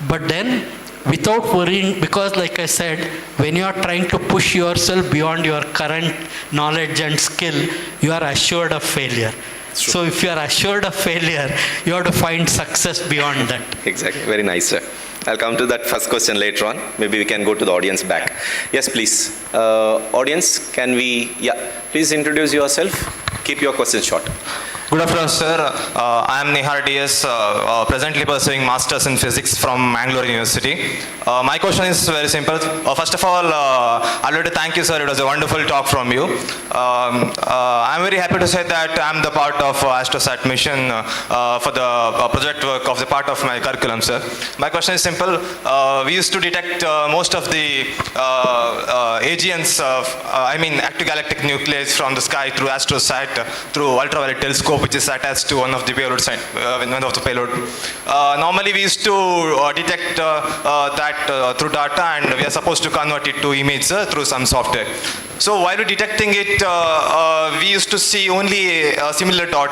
But then, without worrying, because like I said, when you are trying to push yourself beyond your current knowledge and skill, you are assured of failure. So if you are assured of failure, you have to find success beyond that. Exactly. Very nice, sir. I'll come to that first question later on. Maybe we can go to the audience back. Yes, please. Audience, can we, please introduce yourself. Keep your questions short. Good afternoon, sir. I am Nihar DS, presently pursuing Masters in Physics from Mangaluru University. My question is very simple. First of all, I'd like to thank you, sir. It was a wonderful talk from you. I'm very happy to say that I'm the part of ASTROSAT mission for the project work of the part of my curriculum, sir. My question is simple. We used to detect most of the AGNs, active galactic nuclei from the sky through ASTROSAT, through ultraviolet telescope, which is attached to one of the payload payload. Normally we used to detect that through data, and we are supposed to convert it to image through some software. So while detecting it, we used to see only a similar dot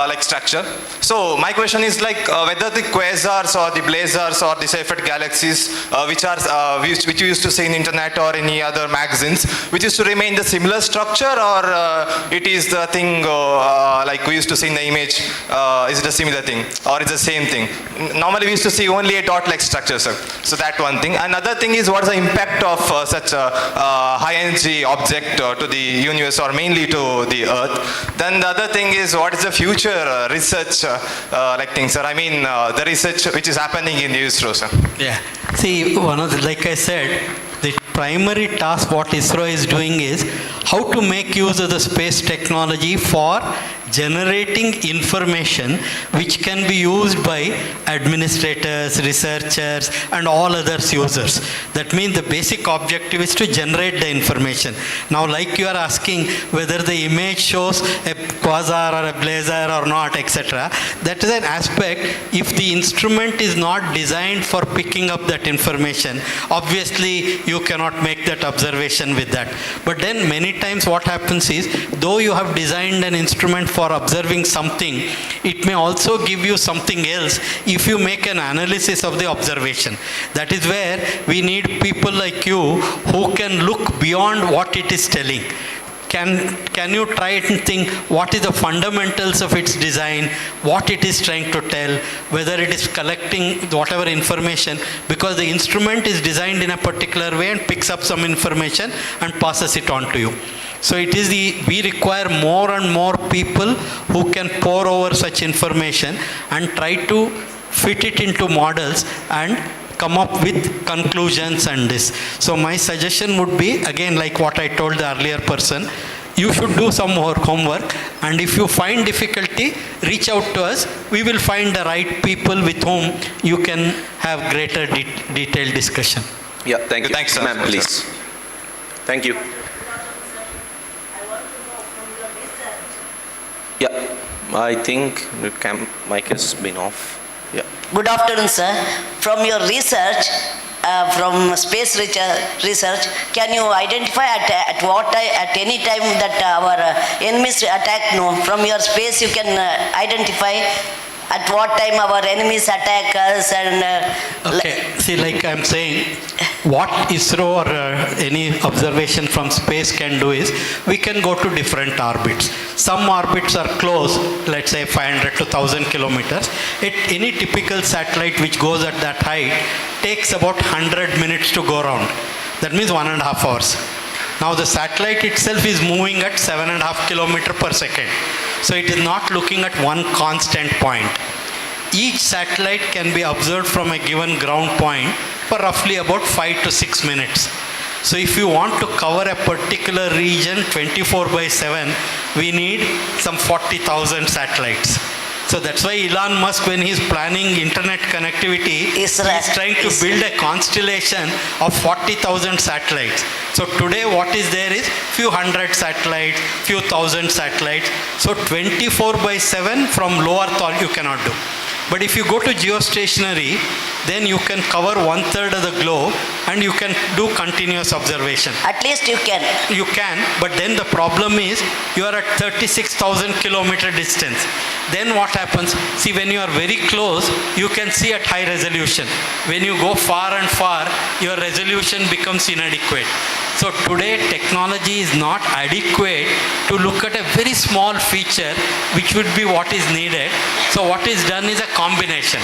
like structure. So my question is whether the quasars or the blazars or the Seyfert galaxies, which you used to see in internet or any other magazines, which used to remain the similar structure, or it is the thing like we used to see in the image, is it a similar thing or it's the same thing? Normally we used to see only a dot like structure, sir. So that one thing. Another thing is, what is the impact of such a high energy object to the universe, or mainly to the earth? Then the other thing is, what is the future research thing, sir? The research which is happening in the ISRO, sir. Yeah. See, like I said, the primary task what ISRO is doing is how to make use of the space technology for generating information which can be used by administrators, researchers, and all other users. That means the basic objective is to generate the information. Now, like you are asking whether the image shows a quasar or a blazar or not, etc., that is an aspect. If the instrument is not designed for picking up that information, obviously you cannot make that observation with that. But then many times what happens is, though you have designed an instrument for observing something, it may also give you something else if you make an analysis of the observation. That is where we need people like you who can look beyond what it is telling. Can you try and think what is the fundamentals of its design, what it is trying to tell, whether it is collecting whatever information, because the instrument is designed in a particular way and picks up some information and passes it on to you. So we require more and more people who can pore over such information and try to fit it into models and come up with conclusions and this. So my suggestion would be, again, like what I told the earlier person, you should do some more homework, and if you find difficulty, reach out to us. We will find the right people with whom you can have greater detailed discussion. Yeah, thank you. Thanks, ma'am, please. Thank you. Yeah, I think the mic has been off. Yeah. Good afternoon, sir. From your research, from space research, can you identify at what time, at any time that our enemies attack? No, from your space you can identify at what time our enemies attack us, and okay. See, like I'm saying, what ISRO or any observation from space can do is, we can go to different orbits. Some orbits are close, let's say 500 to 1000 kilometers. Any typical satellite which goes at that height takes about 100 minutes to go around. That means 1.5 hours. Now the satellite itself is moving at 7.5 kilometers per second. So it is not looking at one constant point. Each satellite can be observed from a given ground point for roughly about 5 to 6 minutes. So if you want to cover a particular region 24/7, we need some 40,000 satellites. So that's why Elon Musk, when he's planning internet connectivity, he's trying to build a constellation of 40,000 satellites. So today what is there is few hundred satellites, few thousand satellites. So 24/7 from low Earth you cannot do. But if you go to geostationary, then you can cover 1/3 of the globe and you can do continuous observation. At least you can. You can, but then the problem is you are at 36,000 kilometer distance. Then what happens? See, when you are very close, you can see at high resolution. When you go far and far, your resolution becomes inadequate. So today technology is not adequate to look at a very small feature which would be what is needed. So what is done is a combination.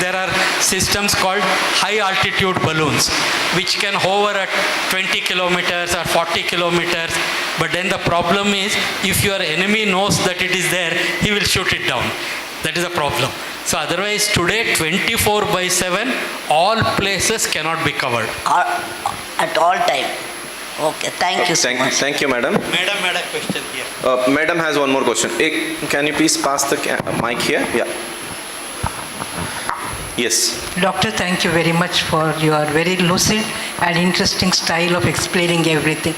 there are systems called high altitude balloons, which can hover at 20 kilometers or 40 kilometers. But then the problem is, if your enemy knows that it is there, he will shoot it down. That is a problem. So otherwise today 24/7 all places cannot be covered. At all time. Okay, thank you so much. Thank you, madam. Madam had a question here. Madam has one more question. Can you please pass the mic here? Yeah. Yes. Doctor, thank you very much for your very lucid and interesting style of explaining everything.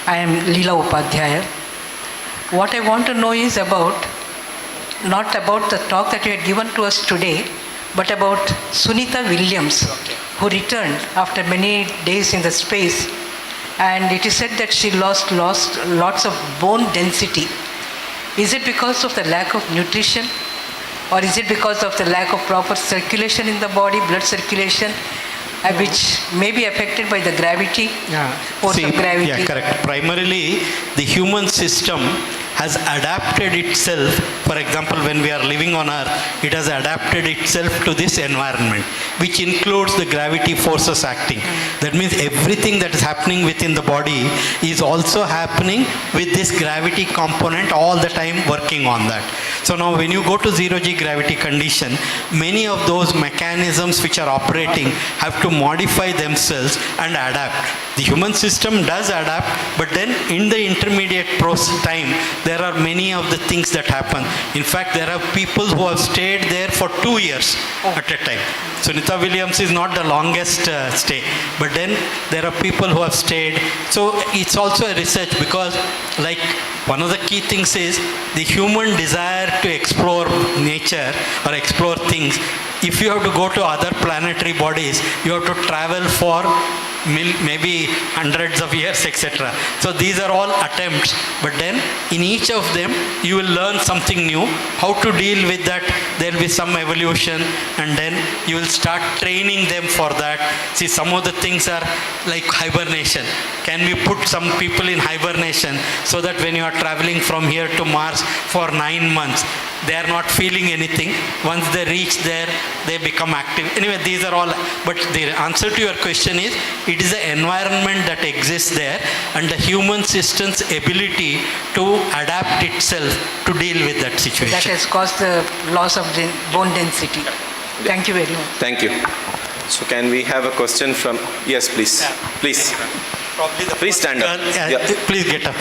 I am Leela Upadhyaya. What I want to know is not about the talk that you had given to us today, but about Sunita Williams, who returned after many days in the space. And it is said that she lost lots of bone density. Is it because of the lack of nutrition? Or is it because of the lack of proper circulation in the body, blood circulation, which may be affected by the gravity, force of gravity? Yeah, correct. Primarily, the human system has adapted itself. For example, when we are living on Earth, it has adapted itself to this environment, which includes the gravity forces acting. That means everything that is happening within the body is also happening with this gravity component all the time working on that. So now when you go to zero-G gravity condition, many of those mechanisms which are operating have to modify themselves and adapt. The human system does adapt, but then in the intermediate time, there are many of the things that happen. In fact, there are people who have stayed there for 2 years at a time. Sunita Williams is not the longest stay, but then there are people who have stayed. So it's also a research, because like one of the key things is the human desire to explore nature or explore things. If you have to go to other planetary bodies, you have to travel for maybe hundreds of years, etc. So these are all attempts, but then in each of them you will learn something new, how to deal with that. There will be some evolution, and then you will start training them for that. See, some of the things are like hibernation. Can we put some people in hibernation so that when you are traveling from here to Mars for 9 months, they are not feeling anything. Once they reach there, they become active. Anyway, these are all, but the answer to your question is, it is the environment that exists there and the human system's ability to adapt itself to deal with that situation. That has caused the loss of bone density. Thank you very much. Thank you. So can we have a question from, yes, please. Please. Please stand up. Yeah. Please get up.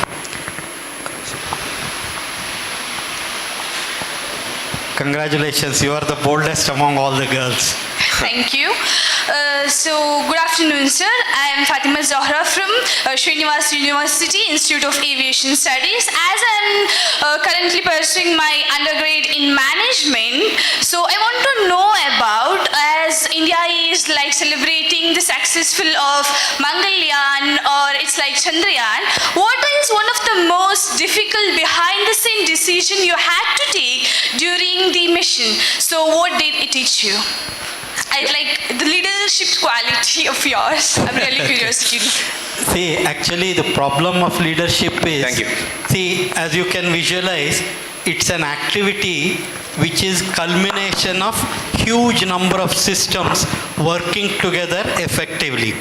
Congratulations, you are the boldest among all the girls. Thank you. So, good afternoon, sir. I am Fatima Zahra from Srinivas University, Institute of Aviation Studies. As I am currently pursuing my undergrad in management, so I want to know about, as India is like celebrating the successful of Mangalyaan, or it's like Chandrayaan, what is one of the most difficult behind the scene decision you had to take during the mission? So what did it teach you? I like the leadership quality of yours. I'm really curious. See, actually the problem of leadership is, thank you. See, as you can visualize, it's an activity which is culmination of huge number of systems working together effectively.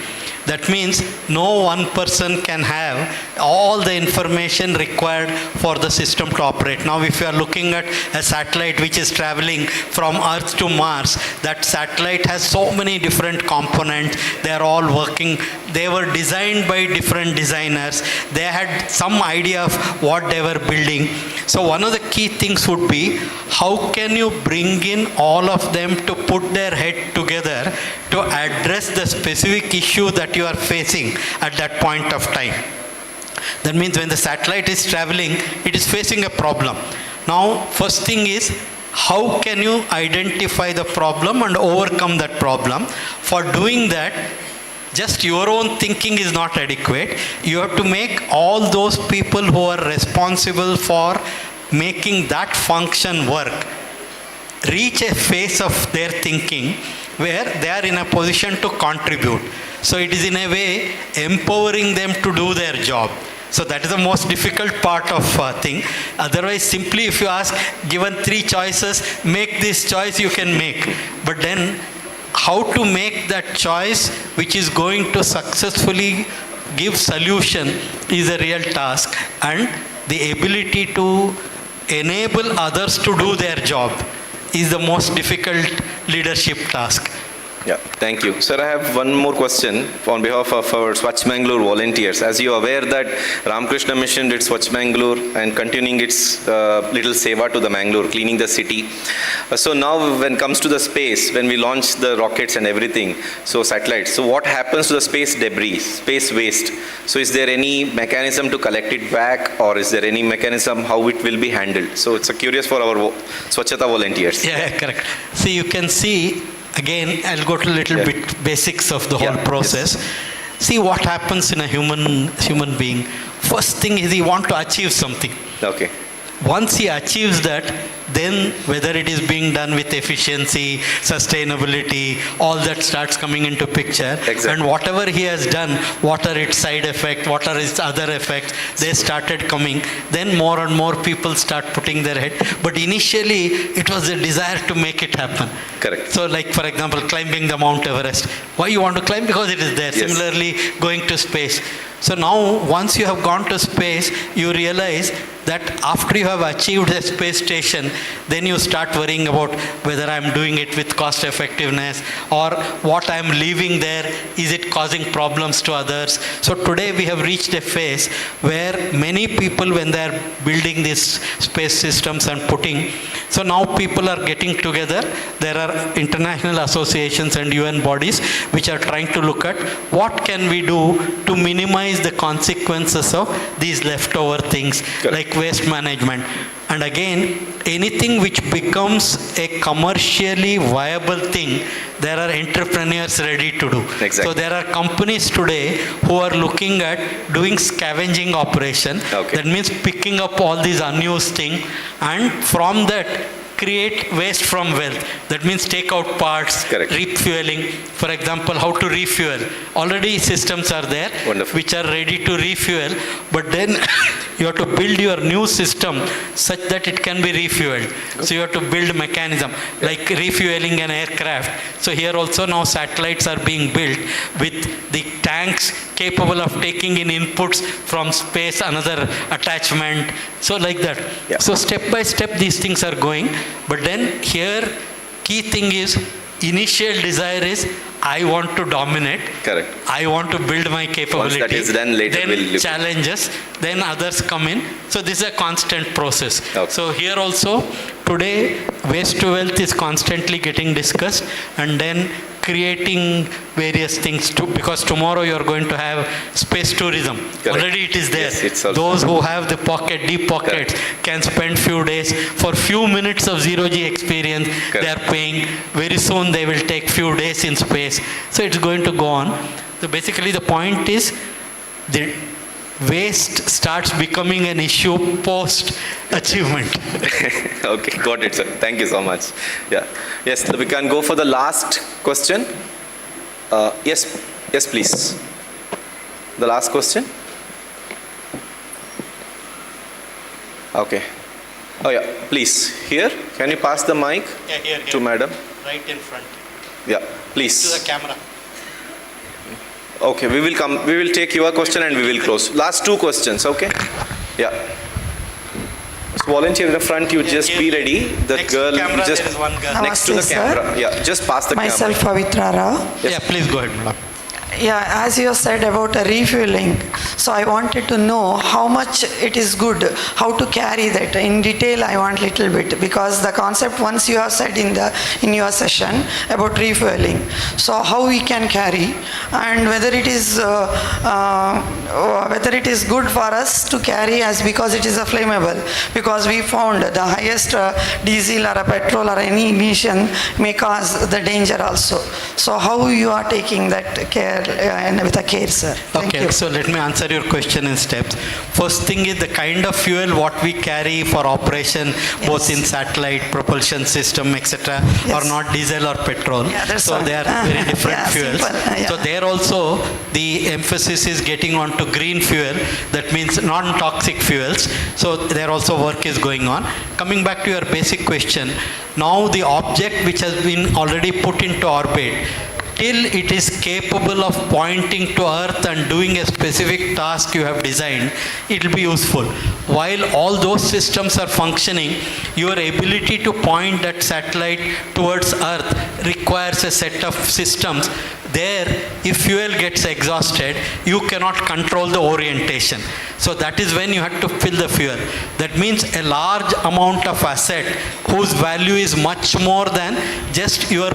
That means no one person can have all the information required for the system to operate. Now, if you are looking at a satellite which is traveling from Earth to Mars, that satellite has so many different components. They are all working. They were designed by different designers. They had some idea of what they were building. So one of the key things would be, how can you bring in all of them to put their head together to address the specific issue that you are facing at that point of time. That means when the satellite is traveling, it is facing a problem. Now, first thing is, how can you identify the problem and overcome that problem? For doing that, just your own thinking is not adequate. You have to make all those people who are responsible for making that function work reach a phase of their thinking where they are in a position to contribute. So it is in a way empowering them to do their job. So that is the most difficult part of thing. Otherwise, simply if you ask, given 3 choices, make this choice, you can make. But then, how to make that choice which is going to successfully give solution is a real task, and the ability to enable others to do their job is the most difficult leadership task. Yeah, thank you. Sir, I have one more question on behalf of our Swachh Mangaluru volunteers. As you are aware that Ramakrishna Mission did Swachh Mangaluru and continuing its little seva to the Mangaluru, cleaning the city. So now when it comes to the space, when we launch the rockets and everything, so satellites, so what happens to the space debris, space waste? So is there any mechanism to collect it back, or is there any mechanism how it will be handled? So it's curious for our Swachhata volunteers. Yeah, correct. See, you can see, again, I'll go to a little bit basics of the whole process. Yes. See what happens in a human being. First thing is he wants to achieve something. Okay. Once he achieves that, then whether it is being done with efficiency, sustainability, all that starts coming into picture. Exactly. And whatever he has done, what are its side effects, what are its other effects, they started coming. Then more and more people start putting their head. But initially, it was a desire to make it happen. Correct. So like, for example, climbing the Mount Everest. Why you want to climb? Because it is there. Yes. Similarly, going to space. So now, once you have gone to space, you realize that after you have achieved a space station, then you start worrying about whether I'm doing it with cost effectiveness, or what I'm leaving there, is it causing problems to others? So today we have reached a phase where many people, when they are building these space systems and putting, so now people are getting together. There are international associations and UN bodies which are trying to look at what can we do to minimize the consequences of these leftover things. Correct. Like waste management. And again, anything which becomes a commercially viable thing, there are entrepreneurs ready to do. Exactly. So there are companies today who are looking at doing scavenging operation. Okay. That means picking up all these unused things, and from that create waste from wealth. That means take out parts, correct, refueling. For example, how to refuel. Already systems are there, wonderful, which are ready to refuel, but then you have to build your new system such that it can be refueled. So you have to build mechanism like refueling an aircraft. So here also now satellites are being built with the tanks capable of taking in inputs from space, another attachment. So like that. Yeah. So step by step these things are going. But then here key thing is, initial desire is I want to dominate. Correct. I want to build my capability. Once that is done, later then challenges, then others come in. So this is a constant process. Okay. So here also today waste to wealth is constantly getting discussed, and then creating various things too, because tomorrow you are going to have space tourism. Correct. Already it is there. Yes, those who have the deep pockets, correct, can spend few days for few minutes of zero-G experience. Correct. They are paying. Very soon they will take few days in space. So it's going to go on. So basically the point is, the waste starts becoming an issue post-achievement. Okay, got it, sir. Thank you so much. Yeah. Yes, we can go for the last question. Yes, please. The last question. Okay. Oh yeah, please. Here, can you pass the mic to madam? Right in front. Yeah, please. To the camera. Okay, we will take your question and we will close. Last two questions, okay? Yeah. So volunteer in the front, you just be ready. The next girl, camera, just there is one girl. next to the camera. Yeah, just pass the Myself, camera. Pavitra Rao. Yes. Yeah, please go ahead, madam. Yeah, as you said about refueling, so I wanted to know how much it is good, how to carry that. In detail, I want little bit, because the concept once you have said in your session about refueling. So how we can carry, and whether it is good for us to carry as because it is a flammable, because we found the highest diesel or a petrol or any emission may cause the danger also. So how you are taking that care? And with a care, sir. Thank you. So let me answer your question in steps. First thing is the kind of fuel what we carry for operation, yes, both in satellite propulsion system, etc., yes, are not diesel or petrol. Yeah, so they are very different fuels. So there also the emphasis is getting onto to green fuel, that means non-toxic fuels. So there also work is going on. Coming back to your basic question, now the object which has been already put into orbit, till it is capable of pointing to Earth and doing a specific task you have designed, it will be useful. While all those systems are functioning, your ability to point that satellite towards Earth requires a set of systems. There, if fuel gets exhausted, you cannot control the orientation. So that is when you have to fill the fuel. That means a large amount of asset whose value is much more than just your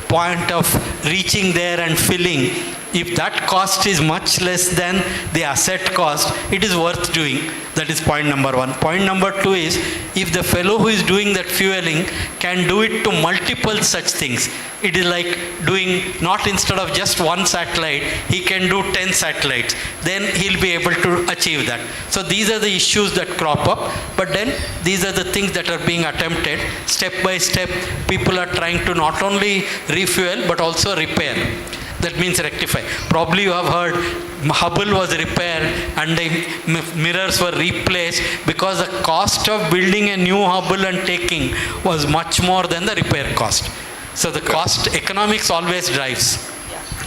point of reaching there and filling. If that cost is much less than the asset cost, it is worth doing. That is point number one. Point number two is, if the fellow who is doing that fueling can do it to multiple such things, it is like doing, not instead of just one satellite, he can do 10 satellites, then he'll be able to achieve that. So these are the issues that crop up, but then these are the things that are being attempted. Step by step, people are trying to not only refuel, but also repair. That means rectify. Probably you have heard Hubble was repaired and the mirrors were replaced because the cost of building a new Hubble and taking was much more than the repair cost. So the cost, economics always drives.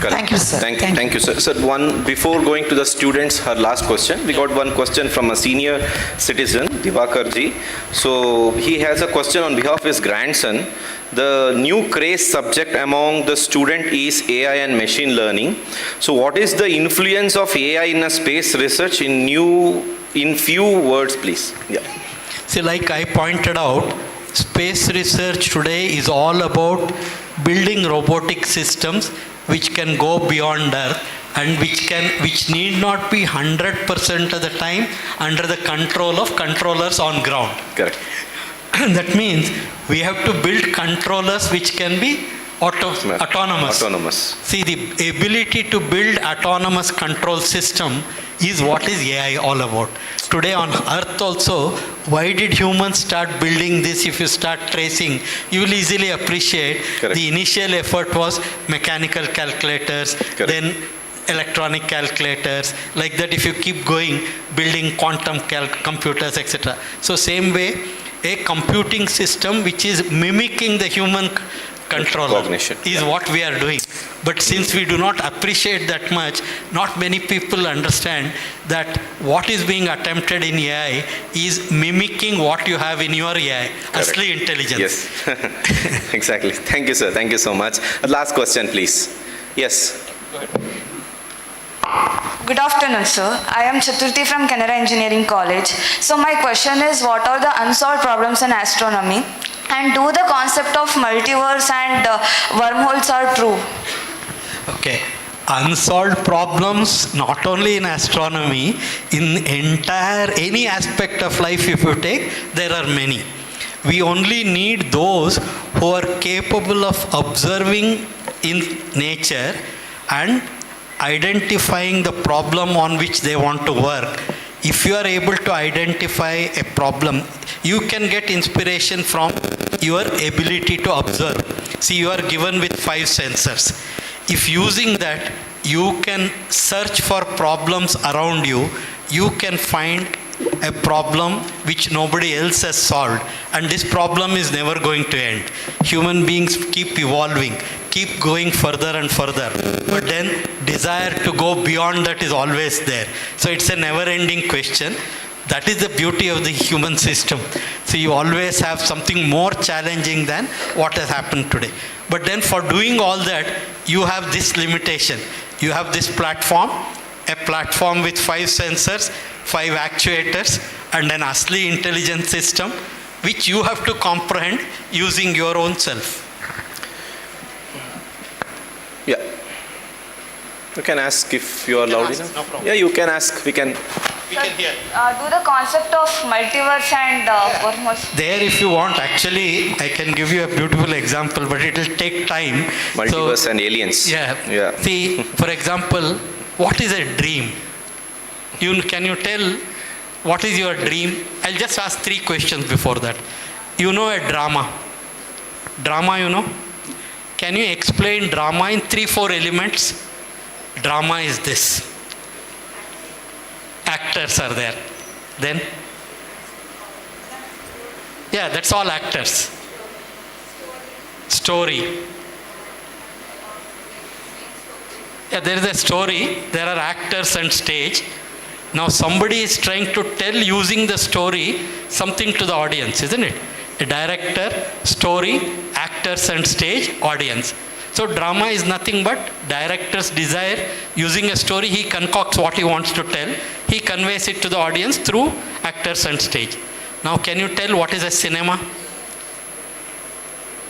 Correct. Thank you, sir. Thank you, sir. Sir, one, before going to the students, her last question, we got one question from a senior citizen, Divakarji. So he has a question on behalf of his grandson. The new craze subject among the student is AI and machine learning. So what is the influence of AI in a space research in few words, please? Yeah. See, like I pointed out, space research today is all about building robotic systems which can go beyond Earth and which need not be 100% of the time under the control of controllers on ground. Correct. That means we have to build controllers which can be autonomous. See, the ability to build autonomous control system is what is AI all about. Today on Earth also, why did humans start building this? If you start tracing, you will easily appreciate. Correct. The initial effort was mechanical calculators, correct, then electronic calculators, like that. If you keep going, building quantum computers, etc. So same way, a computing system which is mimicking the human controller is what we are doing. But since we do not appreciate that much, not many people understand that what is being attempted in AI is mimicking what you have in your AI, asli intelligence. Yes, exactly. Thank you, sir. Thank you so much. Last question, please. Yes. Go ahead. Good afternoon, sir. I am Chaturthi from Canara Engineering College. So my question is, what are the unsolved problems in astronomy? And do the concept of multiverse and wormholes are true? Okay. Unsolved problems, not only in astronomy, in any aspect of life if you take, there are many. We only need those who are capable of observing in nature and identifying the problem on which they want to work. If you are able to identify a problem, you can get inspiration from your ability to observe. See, you are given with 5 sensors. If using that, you can search for problems around you, you can find a problem which nobody else has solved. And this problem is never going to end. Human beings keep evolving, keep going further and further. But then desire to go beyond that is always there. So it's a never-ending question. That is the beauty of the human system. So you always have something more challenging than what has happened today. But then for doing all that, you have this limitation. You have this platform, a platform with 5 sensors, 5 actuators, and an asli intelligent system, which you have to comprehend using your own self. Yeah. You can ask if you are loud enough. No problem. Yeah, you can ask. We can hear. Do the concept of multiverse and wormholes? There, if you want, actually, I can give you a beautiful example, but it will take time. Multiverse and aliens. Yeah. See, for example, what is a dream? Can you tell what is your dream? I'll just ask 3 questions before that. You know a drama. Drama, you know? Can you explain drama in 3-4 elements? Drama is this. actors are there. Then? Yeah, that's all actors. Story. Yeah, there is a story, there are actors and stage. Now somebody is trying to tell using the story something to the audience, isn't it? A director, story, actors and stage, audience. So drama is nothing but director's desire. Using a story, he concocts what he wants to tell. He conveys it to the audience through actors and stage. Now can you tell what is a cinema?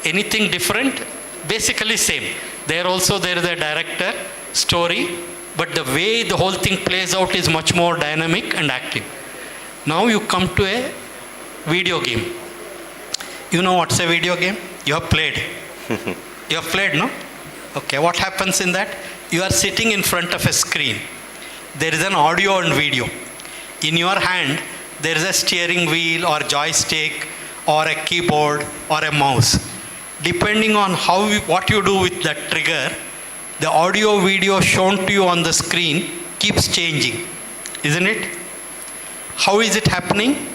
Anything different? Basically same. There is a director, story, but the way the whole thing plays out is much more dynamic and active. Now you come to a video game. You know what's a video game? You have played. You have played, no? Okay, what happens in that? You are sitting in front of a screen. There is an audio and video. In your hand, there is a steering wheel or joystick or a keyboard or a mouse. Depending on what you do with that trigger, the audio video shown to you on the screen keeps changing, isn't it? How is it happening?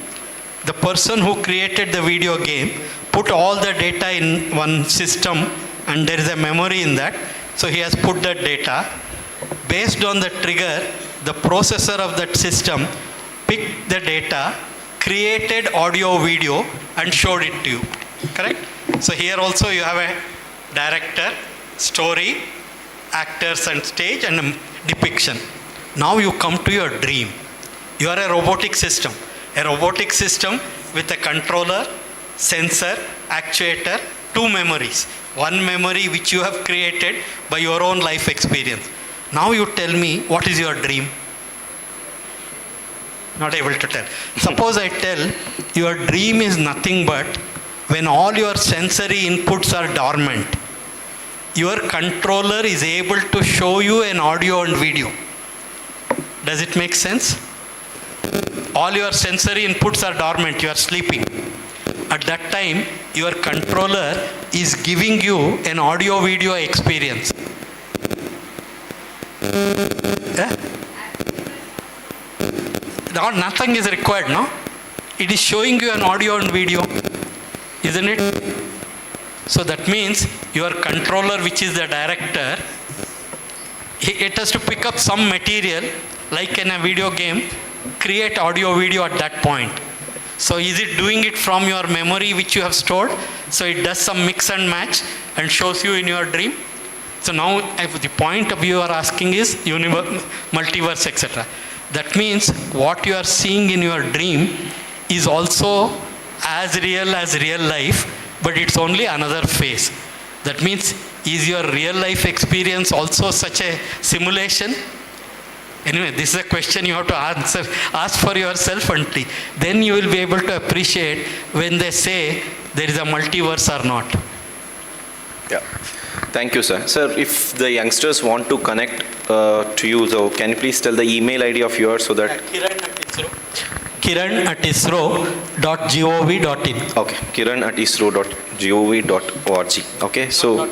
The person who created the video game put all the data in one system, and there is a memory in that. So he has put that data. Based on the trigger, the processor of that system picked the data, created audio video, and showed it to you. Correct? So here also you have a director, story, actors and stage, and a depiction. Now you come to your dream. You are a robotic system. A robotic system with a controller, sensor, actuator, two memories. One memory which you have created by your own life experience. Now you tell me, what is your dream? Not able to tell. Suppose I tell your dream is nothing but when all your sensory inputs are dormant, your controller is able to show you an audio and video. Does it make sense? All your sensory inputs are dormant, you are sleeping. At that time, your controller is giving you an audio video experience. Yeah? Now, nothing is required, no? It is showing you an audio and video, isn't it? So that means your controller, which is the director, it has to pick up some material, like in a video game, create audio video at that point. So is it doing it from your memory which you have stored? So it does some mix and match and shows you in your dream. So now the point of view you are asking is multiverse, etc. That means what you are seeing in your dream is also as real life, but it's only another phase. That means, is your real life experience also such a simulation? Anyway, this is a question you have to ask for yourself only. Then you will be able to appreciate when they say there is a multiverse or not. Yeah. Thank you, sir. Sir, if the youngsters want to connect to you, so can you please tell the email ID of yours so that... Kiran@isro.gov.in. Okay, kiran@isro.gov.org. Okay, so...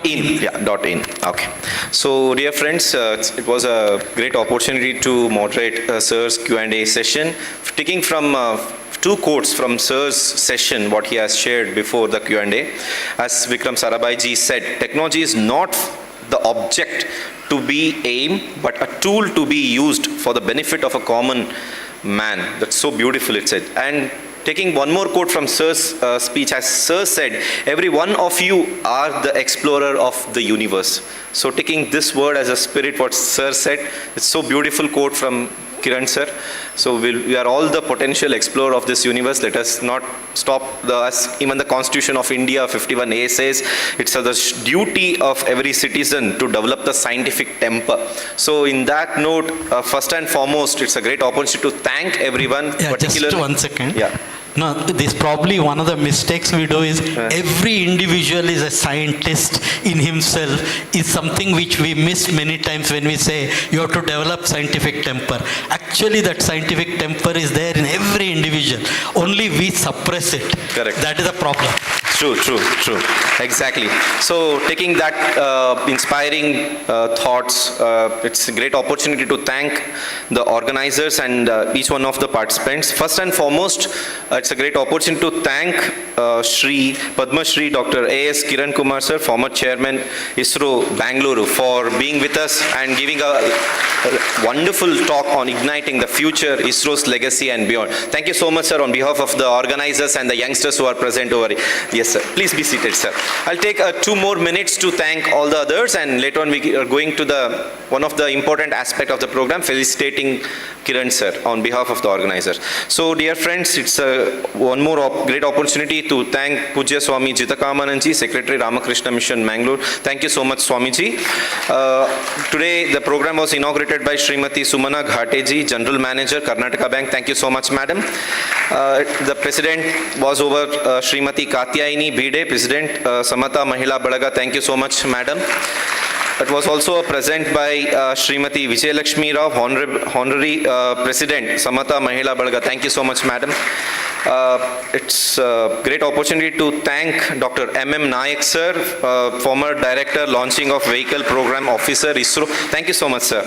.in. Yeah, .in. Okay. So, dear friends, it was a great opportunity to moderate Sir's Q&A session. Taking from two quotes from Sir's session, what he has shared before the Q&A. As Vikram Sarabhai ji said, technology is not the object to be aimed, but a tool to be used for the benefit of a common man. That's so beautiful, it said. And taking one more quote from Sir's speech, as Sir said, every one of you are the explorer of the universe. So taking this word as a spirit, what Sir said, it's so beautiful quote from Kiran sir. So we are all the potential explorer of this universe. Let us not stop even the Constitution of India 51A says it's the duty of every citizen to develop the scientific temper. So in that note, first and foremost, it's a great opportunity to thank everyone. Yeah, particularly, just 1 second. Yeah. No, this probably one of the mistakes we do is every individual is a scientist in himself is something which we miss many times when we say you have to develop scientific temper. Actually, that scientific temper is there in every individual. Only we suppress it. Correct. That is the problem. True. Exactly. So taking that inspiring thoughts, it's a great opportunity to thank the organizers and each one of the participants. First and foremost, it's a great opportunity to thank PADMA SHRI DR.A.S. Kiran Kumar sir, former chairman ISRO Mangaluru, for being with us and giving a wonderful talk on igniting the future, ISRO's legacy and beyond. Thank you so much, sir, on behalf of the organizers and the youngsters who are present over here. Yes, sir. Please be seated, sir. I'll take 2 more minutes to thank all the others, and later on we are going to the one of the important aspect of the program, felicitating Kiran sir on behalf of the organizers. So, dear friends, it's one more great opportunity to thank Pujya Swami Jitakamananji, Secretary Ramakrishna Mission, Mangaluru. Thank you so much, Swamiji. Today, the program was inaugurated by Srimati Sumana Ghateji, General Manager, Karnataka Bank. Thank you so much, madam. The president was over Srimati Katyayini Bide, President, SAMATHA MAHILA BALAGA. Thank you so much, madam. It was also a present by Srimati Vijayalakshmi Rao, Honorary President, SAMATHA MAHILA BALAGA. Thank you so much, madam. It's a great opportunity to thank Dr. M.M. Nayak sir, former Director, Launching of Vehicle Program Officer, ISRO. Thank you so much, sir.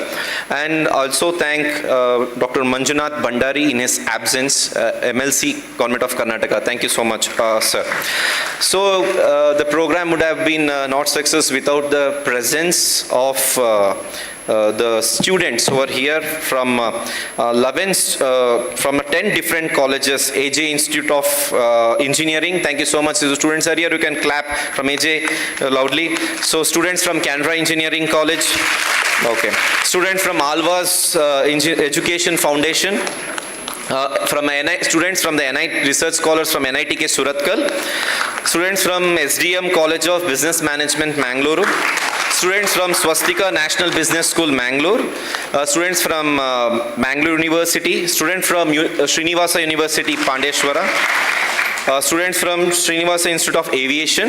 And also thank Dr. Manjunath Bandari in his absence, MLC, Government of Karnataka. Thank you so much, sir. So, the program would have been not success without the presence of the students who are here from 10 different colleges. AJ Institute of Engineering, thank you so much. The students are here, you can clap from AJ loudly. So students from Canberra Engineering College, okay. Students from Alva's Education Foundation, students from the NIT Research Scholars from NITK Surathkal, students from SDM College of Business Management, Mangaluru, students from Swastika National Business School, Mangalore, students from Mangaluru University, students from Srinivasa University, Pandeshwara, students from Srinivasa Institute of Aviation,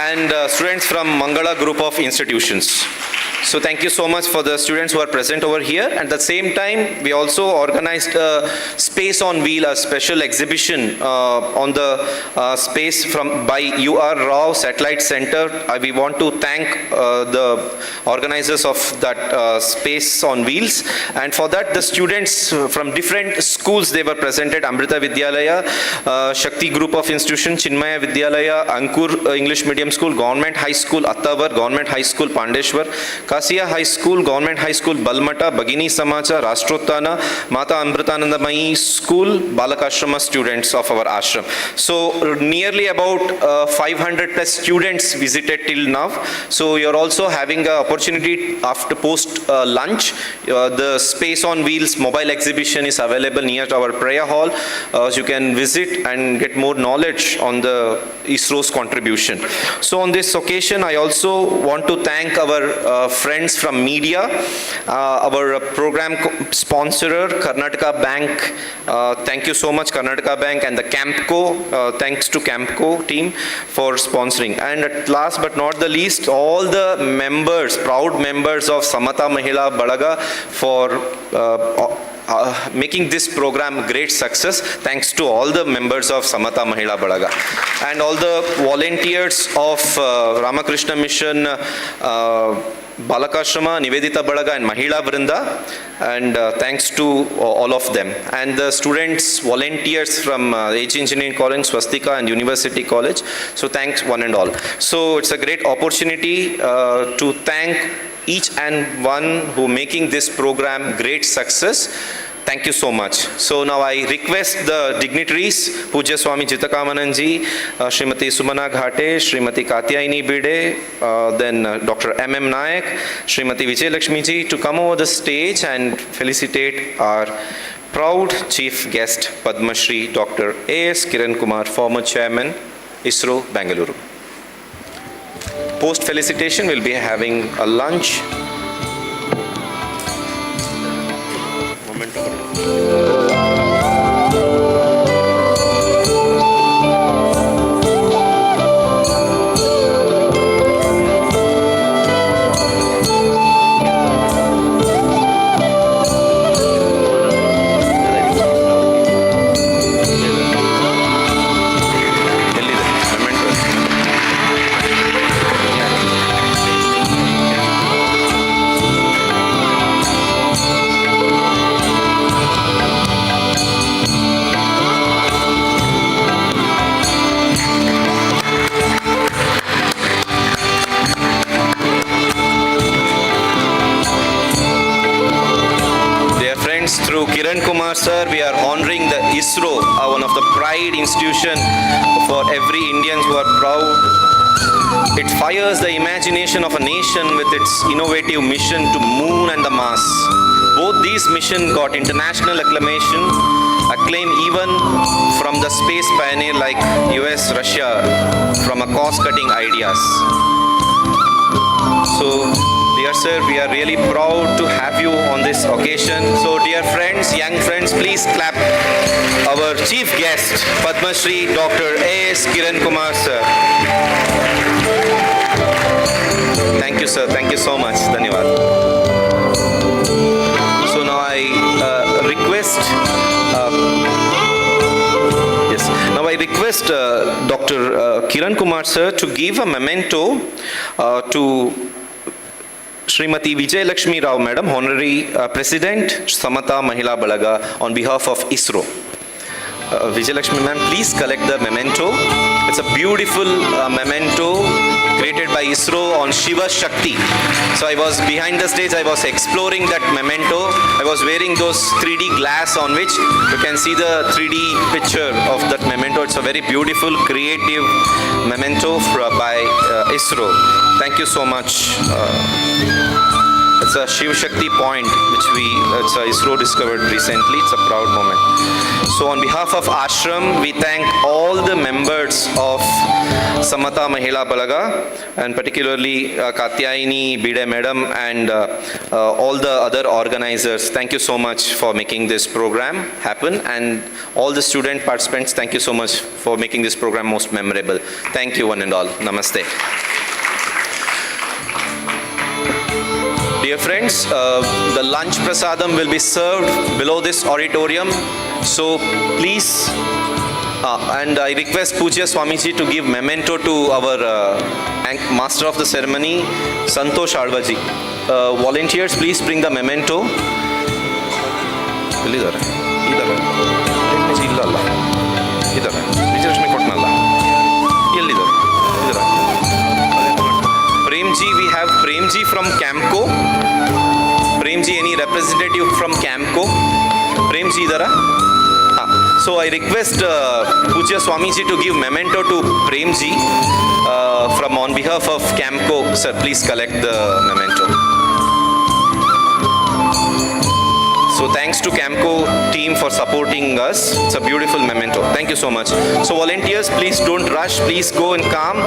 and students from Mangala Group of Institutions. So thank you so much for the students who are present over here. At the same time, we also organized a Space on Wheel, a special exhibition on the space by U.R. Rao Satellite Center. We want to thank the organizers of that Space on Wheels. And for that, the students from different schools, they were presented. Amrita Vidyalaya, Shakti Group of Institutions, Chinmaya Vidyalaya, Ankur English Medium School, Government High School, Attavar, Government High School, Pandeshwar, Kasiya High School, Government High School, Balmata, Bagini Samacha, Rashtrottana, Mata Amritanandamayi School, Balakashrama students of our ashram. So nearly about 500 plus students visited till now. So you're also having an opportunity after post lunch. The Space on Wheels mobile exhibition is available near our prayer hall. So you can visit and get more knowledge on the ISRO's contribution. So on this occasion, I also want to thank our friends from media, our program sponsor, Karnataka Bank. Thank you so much, Karnataka Bank, and the Campco. Thanks to Campco team for sponsoring. And at last but not the least, all the members, proud members of SAMATHA MAHILA BALAGA for making this program great success. Thanks to all the members of SAMATHA MAHILA BALAGA and all the volunteers of Ramakrishna Mission, Balakashrama, Nivedita Balaga, and Mahila Vrinda, and thanks to all of them. And the students, volunteers from AG Engineering College, Swastika, and University College. So thanks one and all. So it's a great opportunity to thank each and one who making this program great success. Thank you so much. So now I request the dignitaries, Pujya Swami Jitakamananji, Srimati Sumana Ghate, Srimati Katyayini Bide, then Dr. M.M. Nayak, Srimati Vijayalakshmi to come over the stage and felicitate our proud chief guest, Padma Shri DR.A.S. Kiran Kumar, former chairman, ISRO, Mangaluru. Post felicitation, we'll be having a lunch. Kumar sir, we are honoring the ISRO, one of the pride institution for every Indians who are proud. It fires the imagination of a nation with its innovative mission to moon and the Mars. Both these missions got international acclaim even from the space pioneer like US, Russia, from a cost-cutting ideas. So, dear sir, we are really proud to have you on this occasion. So, dear friends, young friends, please clap our chief guest, Padma Shri Dr. A.S. Kiran Kumar sir. Thank you, sir. Thank you so much. Dhanyavad. So now I request. Now I request Dr. Kiran Kumar sir to give a memento to Srimati Vijay Lakshmi Rao Madam, Honorary President, SAMATHA MAHILA BALAGA, on behalf of ISRO. Vijay Lakshmi ma'am, please collect the memento. It's a beautiful memento created by ISRO on Shiva Shakti. So I was behind the stage, I was exploring that memento. I was wearing those 3D glass on which you can see the 3D picture of that memento. It's a very beautiful, creative memento by ISRO. Thank you so much. It's a Shiva Shakti point which it's ISRO discovered recently. It's a proud moment. So on behalf of Ashram, we thank all the members of Samatha Mahila Balaga, and particularly Katyayini, Bide Madam, and all the other organizers. Thank you so much for making this program happen, and all the student participants, thank you so much for making this program most memorable. Thank you one and all. Namaste. Dear friends, the lunch prasadam will be served below this auditorium. So please, and I request Pujya Swamiji to give memento to our master of the ceremony, Santosh Alvaji. Volunteers, please bring the memento. Premji, we have Premji from Camco. Premji, any representative from Camco? Premji, idara? So I request Pujya Swamiji to give memento to Premji from on behalf of Camco. Sir, please collect the memento. So thanks to Camco team for supporting us. It's a beautiful memento. Thank you so much. So volunteers, please don't rush. Please go and calm.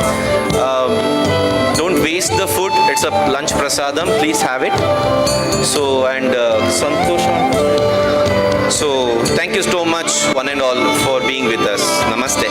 Don't waste the food. It's a lunch prasadam. Please have it. So, and Santosh. So thank you so much one and all for being with us. Namaste.